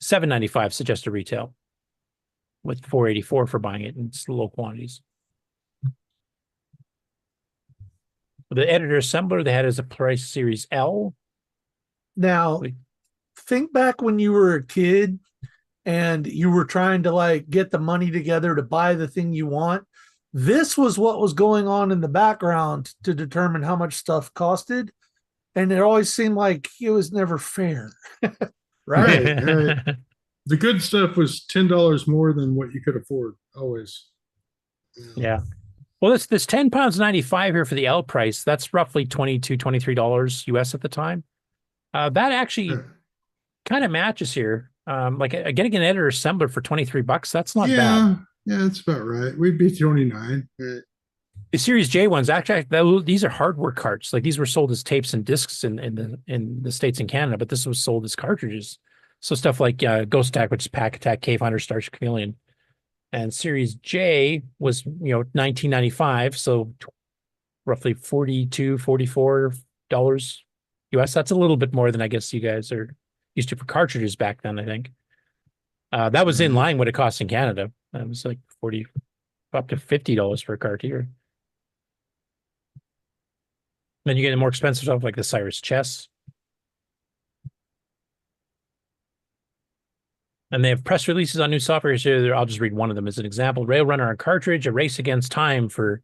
$795 suggested retail, with $484 for buying it in low quantities. The editor assembler they had as a price series L. Now, think back when you were a kid and you were trying to get the money together to buy the thing you want. This was what was going on in the background to determine how much stuff costed. And it always seemed like it was never fair. Right. The good stuff was $10 more than what you could afford, always. Yeah. Well, this 10 pounds 95 here for the L price, that's roughly $22, $23 US at the time. That actually kind of matches here. Getting an editor assembler for $23, that's not bad. Yeah, that's about right. We'd be 29. The Series J ones, actually, these are hardware carts. Like these were sold as tapes and discs in the States and Canada, but this was sold as cartridges. So stuff like Ghost Attack, which is Pack Attack, Cave Hunter, Starship Chameleon. And Series J was, $19.95, so roughly $42, $44 US. That's a little bit more than I guess you guys are used to for cartridges back then, I think. That was in line what it cost in Canada. It was like $40 up to $50 for a cart here. Then you get more expensive stuff like the Cyrus chess. And they have press releases on new software. So I'll just read one of them as an example. Rail Runner on cartridge, a race against time for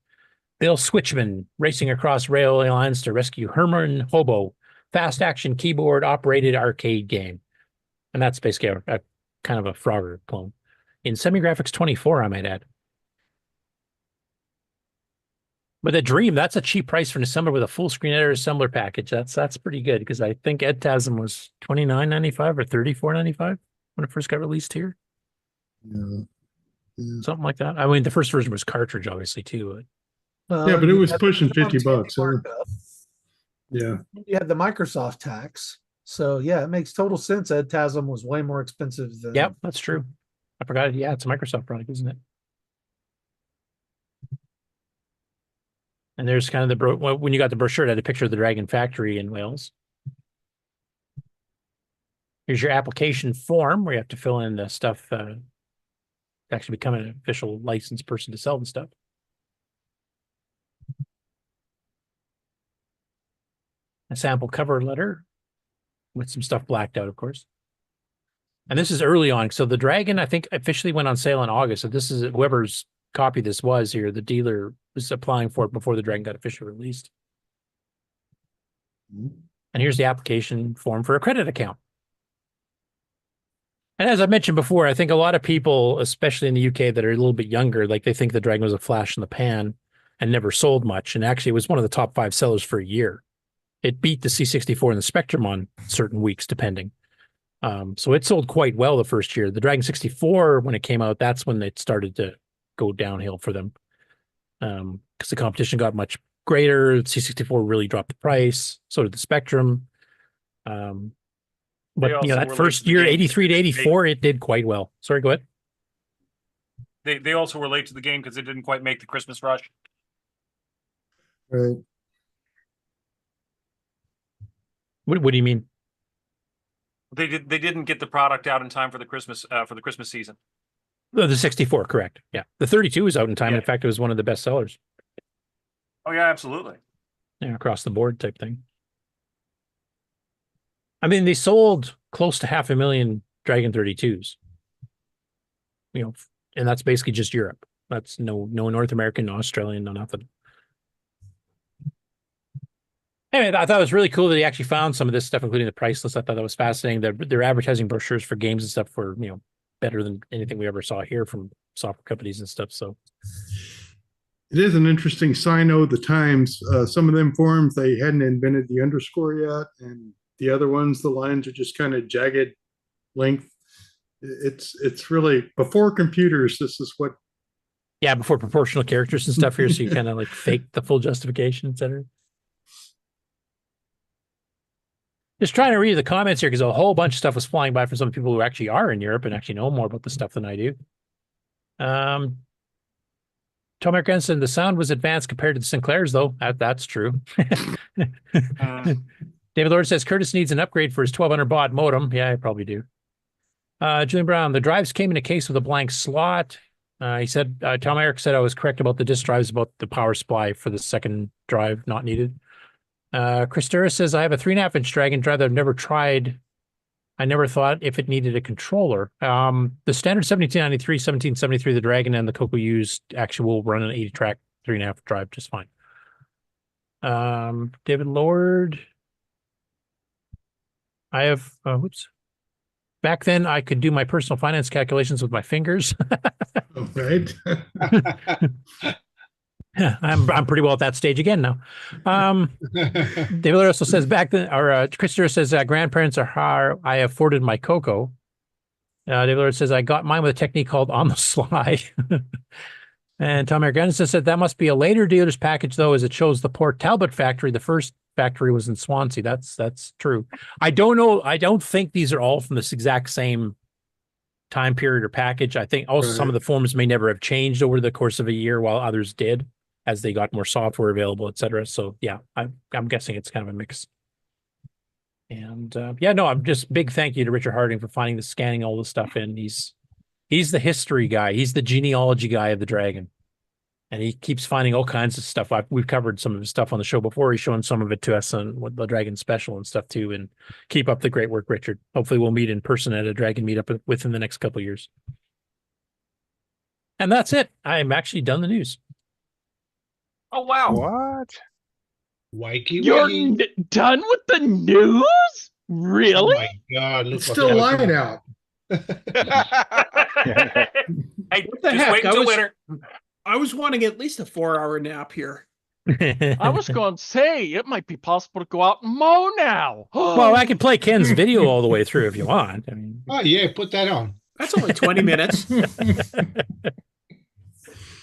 Bill Switchman, racing across railway lines to rescue Herman Hobo, fast action keyboard operated arcade game. And that's basically a kind of a Frogger clone. In Semigraphics 24, I might add. But the Dream, that's a cheap price for an assembler with a full screen editor assembler package. That's pretty good because I think EdTasm was $29.95 or $34.95. when it first got released here. Yeah. Something like that. I mean, the first version was cartridge, obviously, too. Yeah, but it was pushing $50. Yeah. You had the Microsoft tax. So yeah, it makes total sense. Ed Tasm was way more expensive than. Yep, that's true. I forgot. Yeah, it's a Microsoft product, isn't it? And there's kind of when you got the brochure, it had a picture of the Dragon factory in Wales. Here's your application form where you have to fill in the stuff to actually become an official licensed person to sell the stuff. A sample cover letter with some stuff blacked out, of course. And this is early on. So the Dragon, I think, officially went on sale in August. So this is whoever's copy this was here. The dealer was applying for it before the Dragon got officially released. And here's the application form for a credit account. And as I mentioned before, I think a lot of people, especially in the UK that are a little bit younger, like they think the Dragon was a flash in the pan and never sold much. And actually it was one of the top 5 sellers for a year. It beat the C64 and the Spectrum on certain weeks, depending. So it sold quite well the first year. The Dragon 64, when it came out, that's when it started to go downhill for them. Because the competition got much greater. The C64 really dropped the price. So did the Spectrum. But you know, that first year, 83 to 84, it did quite well. Sorry, go ahead. They also relate to the game because it didn't quite make the Christmas rush. Right. What do you mean? They didn't get the product out in time for the Christmas season. The 64, correct. Yeah. The 32 was out in time. Yeah. In fact, it was one of the best sellers. Oh yeah, absolutely. Yeah, across the board type thing. I mean, they sold close to 500,000 Dragon 32s. You know, and that's basically just Europe. That's no North American, no Australian, no nothing. Anyway, I thought it was really cool that he actually found some of this stuff, including the price list. I thought that was fascinating. Their advertising brochures for games and stuff were, you know, better than anything we ever saw here from software companies and stuff. So it is an interesting sign of the times. Some of them forums, they hadn't invented the underscore yet, and the other ones, the lines are just kind of jagged length. It's really before computers. This is what. Yeah, before proportional characters and stuff here, so you kind of like fake the full justification, etc. Just trying to read the comments here because a whole bunch of stuff was flying by from some people who actually are in Europe and actually know more about the stuff than I do. Tom Eric Ensign, the sound was advanced compared to the Sinclairs, though. That's true. David Lord says Curtis needs an upgrade for his 1200 baud modem. Yeah, I probably do. Julian Brown, the drives came in a case with a blank slot. He said, Tom Eric said I was correct about the disk drives, about the power supply for the second drive not needed. Chris Durris says, I have a 3.5-inch Dragon drive that I've never tried. I never thought if it needed a controller. The standard 1793, 1773, the Dragon and the CoCo used actually will run an 80-track 3.5 drive just fine. David Lord. I have, back then I could do my personal finance calculations with my fingers. Right. Yeah, I'm pretty well at that stage again now. David also says back then, or Christopher says grandparents are how I afforded my CoCo. David says I got mine with a technique called on the sly. And Tom Ergensen said that must be a later dealer's package though, as it shows the Port Talbot factory. The first factory was in Swansea. That's true. I don't know. I don't think these are all from this exact same time period or package. I think also some of the forms may never have changed over the course of a year, while others did, as they got more software available, etc. So yeah, I'm guessing it's kind of a mix. And yeah, no, I'm just big thank you to Richard Harding for finding scanning all this stuff in. He's the history guy. He's the genealogy guy of the Dragon, and he keeps finding all kinds of stuff. We've covered some of his stuff on the show before. He's shown some of it to us on the Dragon Special and stuff too. And keep up the great work, Richard. Hopefully we'll meet in person at a Dragon Meetup within the next couple of years. And that's it. I'm actually done the news. Oh, wow. What? Wakey, You're done with the news? Really? Oh my God. It's still light out. Hey, What the just heck? wait until winter. I was wanting at least a 4-hour nap here. I was going to say it might be possible to go out and mow now. Well, I can play Ken's video all the way through if you want. I mean, Oh yeah, put that on. That's only 20 minutes.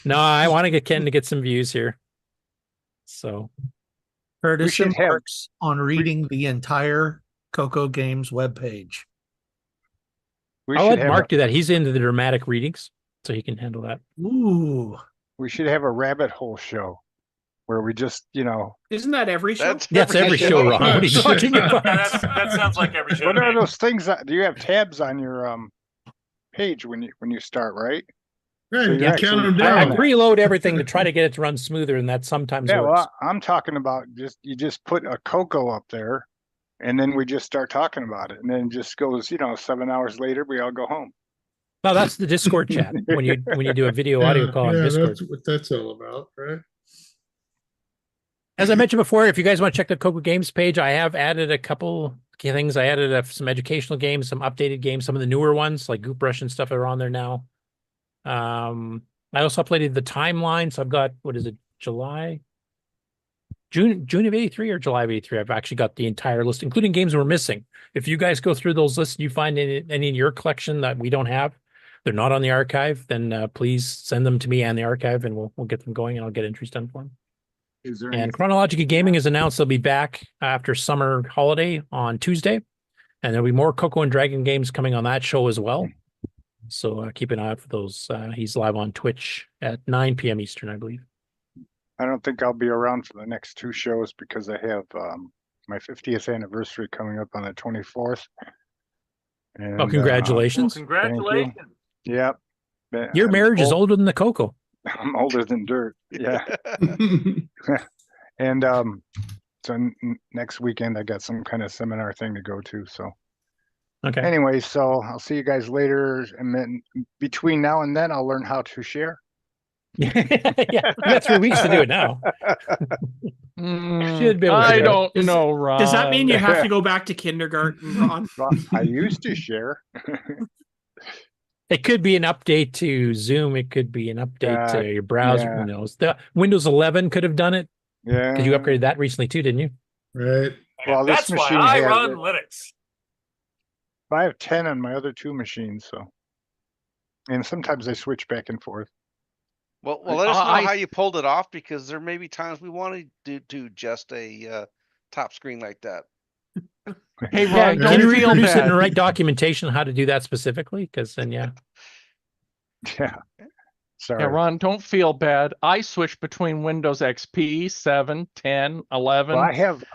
No, I want to get Ken to get some views here. So Curtis works on reading the entire CoCo Games webpage. I'll let Mark do that. He's into the dramatic readings, so he can handle that. Ooh. We should have a rabbit hole show where we just, Isn't that every show? That's every show, Ron. What are you talking about? That sounds like every show. What are those things do you have tabs on your page when you start, right? Right, So you count them I down. preload everything to try to get it to run smoother, and that sometimes works. Well, I'm talking about you just put a CoCo up there, and then we just start talking about it, and then it just goes, 7 hours later, we all go home. No, that's the Discord chat when you do a video audio call on Discord. That's what that's all about, right? As I mentioned before, if you guys want to check the CoCo Games page, I have added a couple key things. I added some educational games, some updated games, some of the newer ones like Goop Rush and stuff are on there now. I also updated the timeline. So I've got, June of 83 or July of 83. I've actually got the entire list, including games we're missing. If you guys go through those lists and you find any in your collection that we don't have, they're not on the archive, then please send them to me and the archive, and we'll get them going, and I'll get entries done for them. And Chronological Gaming has announced they'll be back after summer holiday on Tuesday, and there'll be more CoCo and Dragon games coming on that show as well. So keep an eye out for those. He's live on Twitch at 9 p.m. Eastern, I believe. I don't think I'll be around for the next two shows because I have my 50th anniversary coming up on the 24th. And, well, congratulations. Congratulations. Yep. Your marriage is older than the CoCo. I'm older than dirt. Yeah. And so next weekend I got some kind of seminar thing to go to. So okay. Anyway, so I'll see you guys later, and then between now and then I'll learn how to share. Yeah, you got 3 weeks to do it now. Should be able to I do it. don't know, Ron. Does that mean you have to go back to kindergarten, Ron? Well, I used to share. It could be an update to Zoom. It could be an update to your browser. Yeah. Who knows? The Windows 11 could have done it. Yeah. Because you upgraded that recently too, didn't you? Right. Well, That's why I run Linux. I have 10 on my other two machines, so, and sometimes I switch back and forth. Well, let us know how you pulled it off, because there may be times we want to do just a top screen like that. Hey, Ron, can you don't feel reproduce it in bad. the right documentation how to do that specifically? Because then, yeah. Sorry. Yeah, Ron, don't feel bad. I switch between Windows XP, 7, 10, 11. Well, I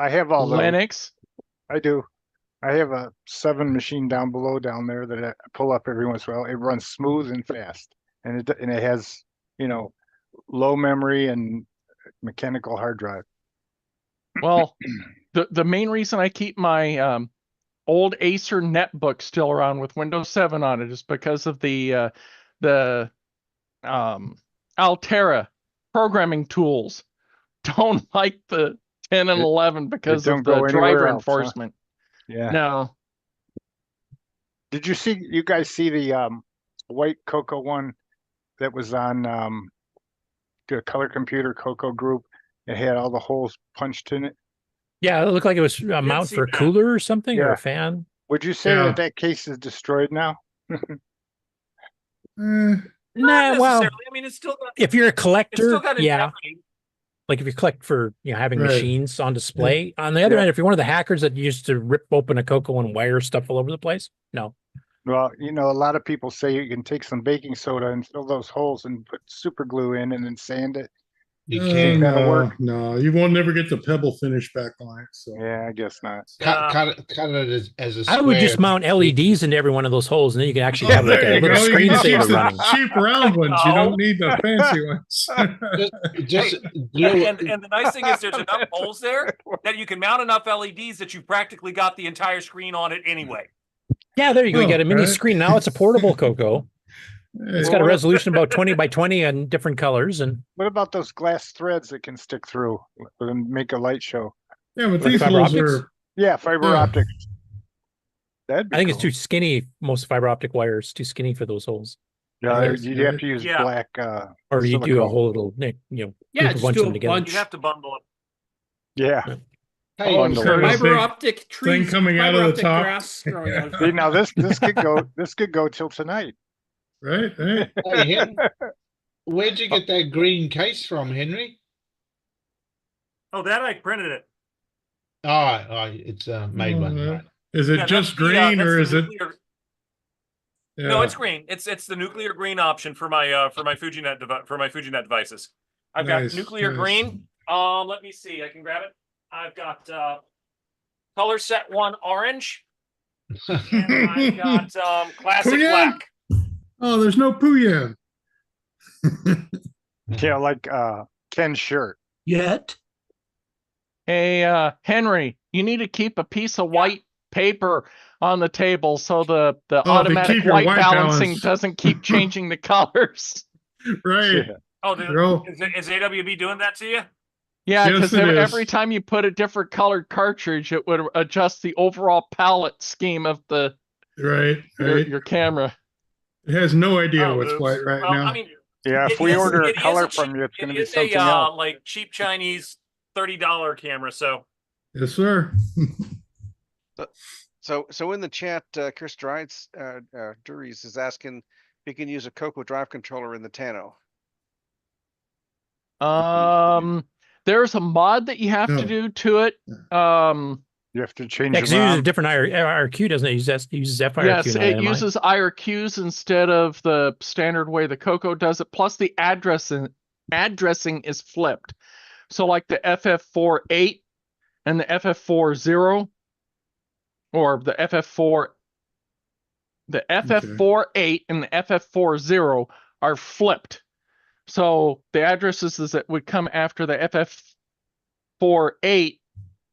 have all Linux. I do. I have a 7 machine down there that I pull up every once in a while. It runs smooth and fast, and it has low memory and mechanical hard drive. Well, the main reason I keep my old Acer netbook still around with Windows 7 on it is because of the Altera programming tools. Don't like the 10 and 11 because of the driver enforcement. Yeah. No. Did you guys see the white CoCo one that was on the color computer CoCo group? It had all the holes punched in it. Yeah, it looked like it was a mount for a cooler or something, or a fan. Would you say that case is destroyed now? Nah, well, I mean, it's still got, if you're a collector, yeah. integrity. Like if you collect for having Right. machines on display. On the other end, if you're one of the hackers that used to rip open a CoCo and wire stuff all over the place, no. Well, a lot of people say you can take some baking soda and fill those holes and put super glue in and then sand it. You can't. That'll work. No, you won't never get the pebble finish back on it. So Yeah, I guess not. Cut it as a square. I would just mount LEDs into every one of those holes, and then you can actually have like there a you little go. You can use screensaver the running. cheap round ones. You don't need the fancy ones. And the nice thing is there's enough holes there that you can mount enough LEDs that you practically got the entire screen on it anyway. Yeah, there you go. You got a mini right. screen. Now it's a portable CoCo. It's got a resolution about 20 by 20 and different colors. And What about those glass threads that can stick through and make a light show? Yeah, but Like these fiber holes optics? are. Yeah, fiber Yeah. optics. That'd be I think it's cool. too skinny. Most fiber optic wires too skinny for those holes. Yeah, you have to use black. Or you do a silicone. whole little, Yeah, group a just bunch do of them a together. bunch. You have to bundle it. Yeah. Hey, Bundle it. Fiber optic trees thing coming out of the fiber optic top. grass growing out of See, now this could go till tonight. Right. Hey, where'd you get that green case from, Henry? Oh, that I printed it. Oh, it's made one. Right. Is it Yeah, just that's the, green or that's the is it? nuclear- Yeah. No, it's green. It's the nuclear green option for my FujiNet devices. I've Nice, got nuclear nice. green. Let me see. I can grab it. I've got color set 1 orange, and I've got classic Puyan? black. Oh, there's no Puyan. Yeah, like Ken's shirt. Yet. Hey, Henry, you need to keep a piece of white paper on the table so the to automatic keep your white white balancing balance. doesn't keep changing the colors. Right. Yeah. Oh, Bro. is AWB doing that to you? Yeah, Yes, because it is. every time you put a different colored cartridge, it would adjust the overall palette scheme of the Right. your camera. It has no idea Oh, what's oops. white right Well, now. I mean, Yeah, if we order a color from you, it's going to be something else. like cheap Chinese $30 camera. So Yes, sir. So in the chat, Chris Drides, Duries is asking if you can use a CoCo drive controller in the Tano. There's a mod that you have to do to it. You have to change Yeah, because it uses a different IRQ, doesn't it? It uses FIRQ. Yes, not it AMI. uses IRQs instead of the standard way the CoCo does it. Plus, the addressing is flipped. So, like the FF48 and the FF40, or the FF48 and the FF40 are flipped. So the addresses that would come after the FF48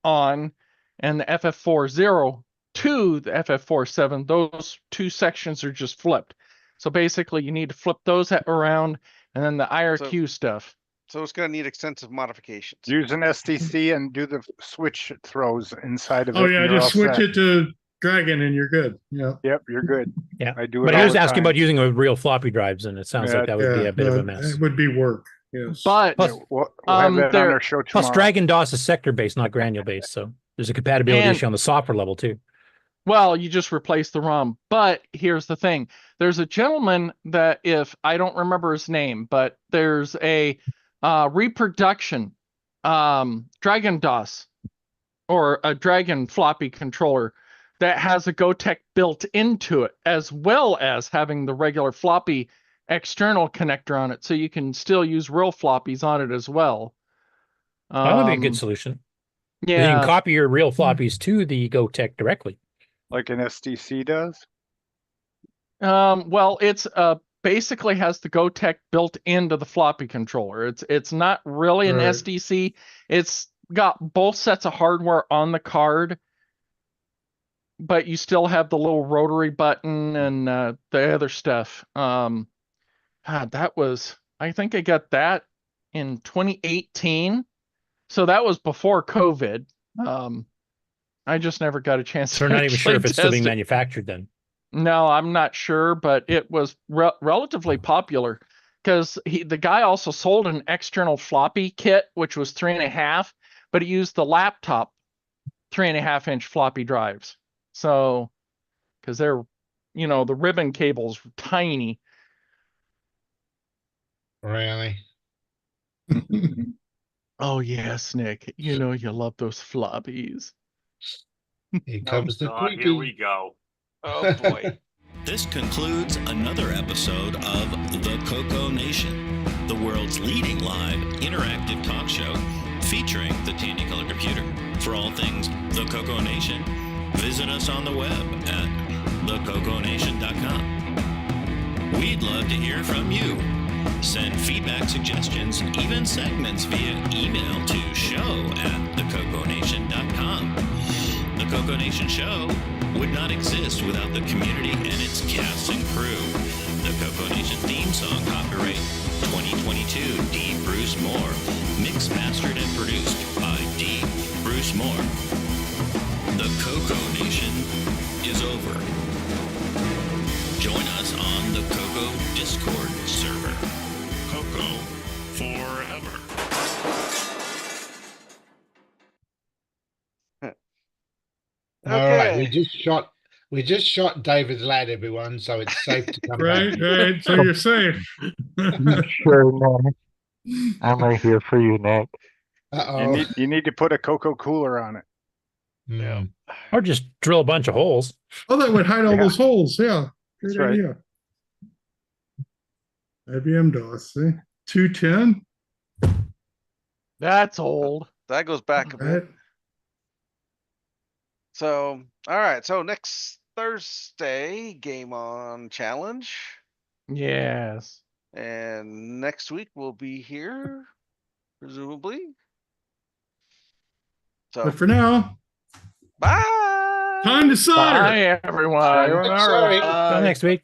on and the FF40 to the FF47, those two sections are just flipped. So basically you need to flip those around and then the IRQ stuff. So it's going to need extensive modifications. Use an STC and do the switch throws inside of it. Oh yeah, and you're just all switch set. it to Dragon and you're good. Yeah. Yep, you're good. Yeah, I do it but all he was the asking time. about using a real floppy drives, and it sounds Yeah, like that would be a bit of a mess. It would be work. Yes. But Plus, we'll have that on our show plus tomorrow. Dragon DOS is sector based, not granule based, so there's a compatibility And- issue on the software level too. Well, you just replace the ROM. But here's the thing. There's a gentleman that, if I don't remember his name, but there's a reproduction Dragon DOS or a Dragon floppy controller that has a GoTech built into it, as well as having the regular floppy external connector on it. So you can still use real floppies on it as well. That would be a good solution. Yeah. You can copy your real floppies to the GoTech directly. Like an STC does? Well, it's basically has the GoTech built into the floppy controller. It's not really an Right. SDC. It's got both sets of hardware on the card, but you still have the little rotary button and the other stuff. That was, I think I got that in 2018. So that was before COVID. I just never got a chance So to we're not even sure if actually it's still being test it. manufactured then. No, I'm not sure, but it was relatively popular because the guy also sold an external floppy kit, which was 3.5, but he used the laptop 3.5-inch floppy drives. So, because they're, the ribbon cable's tiny. Really? Oh yes, Nick. You love those floppies. Here comes the God, creepy. here we go. Oh boy. This concludes another episode of the CoCoNation, the world's leading live interactive talk show featuring the Tandy Color Computer. For all things the CoCoNation, visit us on the web at thecoconation.com. We'd love to hear from you. Send feedback, suggestions, even segments via email to show@thecoconation.com. The CoCoNation show would not exist without the community and its cast and crew. The CoCoNation theme song, copyright 2022, D. Bruce Moore. Mixed, mastered, and produced by D. Bruce Moore. The CoCoNation is over. Join us on the CoCo Discord server. CoCo forever. All right, we just shot David's lad, everyone, so it's safe to come back. Right. So you're safe. Sure, Nick. I'm right here for you, Nick. Uh-oh. You need to put a cocoa cooler on it. Yeah. Or just drill a bunch of holes. Oh, that would hide all those holes. Yeah. Good That's right. idea. IBM DOS, see? 210. That's old. That goes back a bit. So, all right. So next Thursday, Game On Challenge. Yes. And next week we'll be here, presumably. So, But for now, bye. Time to solder. Bye, everyone. Till next week.